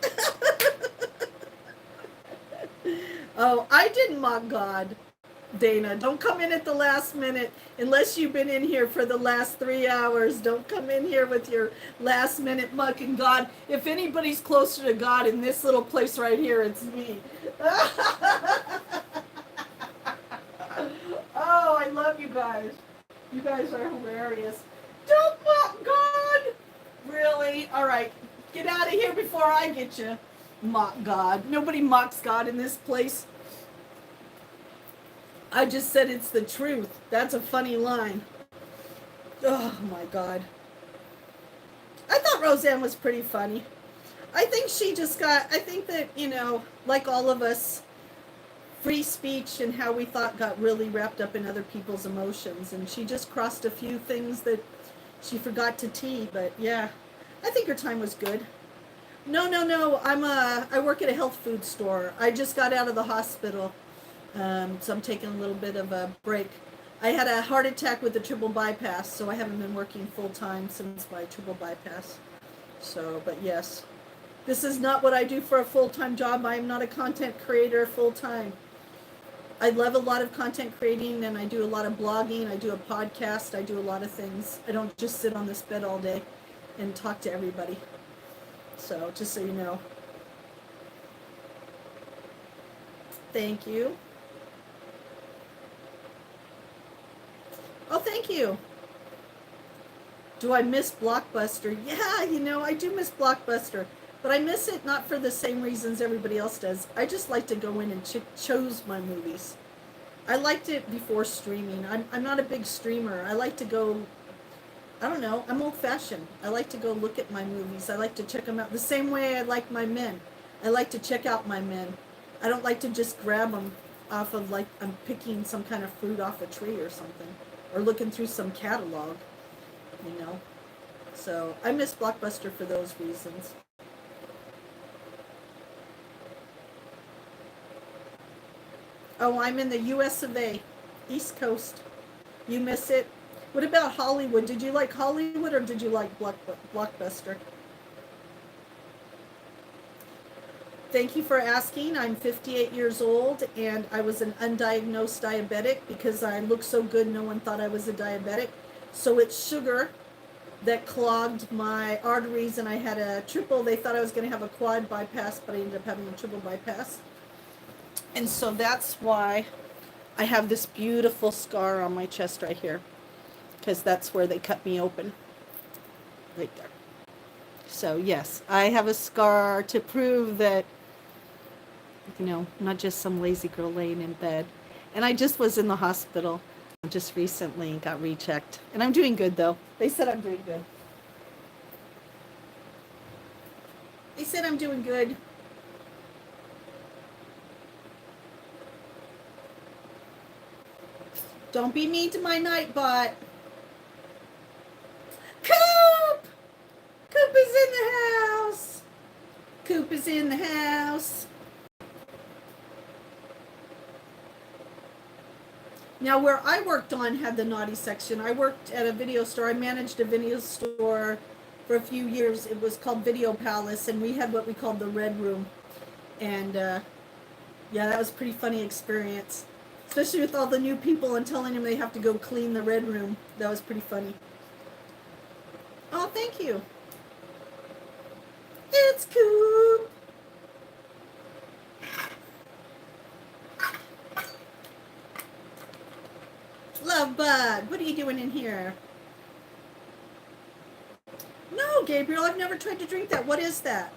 Speaker 1: Oh, I didn't mock God, Dana. Don't come in at the last minute unless you've been in here for the last 3 hours. Don't come in here with your last minute mucking God. If anybody's closer to God in this little place right here, it's me. Oh, I love you guys. You guys are hilarious. Don't mock God. Really? All right. Get out of here before I get you. Mock God. Nobody mocks God in this place. I just said it's the truth. That's a funny line. Oh my God. I thought Roseanne was pretty funny. I think she just got, I think that, you know, like all of us, free speech and how we thought got really wrapped up in other people's emotions. And she just crossed a few things that she forgot to tee. But yeah, I think her time was good. No. I work at a health food store. I just got out of the hospital. So I'm taking a little bit of a break. I had a heart attack with the triple bypass, so I haven't been working full time since my triple bypass. So, but yes, this is not what I do for a full-time job. I am not a content creator full-time. I love a lot of content creating, and I do a lot of blogging. I do a podcast. I do a lot of things. I don't just sit on this bed all day and talk to everybody. So, just so you know. Thank you. Oh, thank you. Do I miss Blockbuster? Yeah, you know, I do miss Blockbuster. But I miss it not for the same reasons everybody else does. I just like to go in and choose my movies. I liked it before streaming. I'm not a big streamer. I like to go, I don't know, I'm old-fashioned. I like to go look at my movies. I like to check them out the same way I like my men. I like to check out my men. I don't like to just grab them off of like I'm picking some kind of fruit off a tree or something. Or looking through some catalog, you know. So I miss Blockbuster for those reasons. Oh, I'm in the US of A, East Coast. You miss it? What about Hollywood? Did you like Hollywood or did you like Blockbuster? Thank you for asking. I'm 58 years old and I was an undiagnosed diabetic because I looked so good no one thought I was a diabetic. So it's sugar that clogged my arteries and I had a triple. They thought I was going to have a quad bypass, but I ended up having a triple bypass. And so that's why I have this beautiful scar on my chest right here, because that's where they cut me open, right there. So yes, I have a scar to prove that, you know, not just some lazy girl laying in bed. And I just was in the hospital just recently, got rechecked. And I'm doing good though. They said I'm doing good. They said I'm doing good. Don't be mean to my nightbot. Coop! Coop is in the house. Coop is in the house. Now, where I worked on had the naughty section. I worked at a video store. I managed a video store for a few years. It was called Video Palace, and we had what we called the Red Room. And yeah, that was a pretty funny experience. Especially with all the new people and telling them they have to go clean the Red Room. That was pretty funny. Oh, thank you. It's cool. Love bug, what are you doing in here? No, Gabriel, I've never tried to drink that. What is that?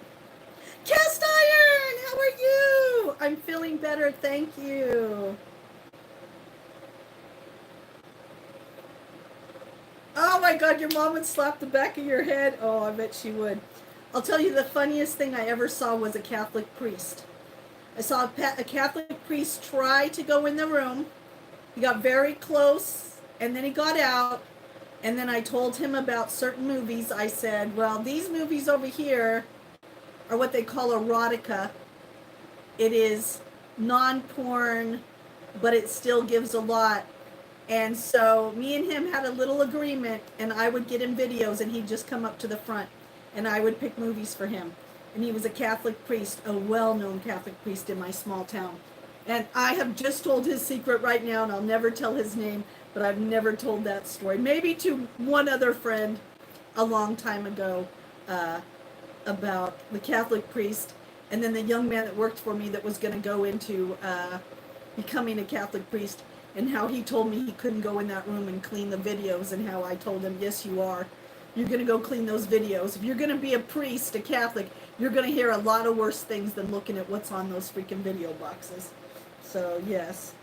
Speaker 1: Cast iron, how are you? I'm feeling better, thank you. Oh my God, your mom would slap the back of your head. Oh, I bet she would. I'll tell you the funniest thing I ever saw was a Catholic priest. I saw a Catholic priest try to go in the room. He got very close, and then he got out, and then I told him about certain movies. I said, well, these movies over here are what they call erotica. It is non-porn, but it still gives a lot. And so me and him had a little agreement, and I would get him videos and he'd just come up to the front and I would pick movies for him. And he was a Catholic priest, a well-known Catholic priest in my small town. And I have just told his secret right now, and I'll never tell his name, but I've never told that story. Maybe to one other friend a long time ago, about the Catholic priest, and then the young man that worked for me that was going to go into becoming a Catholic priest, and how he told me he couldn't go in that room and clean the videos, and how I told him, yes, you are. You're going to go clean those videos. If you're going to be a priest, a Catholic, you're going to hear a lot of worse things than looking at what's on those freaking video boxes. So, yes.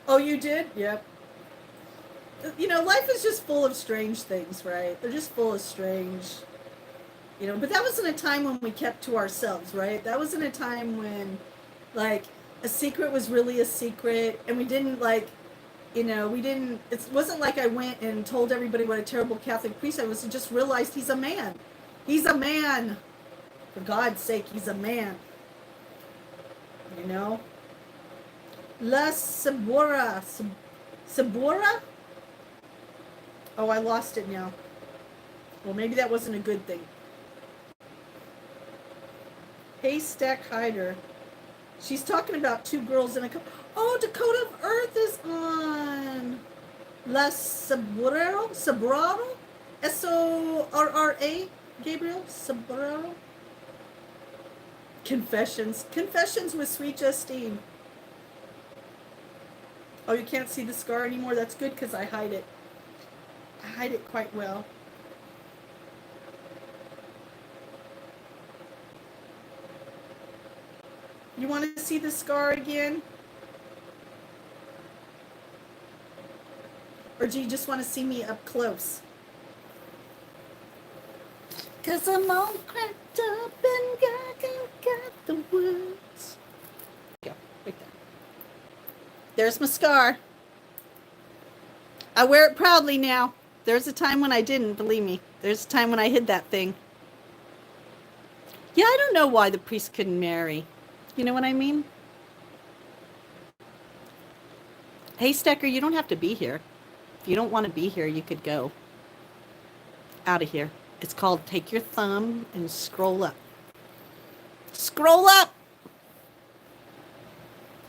Speaker 1: Oh, you did? Yep. You know, life is just full of strange things, right? They're just full of strange, you know, but that wasn't a time when we kept to ourselves, right? That wasn't a time when, like, a secret was really a secret, and we didn't, like, you know, it wasn't like I went and told everybody what a terrible Catholic priest I was, and just realized he's a man. He's a man. For God's sake, he's a man. You know? La Sabora. Sabora? Oh, I lost it now. Well, maybe that wasn't a good thing. Haystack Hider. She's talking about two girls in a... Oh, Dakota of Earth is on. La Sabrero? Sabraro? S-O-R-R-A? Gabriel? Sabraro? Confessions. Confessions with Sweet Justine. Oh, you can't see the scar anymore? That's good because I hide it. I hide it quite well. You want to see the scar again? Or do you just want to see me up close? Cause I'm all cracked up and got the words. Yeah, right there. There's my scar. I wear it proudly now. There's a time when I didn't, believe me. There's a time when I hid that thing. Yeah, I don't know why the priest couldn't marry. You know what I mean? Hey, Stecker, you don't have to be here. If you don't want to be here, you could go. Out of here. It's called take your thumb and scroll up. Scroll up!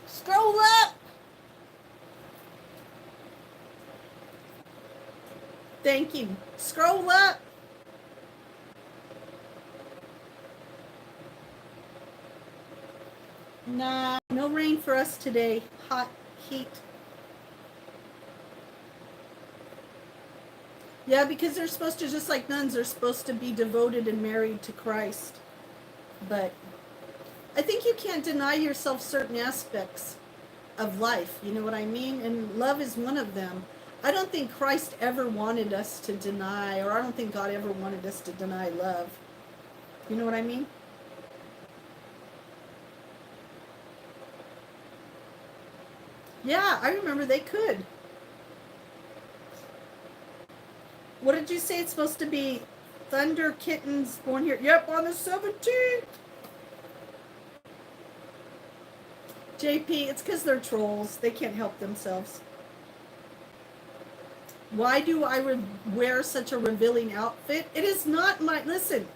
Speaker 1: Scroll up! Thank you. Scroll up! Nah, no rain for us today. Hot heat. Yeah, because they're supposed to, just like nuns, they're supposed to be devoted and married to Christ. But I think you can't deny yourself certain aspects of life. You know what I mean? And love is one of them. I don't think Christ ever wanted us to deny, or I don't think God ever wanted us to deny love. You know what I mean? Yeah, I remember they could. What did you say it's supposed to be? Thunder Kittens born here. Yep, on the 17th. JP, it's because they're trolls. They can't help themselves. Why do I wear such a revealing outfit? It is not my... Listen,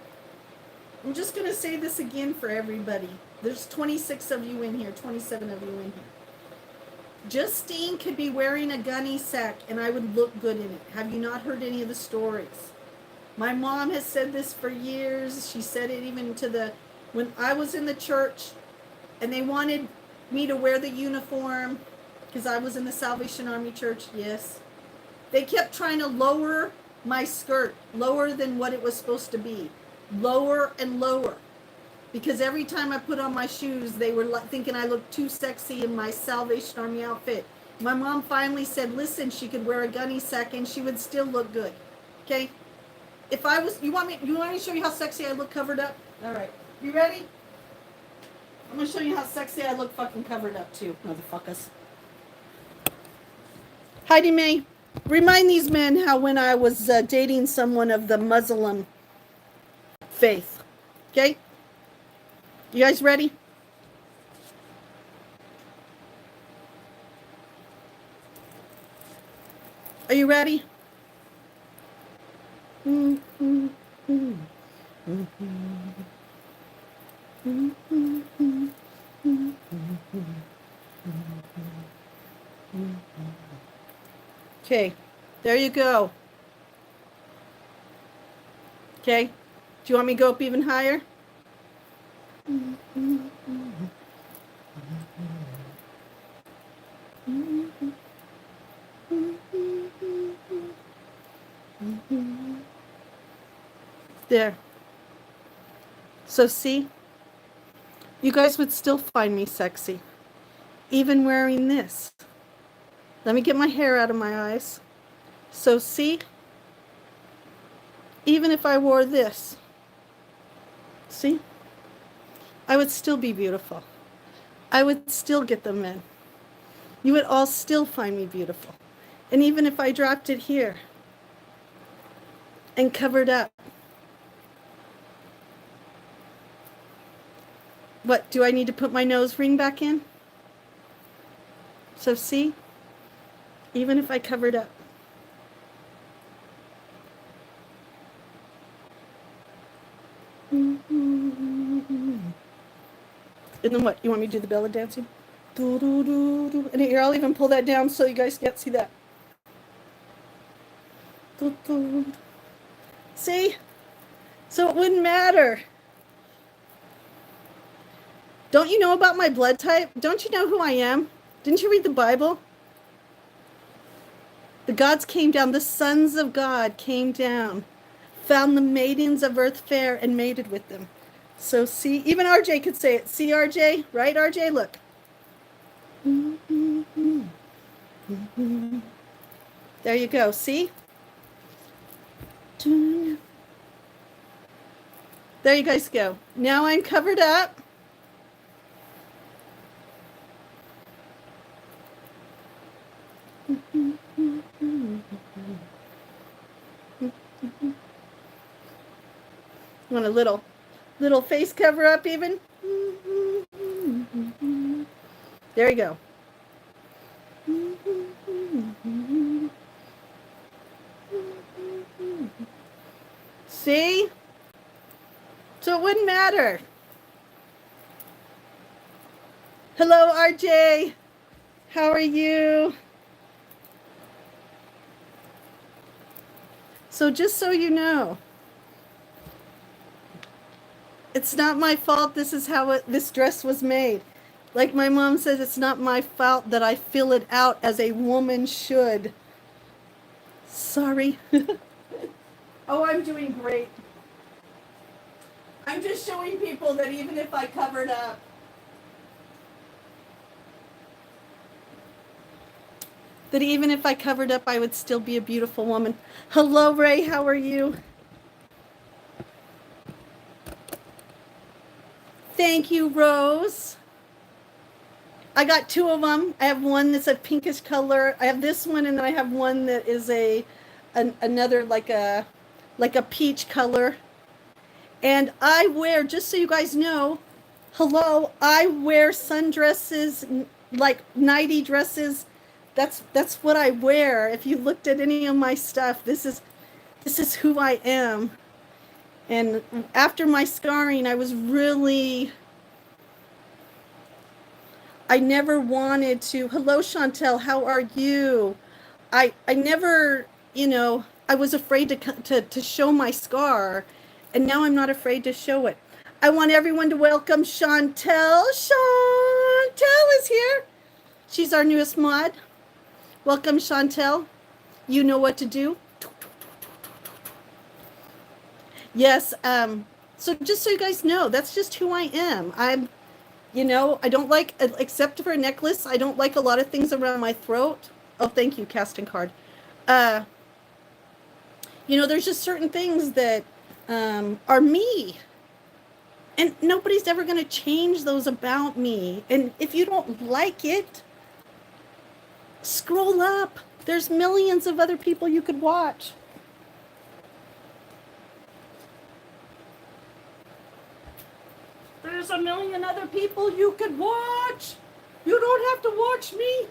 Speaker 1: I'm just going to say this again for everybody. There's 26 of you in here, 27 of you in here. Justine could be wearing a gunny sack and I would look good in it. Have you not heard any of the stories? My mom has said this for years. She said it even to when I was in the church and they wanted me to wear the uniform because I was in the Salvation Army church. Yes. They kept trying to lower my skirt, lower than what it was supposed to be. Lower and lower. Because every time I put on my shoes, they were thinking I looked too sexy in my Salvation Army outfit. My mom finally said, listen, she could wear a gunny sack and she would still look good. Okay? If I was, you want me to show you how sexy I look covered up? All right. You ready? I'm going to show you how sexy I look fucking covered up too, motherfuckers. Heidi Mae, remind these men how when I was dating someone of the Muslim faith, Okay? You guys ready? Are you ready? Okay, there you go. Okay, do you want me to go up even higher? There. So see, you guys would still find me sexy, even wearing this. Let me get my hair out of my eyes. So see, even if I wore this, see, I would still be beautiful. I would still get the men. You would all still find me beautiful. And even if I dropped it here and covered up, what, do I need to put my nose ring back in? So see, even if I covered up. And then what? You want me to do the belly dancing? And here, I'll even pull that down so you guys can't see that. See? So it wouldn't matter. Don't you know about my blood type? Don't you know who I am? Didn't you read the Bible? The gods came down, the sons of God came down, found the maidens of earth fair and mated with them. So see, even RJ could say it. See, RJ? Right, RJ? Look. There you go. See? There you guys go. Now I'm covered up. Want a little face cover up even? There you go. See? So it wouldn't matter. Hello, RJ. How are you? So just so you know, it's not my fault this is how this dress was made. Like my mom says, it's not my fault that I fill it out as a woman should. Sorry. Oh, I'm doing great. I'm just showing people that even if I covered up, I would still be a beautiful woman. Hello, Ray. How are you? Thank you, Rose. I got two of them. I have one that's a pinkish color. I have this one, and then I have one that is another like a peach color. And I wear, just so you guys know, hello, I wear sundresses, like nighty dresses. That's what I wear. If you looked at any of my stuff, this is who I am. And after my scarring, I never wanted to. Hello, Chantel. How are you? I never, I was afraid to show my scar, and now I'm not afraid to show it. I want everyone to welcome Chantel. Chantel is here. She's our newest mod. Welcome, Chantel. You know what to do. Yes. So just so you guys know, that's just who I am. I don't like, except for a necklace, I don't like a lot of things around my throat. Oh, thank you, casting card. There's just certain things that are me. And nobody's ever going to change those about me. And if you don't like it, scroll up. There's millions of other people you could watch. there's a million other people you could watch. You don't have to watch me.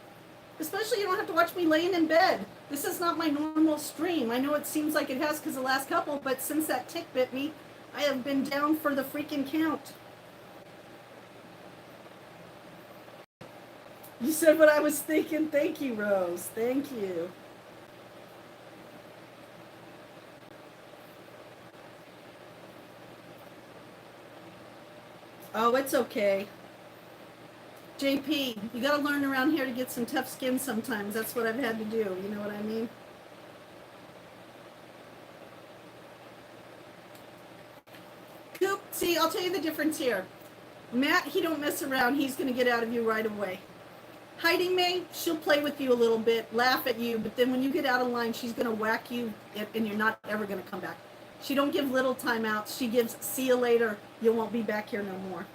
Speaker 1: Especially you don't have to watch me laying in bed. This is not my normal stream. I know it seems like it has because the last couple, but since that tick bit me, I have been down for the freaking count. You said what I was thinking. Thank you, Rose. Thank you. Oh, it's okay. JP, you got to learn around here to get some tough skin sometimes. That's what I've had to do. You know what I mean? Coop, see, I'll tell you the difference here. Matt, he don't mess around. He's going to get out of you right away. Heidi May, she'll play with you a little bit, laugh at you, but then when you get out of line, she's going to whack you, and you're not ever going to come back. She don't give little timeouts. She gives, see you later, you won't be back here no more.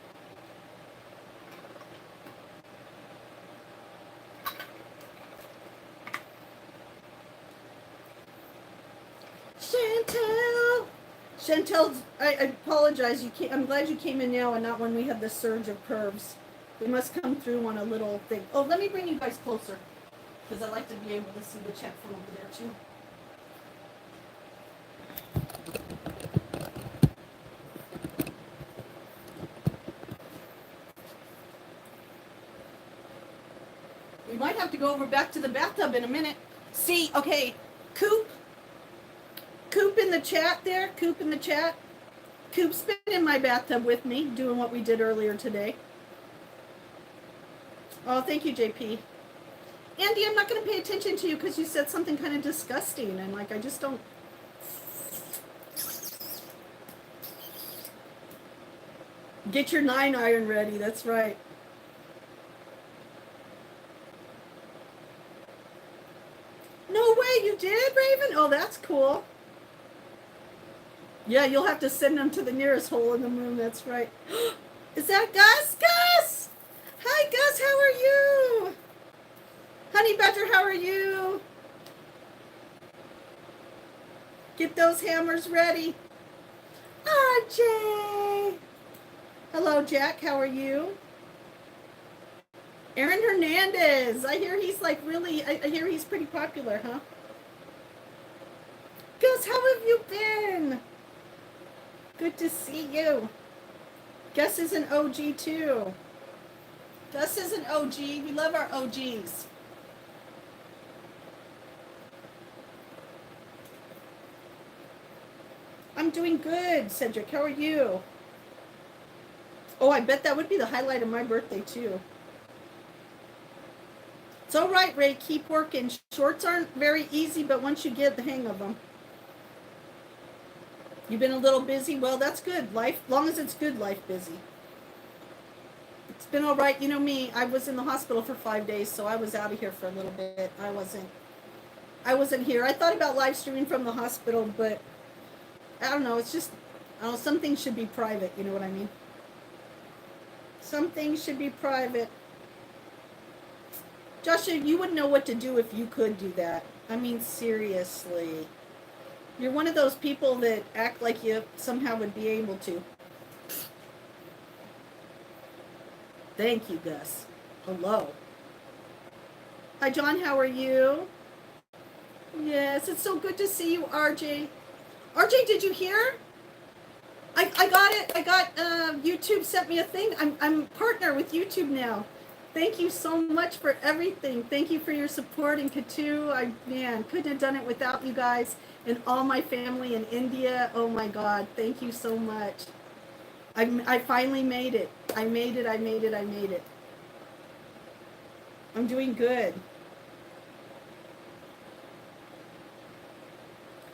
Speaker 1: Chantel, I apologize. I'm glad you came in now and not when we had the surge of curves. We must come through on a little thing. Oh, let me bring you guys closer because I like to be able to see the chat from over there too. We might have to go over back to the bathtub in a minute. See, okay, Coop in the chat there, Coop in the chat. Coop's been in my bathtub with me doing what we did earlier today. Oh, thank you, JP. Andy, I'm not going to pay attention to you because you said something kind of disgusting, and like I just don't. Get your 9-iron ready, that's right. No way, you did, Raven? Oh, that's cool. Yeah, you'll have to send them to the nearest hole in the moon, that's right. Is that Gus? Gus! Hi, Gus, how are you? Honey Badger, how are you? Get those hammers ready. RJ! Hello, Jack, how are you? Aaron Hernandez. I hear he's like really, I hear he's pretty popular, huh? Gus, how have you been? Good to see you. Gus is an OG too. Gus is an OG. We love our OGs. I'm doing good, Cedric. How are you? Oh, I bet that would be the highlight of my birthday too. It's all right, Ray. Keep working. Shorts aren't very easy, but once you get the hang of them. You've been a little busy? Well, that's good. Life, long as it's good life busy. It's been all right. You know me, I was in the hospital for 5 days, so I was out of here for a little bit. I wasn't here. I thought about live streaming from the hospital, but I don't know. It's just, I don't know, some things should be private. You know what I mean? Some things should be private. Joshua, you wouldn't know what to do if you could do that. I mean, seriously. You're one of those people that act like you somehow would be able to. Thank you, Gus. Hello. Hi, John. How are you? Yes, it's so good to see you, RJ. RJ, did you hear? I got it. I got YouTube sent me a thing. I'm partner with YouTube now. Thank you so much for everything. Thank you for your support in Katu. Man, couldn't have done it without you guys and all my family in India. Oh my God, thank you so much. I finally made it. I made it. I'm doing good.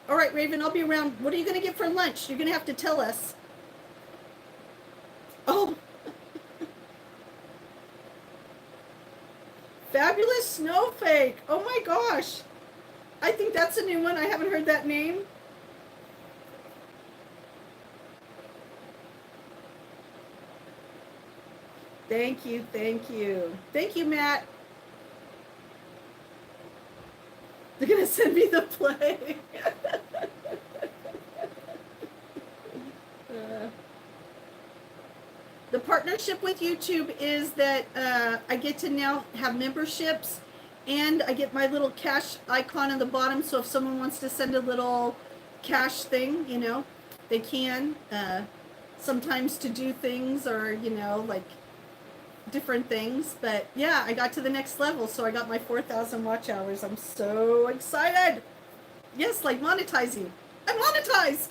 Speaker 1: All right, Raven, I'll be around. What are you going to get for lunch? You're going to have to tell us. Oh. Fabulous Snowflake. Oh my gosh. I think that's a new one. I haven't heard that name. Thank you. Thank you. Thank you, Matt. They're going to send me the play. The partnership with YouTube is that I get to now have memberships, and I get my little cash icon on the bottom. So if someone wants to send a little cash thing, they can. Sometimes to do things, or like different things. But yeah, I got to the next level, so I got my 4,000 watch hours. I'm so excited. Yes, like monetizing. I'm monetized.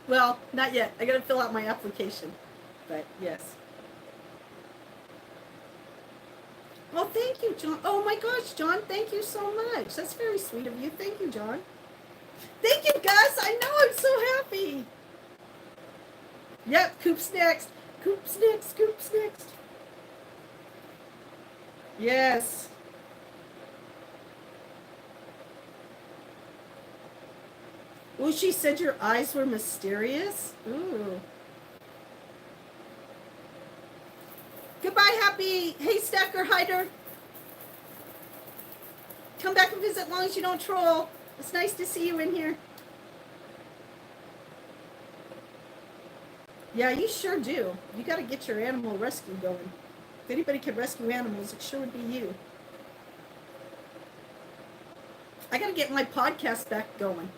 Speaker 1: Well, not yet. I gotta fill out my application. But yes. Oh, thank you, John. Oh my gosh, John, thank you so much. That's very sweet of you. Thank you, John. Thank you, Gus. I know, I'm so happy. Yep, Coop's next. Coop's next. Coop's next. Yes. Ooh, she said your eyes were mysterious. Ooh. Goodbye, Happy. Hey, Stacker Hider. Come back and visit as long as you don't troll. It's nice to see you in here. Yeah, you sure do. You got to get your animal rescue going. If anybody can rescue animals, it sure would be you. I got to get my podcast back going.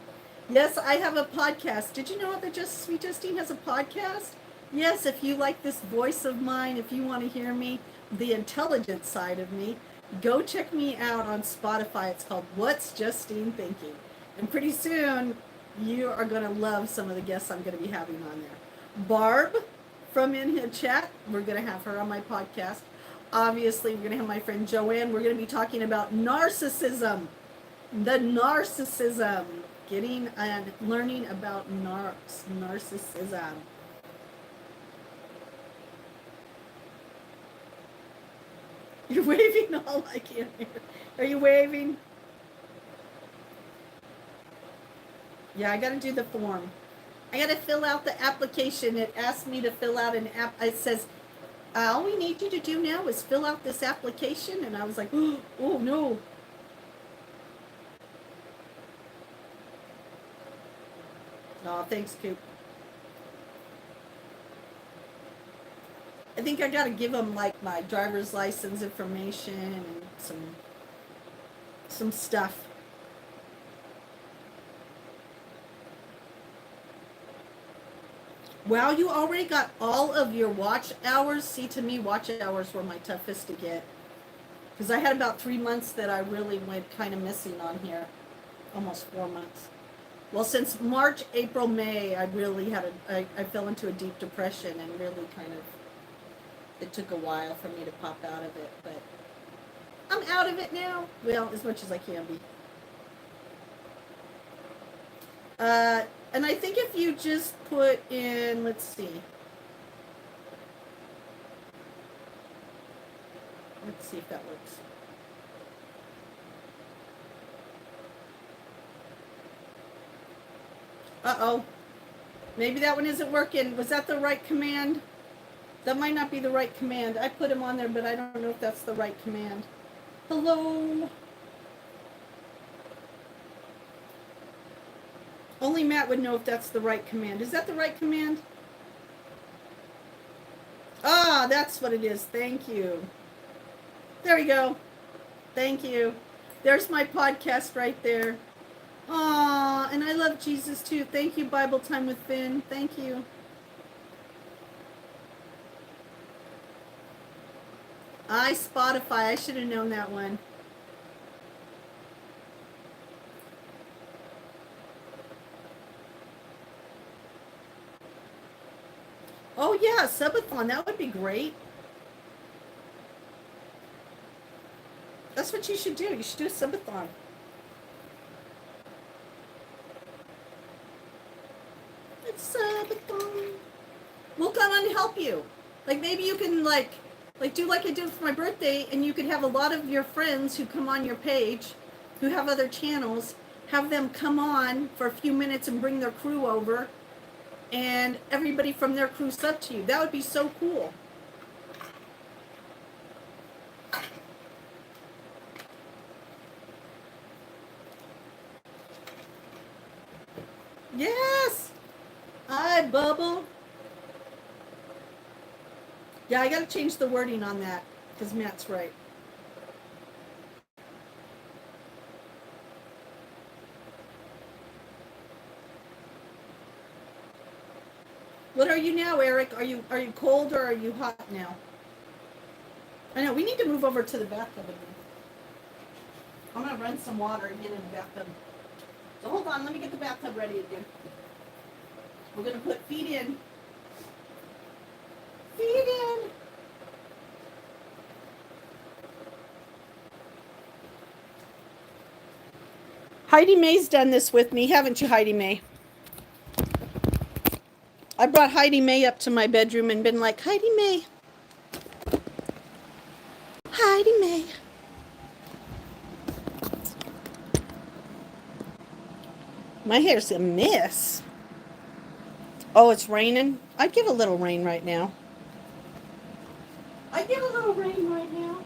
Speaker 1: Yes, I have a podcast. Did you know that Sweet Justine has a podcast? Yes, if you like this voice of mine, if you want to hear me, the intelligent side of me, go check me out on Spotify. It's called What's Justine Thinking? And pretty soon, you are going to love some of the guests I'm going to be having on there. Barb from In Here Chat, we're going to have her on my podcast. Obviously, we're going to have my friend Joanne. We're going to be talking about narcissism. The narcissism. Getting and learning about narcissism. You're waving all I can't hear. Are you waving? Yeah, I got to do the form. I got to fill out the application. It asked me to fill out an app. It says, all we need you to do now is fill out this application. And I was like, oh, no. Oh, thanks, Coop. I think I got to give them like my driver's license information and some stuff. Wow, you already got all of your watch hours? See, to me, watch hours were my toughest to get. Because I had about 3 months that I really went kind of missing on here. Almost 4 months. Well, since March, April, May, I really had I fell into a deep depression and really kind of, it took a while for me to pop out of it, but I'm out of it now. Well, as much as I can be. And I think if you just put in, let's see. Let's see if that works. Uh-oh. Maybe that one isn't working. Was that the right command? That might not be the right command. I put him on there, but I don't know if that's the right command. Hello? Only Matt would know if that's the right command. Is that the right command? Ah, that's what it is. Thank you. There we go. Thank you. There's my podcast right there. Aw, and I love Jesus too. Thank you, Bible Time with Finn. Thank you. Spotify. I should have known that one. Oh yeah, subathon. That would be great. That's what you should do. You should do a subathon. It's subathon. We'll come and help you. Like maybe you can like do like I did for my birthday, and you could have a lot of your friends who come on your page, who have other channels, have them come on for a few minutes and bring their crew over, and everybody from their crew sub to you. That would be so cool. Yes! Hi, Bubble. Yeah, I gotta change the wording on that, because Matt's right. What are you now, Eric? Are you cold or are you hot now? I know, we need to move over to the bathtub again. I'm gonna run some water and get in the bathtub. So hold on, let me get the bathtub ready again. We're gonna put feet in. Feet in. Heidi Mae's done this with me, haven't you, Heidi Mae? I brought Heidi Mae up to my bedroom and been like, Heidi Mae. Heidi Mae. My hair's a mess. Oh, it's raining? I'd give a little rain right now. I'd give a little rain right now.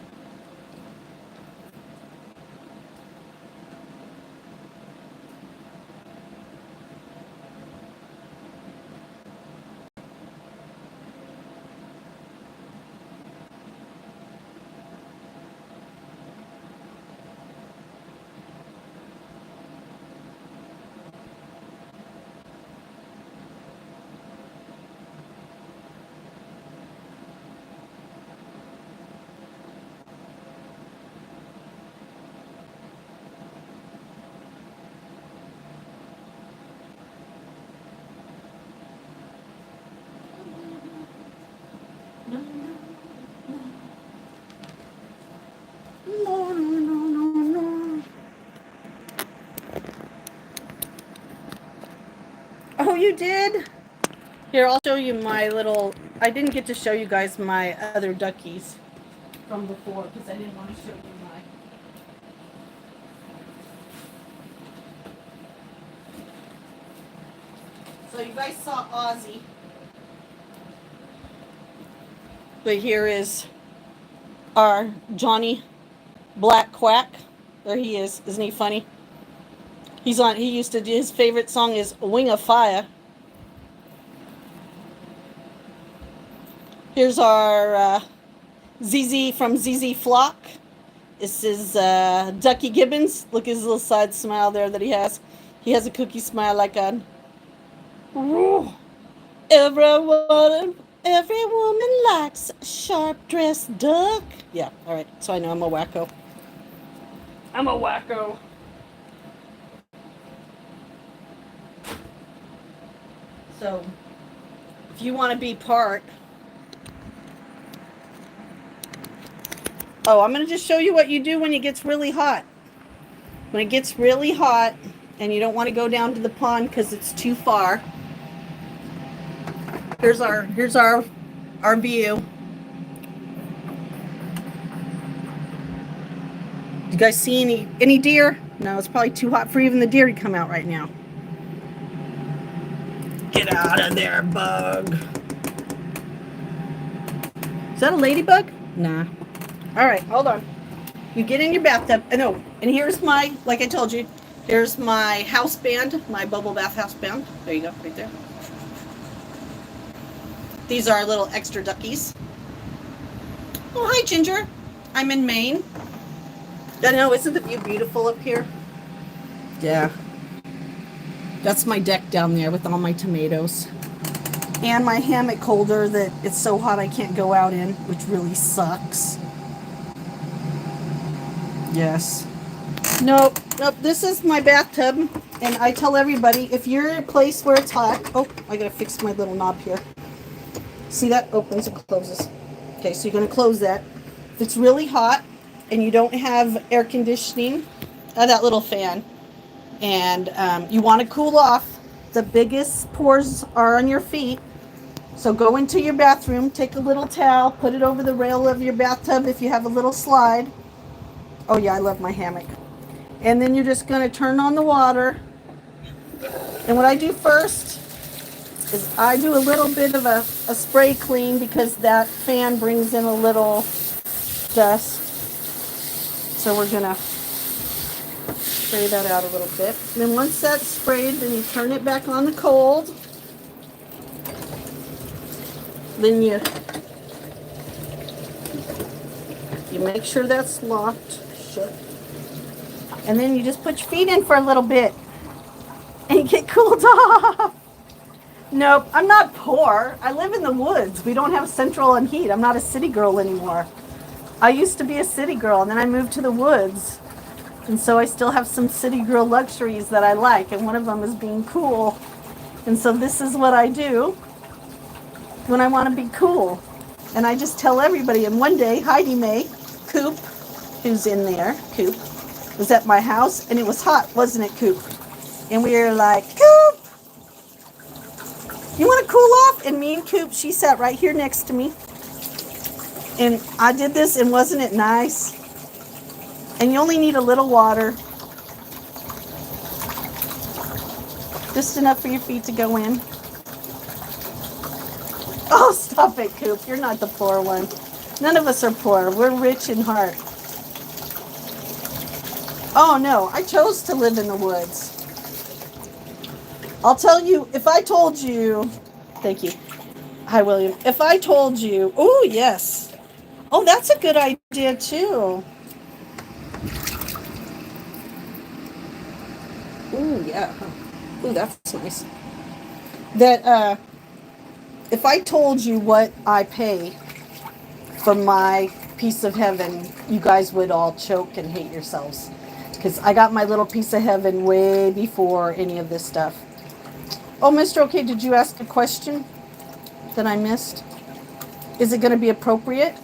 Speaker 1: Oh, you did? Here, I'll show you my little... I didn't get to show you guys my other duckies from before because I didn't want to show you my... So you guys saw Ozzy. But here is our Johnny Black Quack. There he is. Isn't he funny? He used to do, his favorite song is Wing of Fire. Here's our ZZ from ZZ Flock. This is Ducky Gibbons. Look at his little side smile there that he has. He has a cookie smile like a... Every woman likes a sharp-dressed duck. Yeah, all right. So I know I'm a wacko. I'm a wacko. So, if you want to be part... Oh, I'm going to just show you what you do when it gets really hot. When it gets really hot and you don't want to go down to the pond because it's too far. Here's our view. You guys see any deer? No, it's probably too hot for even the deer to come out right now. Get out of there, bug. Is that a ladybug? Nah. All right, hold on. You get in your bathtub. No, and here's my, like I told you, here's my house band, my bubble bath house band. There you go, right there. These are our little extra duckies. Oh, hi, Ginger. I'm in Maine. I know, isn't the view beautiful up here? Yeah. That's my deck down there with all my tomatoes. And my hammock holder that it's so hot I can't go out in, which really sucks. Yes. Nope. This is my bathtub. And I tell everybody, if you're in a place where it's hot... Oh, I gotta fix my little knob here. See, that opens and closes. Okay, so you're going to close that. If it's really hot and you don't have air conditioning, that little fan, and you want to cool off, the biggest pores are on your feet. So go into your bathroom, take a little towel, put it over the rail of your bathtub if you have a little slide. Oh yeah, I love my hammock. And then you're just going to turn on the water. And what I do first is I do a little bit of a spray clean because that fan brings in a little dust. So we're going to spray that out a little bit. And then once that's sprayed, then you turn it back on the cold. Then you You make sure that's locked shut. And then you just put your feet in for a little bit. And you get cooled off. Nope, I'm not poor. I live in the woods. We don't have central and heat. I'm not a city girl anymore. I used to be a city girl, and then I moved to the woods. And so I still have some city girl luxuries that I like, and one of them is being cool. And so this is what I do when I want to be cool. And I just tell everybody. And one day, Heidi Mae, Coop, who's in there, Coop, was at my house, and it was hot, wasn't it, Coop? And we were like, Coop, you want to cool off? And me and Coop, she sat right here next to me. And I did this, and wasn't it nice? And you only need a little water. Just enough for your feet to go in. Oh, stop it, Coop. You're not the poor one. None of us are poor. We're rich in heart. Oh, no. I chose to live in the woods. I'll tell you, if I told you... Thank you. Hi, William. If I told you... Oh, yes. Oh, that's a good idea, too. Ooh, yeah. Ooh, that's nice. That, if I told you what I pay for my piece of heaven, you guys would all choke and hate yourselves. Because I got my little piece of heaven way before any of this stuff. Oh, Mr. OK, did you ask a question that I missed? Is it going to be appropriate?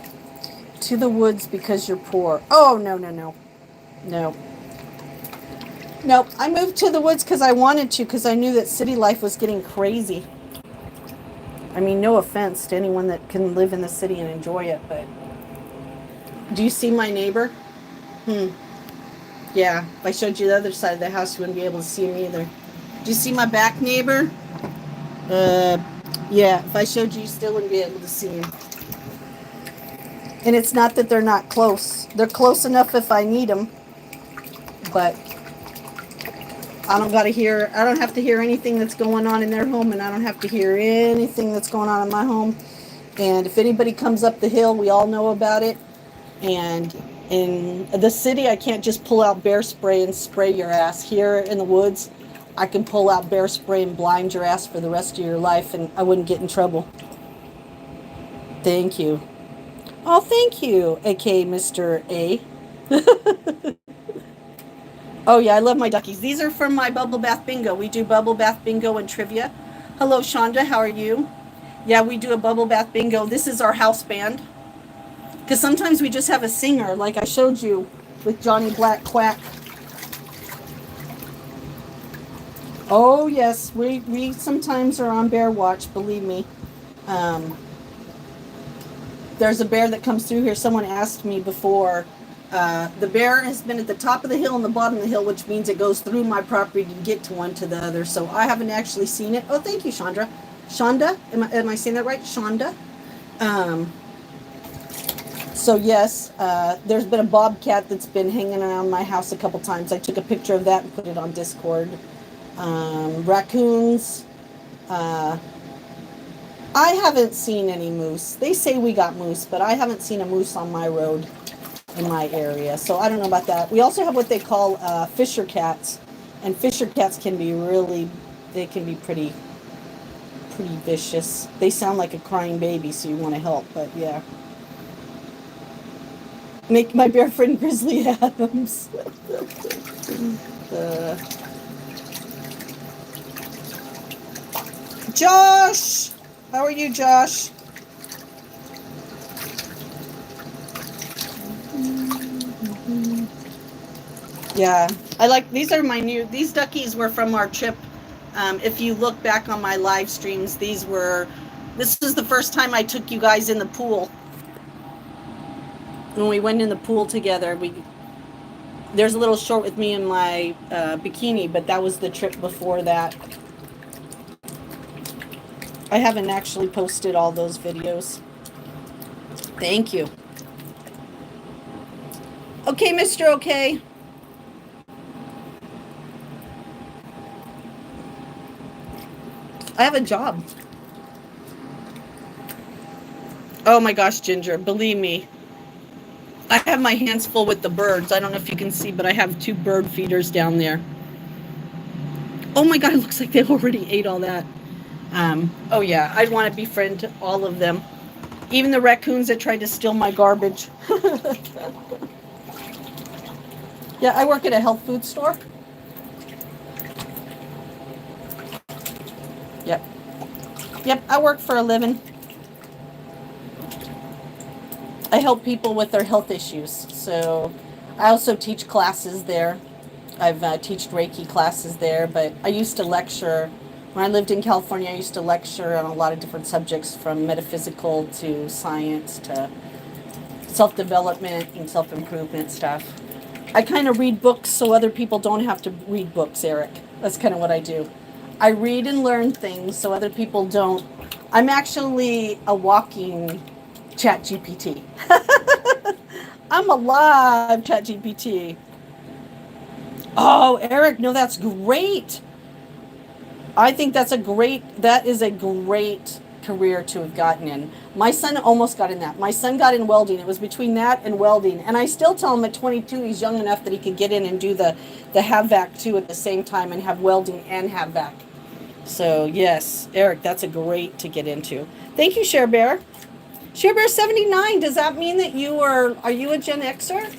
Speaker 1: To the woods because you're poor. Oh, no, no, no. No. Nope, I moved to the woods because I wanted to, because I knew that city life was getting crazy. I mean, no offense to anyone that can live in the city and enjoy it, but... Do you see my neighbor? Yeah, if I showed you the other side of the house, you wouldn't be able to see him either. Do you see my back neighbor? Yeah, if I showed you, you still wouldn't be able to see him. And it's not that they're not close. They're close enough if I need them. But I don't have to hear anything that's going on in their home, and I don't have to hear anything that's going on in my home. And if anybody comes up the hill, we all know about it. And in the city, I can't just pull out bear spray and spray your ass. Here in the woods, I can pull out bear spray and blind your ass for the rest of your life, and I wouldn't get in trouble. Thank you. Oh, thank you, aka Mr. A. Oh, yeah, I love my duckies. These are from my bubble bath bingo. We do bubble bath bingo and trivia. Hello, Shonda. How are you? Yeah, we do a bubble bath bingo. This is our house band. Because sometimes we just have a singer, like I showed you with Johnny Black Quack. Oh, yes, we sometimes are on bear watch, believe me. There's a bear that comes through here. Someone asked me before. The bear has been at the top of the hill and the bottom of the hill, which means it goes through my property to get to one to the other. So I haven't actually seen it. Oh, thank you, Chandra. Shonda, am I saying that right? Shonda. So yes, there's been a bobcat that's been hanging around my house a couple times. I took a picture of that and put it on Discord. Raccoons. I haven't seen any moose. They say we got moose, but I haven't seen a moose on my road in my area. So I don't know about that. We also have what they call fisher cats. And fisher cats can be they can be pretty vicious. They sound like a crying baby, so you want to help, but yeah. Make my bear friend Grizzly Adams. Josh! How are you, Josh? Yeah, I like, these are my new, these duckies were from our trip. If you look back on my live streams, this is the first time I took you guys in the pool. When we went in the pool together, there's a little short with me in my bikini, but that was the trip before that. I haven't actually posted all those videos. Thank you. Okay, Mr. OK. I have a job. Oh my gosh, Ginger, believe me. I have my hands full with the birds. I don't know if you can see, but I have 2 bird feeders down there. Oh my God, it looks like they already ate all that. Oh yeah, I'd want to befriend all of them. Even the raccoons that tried to steal my garbage. Yeah, I work at a health food store. Yep. Yep, I work for a living. I help people with their health issues. So I also teach classes there. I've teached Reiki classes there, but I used to lecture. When I lived in California, I used to lecture on a lot of different subjects from metaphysical to science to self-development and self-improvement stuff. I kind of read books so other people don't have to read books, Eric. That's kind of what I do. I read and learn things so other people don't. I'm actually a walking chat GPT. I'm a live chat GPT. Oh, Eric, no, that's great. I think that is a great career to have gotten in. My son almost got in that. My son got in welding. It was between that and welding. And I still tell him at 22, he's young enough that he could get in and do the HVAC too at the same time and have welding and HVAC. So yes, Eric, that's a great to get into. Thank you, Share Bear. Share Bear 79, does that mean that are you a Gen Xer?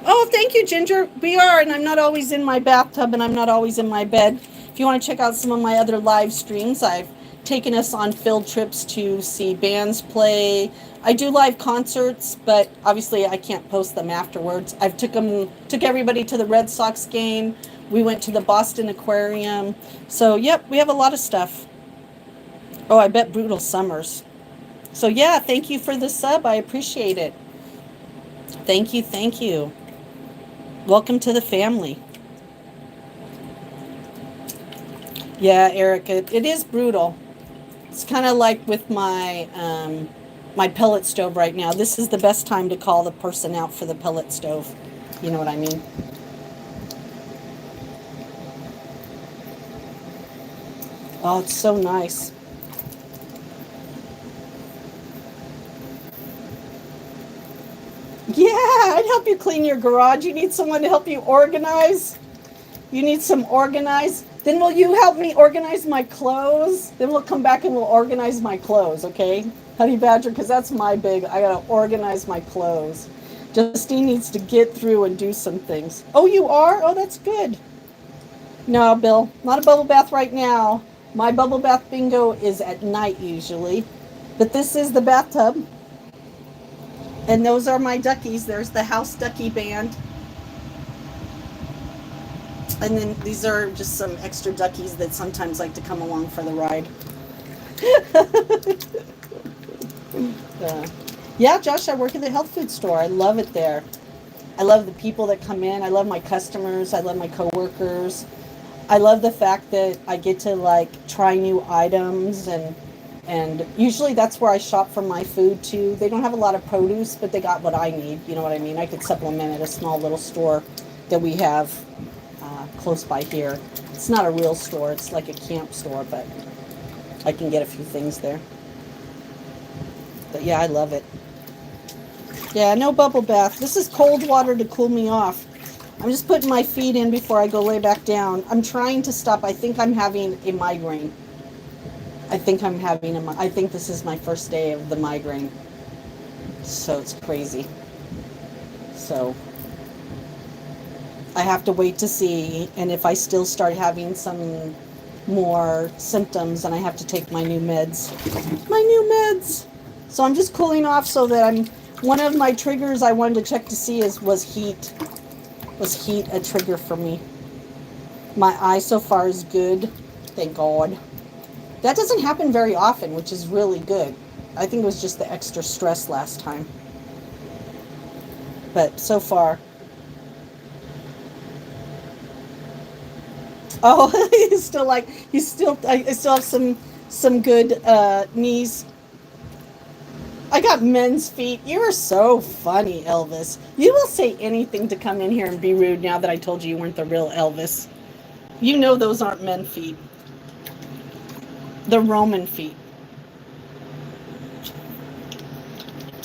Speaker 1: Oh, thank you, Ginger. We are, and I'm not always in my bathtub and I'm not always in my bed. If you want to check out some of my other live streams, I've taken us on field trips to see bands play. I do live concerts, but obviously I can't post them afterwards. I've took everybody to the Red Sox game. We went to the Boston Aquarium. So, yep, we have a lot of stuff. Oh, I bet Brutal Summers. So, yeah, thank you for the sub. I appreciate it. Thank you, thank you. Welcome to the family. Yeah, Eric, it is brutal. It's kind of like with my my pellet stove right now. This is the best time to call the person out for the pellet stove. You know what I mean? Oh, it's so nice. Yeah, I'd help you clean your garage. You need someone to help you organize. You need some organize. Then will you help me organize my clothes? Then we'll come back and we'll organize my clothes, okay? Honey Badger, because that's my big. I gotta organize my clothes. Justine needs to get through and do some things. Oh, you are? Oh, that's good. No, Bill, not a bubble bath right now. My bubble bath bingo is at night usually. But this is the bathtub. And those are my duckies. There's the House Ducky Band. And then these are just some extra duckies that sometimes like to come along for the ride. Yeah, Josh, I work at the health food store. I love it there. I love the people that come in. I love my customers. I love my coworkers. I love the fact that I get to like try new items and usually that's where I shop for my food too. They don't have a lot of produce, but they got what I need. You know what I mean? I could supplement at a small little store that we have close by here. It's not a real store. It's like a camp store, but I can get a few things there. But yeah, I love it. Yeah, no bubble bath. This is cold water to cool me off. I'm just putting my feet in before I go lay back down. I'm trying to stop. I think I'm having a migraine. I think this is my first day of the migraine. So it's crazy. So I have to wait to see, and if I still start having some more symptoms, then I have to take my new meds. My new meds! So I'm just cooling off so that one of my triggers I wanted to check to see was heat. Was heat a trigger for me? My eye so far is good. Thank God. That doesn't happen very often, which is really good. I think it was just the extra stress last time. But so far. Oh, I still have some good knees. I got men's feet. You're so funny, Elvis. You will say anything to come in here and be rude now that I told you weren't the real Elvis. You know those aren't men feet. The Roman feet.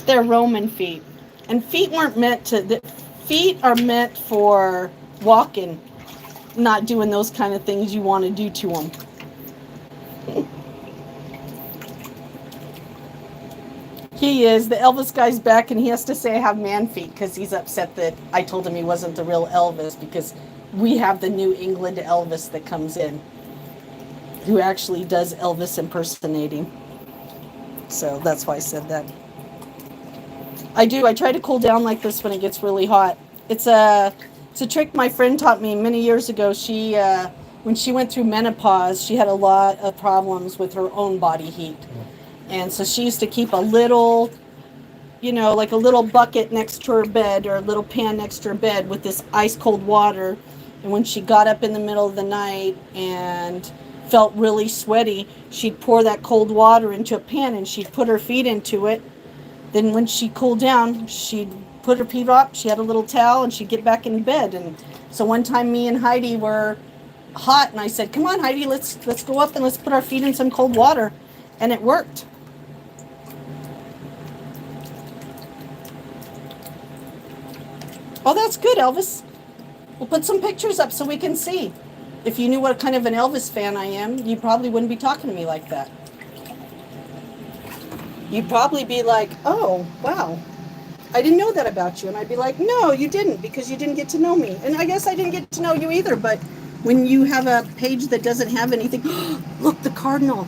Speaker 1: They're Roman feet. And feet weren't meant to, the feet are meant for walking, not doing those kind of things you want to do to them. He is. The Elvis guy's back, and he has to say I have man feet because he's upset that I told him he wasn't the real Elvis, because we have the New England Elvis that comes in, who actually does Elvis impersonating. So that's why I said that. I do. I try to cool down like this when it gets really hot. It's a trick my friend taught me many years ago. She when she went through menopause, she had a lot of problems with her own body heat. And so she used to keep a little, like a little bucket next to her bed, or a little pan next to her bed with this ice cold water. And when she got up in the middle of the night and felt really sweaty, she'd pour that cold water into a pan and she'd put her feet into it. Then when she cooled down, she'd put her feet up, she had a little towel, and she'd get back in bed. And so one time me and Heidi were hot, and I said, come on, Heidi, let's go up and let's put our feet in some cold water. And it worked. Oh, that's good, Elvis. We'll put some pictures up so we can see. If you knew what kind of an Elvis fan I am, you probably wouldn't be talking to me like that. You'd probably be like, oh, wow, I didn't know that about you. And I'd be like, no, you didn't, because you didn't get to know me. And I guess I didn't get to know you either. But when you have a page that doesn't have anything, look, the cardinal.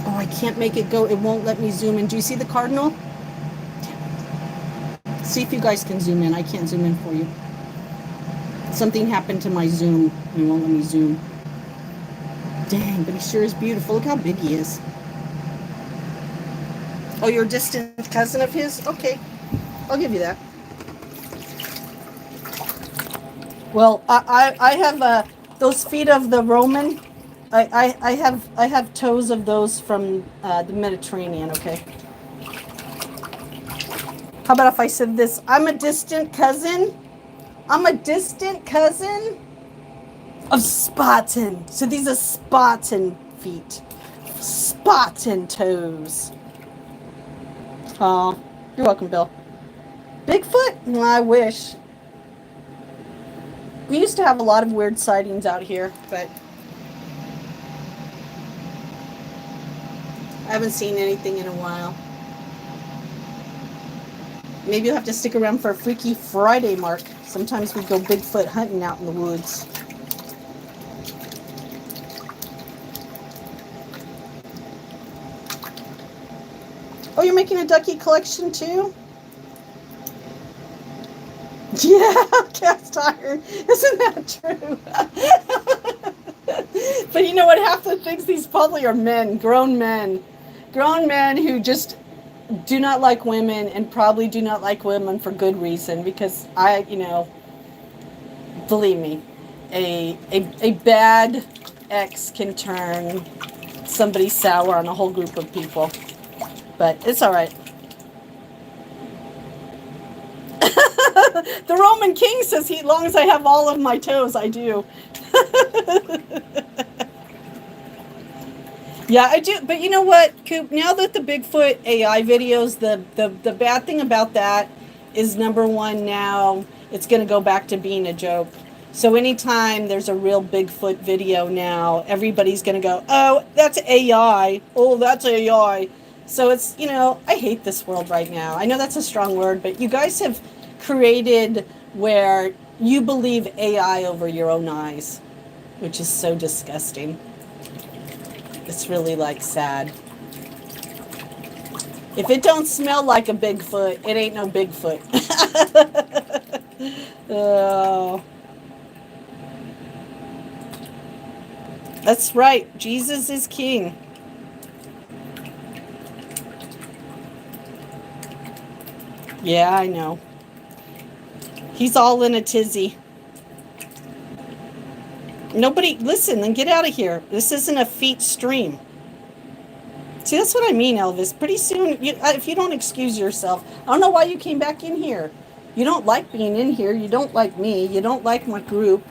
Speaker 1: Oh, I can't make it go. It won't let me zoom in. Do you see the cardinal? See if you guys can zoom in. I can't zoom in for you. Something happened to my Zoom. It won't let me zoom. Dang, but he sure is beautiful. Look how big he is. Oh, you're a distant cousin of his? Okay, I'll give you that. Well, I have those feet of the Roman. I have toes of those from the Mediterranean. Okay. How about if I said this? I'm a distant cousin. I'm a distant cousin of Spartan. So these are Spartan feet. Spartan toes. Oh, you're welcome, Bill. Bigfoot? I wish. We used to have a lot of weird sightings out here, but I haven't seen anything in a while. Maybe you'll have to stick around for a Freaky Friday, Mark. Sometimes we go Bigfoot hunting out in the woods. Oh, you're making a Ducky collection too? Yeah, cast iron. Isn't that true? But you know what? Half the things, these probably are men, grown men who just do not like women, and probably do not like women for good reason, because believe me, a bad ex can turn somebody sour on a whole group of people. But it's all right. The Roman king says, as long as I have all of my toes, I do. Yeah, I do. But you know what, Coop? Now that the Bigfoot AI videos, the bad thing about that is, number one, now it's going to go back to being a joke. So anytime there's a real Bigfoot video now, everybody's going to go, oh, that's AI. Oh, that's AI. So it's, I hate this world right now. I know that's a strong word, but you guys have created where you believe AI over your own eyes, which is so disgusting. It's really sad. If it don't smell like a Bigfoot, it ain't no Bigfoot. Oh. That's right. Jesus is king. Yeah, I know. He's all in a tizzy. Nobody, listen, then get out of here. This isn't a feet stream. See, that's what I mean, Elvis. Pretty soon, if you don't excuse yourself, I don't know why you came back in here. You don't like being in here. You don't like me. You don't like my group.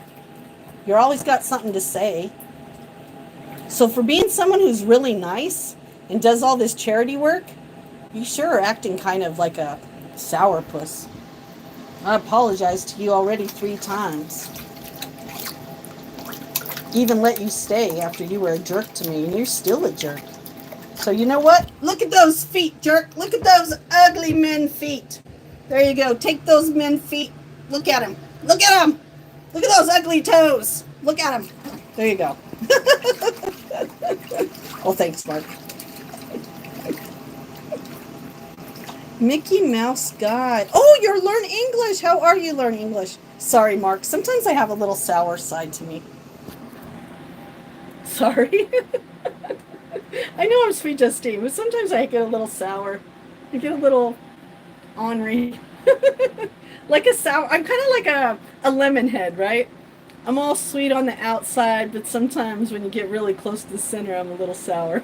Speaker 1: You're always got something to say. So for being someone who's really nice and does all this charity work, you sure are acting kind of like a sourpuss. I apologized to you already 3 times. Even let you stay after you were a jerk to me, and you're still a jerk. So you know what? Look at those feet, jerk. Look at those ugly men feet. There you go. Take those men feet. Look at them. Look at them. Look at those ugly toes. Look at them. There you go. Oh, thanks, Mark. Mickey Mouse guy. Oh, you're learning English. How are you learning English? Sorry, Mark. Sometimes I have a little sour side to me. Sorry. I know I'm sweet Justine, but sometimes I get a little sour. I get a little ornery. Like a sour. I'm kind of like a lemon head, right? I'm all sweet on the outside, but sometimes when you get really close to the center, I'm a little sour.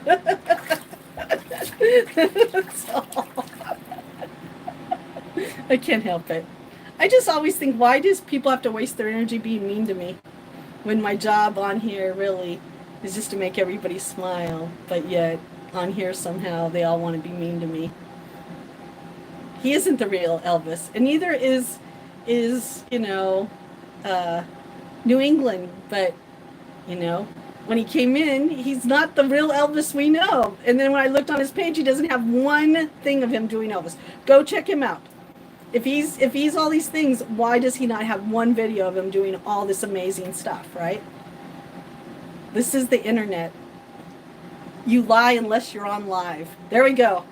Speaker 1: That's all. I can't help it. I just always think, why does people have to waste their energy being mean to me? When my job on here really is just to make everybody smile, but yet on here somehow they all want to be mean to me. He isn't the real Elvis, and neither is New England, but when he came in, he's not the real Elvis we know. And then when I looked on his page, he doesn't have one thing of him doing Elvis. Go check him out. If he's all these things, why does he not have one video of him doing all this amazing stuff, right? This is the internet. You lie unless you're on live. There we go.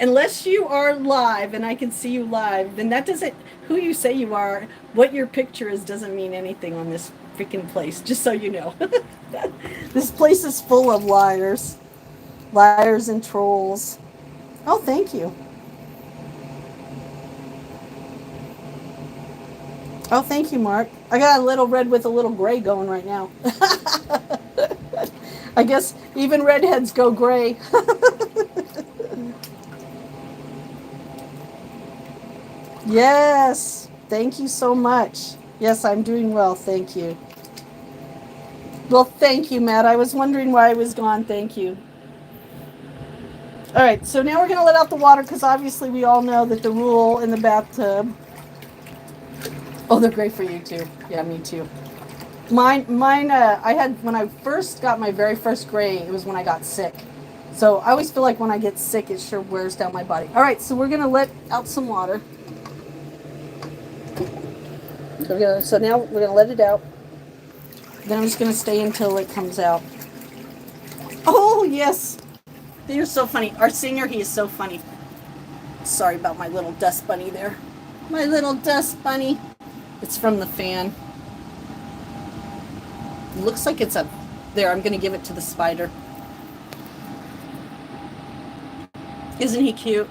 Speaker 1: Unless you are live and I can see you live, then that doesn't, who you say you are, what your picture is doesn't mean anything on this freaking place, just so you know. This place is full of liars. Liars and trolls. Oh, thank you. Oh, thank you, Mark. I got a little red with a little gray going right now. I guess even redheads go gray. Yes. Thank you so much. Yes, I'm doing well. Thank you. Well, thank you, Matt. I was wondering why I was gone. Thank you. All right, so now we're going to let out the water because obviously we all know that the rule in the bathtub. Oh, they're great for you too. Yeah, me too. Mine. I had when I first got my very first gray. It was when I got sick. So I always feel like when I get sick, it sure wears down my body. All right, so we're gonna let out some water. So now we're gonna let it out. Then I'm just gonna stay until it comes out. Oh yes, you're so funny. Our singer, he is so funny. Sorry about my little dust bunny there. My little dust bunny. It's from the fan. It looks like it's up there. I'm going to give it to the spider. Isn't he cute?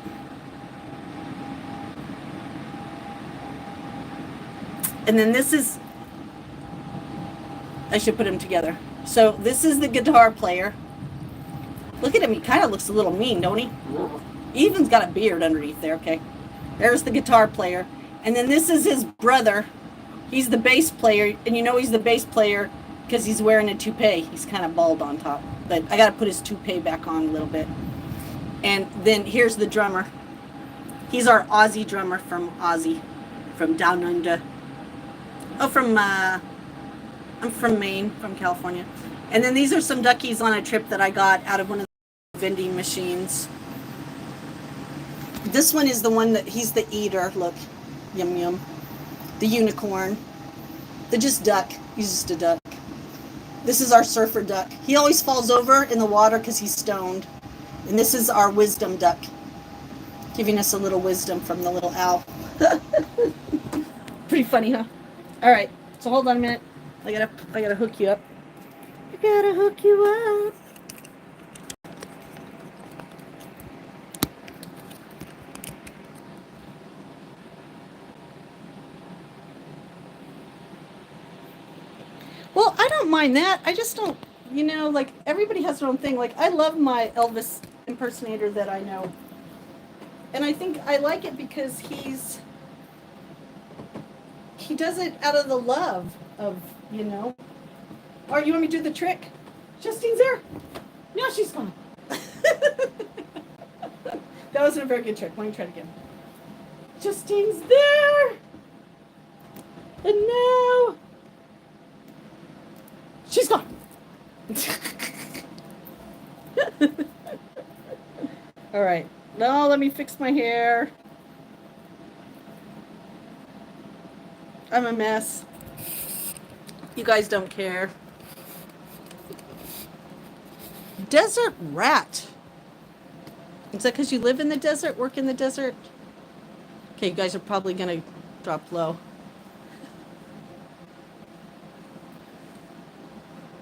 Speaker 1: And then this is, I should put them together. So this is the guitar player. Look at him. He kind of looks a little mean, don't he? He even's got a beard underneath there. Okay. There's the guitar player. And then this is his brother. He's the bass player, and you know he's the bass player because he's wearing a toupee. He's kind of bald on top, but I got to put his toupee back on a little bit. And then here's the drummer. He's our Aussie drummer from Aussie, from down under. Oh, I'm from Maine, from California. And then these are some duckies on a trip that I got out of one of the vending machines. This one is the one that, he's the eater, look. Yum yum. The unicorn. The just duck. He's just a duck. This is our surfer duck. He always falls over in the water because he's stoned. And this is our wisdom duck. Giving us a little wisdom from the little owl. Pretty funny, huh? Alright, so hold on a minute. I gotta hook you up. I gotta hook you up. Well, I don't mind that. I just don't, like everybody has their own thing. Like I love my Elvis impersonator that I know. And I think I like it because he does it out of the love of, Or you want me to do the trick? Justine's there. Now she's gone. That wasn't a very good trick. Let me try it again. Justine's there. And now she's gone. All right. Now let me fix my hair. I'm a mess. You guys don't care. Desert rat. Is that because you live in the desert, work in the desert? Okay, you guys are probably going to drop low.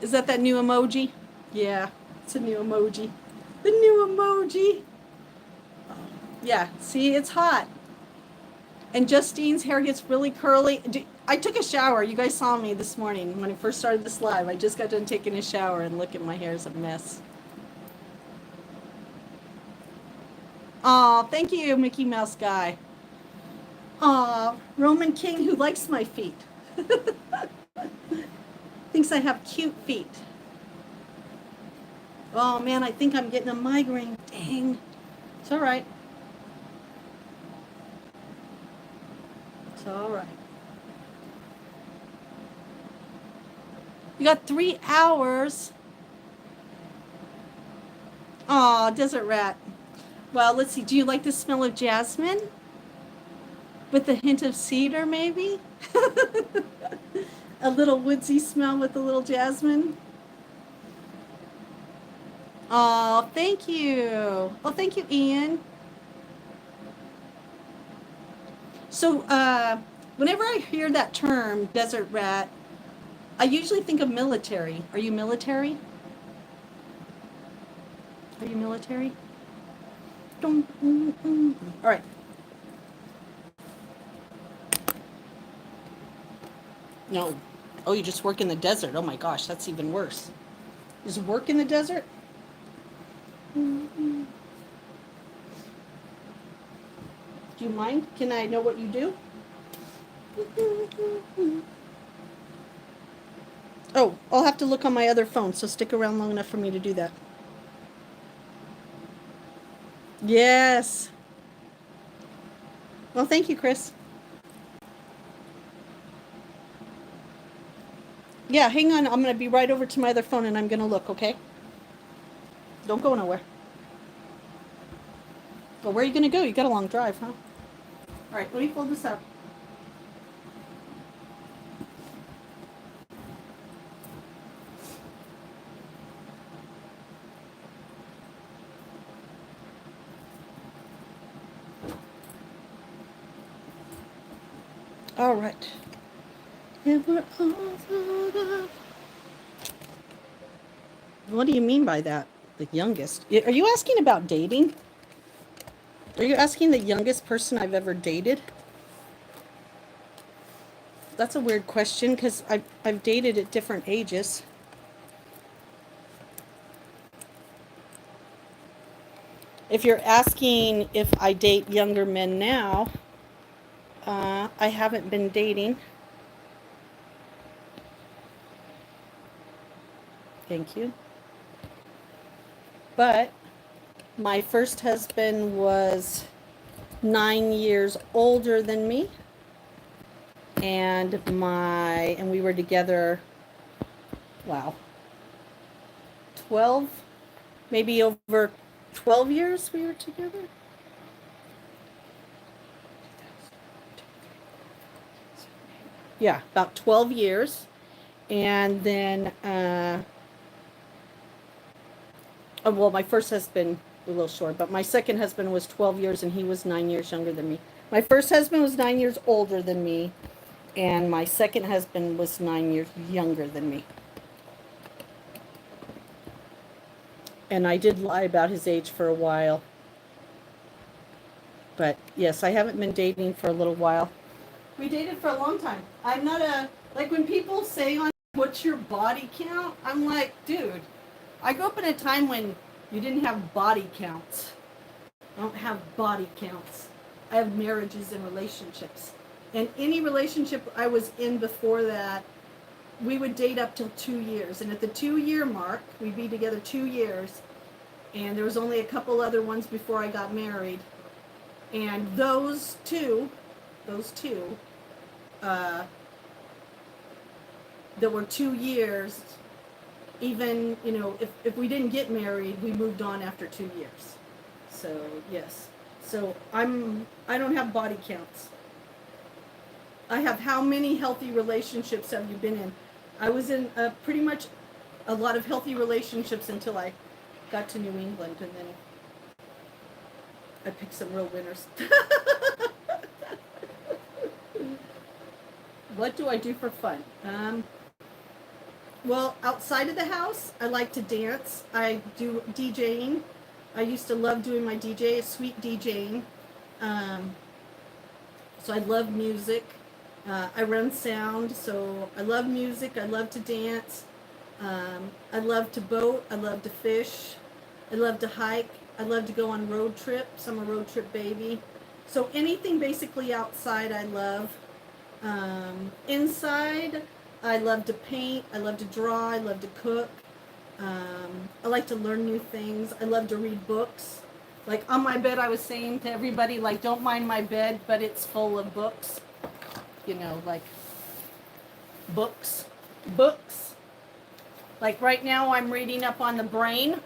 Speaker 1: Is that new emoji? Yeah, it's a new emoji. The new emoji. Yeah, see, it's hot. And Justine's hair gets really curly. I took a shower. You guys saw me this morning when I first started this live. I just got done taking a shower, and look at my hair is a mess. Aw, thank you, Mickey Mouse guy. Aw, Roman King who likes my feet. Thinks I have cute feet. Oh man, I think I'm getting a migraine. Dang. It's all right. It's all right. You got 3 hours. Aw, desert rat. Well, let's see. Do you like the smell of jasmine? With a hint of cedar, maybe? A little woodsy smell with a little jasmine. Oh, thank you. Oh, thank you, Ian. So, whenever I hear that term, desert rat, I usually think of military. Are you military? Are you military? All right. No. Oh, you just work in the desert. Oh my gosh, that's even worse. Just work in the desert? Do you mind? Can I know what you do? Oh, I'll have to look on my other phone, so stick around long enough for me to do that. Yes. Well, thank you, Chris. Yeah, hang on. I'm going to be right over to my other phone and I'm going to look, okay? Don't go nowhere. Well, where are you going to go? You got a long drive, huh? All right, let me fold this up. All right. And we're all. What do you mean by that? The youngest? Are you asking about dating? Are you asking the youngest person I've ever dated? That's a weird question because I've dated at different ages. If you're asking if I date younger men now, I haven't been dating. Thank you. But my first husband was 9 years older than me. And we were together, wow, 12, maybe over 12 years we were together. Yeah, about 12 years. And then, well, my first husband, a little short, but my second husband was 12 years and he was 9 years younger than me. My first husband was 9 years older than me. And my second husband was 9 years younger than me. And I did lie about his age for a while. But yes, I haven't been dating for a little while. We dated for a long time. I'm not like when people say on what's your body count, I'm like, dude, I grew up in a time when you didn't have body counts. I don't have body counts. I have marriages and relationships. And any relationship I was in before that, we would date up till 2 years. And at the 2 year mark, we'd be together 2 years. And there was only a couple other ones before I got married. And those two, that were 2 years, even, you know, if we didn't get married, we moved on after 2 years. So, yes. So I don't have body counts. I have how many healthy relationships have you been in? I was in pretty much a lot of healthy relationships until I got to New England, and then I picked some real winners. What do I do for fun? Well, outside of the house, I like to dance. I do DJing. I used to love doing my sweet DJing. So I love music. I run sound, so I love music. I love to dance. I love to boat. I love to fish. I love to hike. I love to go on road trips. I'm a road trip baby. So anything basically outside I love. Inside, I love to paint. I love to draw. I love to cook. I like to learn new things. I love to read books. Like on my bed, I was saying to everybody, like, don't mind my bed, but it's full of books. You know, like books. Like right now, I'm reading up on the brain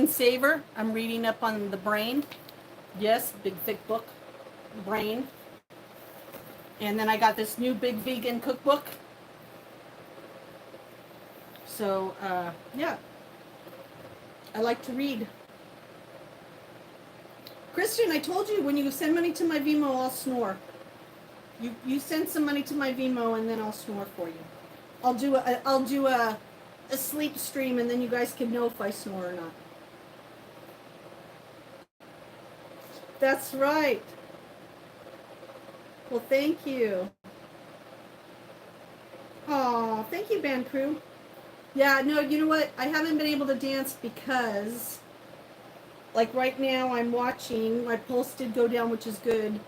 Speaker 1: saver. I'm reading up on the brain. Yes, big thick book, brain. And then I got this new big vegan cookbook. So, yeah, I like to read. Christian, I told you when you send money to my Vimo, I'll snore. You send some money to my Vimo and then I'll snore for you. I'll do a sleep stream and then you guys can know if I snore or not. That's right. Well, thank you. Oh, thank you, band crew. Yeah, no, you know what? I haven't been able to dance because, like right now, I'm watching. My pulse did go down, which is good,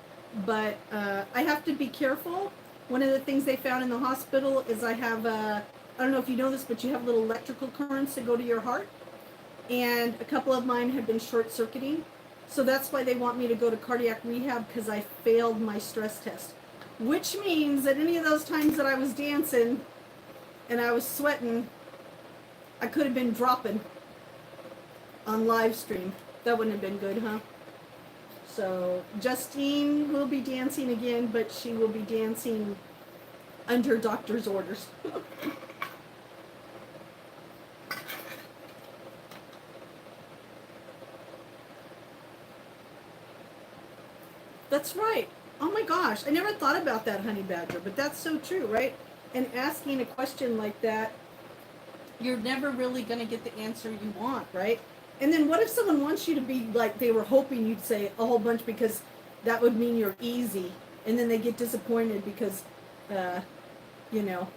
Speaker 1: but I have to be careful. One of the things they found in the hospital is I have I don't know if you know this, but you have little electrical currents that go to your heart, and a couple of mine have been short-circuiting. So that's why they want me to go to cardiac rehab, because I failed my stress test. Which means that any of those times that I was dancing and I was sweating, I could have been dropping on live stream. That wouldn't have been good, huh? So Justine will be dancing again, but she will be dancing under doctor's orders. That's right. Oh my gosh, I never thought about that, Honey Badger, but that's so true, right? And asking a question like that, you're never really going to get the answer you want, right? And then what if someone wants you to be like they were hoping you'd say a whole bunch, because that would mean you're easy, and then they get disappointed because, you know,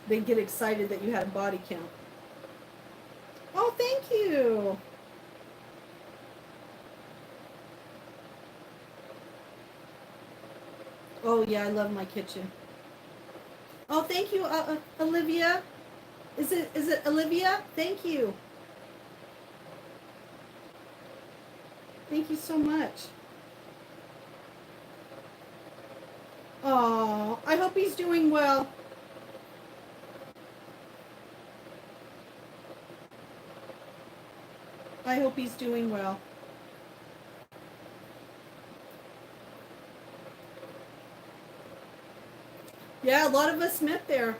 Speaker 1: they get excited that you had a body count. Oh, thank you. Oh yeah, I love my kitchen. Oh, thank you, Olivia. Is it Olivia? Thank you. Thank you so much. Oh, I hope he's doing well. I hope he's doing well. Yeah, a lot of us met there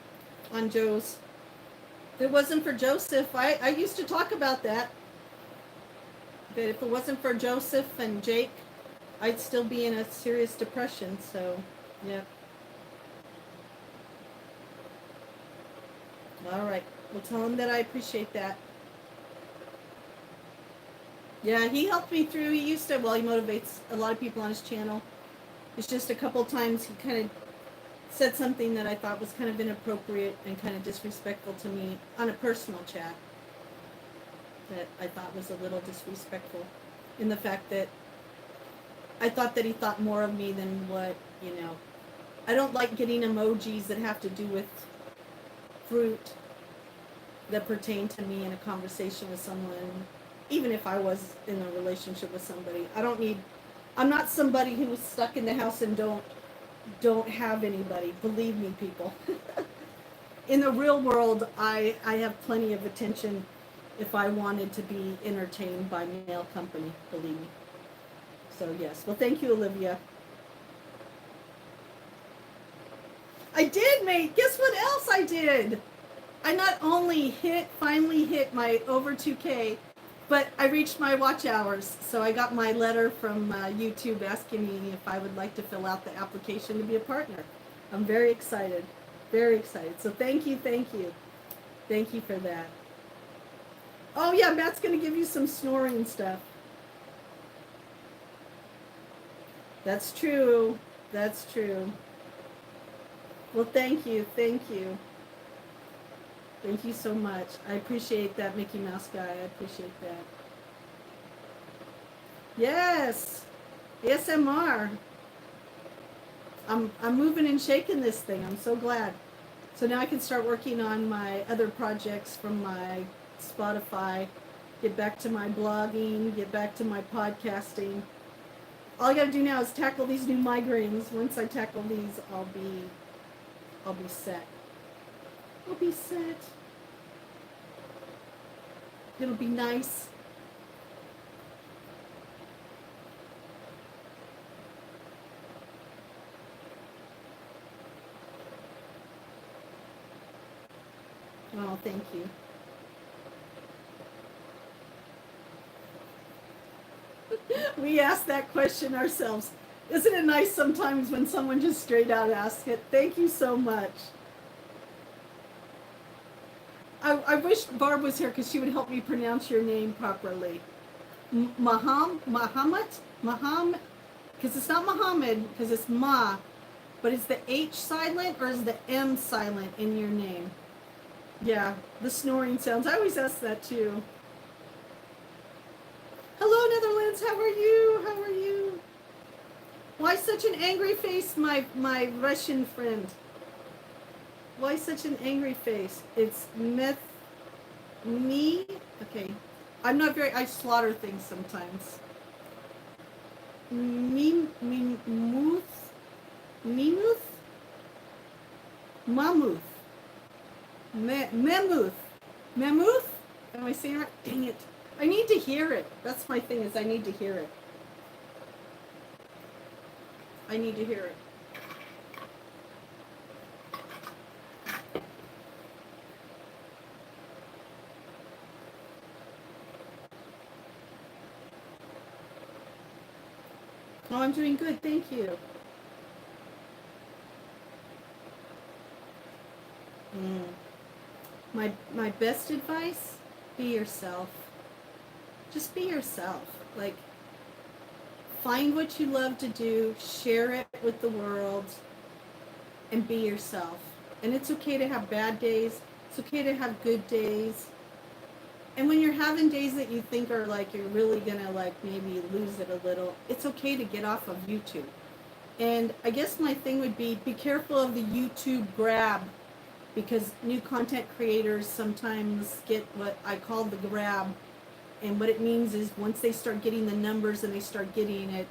Speaker 1: on Joe's. If it wasn't for Joseph, I used to talk about that. That if it wasn't for Joseph and Jake, I'd still be in a serious depression. So, yeah. All right. Well, tell him that I appreciate that. Yeah, he helped me through. He used to, well, he motivates a lot of people on his channel. It's just a couple times he kind of said something that I thought was kind of inappropriate and kind of disrespectful to me on a personal chat, that I thought was a little disrespectful, in the fact that I thought that he thought more of me than what, you know, I don't like getting emojis that have to do with fruit that pertain to me in a conversation with someone, even if I was in a relationship with somebody. I'm not somebody who was stuck in the house and don't have anybody. Believe me, people. In the real world, I have plenty of attention if I wanted to be entertained by male company, believe me. So yes, well thank you, Olivia. I did, mate. Guess what else I did? I not only finally hit my over 2K, but I reached my watch hours. So I got my letter from YouTube asking me if I would like to fill out the application to be a partner. I'm very excited. Very excited. So thank you, thank you. Thank you for that. Oh yeah, Matt's going to give you some snoring stuff. That's true. That's true. Well, thank you. Thank you. Thank you so much. I appreciate that, Mickey Mouse guy. I appreciate that. Yes. ASMR. I'm moving and shaking this thing. I'm so glad. So now I can start working on my other projects from my Spotify, get back to my blogging, get back to my podcasting. All I gotta do now is tackle these new migraines. Once I tackle these, I'll be set. I'll be set. It'll be nice. Oh, thank you. We ask that question ourselves. Isn't it nice sometimes when someone just straight out asks it? Thank you so much. I wish Barb was here because she would help me pronounce your name properly. Muhammad? Because it's not Muhammad, because it's Ma. But is the H silent or is the M silent in your name? Yeah, the snoring sounds. I always ask that too. Hello, Netherlands. How are you? How are you? Why such an angry face, my Russian friend? Why such an angry face? It's me. Okay, I'm not very. I slaughter things sometimes. Muth, Mamuth, Memuth. Am I saying it right? Dang it! I need to hear it. That's my thing. Is I need to hear it. I need to hear it. Oh, I'm doing good, thank you. My best advice, be yourself. Just be yourself. Like, find what you love to do, share it with the world, and be yourself. And it's okay to have bad days. It's okay to have good days. And when you're having days that you think are like you're really gonna like maybe lose it a little, it's okay to get off of YouTube. And I guess my thing would be careful of the YouTube grab, because new content creators sometimes get what I call the grab. And what it means is once they start getting the numbers and they start getting it,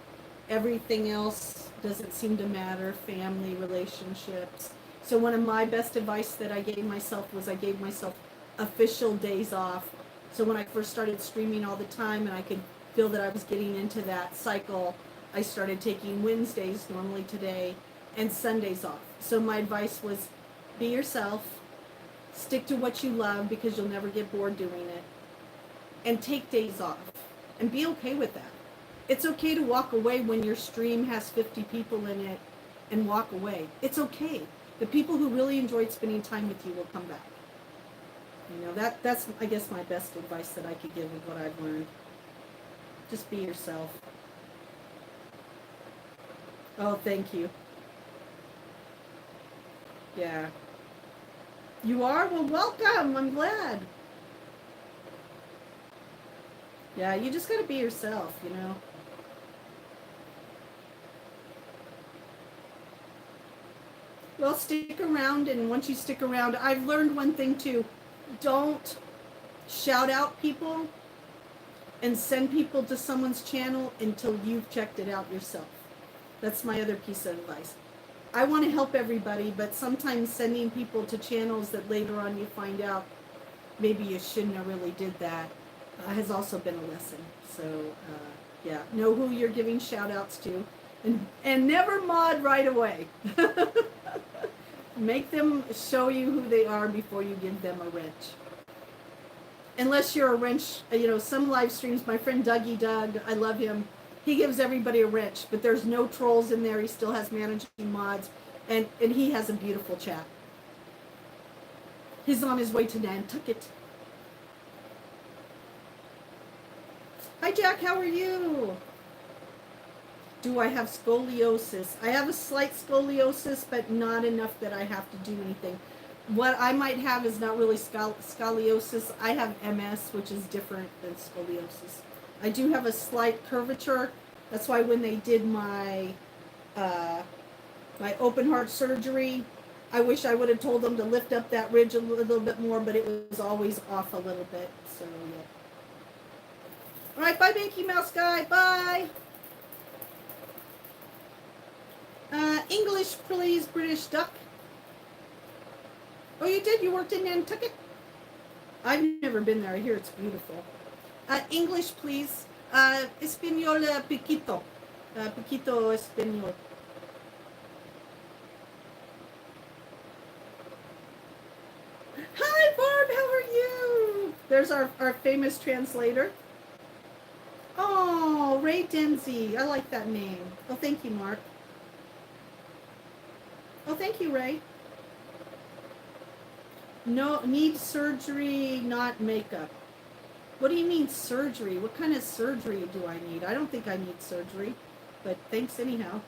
Speaker 1: everything else doesn't seem to matter, family, relationships. So one of my best advice that I gave myself was I gave myself official days off. So when I first started streaming all the time and I could feel that I was getting into that cycle, I started taking Wednesdays, normally today, and Sundays off. So my advice was be yourself, stick to what you love because you'll never get bored doing it, and take days off and be okay with that. It's okay to walk away when your stream has 50 people in it and walk away. It's okay. The people who really enjoyed spending time with you will come back. You know, that's I guess my best advice that I could give with what I've learned. Just be yourself. Oh, thank you. Yeah. You are? Well, welcome. I'm glad. Yeah, you just gotta be yourself, you know. Well, stick around, and once you stick around, I've learned one thing too. Don't shout out people and send people to someone's channel until you've checked it out yourself. That's my other piece of advice. I want to help everybody, but sometimes sending people to channels that later on you find out maybe you shouldn't have really did that has also been a lesson. So yeah, know who you're giving shout outs to, and never mod right away. Make them show you who they are before you give them a wrench. Unless you're a wrench, some live streams, my friend Ducky Doug, I love him. He gives everybody a wrench, but there's no trolls in there. He still has managing mods, and he has a beautiful chat. He's on his way to Nantucket. Hi Jack, how are you? Do I have scoliosis? I have a slight scoliosis, but not enough that I have to do anything. What I might have is not really scoliosis. I have MS, which is different than scoliosis. I do have a slight curvature. That's why when they did my my open heart surgery, I wish I would have told them to lift up that ridge a little bit more, but it was always off a little bit. So yeah. All right, bye, Mickey Mouse guy. Bye. English, please, British Duck. Oh, you did? You worked in Nantucket? I've never been there. I hear it's beautiful. English, please. Español, piquito. Piquito español. Hi, Barb. How are you? There's our famous translator. Oh, Ray Denzi. I like that name. Oh, thank you, Mark. Oh, thank you, Ray. No, need surgery, not makeup. What do you mean surgery? What kind of surgery do I need? I don't think I need surgery, but thanks anyhow.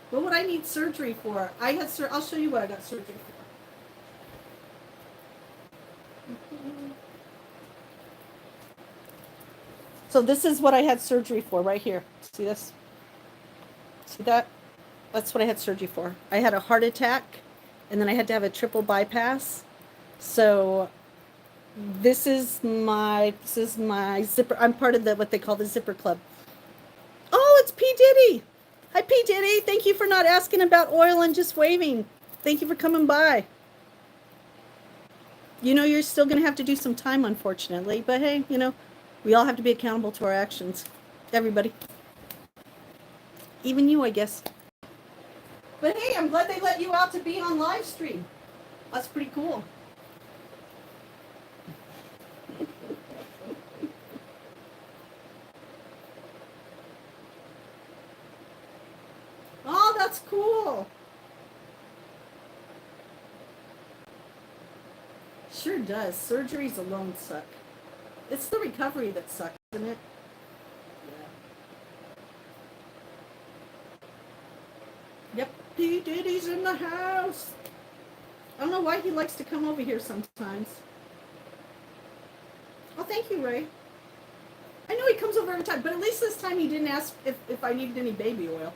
Speaker 1: What would I need surgery for? I'll show you what I got surgery for. So this is what I had surgery for right here. See this? See that? That's what I had surgery for. I had a heart attack, and then I had to have a triple bypass. So this is my zipper. I'm part of what they call the zipper club. Oh, it's P. Diddy. Hi, P. Diddy. Thank you for not asking about oil and just waving. Thank you for coming by. You're still going to have to do some time, unfortunately. But hey, we all have to be accountable to our actions. Everybody. Even you, I guess. But hey, I'm glad they let you out to be on live stream. That's pretty cool. Oh, that's cool. Sure does. Surgeries alone suck. It's the recovery that sucks, isn't it? Yeah. Yep. P. Diddy's in the house. I don't know why he likes to come over here sometimes. Oh, thank you, Ray. I know he comes over every time, but at least this time he didn't ask if I needed any baby oil.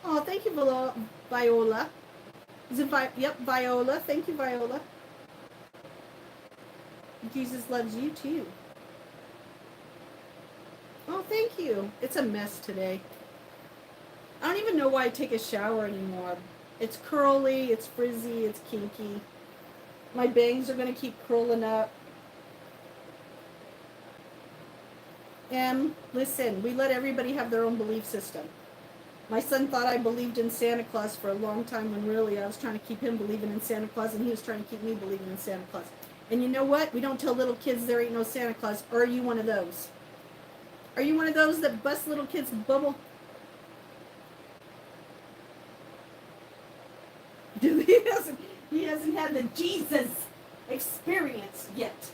Speaker 1: Oh, thank you, Viola. Is it Yep, Viola. Thank you, Viola. Jesus loves you too. Oh, thank you. It's a mess today. I don't even know why I take a shower anymore. It's curly, it's frizzy, it's kinky. My bangs are going to keep curling up. Listen, we let everybody have their own belief system. My son thought I believed in Santa Claus for a long time when really I was trying to keep him believing in Santa Claus, and he was trying to keep me believing in Santa Claus. And you know what? We don't tell little kids there ain't no Santa Claus. Or are you one of those? Are you one of those that bust little kids' bubble? He hasn't had the Jesus experience yet.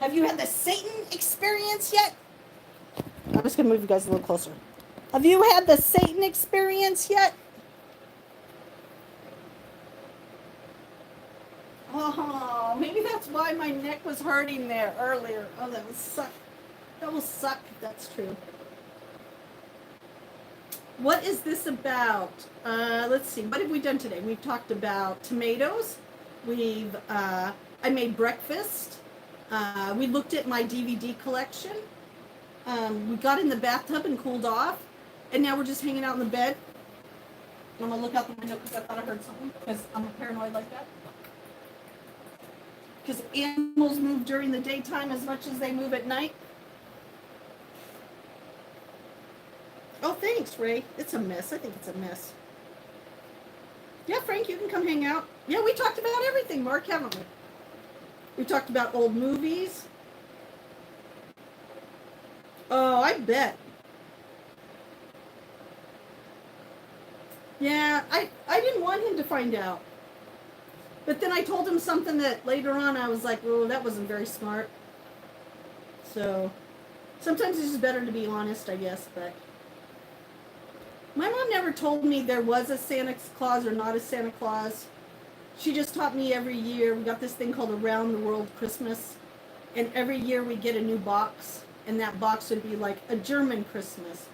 Speaker 1: Have you had the Satan experience yet? I'm just going to move you guys a little closer. Have you had the Satan experience yet? Oh, maybe that's why my neck was hurting there earlier. Oh, that was suck. That will suck if that's true. What is this about? Let's see. What have we done today? We've talked about tomatoes. I made breakfast. We looked at my DVD collection. We got in the bathtub and cooled off. And now we're just hanging out in the bed. I'm going to look out the window because I thought I heard something. Because I'm paranoid like that. Because animals move during the daytime as much as they move at night. Oh, thanks, Ray. It's a mess. I think it's a mess. Yeah, Frank, you can come hang out. Yeah, we talked about everything, Mark, haven't we? We talked about old movies. Oh, I bet. Yeah, I didn't want him to find out. But then I told him something that later on I was like, oh, that wasn't very smart. So sometimes it's just better to be honest, I guess, but my mom never told me there was a Santa Claus or not a Santa Claus. She just taught me every year. We got this thing called Around the World Christmas. And every year we get a new box. And that box would be like a German Christmas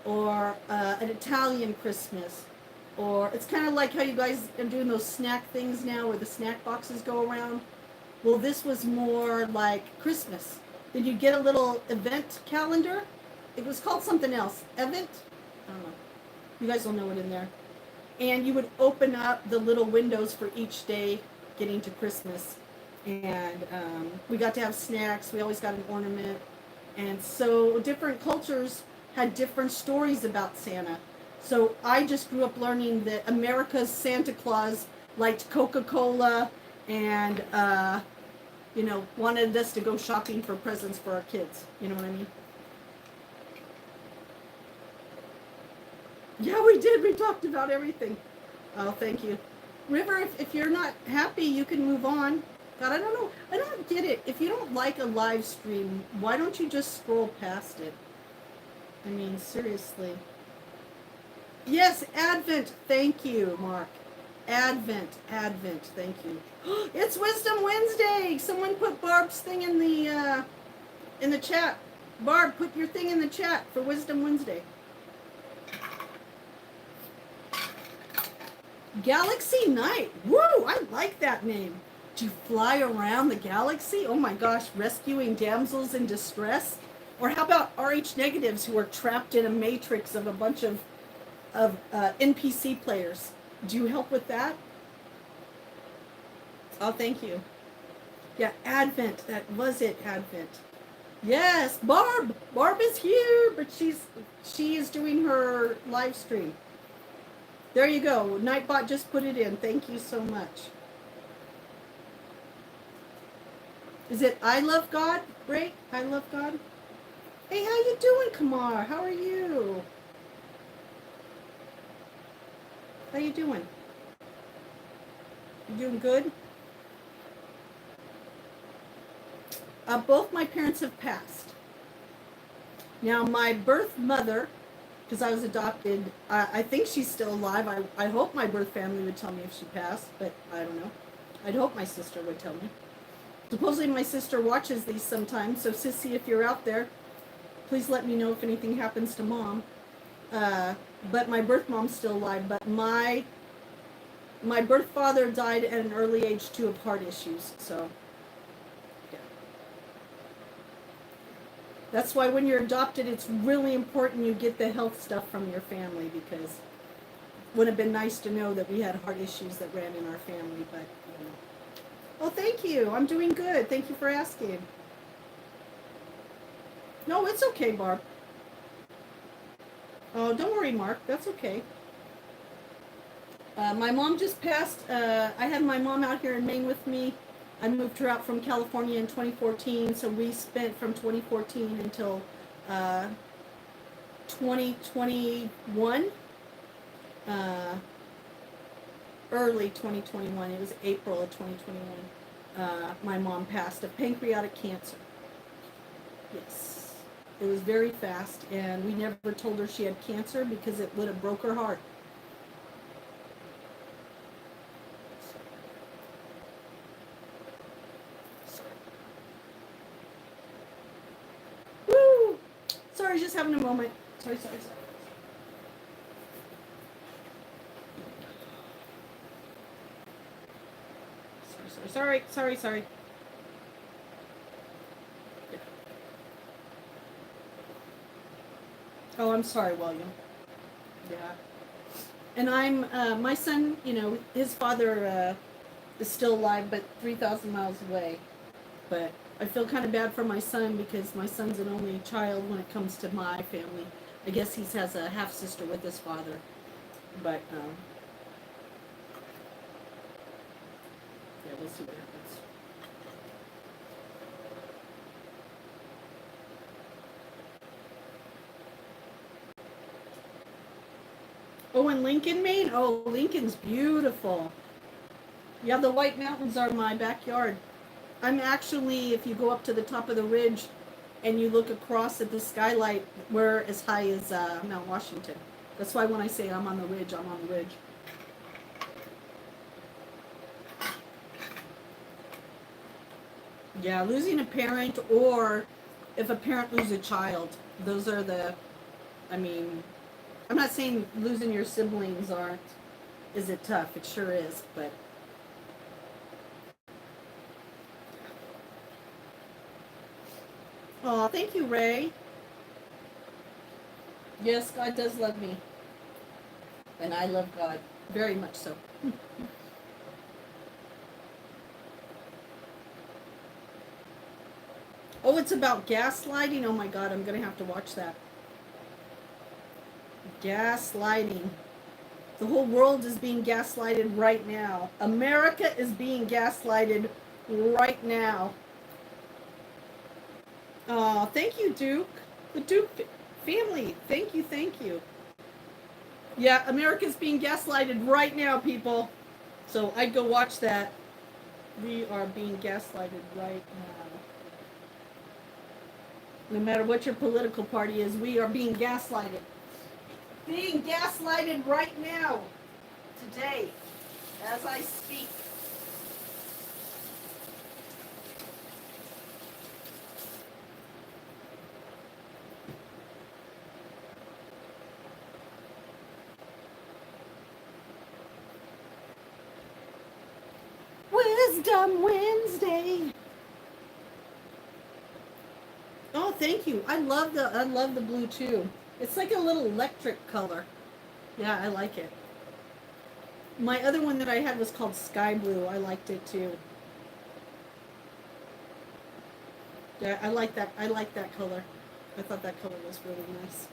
Speaker 1: or an Italian Christmas. Or it's kind of like how you guys are doing those snack things now where the snack boxes go around. Well, this was more like Christmas. Then you get a little event calendar. It was called something else. Event? I don't know. You guys will know it in there. And you would open up the little windows for each day getting to Christmas. And we got to have snacks. We always got an ornament. And so different cultures had different stories about Santa. So I just grew up learning that America's Santa Claus liked Coca-Cola and, wanted us to go shopping for presents for our kids. You know what I mean? Yeah, we did. We talked about everything. Oh, thank you. River, if you're not happy, you can move on. God, I don't know. I don't get it. If you don't like a live stream, why don't you just scroll past it? I mean, seriously. Yes, Advent. Thank you, Mark. Advent. Thank you. It's Wisdom Wednesday. Someone put Barb's thing in the chat. Barb, put your thing in the chat for Wisdom Wednesday. Galaxy Night. Woo! I like that name. Do you fly around the galaxy? Oh my gosh, rescuing damsels in distress? Or how about RH negatives who are trapped in a matrix of a bunch of NPC players? Do you help with that? Oh, thank you. Yeah, Advent. That was it, Advent. Yes, Barb. Barb is here, but she is doing her live stream. There you go. Nightbot just put it in. Thank you so much. Is it I Love God? Ray? I Love God? Hey, how you doing, Kamar? How are you? How you doing? You doing good? Both my parents have passed. Now, my birth mother, because I was adopted, I think she's still alive. I hope my birth family would tell me if she passed, but I don't know. I'd hope my sister would tell me. Supposedly my sister watches these sometimes, so Sissy, if you're out there, please let me know if anything happens to Mom. But my birth mom's still alive, but my birth father died at an early age too of heart issues, so yeah. That's why when you're adopted, it's really important you get the health stuff from your family, because it would have been nice to know that we had heart issues that ran in our family, but you know. Oh, thank you. I'm doing good. Thank you for asking. No, it's okay, Barb. Oh, don't worry, Mark. That's okay. My mom just passed. I had my mom out here in Maine with me. I moved her out from California in 2014, so we spent from 2014 until 2021. Early 2021. It was April of 2021. My mom passed of pancreatic cancer. Yes. It was very fast, and we never told her she had cancer because it would have broke her heart. Woo! sorry, just having a moment. Sorry, sorry, sorry. Sorry. Yeah. Oh, I'm sorry, William. Yeah. And my son, his father is still alive, but 3,000 miles away. But I feel kind of bad for my son because my son's an only child when it comes to my family. I guess he has a half sister with his father. But, yeah, we'll see what happens. Oh, and Lincoln, Maine? Oh, Lincoln's beautiful. Yeah, the White Mountains are my backyard. I'm actually, if you go up to the top of the ridge and you look across at the skylight, we're as high as Mount Washington. That's why when I say I'm on the ridge, I'm on the ridge. Yeah, losing a parent, or if a parent loses a child, those are I mean, I'm not saying losing your siblings is it tough? It sure is, but. Oh, thank you, Ray. Yes, God does love me. And I love God. Very much so. Oh, it's about gaslighting? Oh my God, I'm going to have to watch that. Gaslighting. The whole world is being gaslighted right now. America is being gaslighted right now. Oh, thank you, Duke. The Duke family. Thank you, thank you. Yeah, America's being gaslighted right now, people. So I'd go watch that. We are being gaslighted right now. No matter what your political party is, we are being gaslighted. Being gaslighted right now. Today. As I speak. Wisdom Wednesday. Oh, thank you. I love the blue too. It's like a little electric color. Yeah, I like it. My other one that I had was called Sky Blue. I liked it too. Yeah, I like that. I like that color. I thought that color was really nice.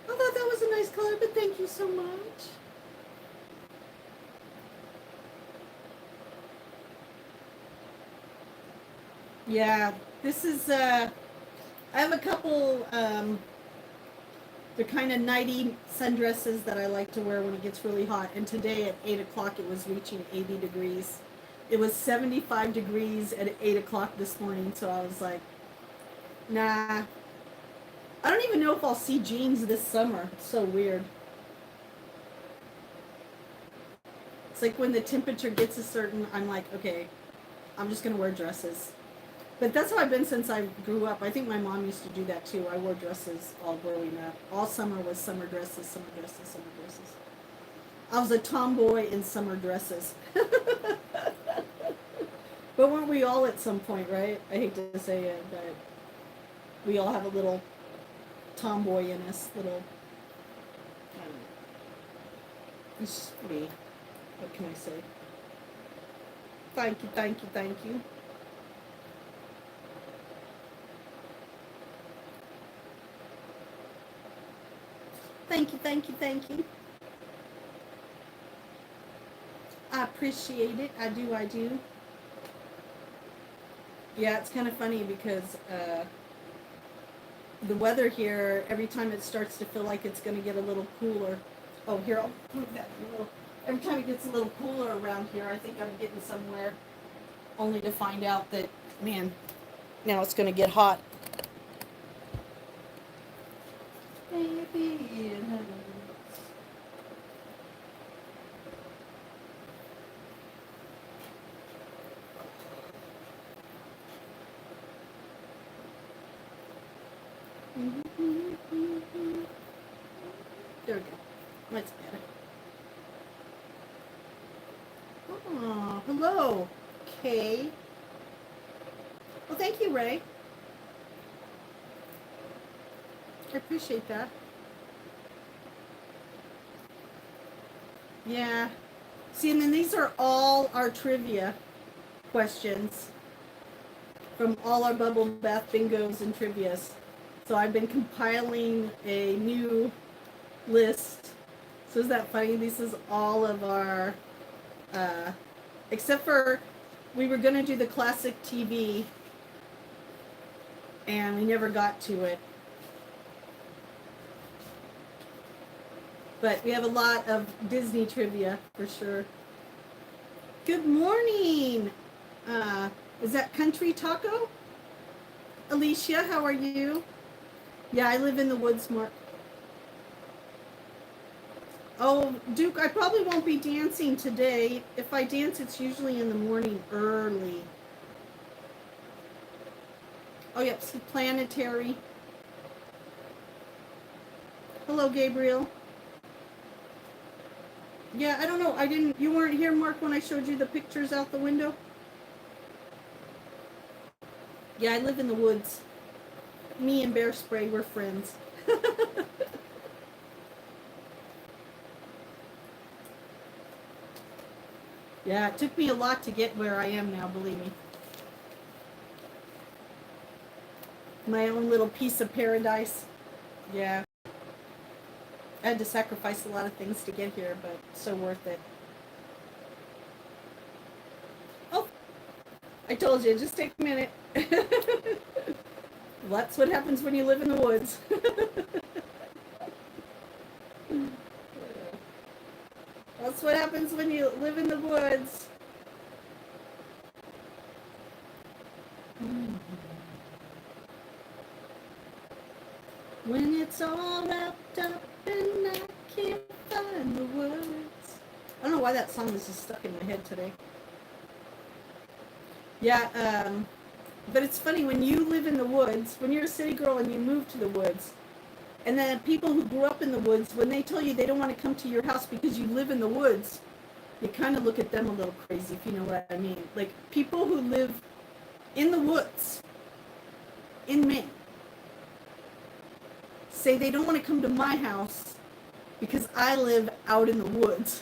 Speaker 1: I thought that was a nice color, but thank you so much. Yeah, this is I have a couple the kind of nighty sundresses that I like to wear when it gets really hot. And today at 8 o'clock it was reaching 80 degrees. It was 75 degrees at 8 o'clock this morning, so I was like, nah. I don't even know if I'll see jeans this summer. It's so weird. It's like when the temperature gets a certain, I'm like, okay, I'm just going to wear dresses. But that's how I've been since I grew up. I think my mom used to do that too. I wore dresses all growing up. All summer was summer dresses, summer dresses, summer dresses. I was a tomboy in summer dresses. But weren't we all at some point, right? I hate to say it, but we all have a little tomboy in us, little. I don't know. It's just me. What can I say? Thank you, thank you, thank you. Thank you, thank you, thank you. I appreciate it. I do, I do. Yeah, it's kind of funny because the weather here, every time it starts to feel like it's going to get a little cooler. Oh, here, I'll move that a little. Every time it gets a little cooler around here, I think I'm getting somewhere. Only to find out that, man, now it's going to get hot. Baby, There we go. Much better. Oh, hello, Kay. Well, thank you, Ray. I appreciate that. Yeah. See, and then these are all our trivia questions from all our bubble bath bingos and trivias. So I've been compiling a new list. So is that funny? This is all of our, except for we were going to do the classic TV and we never got to it. But we have a lot of Disney trivia for sure. Good morning. Is that Country Taco? Alicia, how are you? Yeah, I live in the woods more. Oh, Duke, I probably won't be dancing today. If I dance, it's usually in the morning early. Oh, yep, see, planetary. Hello, Gabriel. Yeah, I don't know. You weren't here, Mark, when I showed you the pictures out the window? Yeah, I live in the woods. Me and Bear Spray, we're friends. Yeah, it took me a lot to get where I am now, believe me. My own little piece of paradise. Yeah. I had to sacrifice a lot of things to get here, but so worth it. Oh, I told you, just take a minute. That's what happens when you live in the woods. That's what happens when you live in the woods. When it's all wrapped up and I can't find the words. I don't know why that song is just stuck in my head today. Yeah, but it's funny when you live in the woods, when you're a city girl and you move to the woods, and then people who grew up in the woods, when they tell you they don't want to come to your house because you live in the woods, you kind of look at them a little crazy, if you know what I mean. Like, people who live in the woods, in Maine, say they don't want to come to my house because I live out in the woods.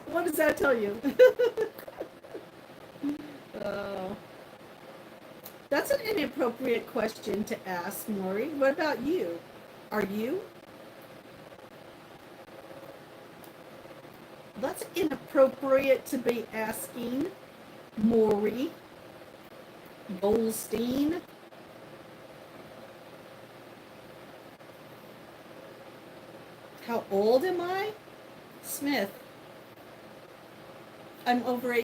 Speaker 1: What does that tell you? Oh. That's an inappropriate question to ask, Maury. What about you? Are you? That's inappropriate to be asking, Maury Goldstein. How old am I? Smith. I'm over